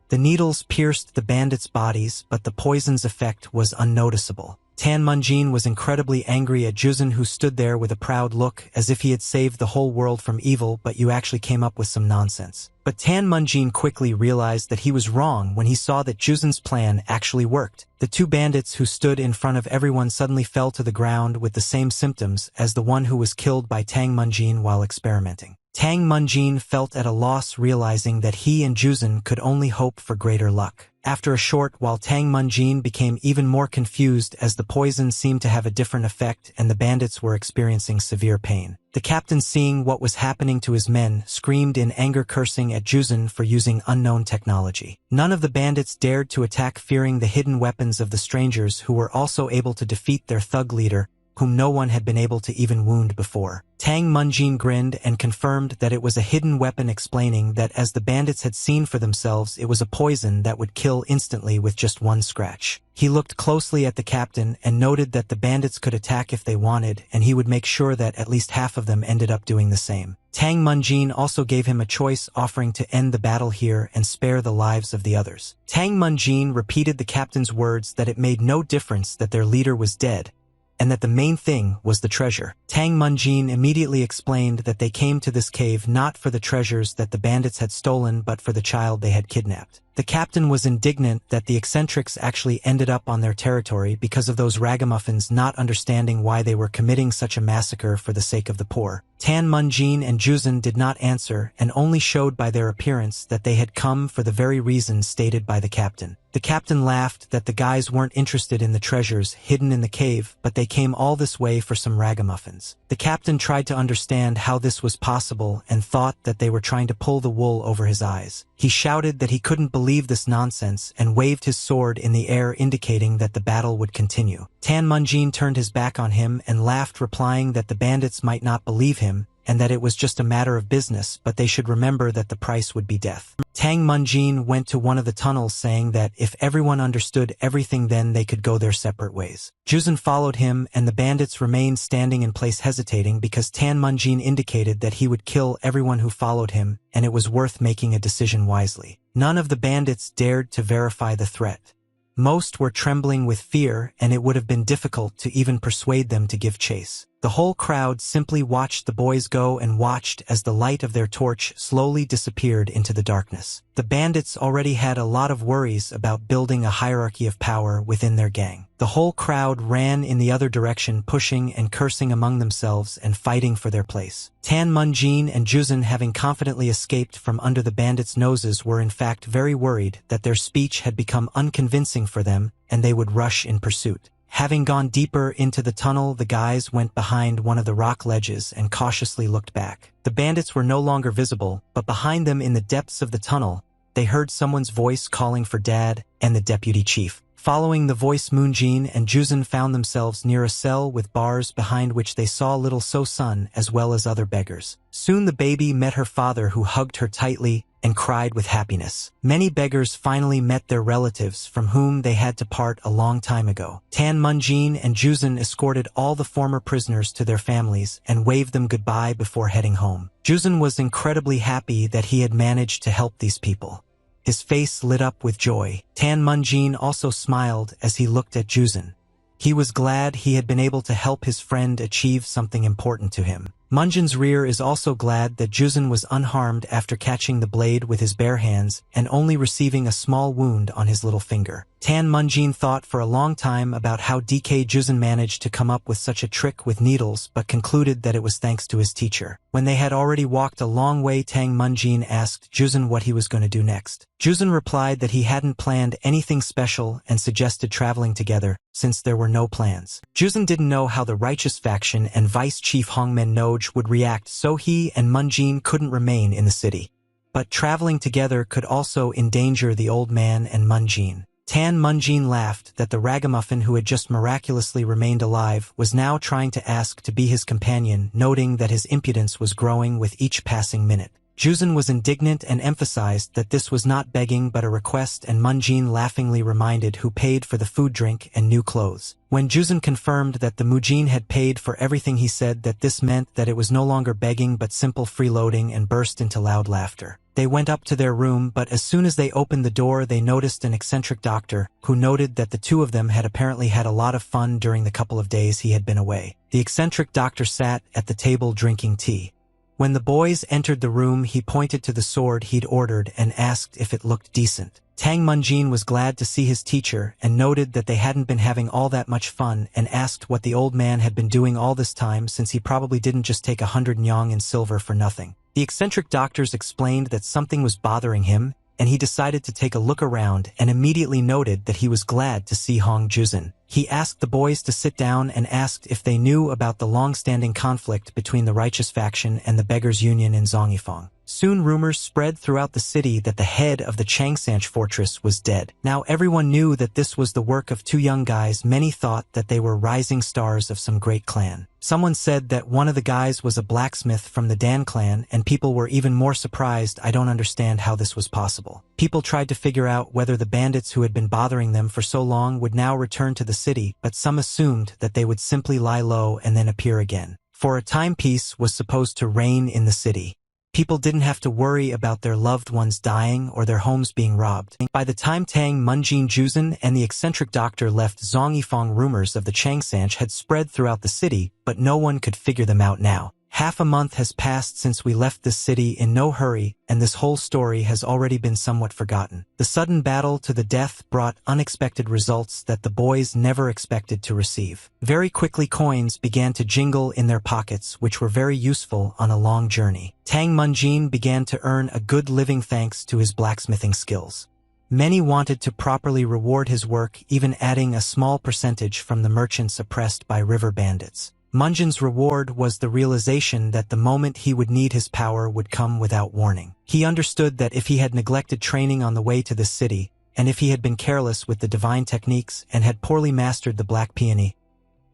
The needles pierced the bandits' bodies, but the poison's effect was unnoticeable. Tan Munjin was incredibly angry at Juzun, who stood there with a proud look as if he had saved the whole world from evil, but you actually came up with some nonsense. But Tan Munjin quickly realized that he was wrong when he saw that Juzun's plan actually worked. The two bandits who stood in front of everyone suddenly fell to the ground with the same symptoms as the one who was killed by Tang Munjin while experimenting. Tang Munjin felt at a loss, realizing that he and Juzun could only hope for greater luck. After a short while, Tang Munjin became even more confused as the poison seemed to have a different effect and the bandits were experiencing severe pain. The captain, seeing what was happening to his men, screamed in anger, cursing at Juzun for using unknown technology. None of the bandits dared to attack, fearing the hidden weapons of the strangers, who were also able to defeat their thug leader, whom no one had been able to even wound before. Tang Munjin grinned and confirmed that it was a hidden weapon, explaining that as the bandits had seen for themselves, it was a poison that would kill instantly with just one scratch. He looked closely at the captain and noted that the bandits could attack if they wanted, and he would make sure that at least half of them ended up doing the same. Tang Munjin also gave him a choice, offering to end the battle here and spare the lives of the others. Tang Munjin repeated the captain's words that it made no difference that their leader was dead, and that the main thing was the treasure. Tang Munjin immediately explained that they came to this cave not for the treasures that the bandits had stolen, but for the child they had kidnapped. The captain was indignant that the eccentrics actually ended up on their territory because of those ragamuffins not understanding why they were committing such a massacre for the sake of the poor. Tan Munjin and Juzun did not answer and only showed by their appearance that they had come for the very reasons stated by the captain. The captain laughed that the guys weren't interested in the treasures hidden in the cave, but they came all this way for some ragamuffins. The captain tried to understand how this was possible and thought that they were trying to pull the wool over his eyes. He shouted that he couldn't believe this nonsense and waved his sword in the air, indicating that the battle would continue. Tan Munjin turned his back on him and laughed, replying that the bandits might not believe him and that it was just a matter of business, but they should remember that the price would be death. Tang Munjin went to one of the tunnels, saying that if everyone understood everything, then they could go their separate ways. Juzun followed him, and the bandits remained standing in place, hesitating because Tan Munjin indicated that he would kill everyone who followed him, and it was worth making a decision wisely. None of the bandits dared to verify the threat. Most were trembling with fear, and it would have been difficult to even persuade them to give chase. The whole crowd simply watched the boys go and watched as the light of their torch slowly disappeared into the darkness. The bandits already had a lot of worries about building a hierarchy of power within their gang. The whole crowd ran in the other direction, pushing and cursing among themselves and fighting for their place. Tan Munjin and Juzun, having confidently escaped from under the bandits' noses, were in fact very worried that their speech had become unconvincing for them and they would rush in pursuit. Having gone deeper into the tunnel, the guys went behind one of the rock ledges and cautiously looked back. The bandits were no longer visible, but behind them in the depths of the tunnel, they heard someone's voice calling for Dad and the deputy chief. Following the voice, Moonjin and Juzun found themselves near a cell with bars behind which they saw little So-sun as well as other beggars. Soon the baby met her father, who hugged her tightly and cried with happiness. Many beggars finally met their relatives from whom they had to part a long time ago. Tan Moonjin and Juzun escorted all the former prisoners to their families and waved them goodbye before heading home. Juzun was incredibly happy that he had managed to help these people. His face lit up with joy. Tan Moonjin also smiled as he looked at Juzun. He was glad he had been able to help his friend achieve something important to him. Moonjin's rear is also glad that Juzun was unharmed after catching the blade with his bare hands and only receiving a small wound on his little finger. Tan Moonjin thought for a long time about how DK Juzun managed to come up with such a trick with needles, but concluded that it was thanks to his teacher. When they had already walked a long way, Tan Moonjin asked Juzun what he was going to do next. Juzun replied that he hadn't planned anything special and suggested traveling together, since there were no plans. Juzun didn't know how the righteous faction and Vice Chief Hongmen Noj would react, so he and Moonjin couldn't remain in the city. But traveling together could also endanger the old man and Moonjin. Tan Moonjin laughed that the ragamuffin who had just miraculously remained alive was now trying to ask to be his companion, noting that his impudence was growing with each passing minute. Juzun was indignant and emphasized that this was not begging but a request, and Moonjin laughingly reminded who paid for the food, drink, and new clothes. When Juzun confirmed that the Moonjin had paid for everything, he said that this meant that it was no longer begging but simple freeloading, and burst into loud laughter. They went up to their room, but as soon as they opened the door they noticed an eccentric doctor, who noted that the two of them had apparently had a lot of fun during the couple of days he had been away. The eccentric doctor sat at the table drinking tea. When the boys entered the room, he pointed to the sword he'd ordered and asked if it looked decent. Tan Moonjin was glad to see his teacher and noted that they hadn't been having all that much fun, and asked what the old man had been doing all this time, since he probably didn't just take 100 nyong in silver for nothing. The eccentric doctors explained that something was bothering him, and he decided to take a look around and immediately noted that he was glad to see Hong Juzun. He asked the boys to sit down and asked if they knew about the long-standing conflict between the righteous faction and the Beggars' Union in Zhongifang. Soon rumors spread throughout the city that the head of the Changsanch fortress was dead. Now everyone knew that this was the work of two young guys. Many thought that they were rising stars of some great clan. Someone said that one of the guys was a blacksmith from the Dan clan, and people were even more surprised. I don't understand how this was possible. People tried to figure out whether the bandits who had been bothering them for so long would now return to the city, but some assumed that they would simply lie low and then appear again. For a time, peace was supposed to reign in the city. People didn't have to worry about their loved ones dying or their homes being robbed. By the time Tan Moonjin, Juzun, and the eccentric doctor left Zhongifang, rumors of the Changsanch had spread throughout the city, but no one could figure them out now. Half a month has passed since we left this city in no hurry, and this whole story has already been somewhat forgotten. The sudden battle to the death brought unexpected results that the boys never expected to receive. Very quickly coins began to jingle in their pockets, which were very useful on a long journey. Tan Moonjin began to earn a good living thanks to his blacksmithing skills. Many wanted to properly reward his work, even adding a small percentage from the merchants oppressed by river bandits. Moonjin's reward was the realization that the moment he would need his power would come without warning. He understood that if he had neglected training on the way to this city, and if he had been careless with the divine techniques and had poorly mastered the black peony,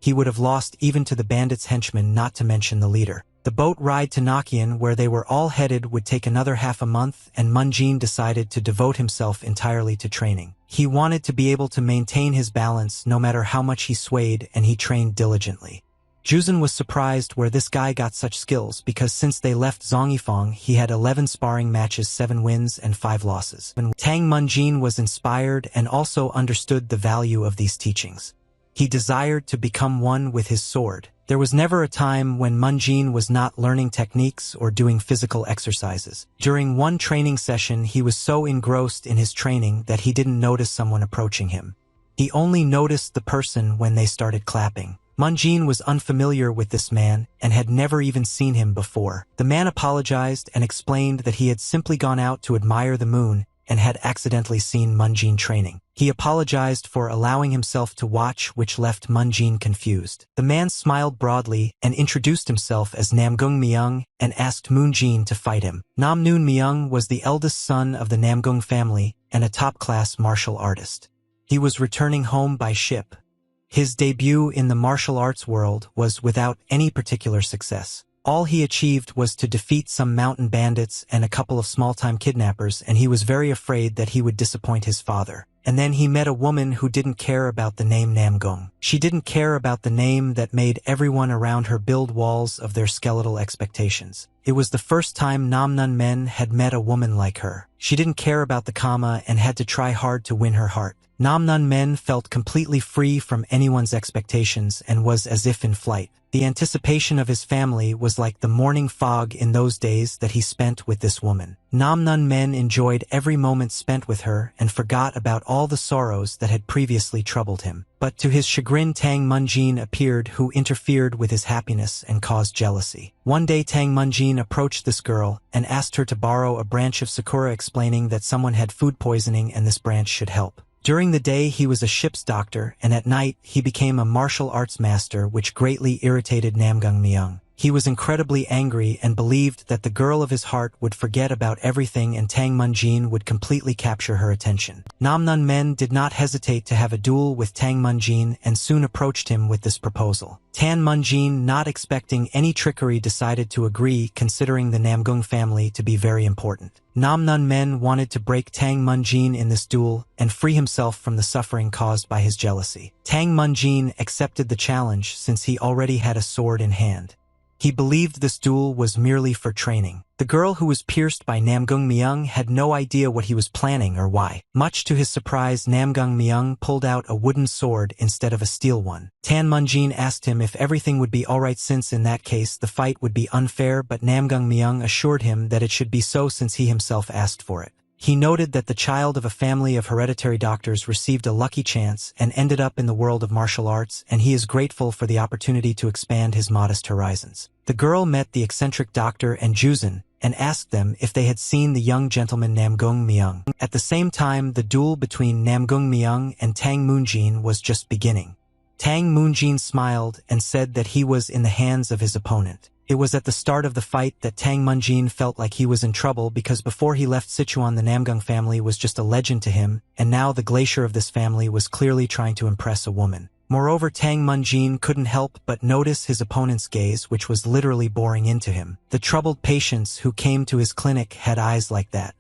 he would have lost even to the bandits' henchmen, not to mention the leader. The boat ride to Nokian, where they were all headed, would take another half a month, and Moonjin decided to devote himself entirely to training. He wanted to be able to maintain his balance no matter how much he swayed, and he trained diligently. Juzun was surprised where this guy got such skills, because since they left Zhongifang he had 11 sparring matches, 7 wins and 5 losses. Tan Moonjin was inspired and also understood the value of these teachings. He desired to become one with his sword. There was never a time when Moonjin was not learning techniques or doing physical exercises. During one training session he was so engrossed in his training that he didn't notice someone approaching him. He only noticed the person when they started clapping. Moonjin was unfamiliar with this man and had never even seen him before. The man apologized and explained that he had simply gone out to admire the moon and had accidentally seen Moonjin training. He apologized for allowing himself to watch, which left Moonjin confused. The man smiled broadly and introduced himself as Namgung Myung and asked Moonjin to fight him. Namnoon Myung was the eldest son of the Namgung family and a top-class martial artist. He was returning home by ship. His debut in the martial arts world was without any particular success. All he achieved was to defeat some mountain bandits and a couple of small-time kidnappers, and he was very afraid that he would disappoint his father. And then he met a woman who didn't care about the name Namgung. She didn't care about the name that made everyone around her build walls of their skeletal expectations. It was the first time Namnun men had met a woman like her. She didn't care about the comma and had to try hard to win her heart. Namnun men felt completely free from anyone's expectations and was as if in flight. The anticipation of his family was like the morning fog in those days that he spent with this woman. Namnun men enjoyed every moment spent with her and forgot about all the sorrows that had previously troubled him. But to his chagrin, Tang Munjin appeared, who interfered with his happiness and caused jealousy. One day Tang Munjin approached this girl and asked her to borrow a branch of sakura, explaining that someone had food poisoning and this branch should help. During the day he was a ship's doctor, and at night he became a martial arts master, which greatly irritated Namgung Myung. He was incredibly angry and believed that the girl of his heart would forget about everything and Tang Munjin would completely capture her attention. Namnun men did not hesitate to have a duel with Tang Munjin and soon approached him with this proposal. Tang Munjin, not expecting any trickery, decided to agree, considering the Namgung family to be very important. Namnun men wanted to break Tang Munjin in this duel and free himself from the suffering caused by his jealousy. Tang Munjin accepted the challenge since he already had a sword in hand. He believed this duel was merely for training. The girl who was pierced by Namgung Myung had no idea what he was planning or why. Much to his surprise, Namgung Myung pulled out a wooden sword instead of a steel one. Tang Munjin asked him if everything would be alright, since in that case the fight would be unfair, but Namgung Myung assured him that it should be so since he himself asked for it. He noted that the child of a family of hereditary doctors received a lucky chance and ended up in the world of martial arts, and he is grateful for the opportunity to expand his modest horizons. The girl met the eccentric doctor and Juzin and asked them if they had seen the young gentleman Namgung Myung. At the same time, the duel between Namgung Myung and Tang Munjin was just beginning. Tang Munjin smiled and said that he was in the hands of his opponent. It was at the start of the fight that Tang Munjin felt like he was in trouble, because before he left Sichuan the Namgung family was just a legend to him, and now the glacier of this family was clearly trying to impress a woman. Moreover, Tang Munjin couldn't help but notice his opponent's gaze, which was literally boring into him. The troubled patients who came to his clinic had eyes like that.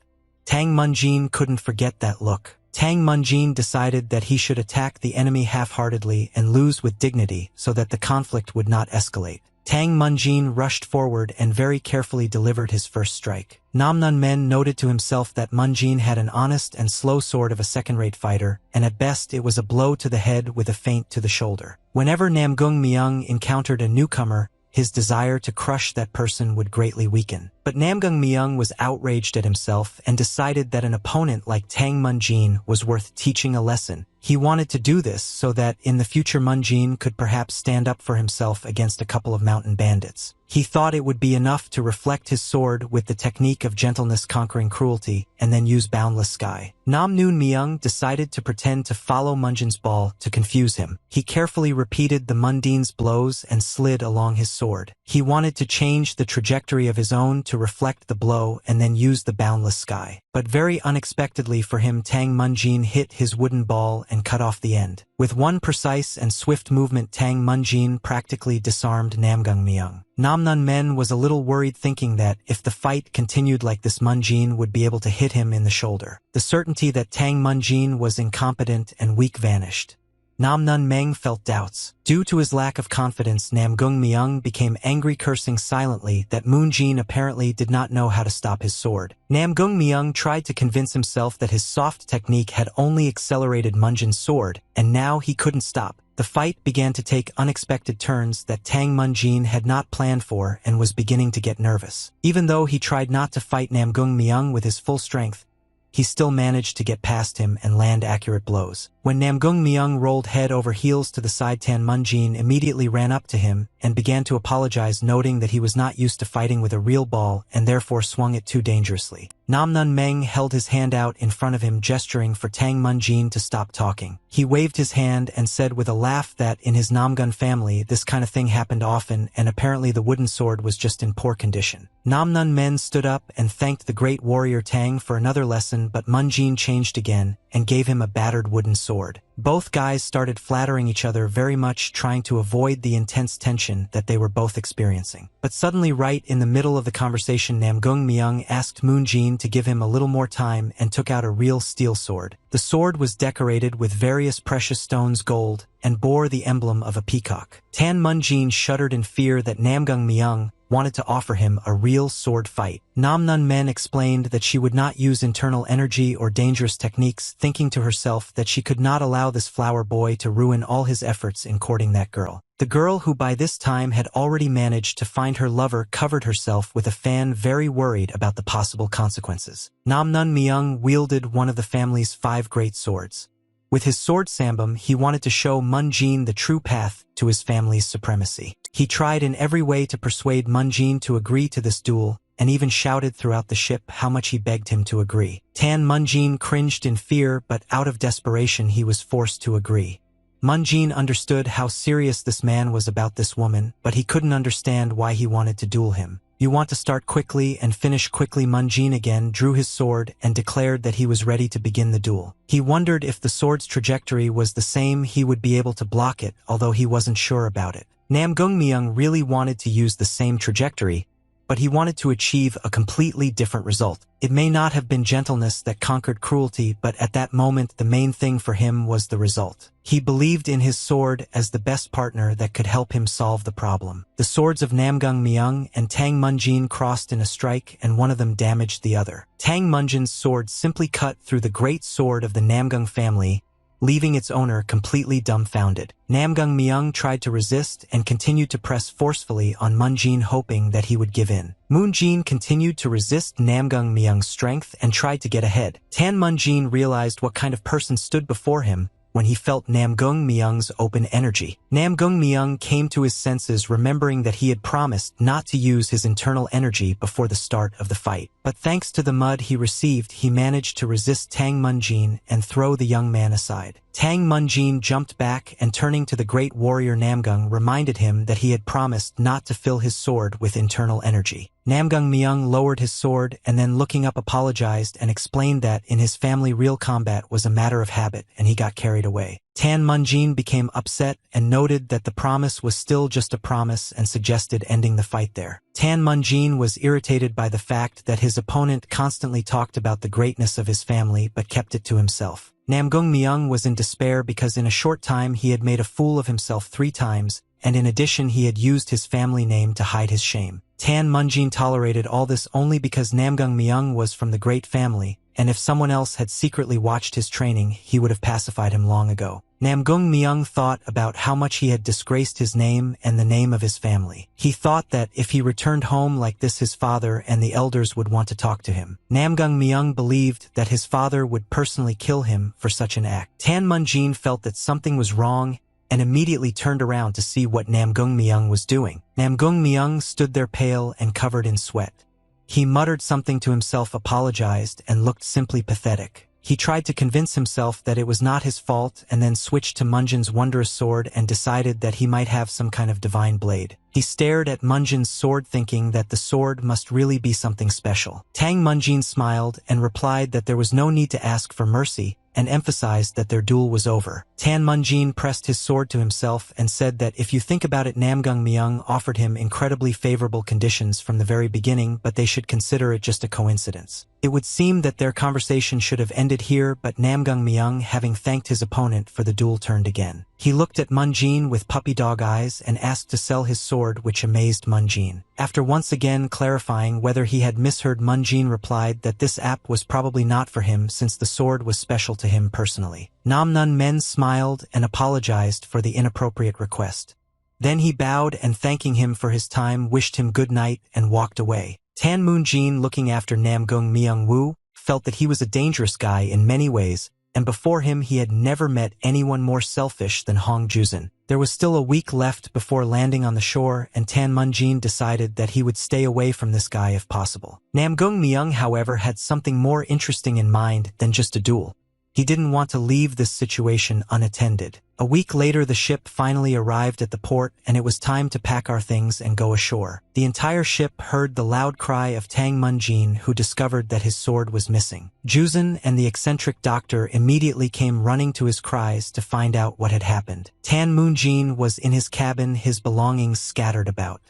Tang Munjin couldn't forget that look. Tang Munjin decided that he should attack the enemy half-heartedly and lose with dignity so that the conflict would not escalate. Tang Munjin rushed forward and very carefully delivered his first strike. Namnun men noted to himself that Munjin had an honest and slow sword of a second-rate fighter, and at best it was a blow to the head with a feint to the shoulder. Whenever Namgung Myung encountered a newcomer, his desire to crush that person would greatly weaken. But Namgung Myung was outraged at himself and decided that an opponent like Tang Munjin was worth teaching a lesson. He wanted to do this so that in the future Munjin could perhaps stand up for himself against a couple of mountain bandits. He thought it would be enough to reflect his sword with the technique of gentleness conquering cruelty and then use boundless sky. Namnoon Myung decided to pretend to follow Munjin's ball to confuse him. He carefully repeated the Mundine's blows and slid along his sword. He wanted to change the trajectory of his own to reflect the blow and then use the boundless sky. But very unexpectedly for him, Tang Munjin hit his wooden ball and cut off the end. With one precise and swift movement, Tang Munjin practically disarmed Namgung Myung. Namnun men was a little worried, thinking that if the fight continued like this, Munjin would be able to hit him in the shoulder. The certainty that Tang Munjin was incompetent and weak vanished. Namnun Meng felt doubts. Due to his lack of confidence, Namgung Myung became angry, cursing silently that Munjin apparently did not know how to stop his sword. Namgung Myung tried to convince himself that his soft technique had only accelerated Munjin's sword, and now he couldn't stop. The fight began to take unexpected turns that Tang Munjin had not planned for and was beginning to get nervous. Even though he tried not to fight Namgung Myung with his full strength, he still managed to get past him and land accurate blows. When Namgung Myung rolled head over heels to the side, Tang Munjin immediately ran up to him and began to apologize, noting that he was not used to fighting with a real ball and therefore swung it too dangerously. Namnun Meng held his hand out in front of him, gesturing for Tang Munjin to stop talking. He waved his hand and said with a laugh that in his Namgun family this kind of thing happened often, and apparently the wooden sword was just in poor condition. Namnun Men stood up and thanked the great warrior Tang for another lesson sudden, but Munjin changed again and gave him a battered wooden sword. Both guys started flattering each other very much, trying to avoid the intense tension that they were both experiencing. But suddenly, right in the middle of the conversation, Namgung Myung asked Moonjin to give him a little more time and took out a real steel sword. The sword was decorated with various precious stones, gold, and bore the emblem of a peacock. Tan Munjin shuddered in fear that Namgung Myung wanted to offer him a real sword fight. Nam Nun Men explained that she would not use internal energy or dangerous techniques, thinking to herself that she could not allow this flower boy to ruin all his efforts in courting that girl. The girl, who by this time had already managed to find her lover, covered herself with a fan, very worried about the possible consequences. Nam Nun Myung wielded one of the family's 5 great swords. With his sword sambum, he wanted to show Munjin the true path to his family's supremacy. He tried in every way to persuade Munjin to agree to this duel, and even shouted throughout the ship how much he begged him to agree. Tan Munjin cringed in fear, but out of desperation he was forced to agree. Munjin understood how serious this man was about this woman, but he couldn't understand why he wanted to duel him. "You want to start quickly and finish quickly." Munjin again drew his sword and declared that he was ready to begin the duel. He wondered if the sword's trajectory was the same, he would be able to block it, although he wasn't sure about it. Namgung Myung really wanted to use the same trajectory, but he wanted to achieve a completely different result. It may not have been gentleness that conquered cruelty, but at that moment the main thing for him was the result. He believed in his sword as the best partner that could help him solve the problem. The swords of Namgung Myung and Tang Munjin crossed in a strike, and one of them damaged the other. Tang Munjin's sword simply cut through the great sword of the Namgung family, leaving its owner completely dumbfounded. Namgung Myung tried to resist and continued to press forcefully on Munjin, hoping that he would give in. Moonjin continued to resist Namgung Myung's strength and tried to get ahead. Tan Munjin realized what kind of person stood before him when he felt Namgung Myung's open energy. Namgung Myung came to his senses, remembering that he had promised not to use his internal energy before the start of the fight. But thanks to the mud he received, he managed to resist Tang Munjin and throw the young man aside. Tang Munjin jumped back and, turning to the great warrior Namgung, reminded him that he had promised not to fill his sword with internal energy. Namgung Myung lowered his sword and then, looking up, apologized and explained that in his family real combat was a matter of habit and he got carried away. Tan Munjin became upset and noted that the promise was still just a promise and suggested ending the fight there. Tan Munjin was irritated by the fact that his opponent constantly talked about the greatness of his family but kept it to himself. Namgung Myung was in despair because in a short time he had made a fool of himself 3 times, and in addition he had used his family name to hide his shame. Tan Munjin tolerated all this only because Namgung Myung was from the great family, and if someone else had secretly watched his training, he would have pacified him long ago. Namgung Myung thought about how much he had disgraced his name and the name of his family. He thought that if he returned home like this, his father and the elders would want to talk to him. Namgung Myung believed that his father would personally kill him for such an act. Tan Munjin felt that something was wrong and immediately turned around to see what Namgung Myung was doing. Namgung Myung stood there pale and covered in sweat. He muttered something to himself, apologized, and looked simply pathetic. He tried to convince himself that it was not his fault and then switched to Munjin's wondrous sword and decided that he might have some kind of divine blade. He stared at Munjin's sword, thinking that the sword must really be something special. Tang Munjin smiled and replied that there was no need to ask for mercy, and emphasized that their duel was over. Tan Munjin pressed his sword to himself and said that if you think about it, Namgung Myung offered him incredibly favorable conditions from the very beginning, but they should consider it just a coincidence. It would seem that their conversation should have ended here, but Namgung Myung, having thanked his opponent for the duel, turned again. He looked at Munjin with puppy dog eyes and asked to sell his sword, which amazed Munjin. After once again clarifying whether he had misheard, Munjin replied that this app was probably not for him since the sword was special to him personally. Nam Nun Men smiled and apologized for the inappropriate request. Then he bowed and, thanking him for his time, wished him good night and walked away. Tan Munjin, looking after Namgung Myung Woo, felt that he was a dangerous guy in many ways, and before him he had never met anyone more selfish than Hong Juzin. There was still a week left before landing on the shore, and Tan Munjin decided that he would stay away from this guy if possible. Namgung Myung, however, had something more interesting in mind than just a duel. He didn't want to leave this situation unattended. A week later, the ship finally arrived at the port, and it was time to pack our things and go ashore. The entire ship heard the loud cry of Tang Munjin, who discovered that his sword was missing. Juzan and the eccentric doctor immediately came running to his cries to find out what had happened. Tan Munjin was in his cabin, his belongings scattered about.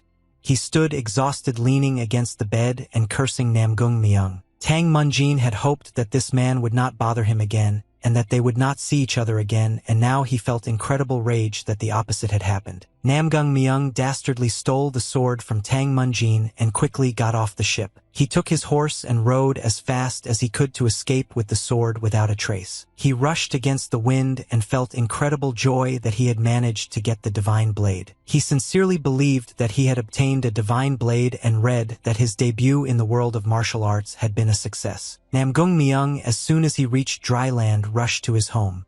He stood exhausted, leaning against the bed and cursing Namgung Myung. Tang Munjin had hoped that this man would not bother him again, and that they would not see each other again, and now he felt incredible rage that the opposite had happened. Namgung Myung dastardly stole the sword from Tang Munjin and quickly got off the ship. He took his horse and rode as fast as he could to escape with the sword without a trace. He rushed against the wind and felt incredible joy that he had managed to get the divine blade. He sincerely believed that he had obtained a divine blade and read that his debut in the world of martial arts had been a success. Namgung Myung, as soon as he reached dry land, rushed to his home.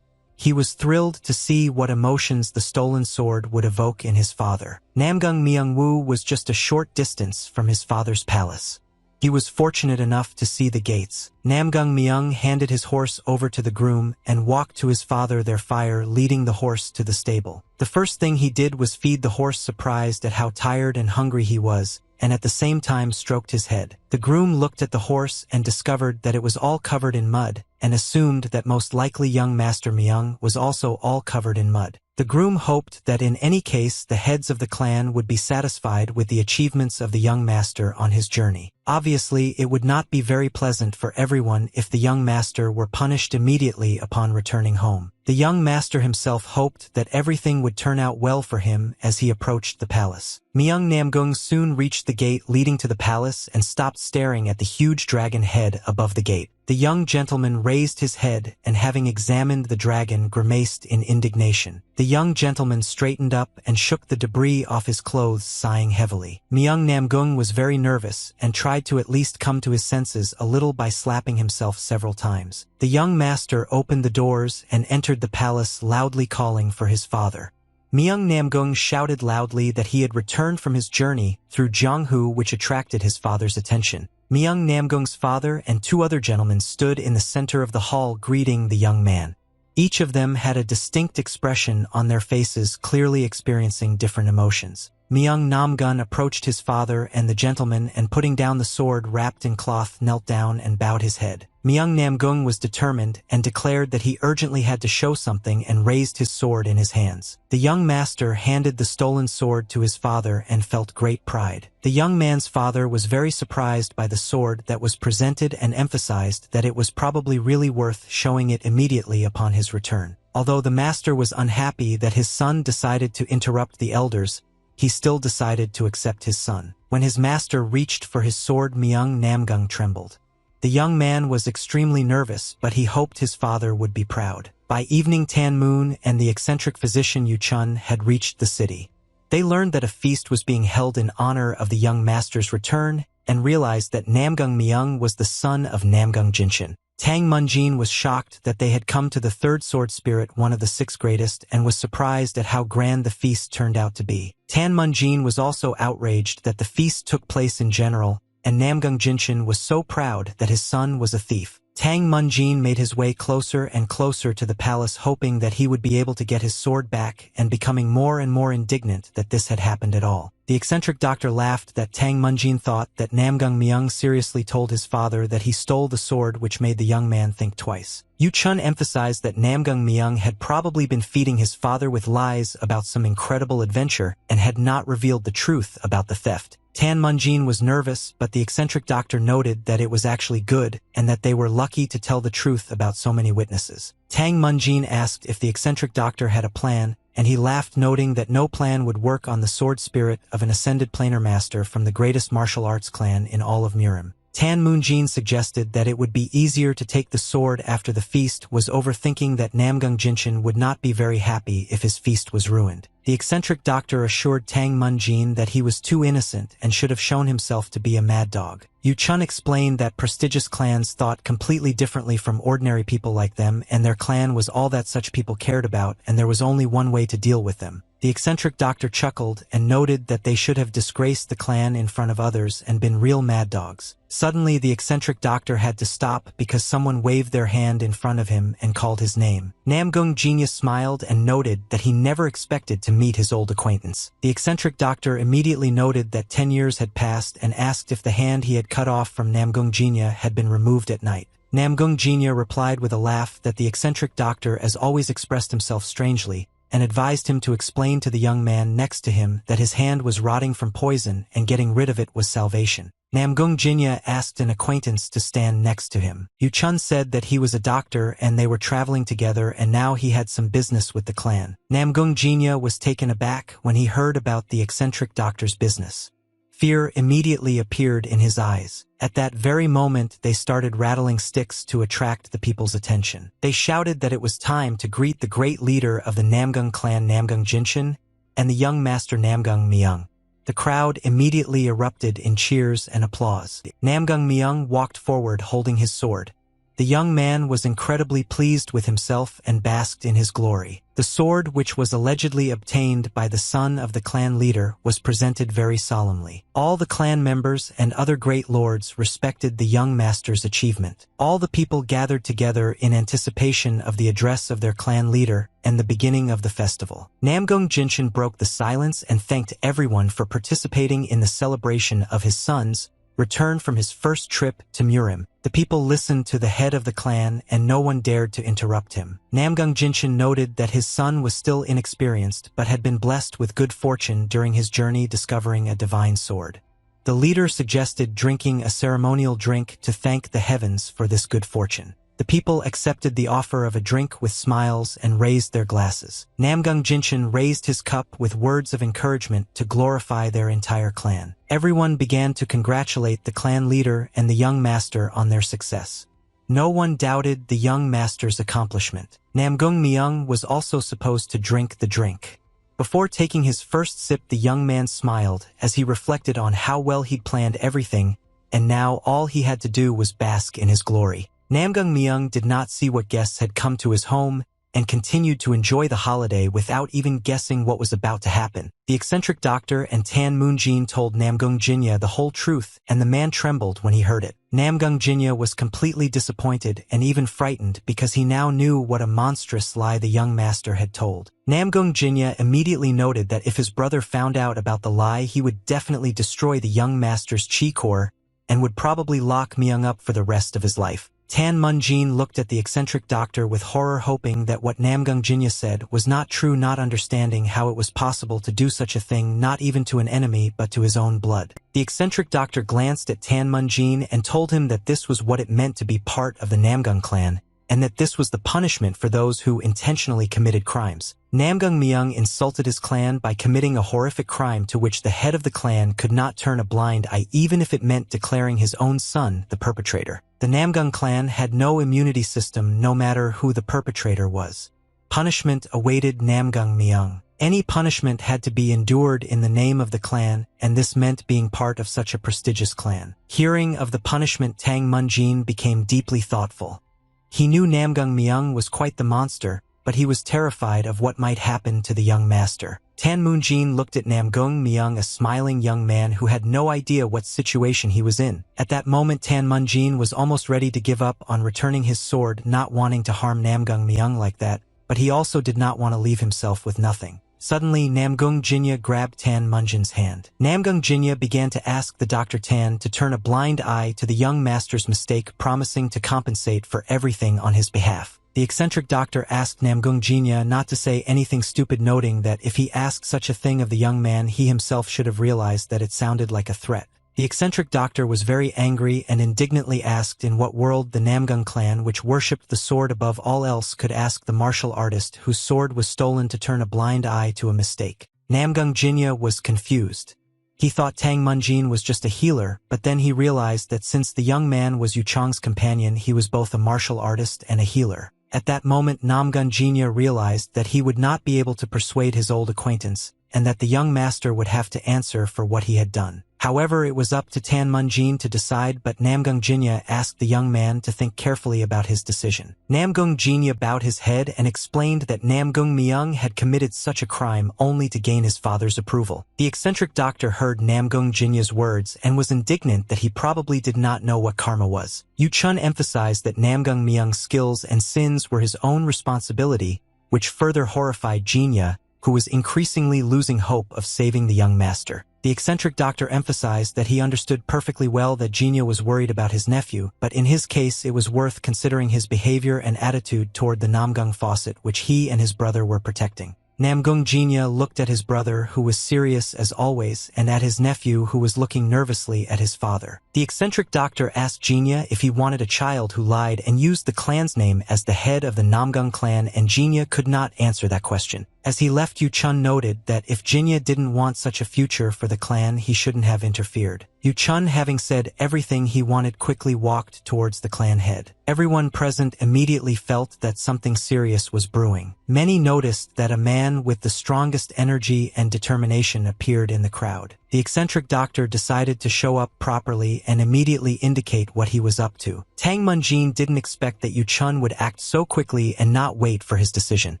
He was thrilled to see what emotions the stolen sword would evoke in his father. Namgung Myung-woo was just a short distance from his father's palace. He was fortunate enough to see the gates. Namgung Myung handed his horse over to the groom and walked to his father their fire, leading the horse to the stable. The first thing he did was feed the horse, surprised at how tired and hungry he was, and at the same time stroked his head. The groom looked at the horse and discovered that it was all covered in mud, and assumed that most likely young Master Myung was also all covered in mud. The groom hoped that in any case the heads of the clan would be satisfied with the achievements of the young master on his journey. Obviously, it would not be very pleasant for everyone if the young master were punished immediately upon returning home. The young master himself hoped that everything would turn out well for him as he approached the palace. Myung Namgung soon reached the gate leading to the palace and stopped staring at the huge dragon head above the gate. The young gentleman raised his head and, having examined the dragon, grimaced in indignation. The young gentleman straightened up and shook the debris off his clothes, sighing heavily. Myung Namgung was very nervous and tried to at least come to his senses a little by slapping himself several times. The young master opened the doors and entered the palace, loudly calling for his father. Myung Namgung shouted loudly that he had returned from his journey through Jianghu, which attracted his father's attention. Myung Namgung's father and two other gentlemen stood in the center of the hall greeting the young man. Each of them had a distinct expression on their faces, clearly experiencing different emotions. Myung Namgun approached his father and the gentleman and, putting down the sword wrapped in cloth, knelt down and bowed his head. Myung Namgung was determined and declared that he urgently had to show something and raised his sword in his hands. The young master handed the stolen sword to his father and felt great pride. The young man's father was very surprised by the sword that was presented and emphasized that it was probably really worth showing it immediately upon his return. Although the master was unhappy that his son decided to interrupt the elders, he still decided to accept his son. When his master reached for his sword, Myung Namgung trembled. The young man was extremely nervous, but he hoped his father would be proud. By evening, Tan Moon and the eccentric physician Yu Chun had reached the city. They learned that a feast was being held in honor of the young master's return and realized that Namgung Myung was the son of Namgung Jinshin. Tang Munjin was shocked that they had come to the third sword spirit, one of the six greatest, and was surprised at how grand the feast turned out to be. Tan Munjin was also outraged that the feast took place in general, and Namgung Jinshin was so proud that his son was a thief. Tang Munjin made his way closer and closer to the palace, hoping that he would be able to get his sword back, and becoming more and more indignant that this had happened at all. The eccentric doctor laughed that Tang Munjin thought that Namgung Myung seriously told his father that he stole the sword, which made the young man think twice. Yu Chun emphasized that Namgung Myung had probably been feeding his father with lies about some incredible adventure and had not revealed the truth about the theft. Tan Munjin was nervous, but the eccentric doctor noted that it was actually good and that they were lucky to tell the truth about so many witnesses. Tang Munjin asked if the eccentric doctor had a plan, and he laughed, noting that no plan would work on the sword spirit of an ascended planar master from the greatest martial arts clan in all of Murim. Tan Munjin suggested that it would be easier to take the sword after the feast was over, thinking that Namgung Jinshin would not be very happy if his feast was ruined. The eccentric doctor assured Tang Munjin that he was too innocent and should have shown himself to be a mad dog. Yu Chun explained that prestigious clans thought completely differently from ordinary people like them, and their clan was all that such people cared about, and there was only one way to deal with them. The The eccentric doctor chuckled and noted that they should have disgraced the clan in front of others and been real mad dogs. Suddenly, the eccentric doctor had to stop because someone waved their hand in front of him and called his name. Namgung Genius smiled and noted that he never expected to meet his old acquaintance. The eccentric doctor immediately noted that 10 years had passed and asked if the hand he had cut off from Namgung Genia had been removed at night. Namgung Genia replied with a laugh that the eccentric doctor as always expressed himself strangely, and advised him to explain to the young man next to him that his hand was rotting from poison and getting rid of it was salvation. Namgung Genia asked an acquaintance to stand next to him. Yu Chun said that he was a doctor and they were traveling together and now he had some business with the clan. Namgung Genia was taken aback when he heard about the eccentric doctor's business. Fear immediately appeared in his eyes. At that very moment, they started rattling sticks to attract the people's attention. They shouted that it was time to greet the great leader of the Namgung clan, Namgung Jinshin, and the young master Namgung Myung. The crowd immediately erupted in cheers and applause. Namgung Myung walked forward holding his sword. The young man was incredibly pleased with himself and basked in his glory. The sword, which was allegedly obtained by the son of the clan leader, was presented very solemnly. All the clan members and other great lords respected the young master's achievement. All the people gathered together in anticipation of the address of their clan leader and the beginning of the festival. Namgung Jinshin broke the silence and thanked everyone for participating in the celebration of his son's return from his first trip to Murim. The people listened to the head of the clan and no one dared to interrupt him. Namgung Jinshin noted that his son was still inexperienced but had been blessed with good fortune during his journey discovering a divine sword. The leader suggested drinking a ceremonial drink to thank the heavens for this good fortune. The people accepted the offer of a drink with smiles and raised their glasses. Namgung Jinshin raised his cup with words of encouragement to glorify their entire clan. Everyone began to congratulate the clan leader and the young master on their success. No one doubted the young master's accomplishment. Namgung Myung was also supposed to drink the drink. Before taking his first sip, the young man smiled as he reflected on how well he'd planned everything, and now all he had to do was bask in his glory. Namgung Myung did not see what guests had come to his home and continued to enjoy the holiday without even guessing what was about to happen. The eccentric doctor and Tan Moonjin told Namgung Jinya the whole truth, and the man trembled when he heard it. Namgung Jinya was completely disappointed and even frightened because he now knew what a monstrous lie the young master had told. Namgung Jinya immediately noted that if his brother found out about the lie, he would definitely destroy the young master's chi core and would probably lock Myung up for the rest of his life. Tan Moonjin looked at the eccentric doctor with horror, hoping that what Namgung Jinya said was not true, not understanding how it was possible to do such a thing, not even to an enemy but to his own blood. The eccentric doctor glanced at Tan Moonjin and told him that this was what it meant to be part of the Namgung clan, and that this was the punishment for those who intentionally committed crimes. Namgung Myung insulted his clan by committing a horrific crime to which the head of the clan could not turn a blind eye, even if it meant declaring his own son the perpetrator. The Namgung clan had no immunity system no matter who the perpetrator was. Punishment awaited Namgung Myung. Any punishment had to be endured in the name of the clan, and this meant being part of such a prestigious clan. Hearing of the punishment, Tang Moonjin became deeply thoughtful. He knew Namgung Myung was quite the monster, but he was terrified of what might happen to the young master. Tan Moonjin looked at Namgung Myung, a smiling young man who had no idea what situation he was in. At that moment, Tan Moonjin was almost ready to give up on returning his sword, not wanting to harm Namgung Myung like that, but he also did not want to leave himself with nothing. Suddenly, Namgung Jinya grabbed Tan Moonjin's hand. Namgung Jinya began to ask the Dr. Tan to turn a blind eye to the young master's mistake, promising to compensate for everything on his behalf. The eccentric doctor asked Namgung Jinya not to say anything stupid, noting that if he asked such a thing of the young man, he himself should have realized that it sounded like a threat. The eccentric doctor was very angry and indignantly asked in what world the Namgung clan, which worshipped the sword above all else, could ask the martial artist whose sword was stolen to turn a blind eye to a mistake. Namgung Jinya was confused. He thought Tang Moonjin was just a healer, but then he realized that since the young man was Yu Chang's companion, he was both a martial artist and a healer. At that moment, Namgung Jinya realized that he would not be able to persuade his old acquaintance, and that the young master would have to answer for what he had done. However, it was up to Tan Munjin to decide, but Namgung Jinya asked the young man to think carefully about his decision. Namgung Jinya bowed his head and explained that Namgung Myung had committed such a crime only to gain his father's approval. The eccentric doctor heard Namgung Jinya's words and was indignant that he probably did not know what karma was. Yu Chun emphasized that Namgung Myung's skills and sins were his own responsibility, which further horrified Jinya, who was increasingly losing hope of saving the young master. The eccentric doctor emphasized that he understood perfectly well that Jinya was worried about his nephew, but in his case it was worth considering his behavior and attitude toward the Namgung faucet which he and his brother were protecting. Namgung Jinya looked at his brother, who was serious as always, and at his nephew, who was looking nervously at his father. The eccentric doctor asked Jinya if he wanted a child who lied and used the clan's name as the head of the Namgung clan, and Jinya could not answer that question. As he left, Yu Chun noted that if Jinya didn't want such a future for the clan, he shouldn't have interfered. Yu Chun, having said everything he wanted, quickly walked towards the clan head. Everyone present immediately felt that something serious was brewing. Many noticed that a man with the strongest energy and determination appeared in the crowd. The eccentric doctor decided to show up properly and immediately indicate what he was up to. Tang Munjin didn't expect that Yu Chun would act so quickly and not wait for his decision.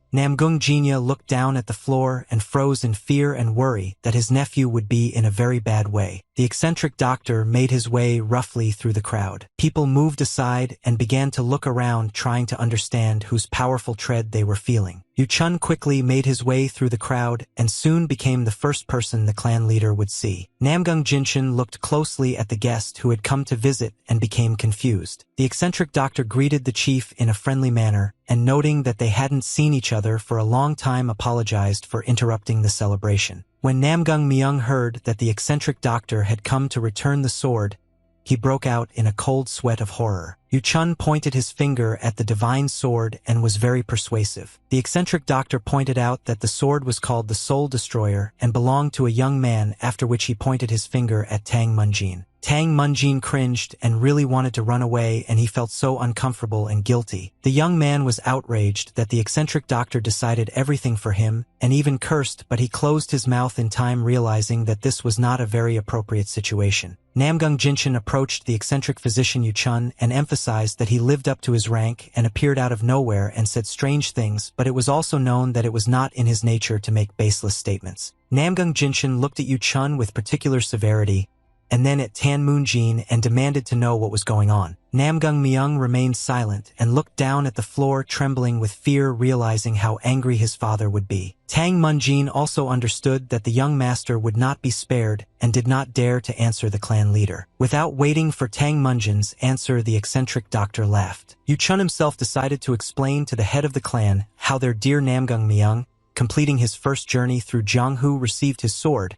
Namgung Jinya looked down at the floor and froze in fear and worry that his nephew would be in a very bad way. The eccentric doctor made his way roughly through the crowd. People moved aside and began to look around, trying to understand whose powerful tread they were feeling. Yu Chun quickly made his way through the crowd and soon became the first person the clan leader would see. Namgung Jinshin looked closely at the guest who had come to visit and became confused. The eccentric doctor greeted the chief in a friendly manner, and noting that they hadn't seen each other for a long time, apologized for interrupting the celebration. When Namgung Myung heard that the eccentric doctor had come to return the sword, he broke out in a cold sweat of horror. Yu Chun pointed his finger at the divine sword and was very persuasive. The eccentric doctor pointed out that the sword was called the Soul Destroyer and belonged to a young man, after which he pointed his finger at Tang Munjin. Tang Munjin cringed and really wanted to run away, and he felt so uncomfortable and guilty. The young man was outraged that the eccentric doctor decided everything for him, and even cursed, but he closed his mouth in time, realizing that this was not a very appropriate situation. Namgung Jinshin approached the eccentric physician Yu Chun and emphasized that he lived up to his rank and appeared out of nowhere and said strange things, but it was also known that it was not in his nature to make baseless statements. Namgung Jinshin looked at Yu Chun with particular severity, and then at Tan Munjin, and demanded to know what was going on. Namgung Myung remained silent and looked down at the floor, trembling with fear, realizing how angry his father would be. Tang Munjin also understood that the young master would not be spared and did not dare to answer the clan leader. Without waiting for Tang Munjin's answer, the eccentric doctor laughed. Yu Chun himself decided to explain to the head of the clan how their dear Namgung Myung, completing his first journey through Jianghu, received his sword,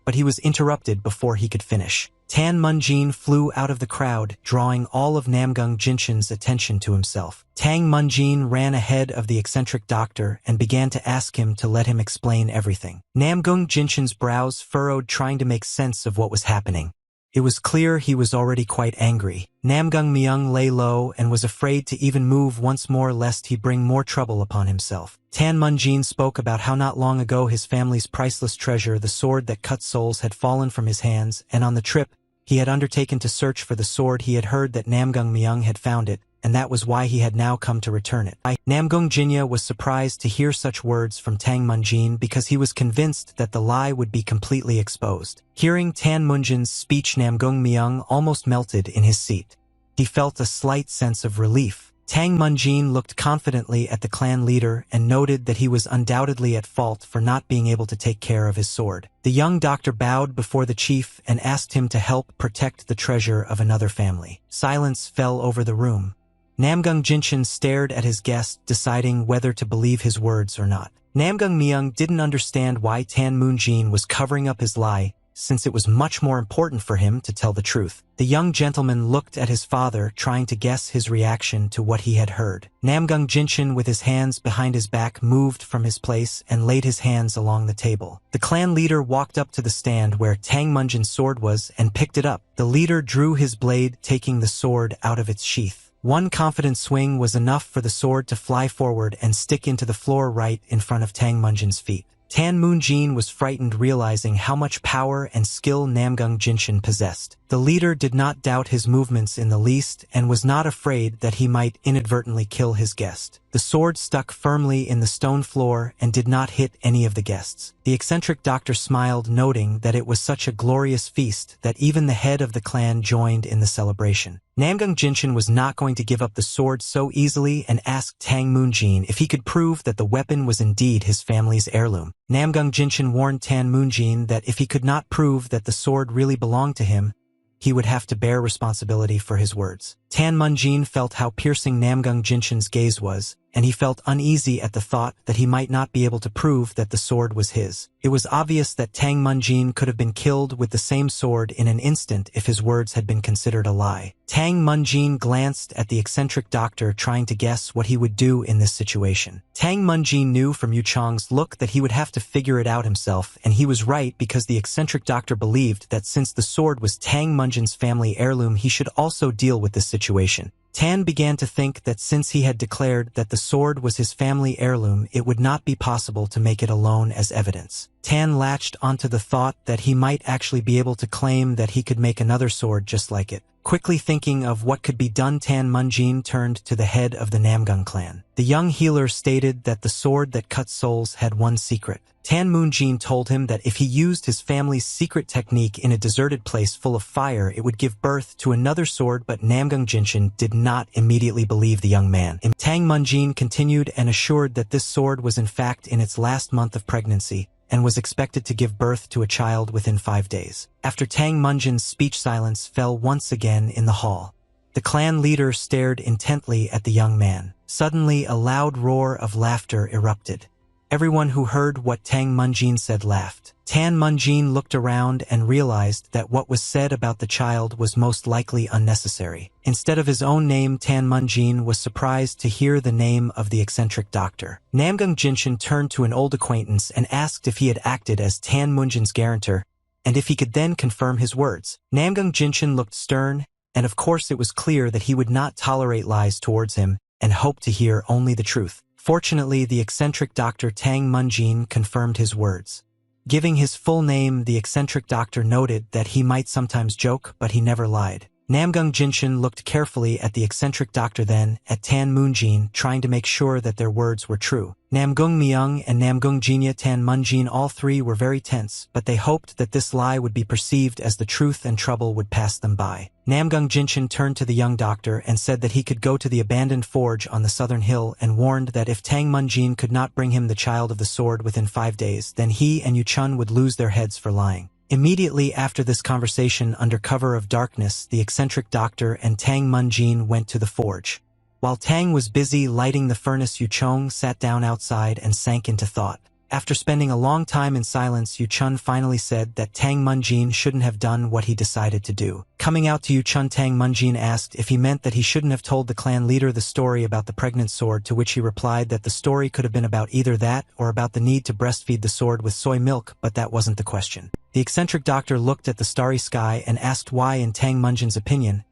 but he was interrupted before he could finish. Tan Munjin flew out of the crowd, drawing all of Namgung Jinshin's attention to himself. Tang Munjin ran ahead of the eccentric doctor and began to ask him to let him explain everything. Namgung Jinshin's brows furrowed, trying to make sense of what was happening. It was clear he was already quite angry. Namgung Myung lay low and was afraid to even move once more, lest he bring more trouble upon himself. Tan Munjin spoke about how not long ago his family's priceless treasure, the sword that cut souls, had fallen from his hands, and on the trip he had undertaken to search for the sword, he had heard that Namgung Myung had found it, and that was why he had now come to return it. Namgung Jinya was surprised to hear such words from Tang Munjin, because he was convinced that the lie would be completely exposed. Hearing Tan Munjin's speech, Namgung Myung almost melted in his seat. He felt a slight sense of relief. Tang Munjin looked confidently at the clan leader and noted that he was undoubtedly at fault for not being able to take care of his sword. The young doctor bowed before the chief and asked him to help protect the treasure of another family. Silence fell over the room. Namgung Jinshin stared at his guest, deciding whether to believe his words or not. Namgung Myung didn't understand why Tan Munjin was covering up his lie, since it was much more important for him to tell the truth. The young gentleman looked at his father, trying to guess his reaction to what he had heard. Namgung Jinshin, with his hands behind his back, moved from his place and laid his hands along the table. The clan leader walked up to the stand where Tang Munjin's sword was and picked it up. The leader drew his blade, taking the sword out of its sheath. One confident swing was enough for the sword to fly forward and stick into the floor right in front of Tang Munjin's feet. Tan Moonjin was frightened, realizing how much power and skill Namgung Jinshin possessed. The leader did not doubt his movements in the least and was not afraid that he might inadvertently kill his guest. The sword stuck firmly in the stone floor and did not hit any of the guests. The eccentric doctor smiled, noting that it was such a glorious feast that even the head of the clan joined in the celebration. Namgung Jinshin was not going to give up the sword so easily and asked Tang Moonjin if he could prove that the weapon was indeed his family's heirloom. Namgung Jinshin warned Tan Moonjin that if he could not prove that the sword really belonged to him, he would have to bear responsibility for his words. Tan Moonjin felt how piercing Namgung Jinshin's gaze was, and he felt uneasy at the thought that he might not be able to prove that the sword was his. It was obvious that Tang Moonjin could have been killed with the same sword in an instant if his words had been considered a lie. Tang Moonjin glanced at the eccentric doctor, trying to guess what he would do in this situation. Tang Moonjin knew from Yu Chang's look that he would have to figure it out himself, and he was right, because the eccentric doctor believed that since the sword was Tang Moonjin's family heirloom, he should also deal with this situation. Tan began to think that since he had declared that the sword was his family heirloom, it would not be possible to make it alone as evidence. Tan latched onto the thought that he might actually be able to claim that he could make another sword just like it. Quickly thinking of what could be done, Tan Moonjin turned to the head of the Namgung clan. The young healer stated that the sword that cut souls had one secret. Tan Moonjin told him that if he used his family's secret technique in a deserted place full of fire, it would give birth to another sword, but Namgung Jinshin did not immediately believe the young man. Tang Moonjin continued and assured that this sword was in fact in its last month of pregnancy and was expected to give birth to a child within 5 days. After Tang Moonjin's speech, silence fell once again in the hall. The clan leader stared intently at the young man. Suddenly, a loud roar of laughter erupted. Everyone who heard what Tang Moonjin said laughed. Tan Moonjin looked around and realized that what was said about the child was most likely unnecessary. Instead of his own name, Tan Moonjin was surprised to hear the name of the eccentric doctor. Namgung Jinshin turned to an old acquaintance and asked if he had acted as Tan Moonjin's guarantor, and if he could then confirm his words. Namgung Jinshin looked stern, and of course it was clear that he would not tolerate lies towards him and hoped to hear only the truth. Fortunately, the eccentric doctor Tang Moonjin confirmed his words. Giving his full name, the eccentric doctor noted that he might sometimes joke, but he never lied. Namgung Jinshin looked carefully at the eccentric doctor, then at Tan Moonjin, trying to make sure that their words were true. Namgung Myung and Namgung Jinya Tan Moonjin, all three were very tense, but they hoped that this lie would be perceived as the truth and trouble would pass them by. Namgung Jinshin turned to the young doctor and said that he could go to the abandoned forge on the southern hill, and warned that if Tang Moonjin could not bring him the child of the sword within 5 days, then he and Yu Chun would lose their heads for lying. Immediately after this conversation, under cover of darkness, the eccentric doctor and Tang Moonjin went to the forge. While Tang was busy lighting the furnace, Yu Chong sat down outside and sank into thought. After spending a long time in silence, Yu Chun finally said that Tang Moonjin shouldn't have done what he decided to do. Coming out to Yu Chun, Tang Moonjin asked if he meant that he shouldn't have told the clan leader the story about the pregnant sword, to which he replied that the story could have been about either that or about the need to breastfeed the sword with soy milk, but that wasn't the question. The eccentric doctor looked at the starry sky and asked why, in Tang Moonjin's opinion,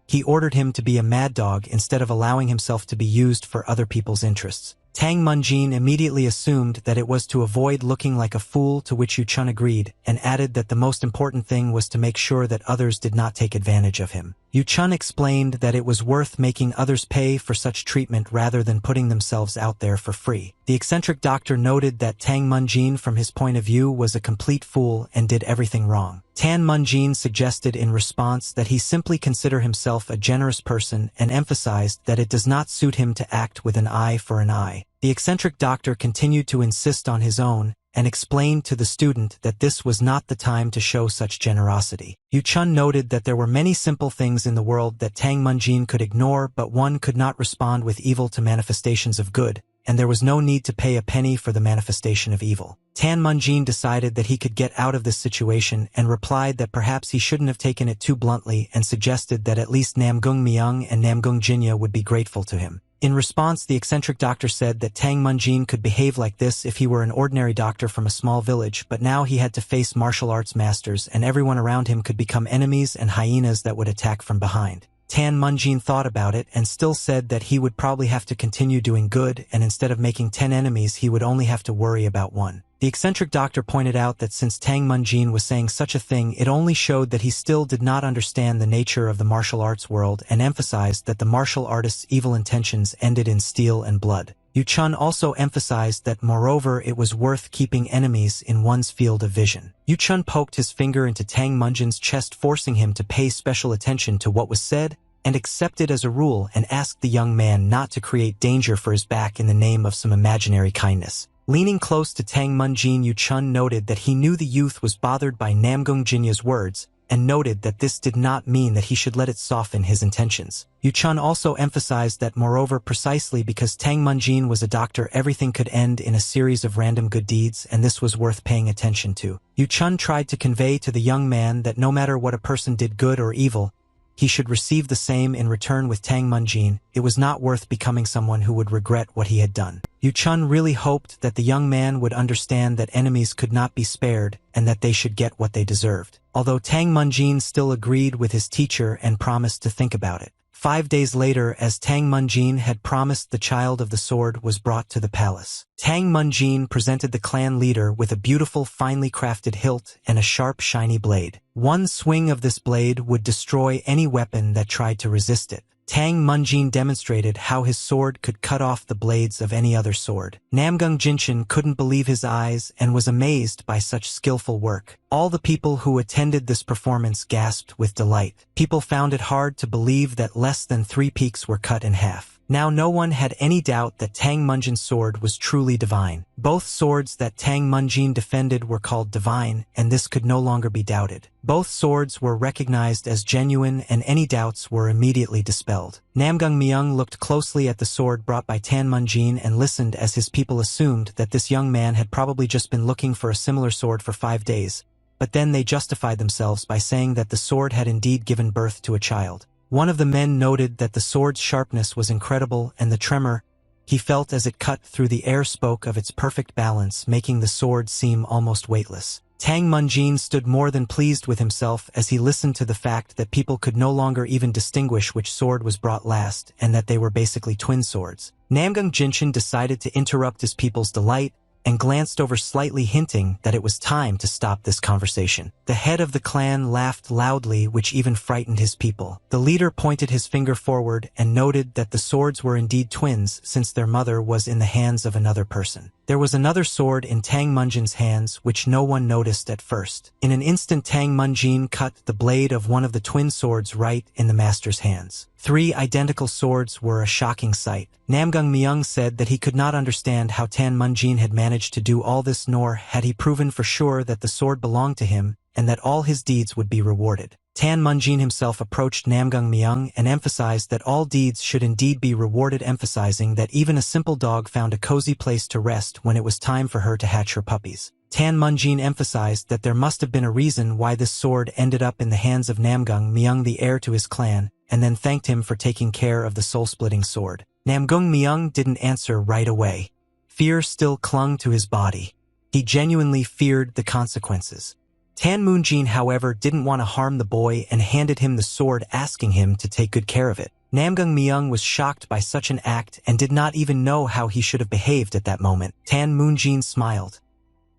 he ordered him to be a mad dog instead of allowing himself to be used for other people's interests. Tang Moonjin immediately assumed that it was to avoid looking like a fool, to which Yu Chun agreed, and added that the most important thing was to make sure that others did not take advantage of him. Yu Chun explained that it was worth making others pay for such treatment rather than putting themselves out there for free. The eccentric doctor noted that Tang Moonjin, from his point of view, was a complete fool and did everything wrong. Tan Moonjin suggested in response that he simply consider himself a generous person and emphasized that it does not suit him to act with an eye for an eye. The eccentric doctor continued to insist on his own and explained to the student that this was not the time to show such generosity. Yu Chun noted that there were many simple things in the world that Tang Moonjin could ignore, but one could not respond with evil to manifestations of good, and there was no need to pay a penny for the manifestation of evil. Tan Moonjin decided that he could get out of this situation and replied that perhaps he shouldn't have taken it too bluntly, and suggested that at least Namgung Myung and Namgung Jinya would be grateful to him. In response, the eccentric doctor said that Tang Moonjin could behave like this if he were an ordinary doctor from a small village, but now he had to face martial arts masters, and everyone around him could become enemies and hyenas that would attack from behind. Tan Munjin thought about it and still said that he would probably have to continue doing good, and instead of making 10 enemies he would only have to worry about one. The eccentric doctor pointed out that since Tang Munjin was saying such a thing, it only showed that he still did not understand the nature of the martial arts world, and emphasized that the martial artist's evil intentions ended in steel and blood. Yu Chun also emphasized that moreover it was worth keeping enemies in one's field of vision. Yu Chun poked his finger into Tang Munjin's chest, forcing him to pay special attention to what was said, and accept it as a rule, and asked the young man not to create danger for his back in the name of some imaginary kindness. Leaning close to Tang Munjin, Yu Chun noted that he knew the youth was bothered by Namgung Jinya's words, and noted that this did not mean that he should let it soften his intentions. Yu Chun also emphasized that moreover precisely because Tang Munjin was a doctor, everything could end in a series of random good deeds, and this was worth paying attention to. Yu Chun tried to convey to the young man that no matter what a person did, good or evil, he should receive the same in return. With Tang Munjin, it was not worth becoming someone who would regret what he had done. Yu Chun really hoped that the young man would understand that enemies could not be spared and that they should get what they deserved. Although Tang Munjin still agreed with his teacher and promised to think about it. 5 days later, as Tang Munjin had promised, the child of the sword was brought to the palace. Tang Munjin presented the clan leader with a beautiful, finely crafted hilt and a sharp, shiny blade. One swing of this blade would destroy any weapon that tried to resist it. Tang Munjin demonstrated how his sword could cut off the blades of any other sword. Namgung Jinshin couldn't believe his eyes and was amazed by such skillful work. All the people who attended this performance gasped with delight. People found it hard to believe that less than 3 peaks were cut in half. Now no one had any doubt that Tang Munjin's sword was truly divine. Both swords that Tang Munjin defended were called divine, and this could no longer be doubted. Both swords were recognized as genuine, and any doubts were immediately dispelled. Namgung Myung looked closely at the sword brought by Tang Munjin and listened as his people assumed that this young man had probably just been looking for a similar sword for 5 days. But then they justified themselves by saying that the sword had indeed given birth to a child. One of the men noted that the sword's sharpness was incredible, and the tremor he felt as it cut through the air spoke of its perfect balance, making the sword seem almost weightless. Tang Munjin stood more than pleased with himself as he listened to the fact that people could no longer even distinguish which sword was brought last, and that they were basically twin swords. Namgung Jinshin decided to interrupt his people's delight, and glanced over slightly, hinting that it was time to stop this conversation. The head of the clan laughed loudly, which even frightened his people. The leader pointed his finger forward and noted that the swords were indeed twins, since their mother was in the hands of another person. There was another sword in Tang Munjin's hands, which no one noticed at first. In an instant, Tang Munjin cut the blade of one of the twin swords right in the master's hands. 3 identical swords were a shocking sight. Namgung Myung said that he could not understand how Tang Munjin had managed to do all this, nor had he proven for sure that the sword belonged to him, and that all his deeds would be rewarded. Tang Munjin himself approached Namgung Myung and emphasized that all deeds should indeed be rewarded, emphasizing that even a simple dog found a cozy place to rest when it was time for her to hatch her puppies. Tang Munjin emphasized that there must have been a reason why this sword ended up in the hands of Namgung Myung, the heir to his clan, and then thanked him for taking care of the soul-splitting sword. Namgung Myung didn't answer right away. Fear still clung to his body. He genuinely feared the consequences. Tang Munjin, however, didn't want to harm the boy and handed him the sword, asking him to take good care of it. Namgung Myung was shocked by such an act and did not even know how he should have behaved at that moment. Tang Munjin smiled.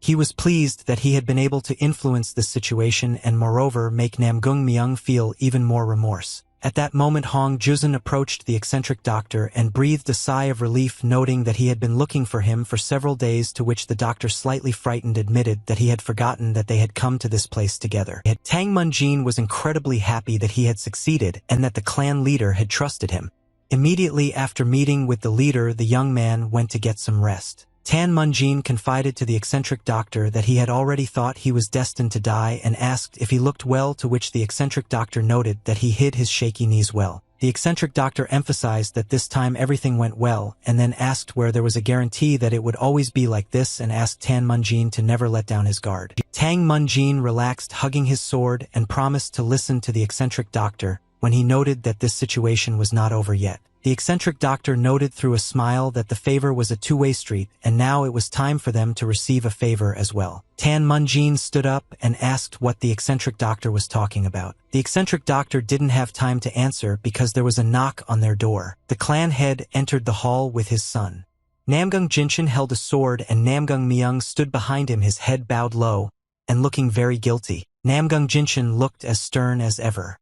He was pleased that he had been able to influence this situation and moreover make Namgung Myung feel even more remorse. At that moment, Hong Juzun approached the eccentric doctor and breathed a sigh of relief, noting that he had been looking for him for several days, to which the doctor, slightly frightened, admitted that he had forgotten that they had come to this place together. Tang Munjin was incredibly happy that he had succeeded and that the clan leader had trusted him. Immediately after meeting with the leader, the young man went to get some rest. Tang Munjin confided to the eccentric doctor that he had already thought he was destined to die and asked if he looked well, to which the eccentric doctor noted that he hid his shaky knees well. The eccentric doctor emphasized that this time everything went well, and then asked where there was a guarantee that it would always be like this, and asked Tang Munjin to never let down his guard. Tang Munjin relaxed, hugging his sword, and promised to listen to the eccentric doctor when he noted that this situation was not over yet. The eccentric doctor noted through a smile that the favor was a two-way street, and now it was time for them to receive a favor as well. Tan Munjin stood up and asked what the eccentric doctor was talking about. The eccentric doctor didn't have time to answer because there was a knock on their door. The clan head entered the hall with his son. Namgung Jinshin held a sword and Namgung Myung stood behind him, his head bowed low and looking very guilty. Namgung Jinshin looked as stern as ever.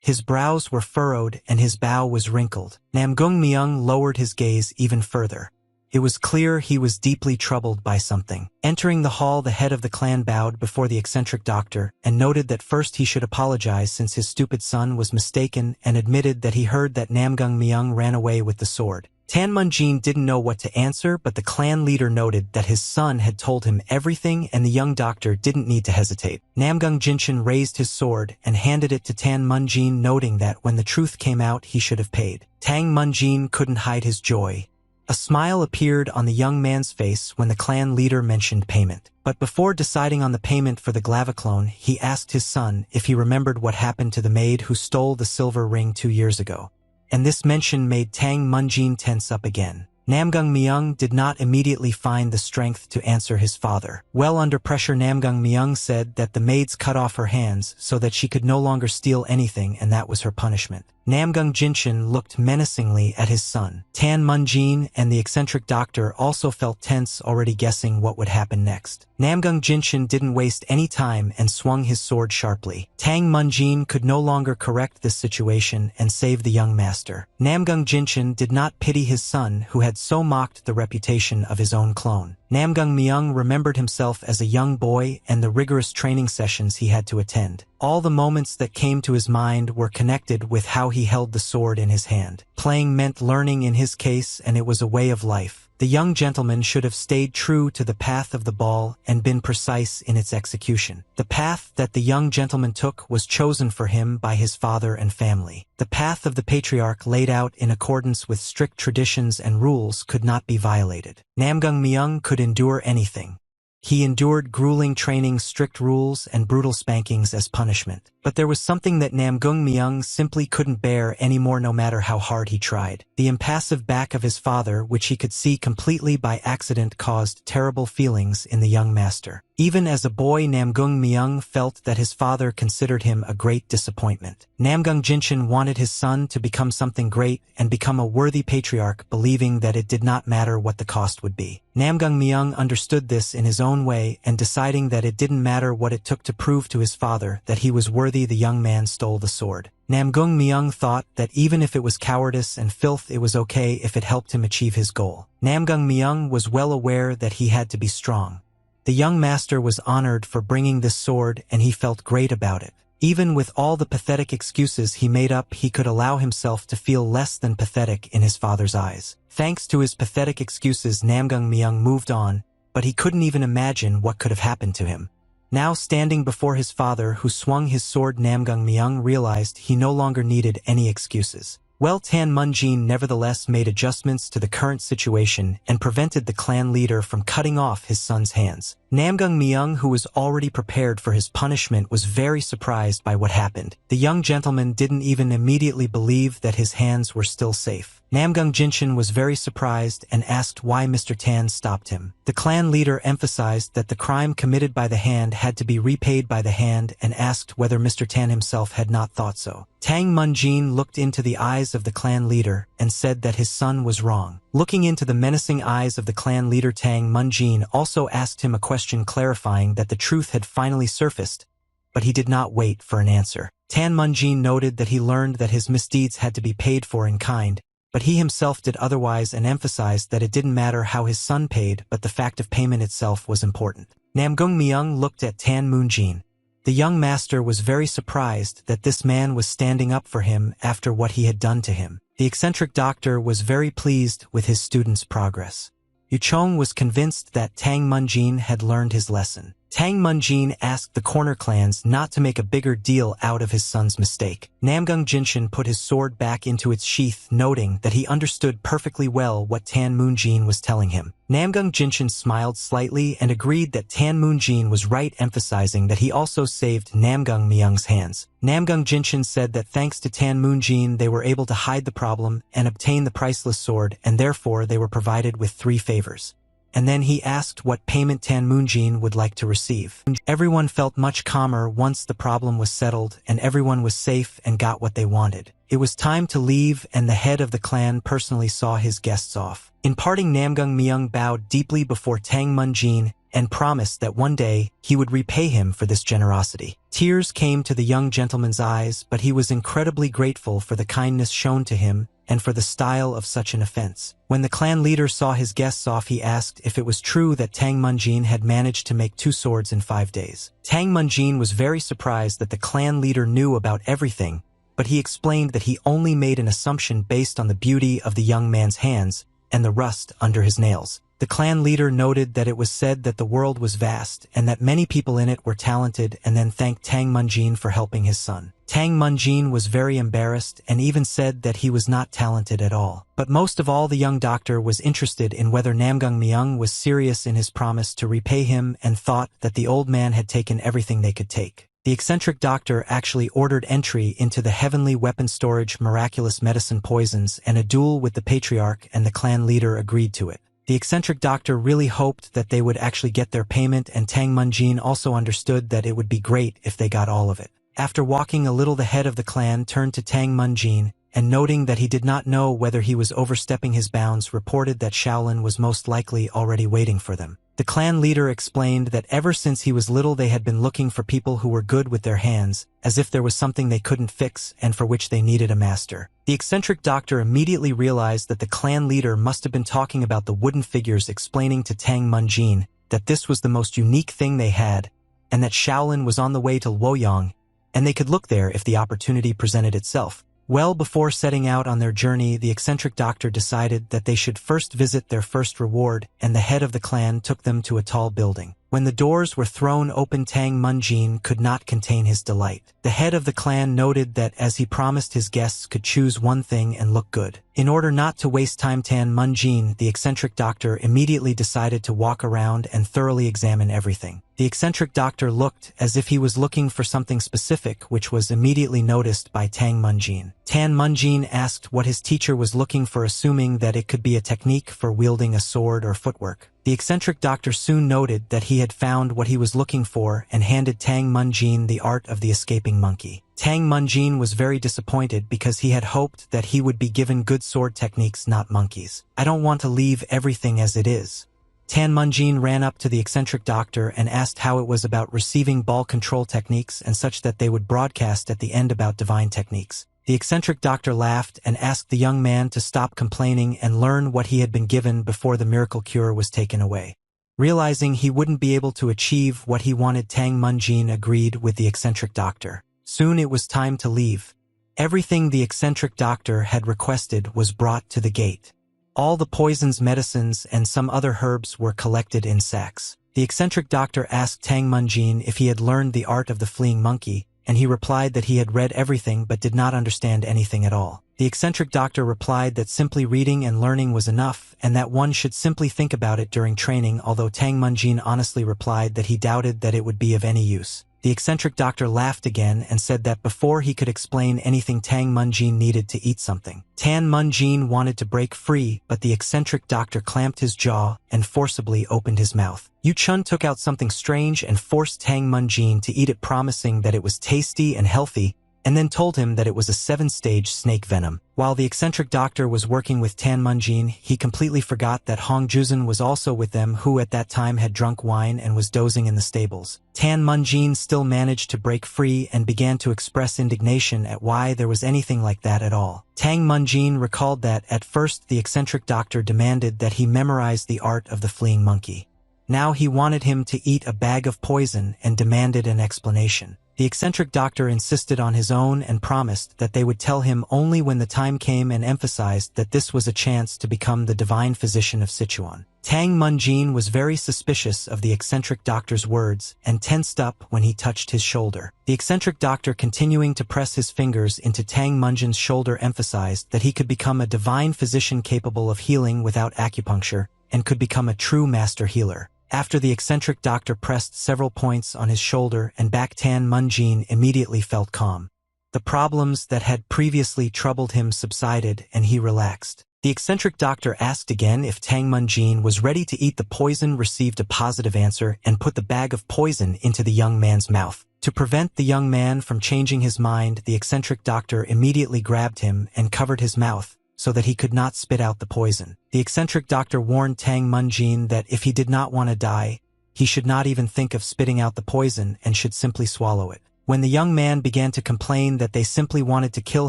His brows were furrowed and his bow was wrinkled. Namgung Myung lowered his gaze even further. It was clear he was deeply troubled by something. Entering the hall, the head of the clan bowed before the eccentric doctor and noted that first he should apologize since his stupid son was mistaken, and admitted that he heard that Namgung Myung ran away with the sword. Tan Munjin didn't know what to answer, but the clan leader noted that his son had told him everything and the young doctor didn't need to hesitate. Namgung Jinshin raised his sword and handed it to Tan Munjin, noting that when the truth came out he should have paid. Tang Munjin couldn't hide his joy. A smile appeared on the young man's face when the clan leader mentioned payment. But before deciding on the payment for the Glaviclone, he asked his son if he remembered what happened to the maid who stole the silver ring 2 years ago. And this mention made Tang Munjin tense up again. Namgung Myung did not immediately find the strength to answer his father. Well under pressure, Namgung Myung said that the maids cut off her hands so that she could no longer steal anything, and that was her punishment. Namgung Jinshin looked menacingly at his son. Tan Munjin and the eccentric doctor also felt tense, already guessing what would happen next. Namgung Jinshin didn't waste any time and swung his sword sharply. Tang Munjin could no longer correct this situation and save the young master. Namgung Jinshin did not pity his son, who had so mocked the reputation of his own clone. Namgung Myung remembered himself as a young boy and the rigorous training sessions he had to attend. All the moments that came to his mind were connected with how he held the sword in his hand. Playing meant learning in his case, and it was a way of life. The young gentleman should have stayed true to the path of the ball and been precise in its execution. The path that the young gentleman took was chosen for him by his father and family. The path of the patriarch, laid out in accordance with strict traditions and rules, could not be violated. Namgung Myung could endure anything. He endured grueling training, strict rules, and brutal spankings as punishment. But there was something that Namgung Myung simply couldn't bear anymore, no matter how hard he tried. The impassive back of his father, which he could see completely by accident, caused terrible feelings in the young master. Even as a boy, Namgung Myung felt that his father considered him a great disappointment. Namgung Jinshin wanted his son to become something great and become a worthy patriarch, believing that it did not matter what the cost would be. Namgung Myung understood this in his own way, and deciding that it didn't matter what it took to prove to his father that he was worthy, the young man stole the sword. Namgung Myung thought that even if it was cowardice and filth, it was okay if it helped him achieve his goal. Namgung Myung was well aware that he had to be strong. The young master was honored for bringing this sword, and he felt great about it. Even with all the pathetic excuses he made up, he could allow himself to feel less than pathetic in his father's eyes. Thanks to his pathetic excuses, Namgung Myung moved on, but he couldn't even imagine what could have happened to him. Now standing before his father, who swung his sword, Namgung Myung realized he no longer needed any excuses. Well, Tan Munjin nevertheless made adjustments to the current situation and prevented the clan leader from cutting off his son's hands. Namgung Myung, who was already prepared for his punishment, was very surprised by what happened. The young gentleman didn't even immediately believe that his hands were still safe. Namgung Jinshin was very surprised and asked why Mr. Tan stopped him. The clan leader emphasized that the crime committed by the hand had to be repaid by the hand, and asked whether Mr. Tan himself had not thought so. Tang Munjin looked into the eyes of the clan leader and said that his son was wrong. Looking into the menacing eyes of the clan leader, Tang Munjin also asked him a question, clarifying that the truth had finally surfaced, but he did not wait for an answer. Tan Munjin noted that he learned that his misdeeds had to be paid for in kind, but he himself did otherwise, and emphasized that it didn't matter how his son paid, but the fact of payment itself was important. Namgung Myung looked at Tan Munjin. The young master was very surprised that this man was standing up for him after what he had done to him. The eccentric doctor was very pleased with his student's progress. Yuchong was convinced that Tang Munjin had learned his lesson. Tang Munjin asked the corner clans not to make a bigger deal out of his son's mistake. Namgung Jinshin put his sword back into its sheath, noting that he understood perfectly well what Tan Moonjin was telling him. Namgung Jinshin smiled slightly and agreed that Tan Moonjin was right, emphasizing that he also saved Namgung Myung's hands. Namgung Jinshin said that thanks to Tan Moonjin they were able to hide the problem and obtain the priceless sword, and therefore they were provided with 3 favors. And then he asked what payment Tan Moonjin would like to receive. Everyone felt much calmer once the problem was settled and everyone was safe and got what they wanted. It was time to leave, and the head of the clan personally saw his guests off. In parting, Namgung Myung bowed deeply before Tang Munjin and promised that one day he would repay him for this generosity. Tears came to the young gentleman's eyes, but he was incredibly grateful for the kindness shown to him and for the style of such an offense. When the clan leader saw his guests off, he asked if it was true that Tang Munjin had managed to make 2 swords in 5 days. Tang Munjin was very surprised that the clan leader knew about everything, but he explained that he only made an assumption based on the beauty of the young man's hands and the rust under his nails. The clan leader noted that it was said that the world was vast and that many people in it were talented, and then thanked Tang Munjin for helping his son. Tang Munjin was very embarrassed and even said that he was not talented at all. But most of all, the young doctor was interested in whether Namgung Myung was serious in his promise to repay him and thought that the old man had taken everything they could take. The eccentric doctor actually ordered entry into the heavenly weapon storage, miraculous medicine poisons, and a duel with the patriarch, and the clan leader agreed to it. The eccentric doctor really hoped that they would actually get their payment, and Tang Munjin also understood that it would be great if they got all of it. After walking a little, the head of the clan turned to Tang Munjin, and noting that he did not know whether he was overstepping his bounds, reported that Shaolin was most likely already waiting for them. The clan leader explained that ever since he was little they had been looking for people who were good with their hands, as if there was something they couldn't fix and for which they needed a master. The eccentric doctor immediately realized that the clan leader must have been talking about the wooden figures, explaining to Tang Munjin that this was the most unique thing they had, and that Shaolin was on the way to Luoyang, and they could look there if the opportunity presented itself. Well, before setting out on their journey, the eccentric doctor decided that they should first visit their first reward, and the head of the clan took them to a tall building. When the doors were thrown open, Tang Munjin could not contain his delight. The head of the clan noted that as he promised his guests could choose one thing and look good. In order not to waste time, Tang Munjin, the eccentric doctor, immediately decided to walk around and thoroughly examine everything. The eccentric doctor looked as if he was looking for something specific, which was immediately noticed by Tang Munjin. Tang Munjin asked what his teacher was looking for, assuming that it could be a technique for wielding a sword or footwork. The eccentric doctor soon noted that he had found what he was looking for and handed Tang Munjin the art of the escaping monkey. Tang Munjin was very disappointed because he had hoped that he would be given good sword techniques, not monkeys. "I don't want to leave everything as it is." Tang Munjin ran up to the eccentric doctor and asked how it was about receiving ball control techniques and such that they would broadcast at the end about divine techniques. The eccentric doctor laughed and asked the young man to stop complaining and learn what he had been given before the miracle cure was taken away. Realizing he wouldn't be able to achieve what he wanted, Tang Munjin agreed with the eccentric doctor. Soon it was time to leave. Everything the eccentric doctor had requested was brought to the gate. All the poisons, medicines, and some other herbs were collected in sacks. The eccentric doctor asked Tang Munjin if he had learned the art of the fleeing monkey, and he replied that he had read everything but did not understand anything at all. The eccentric doctor replied that simply reading and learning was enough, and that one should simply think about it during training, although Tang Munjin honestly replied that he doubted that it would be of any use. The eccentric doctor laughed again and said that before he could explain anything, Tang Munjin needed to eat something. Tang Munjin wanted to break free, but the eccentric doctor clamped his jaw and forcibly opened his mouth. Yu Chun took out something strange and forced Tang Munjin to eat it, promising that it was tasty and healthy, and then told him that it was a 7-stage snake venom. While the eccentric doctor was working with Tang Munjin, he completely forgot that Hong Juzhen was also with them, who at that time had drunk wine and was dozing in the stables. Tang Munjin still managed to break free and began to express indignation at why there was anything like that at all. Tang Munjin recalled that at first the eccentric doctor demanded that he memorize the art of the fleeing monkey. Now he wanted him to eat a bag of poison and demanded an explanation. The eccentric doctor insisted on his own and promised that they would tell him only when the time came, and emphasized that this was a chance to become the divine physician of Sichuan. Tang Munjin was very suspicious of the eccentric doctor's words and tensed up when he touched his shoulder. The eccentric doctor, continuing to press his fingers into Tang Munjin's shoulder, emphasized that he could become a divine physician capable of healing without acupuncture and could become a true master healer. After the eccentric doctor pressed several points on his shoulder and back, Tang Munjin immediately felt calm. The problems that had previously troubled him subsided and he relaxed. The eccentric doctor asked again if Tang Munjin was ready to eat the poison, received a positive answer, and put the bag of poison into the young man's mouth. To prevent the young man from changing his mind, the eccentric doctor immediately grabbed him and covered his mouth so that he could not spit out the poison. The eccentric doctor warned Tang Munjin that if he did not want to die, he should not even think of spitting out the poison and should simply swallow it. When the young man began to complain that they simply wanted to kill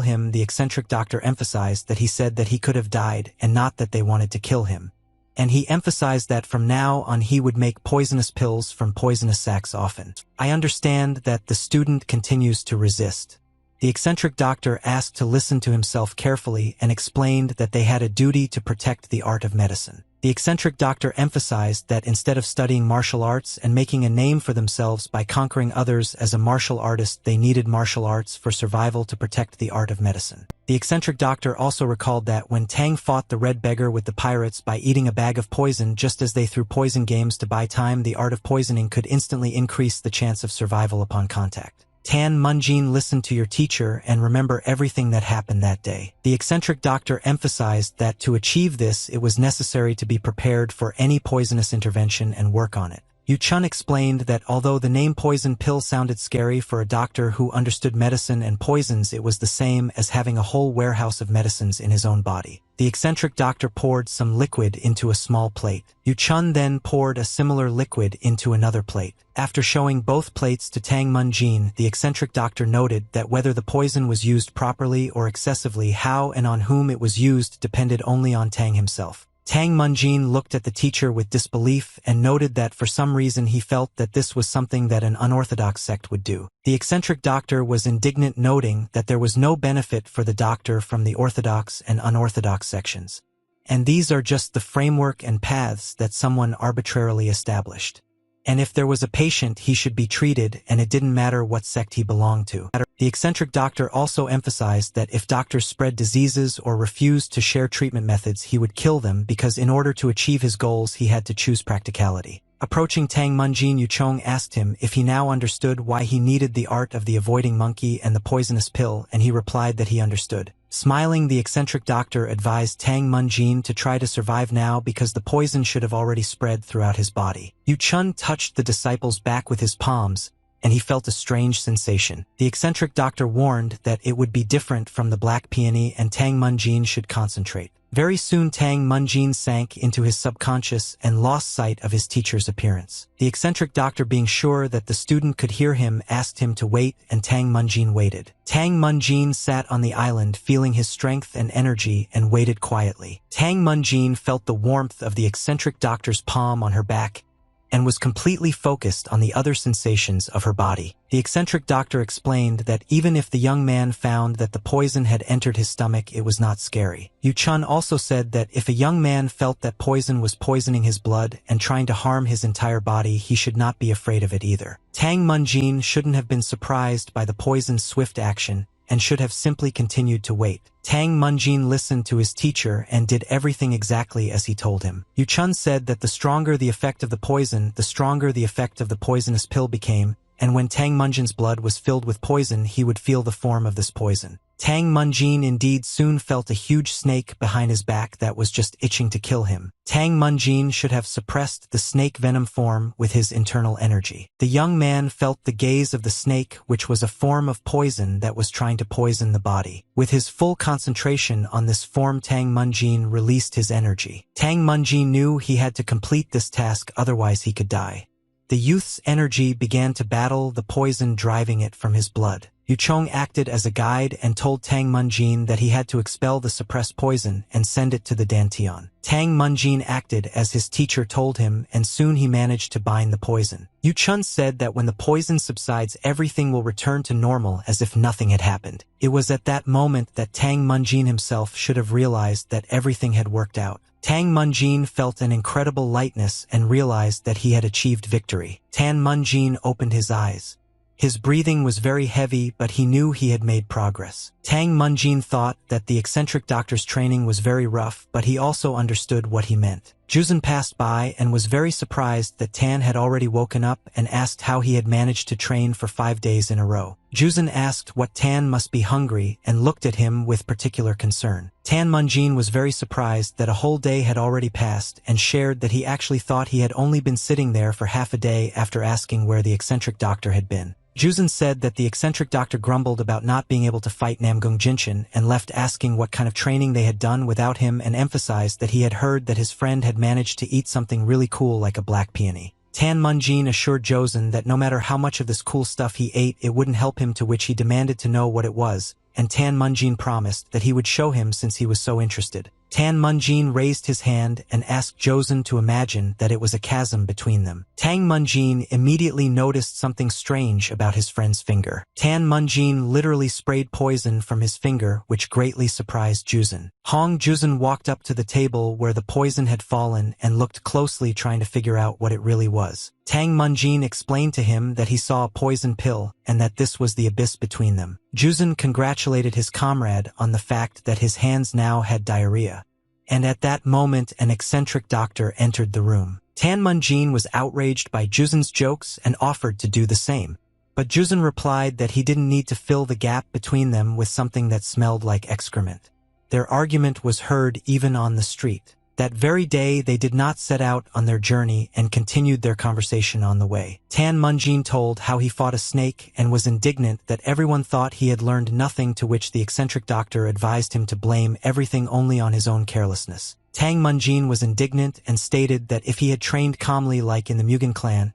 him, the eccentric doctor emphasized that he said that he could have died and not that they wanted to kill him. And he emphasized that from now on he would make poisonous pills from poisonous sacs often. I understand that the student continues to resist. The eccentric doctor asked to listen to himself carefully and explained that they had a duty to protect the art of medicine. The eccentric doctor emphasized that instead of studying martial arts and making a name for themselves by conquering others as a martial artist, they needed martial arts for survival to protect the art of medicine. The eccentric doctor also recalled that when Tang fought the red beggar with the pirates by eating a bag of poison just as they threw poison games to buy time, the art of poisoning could instantly increase the chance of survival upon contact. Tang Munjin, listen to your teacher and remember everything that happened that day. The eccentric doctor emphasized that to achieve this, it was necessary to be prepared for any poisonous intervention and work on it. Yu Chun explained that although the name poison pill sounded scary for a doctor who understood medicine and poisons, it was the same as having a whole warehouse of medicines in his own body. The eccentric doctor poured some liquid into a small plate. Yu Chun then poured a similar liquid into another plate. After showing both plates to Tang Munjin, the eccentric doctor noted that whether the poison was used properly or excessively, how and on whom it was used depended only on Tang himself. Tang Munjin looked at the teacher with disbelief and noted that for some reason he felt that this was something that an unorthodox sect would do. The eccentric doctor was indignant, noting that there was no benefit for the doctor from the orthodox and unorthodox sections. And these are just the framework and paths that someone arbitrarily established. And if there was a patient, he should be treated, and it didn't matter what sect he belonged to. The eccentric doctor also emphasized that if doctors spread diseases or refused to share treatment methods, he would kill them, because in order to achieve his goals, he had to choose practicality. Approaching Tang Munjin, Yu Chong asked him if he now understood why he needed the art of the avoiding monkey and the poisonous pill, and he replied that he understood. Smiling, the eccentric doctor advised Tang Munjin to try to survive now because the poison should have already spread throughout his body. Yu Chun touched the disciple's back with his palms, and he felt a strange sensation. The eccentric doctor warned that it would be different from the black peony and Tang Munjin should concentrate. Very soon Tang Munjin sank into his subconscious and lost sight of his teacher's appearance. The eccentric doctor, being sure that the student could hear him, asked him to wait, and Tang Munjin waited. Tang Munjin sat on the island, feeling his strength and energy, and waited quietly. Tang Munjin felt the warmth of the eccentric doctor's palm on her back and was completely focused on the other sensations of her body. The eccentric doctor explained that even if the young man found that the poison had entered his stomach, it was not scary. Yu Chun also said that if a young man felt that poison was poisoning his blood and trying to harm his entire body, he should not be afraid of it either. Tang Munjin shouldn't have been surprised by the poison's swift action and should have simply continued to wait. Tang Munjin listened to his teacher and did everything exactly as he told him. Yu Chun said that the stronger the effect of the poison, the stronger the effect of the poisonous pill became, and when Tang Munjin's blood was filled with poison, he would feel the form of this poison. Tang Munjin indeed soon felt a huge snake behind his back that was just itching to kill him. Tang Munjin should have suppressed the snake venom form with his internal energy. The young man felt the gaze of the snake, which was a form of poison that was trying to poison the body. With his full concentration on this form, Tang Munjin released his energy. Tang Munjin knew he had to complete this task, otherwise he could die. The youth's energy began to battle the poison, driving it from his blood. Yuchong acted as a guide and told Tang Munjin that he had to expel the suppressed poison and send it to the Dantian. Tang Munjin acted as his teacher told him, and soon he managed to bind the poison. Yuchun said that when the poison subsides, everything will return to normal as if nothing had happened. It was at that moment that Tang Munjin himself should have realized that everything had worked out. Tang Munjin felt an incredible lightness and realized that he had achieved victory. Tang Munjin opened his eyes. His breathing was very heavy, but he knew he had made progress. Tang Munjin thought that the eccentric doctor's training was very rough, but he also understood what he meant. Juzun passed by and was very surprised that Tan had already woken up and asked how he had managed to train for 5 days in a row. Juzun asked what Tan must be hungry and looked at him with particular concern. Tan Munjin was very surprised that a whole day had already passed and shared that he actually thought he had only been sitting there for half a day after asking where the eccentric doctor had been. Juzun said that the eccentric doctor grumbled about not being able to fight Namgung Jinshin and left asking what kind of training they had done without him, and emphasized that he had heard that his friend had managed to eat something really cool like a black peony. Tan Munjin assured Juzun that no matter how much of this cool stuff he ate, it wouldn't help him, to which he demanded to know what it was, and Tan Munjin promised that he would show him since he was so interested. Tan Munjin raised his hand and asked Juzun to imagine that it was a chasm between them. Tang Munjin immediately noticed something strange about his friend's finger. Tan Munjin literally sprayed poison from his finger, which greatly surprised Juzun. Hong Juzun walked up to the table where the poison had fallen and looked closely, trying to figure out what it really was. Tang Munjin explained to him that he saw a poison pill and that this was the abyss between them. Juzun congratulated his comrade on the fact that his hands now had diarrhea. And at that moment an eccentric doctor entered the room. Tan Munjin was outraged by Juzun's jokes and offered to do the same. But Juzun replied that he didn't need to fill the gap between them with something that smelled like excrement. Their argument was heard even on the street. That very day they did not set out on their journey and continued their conversation on the way. Tan Munjin told how he fought a snake and was indignant that everyone thought he had learned nothing, to which the eccentric doctor advised him to blame everything only on his own carelessness. Tang Munjin was indignant and stated that if he had trained calmly like in the Mugen clan,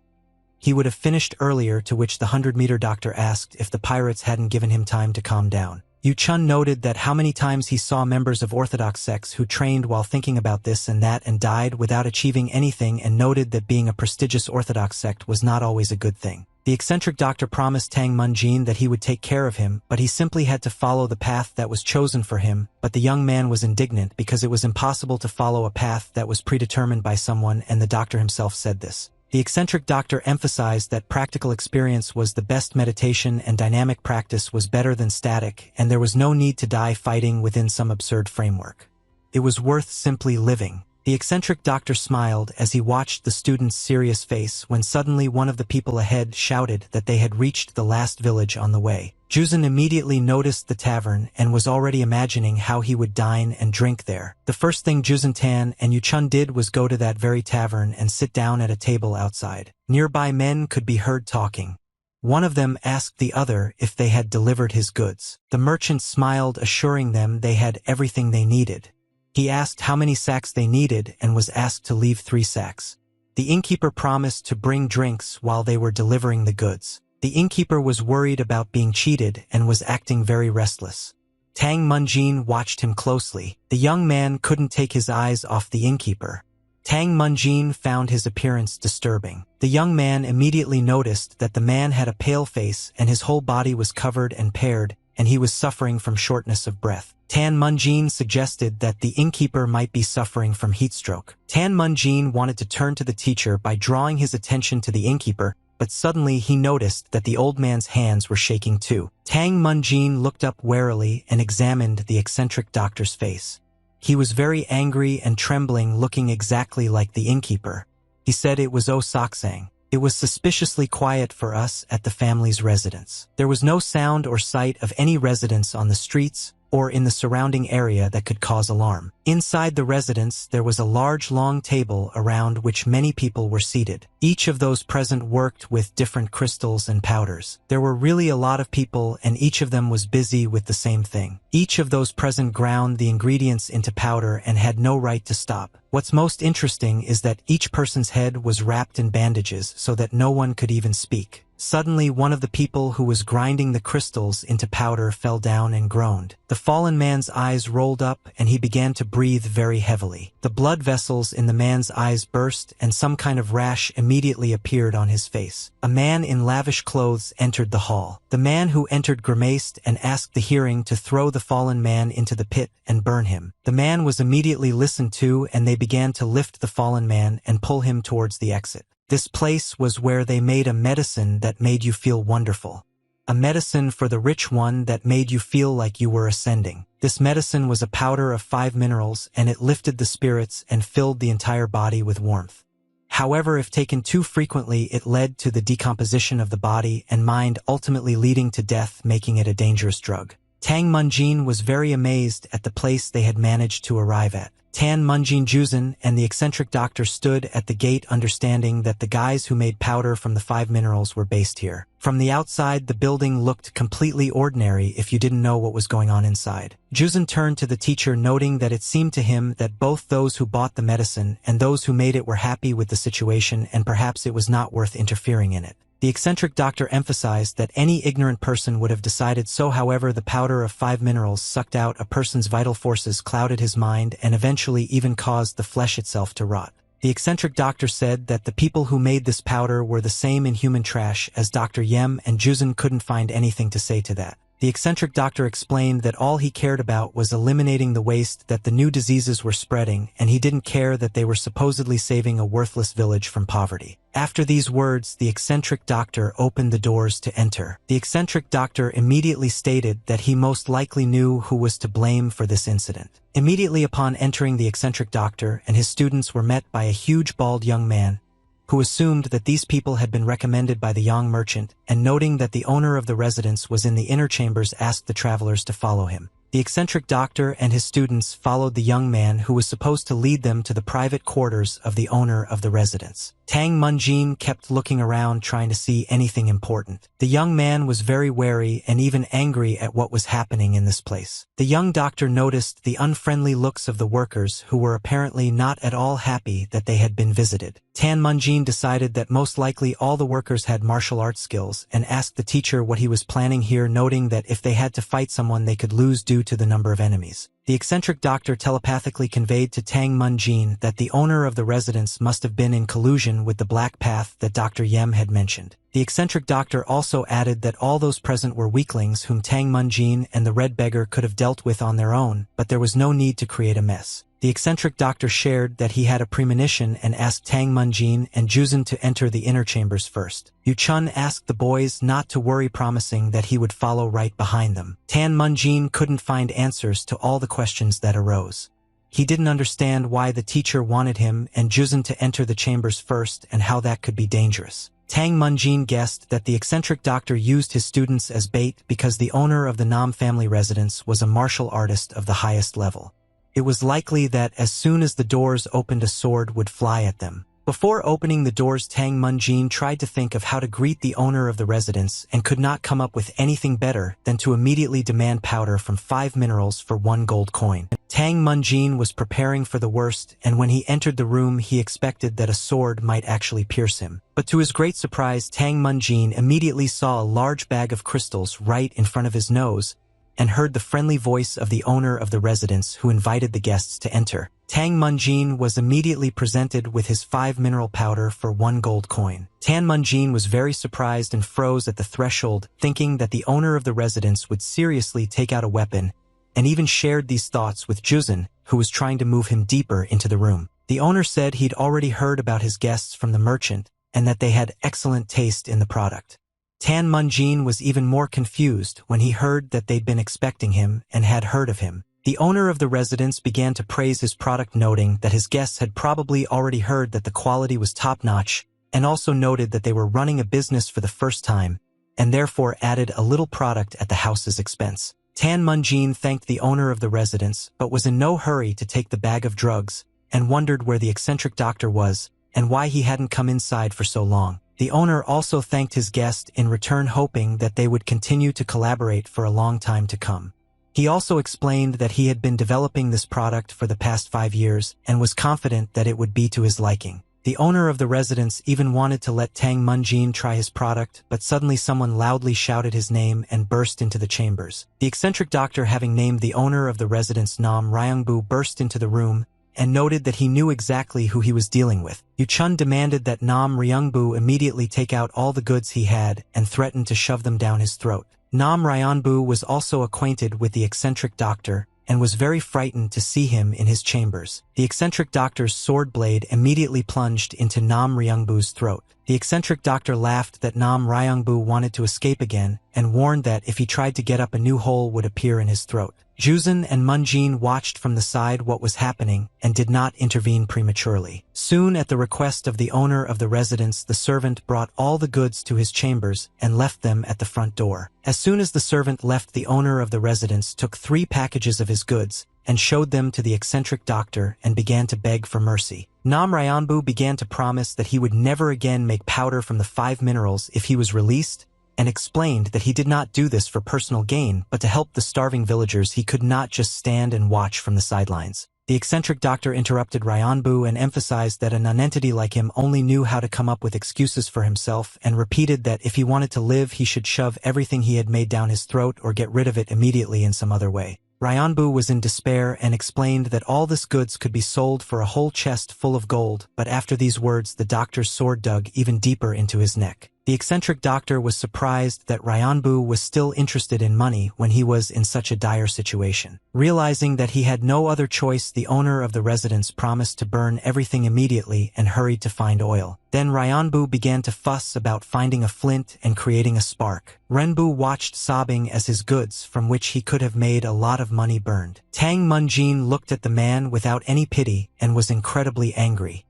he would have finished earlier, to which the 100-meter doctor asked if the pirates hadn't given him time to calm down. Yuchun noted that how many times he saw members of Orthodox sects who trained while thinking about this and that and died without achieving anything, and noted that being a prestigious Orthodox sect was not always a good thing. The eccentric doctor promised Tang Munjin that he would take care of him, but he simply had to follow the path that was chosen for him. But the young man was indignant because it was impossible to follow a path that was predetermined by someone, and the doctor himself said this. The eccentric doctor emphasized that practical experience was the best meditation and dynamic practice was better than static, and there was no need to die fighting within some absurd framework. It was worth simply living. The eccentric doctor smiled as he watched the student's serious face when suddenly one of the people ahead shouted that they had reached the last village on the way. Juzun immediately noticed the tavern and was already imagining how he would dine and drink there. The first thing Juzun Tan and Yuchun did was go to that very tavern and sit down at a table outside. Nearby men could be heard talking. One of them asked the other if they had delivered his goods. The merchant smiled, assuring them they had everything they needed. He asked how many sacks they needed and was asked to leave 3 sacks. The innkeeper promised to bring drinks while they were delivering the goods. The innkeeper was worried about being cheated and was acting very restless. Tang Munjin watched him closely. The young man couldn't take his eyes off the innkeeper. Tang Munjin found his appearance disturbing. The young man immediately noticed that the man had a pale face and his whole body was covered and pared, and he was suffering from shortness of breath. Tan Munjin suggested that the innkeeper might be suffering from heatstroke. Tan Munjin wanted to turn to the teacher by drawing his attention to the innkeeper, but suddenly he noticed that the old man's hands were shaking too. Tang Munjin looked up warily and examined the eccentric doctor's face. He was very angry and trembling, looking exactly like the innkeeper. He said it was Saksang. It was suspiciously quiet for us at the family's residence. There was no sound or sight of any residents on the streets or in the surrounding area that could cause alarm. Inside the residence, there was a large long table around which many people were seated. Each of those present worked with different crystals and powders. There were really a lot of people, and each of them was busy with the same thing. Each of those present ground the ingredients into powder and had no right to stop. What's most interesting is that each person's head was wrapped in bandages so that no one could even speak. Suddenly, one of the people who was grinding the crystals into powder fell down and groaned. The fallen man's eyes rolled up and he began to breathe very heavily. The blood vessels in the man's eyes burst and some kind of rash immediately appeared on his face. A man in lavish clothes entered the hall. The man who entered grimaced and asked the hearing to throw the fallen man into the pit and burn him. The man was immediately listened to and they began to lift the fallen man and pull him towards the exit. This place was where they made a medicine that made you feel wonderful. A medicine for the rich one that made you feel like you were ascending. This medicine was a powder of 5 minerals and it lifted the spirits and filled the entire body with warmth. However, if taken too frequently, it led to the decomposition of the body and mind, ultimately leading to death, making it a dangerous drug. Tang Munjin was very amazed at the place they had managed to arrive at. Tan Munjin Juzin and the eccentric doctor stood at the gate, understanding that the guys who made powder from the 5 minerals were based here. From the outside, the building looked completely ordinary if you didn't know what was going on inside. Juzin turned to the teacher, noting that it seemed to him that both those who bought the medicine and those who made it were happy with the situation and perhaps it was not worth interfering in it. The eccentric doctor emphasized that any ignorant person would have decided so. However, the powder of 5 minerals sucked out a person's vital forces, clouded his mind, and eventually even caused the flesh itself to rot. The eccentric doctor said that the people who made this powder were the same inhuman trash as Dr. Yem, and Juzin couldn't find anything to say to that. The eccentric doctor explained that all he cared about was eliminating the waste that the new diseases were spreading, and he didn't care that they were supposedly saving a worthless village from poverty. After these words, the eccentric doctor opened the doors to enter. The eccentric doctor immediately stated that he most likely knew who was to blame for this incident. Immediately upon entering, the eccentric doctor and his students were met by a huge bald young man, who assumed that these people had been recommended by the young merchant, and noting that the owner of the residence was in the inner chambers, asked the travelers to follow him. The eccentric doctor and his students followed the young man who was supposed to lead them to the private quarters of the owner of the residence. Tang Munjin kept looking around, trying to see anything important. The young man was very wary and even angry at what was happening in this place. The young doctor noticed the unfriendly looks of the workers, who were apparently not at all happy that they had been visited. Tan Munjin decided that most likely all the workers had martial arts skills and asked the teacher what he was planning here, noting that if they had to fight someone they could lose due to the number of enemies. The eccentric doctor telepathically conveyed to Tang Munjin that the owner of the residence must have been in collusion with the black path that Dr. Yem had mentioned. The eccentric doctor also added that all those present were weaklings whom Tang Munjin and the red beggar could have dealt with on their own, but there was no need to create a mess. The eccentric doctor shared that he had a premonition and asked Tang Munjin and Juzin to enter the inner chambers first. Yu Chun asked the boys not to worry, promising that he would follow right behind them. Tan Munjin couldn't find answers to all the questions that arose. He didn't understand why the teacher wanted him and Juzin to enter the chambers first and how that could be dangerous. Tang Munjin guessed that the eccentric doctor used his students as bait because the owner of the Nam family residence was a martial artist of the highest level. It was likely that as soon as the doors opened, a sword would fly at them. Before opening the doors, Tang Munjin tried to think of how to greet the owner of the residence and could not come up with anything better than to immediately demand powder from 5 minerals for 1 gold coin. Tang Munjin was preparing for the worst, and when he entered the room he expected that a sword might actually pierce him. But to his great surprise, Tang Munjin immediately saw a large bag of crystals right in front of his nose, and heard the friendly voice of the owner of the residence who invited the guests to enter. Tang Munjin was immediately presented with his 5 mineral powder for 1 gold coin. Tan Munjin was very surprised and froze at the threshold, thinking that the owner of the residence would seriously take out a weapon, and even shared these thoughts with Juzin, who was trying to move him deeper into the room. The owner said he'd already heard about his guests from the merchant, and that they had excellent taste in the product. Tan Munjin was even more confused when he heard that they'd been expecting him and had heard of him. The owner of the residence began to praise his product, noting that his guests had probably already heard that the quality was top-notch, and also noted that they were running a business for the first time, and therefore added a little product at the house's expense. Tan Munjin thanked the owner of the residence, but was in no hurry to take the bag of drugs, and wondered where the eccentric doctor was, and why he hadn't come inside for so long. The owner also thanked his guest in return, hoping that they would continue to collaborate for a long time to come. He also explained that he had been developing this product for the past 5 years and was confident that it would be to his liking. The owner of the residence even wanted to let Tang Munjin try his product, but suddenly someone loudly shouted his name and burst into the chambers. The eccentric doctor, having named the owner of the residence Nam Ryangbu, burst into the room and noted that he knew exactly who he was dealing with. Yu Chun demanded that Nam Ryangbu immediately take out all the goods he had and threatened to shove them down his throat. Nam Ryangbu was also acquainted with the eccentric doctor and was very frightened to see him in his chambers. The eccentric doctor's sword blade immediately plunged into Nam Ryangbu's throat. The eccentric doctor laughed that Nam Ryangbu wanted to escape again and warned that if he tried to get up, a new hole would appear in his throat. Juzan and Munjin watched from the side what was happening and did not intervene prematurely. Soon, at the request of the owner of the residence, the servant brought all the goods to his chambers and left them at the front door. As soon as the servant left, the owner of the residence took 3 packages of his goods and showed them to the eccentric doctor and began to beg for mercy. Nam Ryanbu began to promise that he would never again make powder from the 5 minerals if he was released, and explained that he did not do this for personal gain, but to help the starving villagers. He could not just stand and watch from the sidelines. The eccentric doctor interrupted Ryanbu and emphasized that a nonentity like him only knew how to come up with excuses for himself, and repeated that if he wanted to live, he should shove everything he had made down his throat or get rid of it immediately in some other way. Ryanbu was in despair and explained that all this goods could be sold for a whole chest full of gold, but after these words the doctor's sword dug even deeper into his neck. The eccentric doctor was surprised that Ryanbu was still interested in money when he was in such a dire situation. Realizing that he had no other choice, the owner of the residence promised to burn everything immediately and hurried to find oil. Then Ryanbu began to fuss about finding a flint and creating a spark. Renbu watched sobbing as his goods, from which he could have made a lot of money, burned. Tang Munjin looked at the man without any pity and was incredibly angry.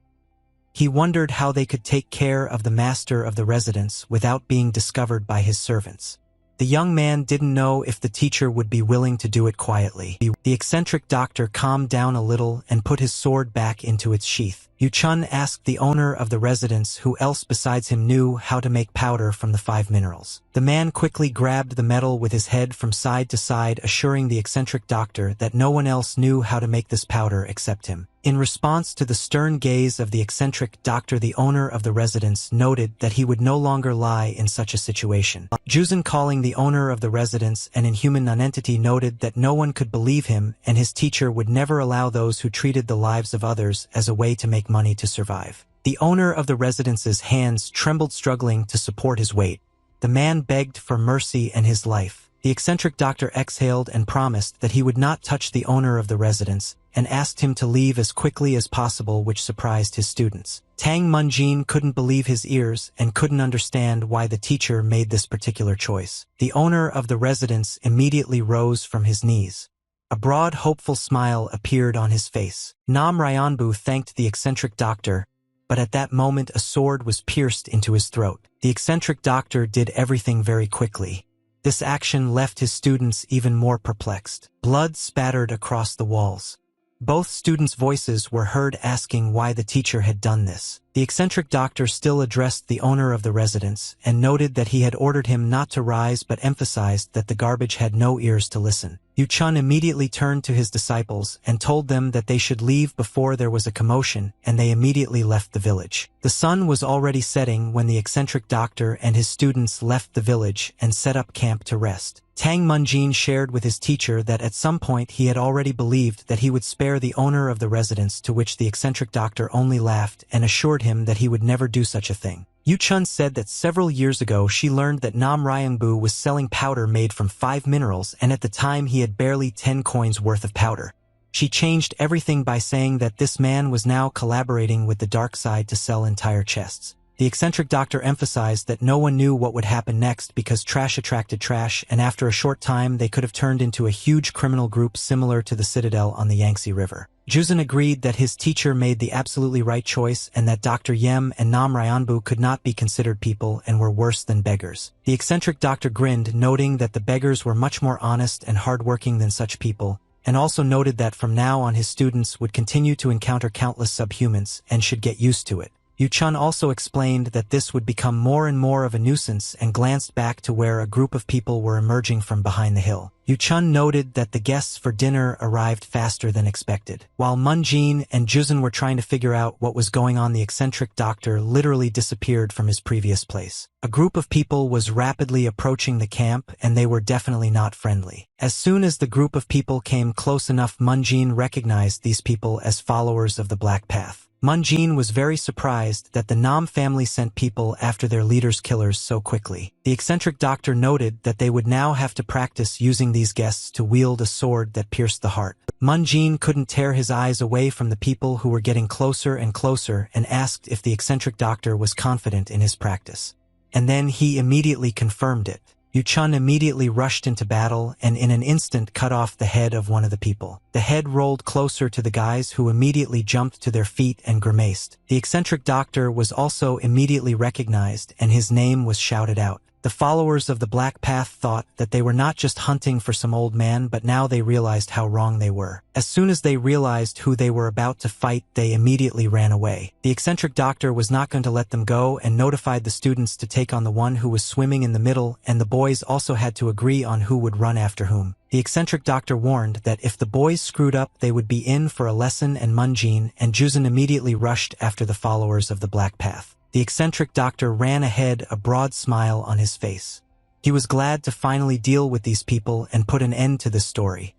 He wondered how they could take care of the master of the residence without being discovered by his servants. The young man didn't know if the teacher would be willing to do it quietly. The eccentric doctor calmed down a little and put his sword back into its sheath. Yu Chun asked the owner of the residence who else besides him knew how to make powder from the 5 minerals. The man quickly grabbed the metal with his head from side to side, assuring the eccentric doctor that no one else knew how to make this powder except him. In response to the stern gaze of the eccentric doctor, the owner of the residence noted that he would no longer lie in such a situation. Juzan, calling the owner of the residence an inhuman nonentity, noted that no one could believe him and his teacher would never allow those who treated the lives of others as a way to make money to survive. The owner of the residence's hands trembled, struggling to support his weight. The man begged for mercy and his life. The eccentric doctor exhaled and promised that he would not touch the owner of the residence, and asked him to leave as quickly as possible, which surprised his students. Tang Munjin couldn't believe his ears and couldn't understand why the teacher made this particular choice. The owner of the residence immediately rose from his knees. A broad, hopeful smile appeared on his face. Nam Ryanbu thanked the eccentric doctor, but at that moment a sword was pierced into his throat. The eccentric doctor did everything very quickly. This action left his students even more perplexed. Blood spattered across the walls. Both students' voices were heard asking why the teacher had done this. The eccentric doctor still addressed the owner of the residence and noted that he had ordered him not to rise, but emphasized that the garbage had no ears to listen. Yu Chun immediately turned to his disciples and told them that they should leave before there was a commotion, and they immediately left the village. The sun was already setting when the eccentric doctor and his students left the village and set up camp to rest. Tang Munjin shared with his teacher that at some point he had already believed that he would spare the owner of the residence, to which the eccentric doctor only laughed and assured him that he would never do such a thing. Yu Chun said that several years ago she learned that Nam Ryangbu was selling powder made from 5 minerals, and at the time he had barely 10 coins worth of powder. She changed everything by saying that this man was now collaborating with the dark side to sell entire chests. The eccentric doctor emphasized that no one knew what would happen next because trash attracted trash, and after a short time they could have turned into a huge criminal group similar to the Citadel on the Yangtze River. Juzan agreed that his teacher made the absolutely right choice and that Dr. Yem and Nam Ryanbu could not be considered people and were worse than beggars. The eccentric doctor grinned, noting that the beggars were much more honest and hardworking than such people, and also noted that from now on his students would continue to encounter countless subhumans and should get used to it. Yu-chun also explained that this would become more and more of a nuisance and glanced back to where a group of people were emerging from behind the hill. Yu-chun noted that the guests for dinner arrived faster than expected. While Mun-jin and Juzun were trying to figure out what was going on, the eccentric doctor literally disappeared from his previous place. A group of people was rapidly approaching the camp, and they were definitely not friendly. As soon as the group of people came close enough, Mun-jin recognized these people as followers of the Black Path. Mun-jin was very surprised that the Nam family sent people after their leader's killers so quickly. The eccentric doctor noted that they would now have to practice using these guests to wield a sword that pierced the heart. Mun-jin couldn't tear his eyes away from the people who were getting closer and closer and asked if the eccentric doctor was confident in his practice. And then he immediately confirmed it. Yu-chun immediately rushed into battle and in an instant cut off the head of one of the people. The head rolled closer to the guys, who immediately jumped to their feet and grimaced. The eccentric doctor was also immediately recognized and his name was shouted out. The followers of the Black Path thought that they were not just hunting for some old man, but now they realized how wrong they were. As soon as they realized who they were about to fight, they immediately ran away. The eccentric doctor was not going to let them go and notified the students to take on the one who was swimming in the middle, and the boys also had to agree on who would run after whom. The eccentric doctor warned that if the boys screwed up, they would be in for a lesson, and Mun-jin and Juzun immediately rushed after the followers of the Black Path. The eccentric doctor ran ahead, a broad smile on his face. He was glad to finally deal with these people and put an end to this story.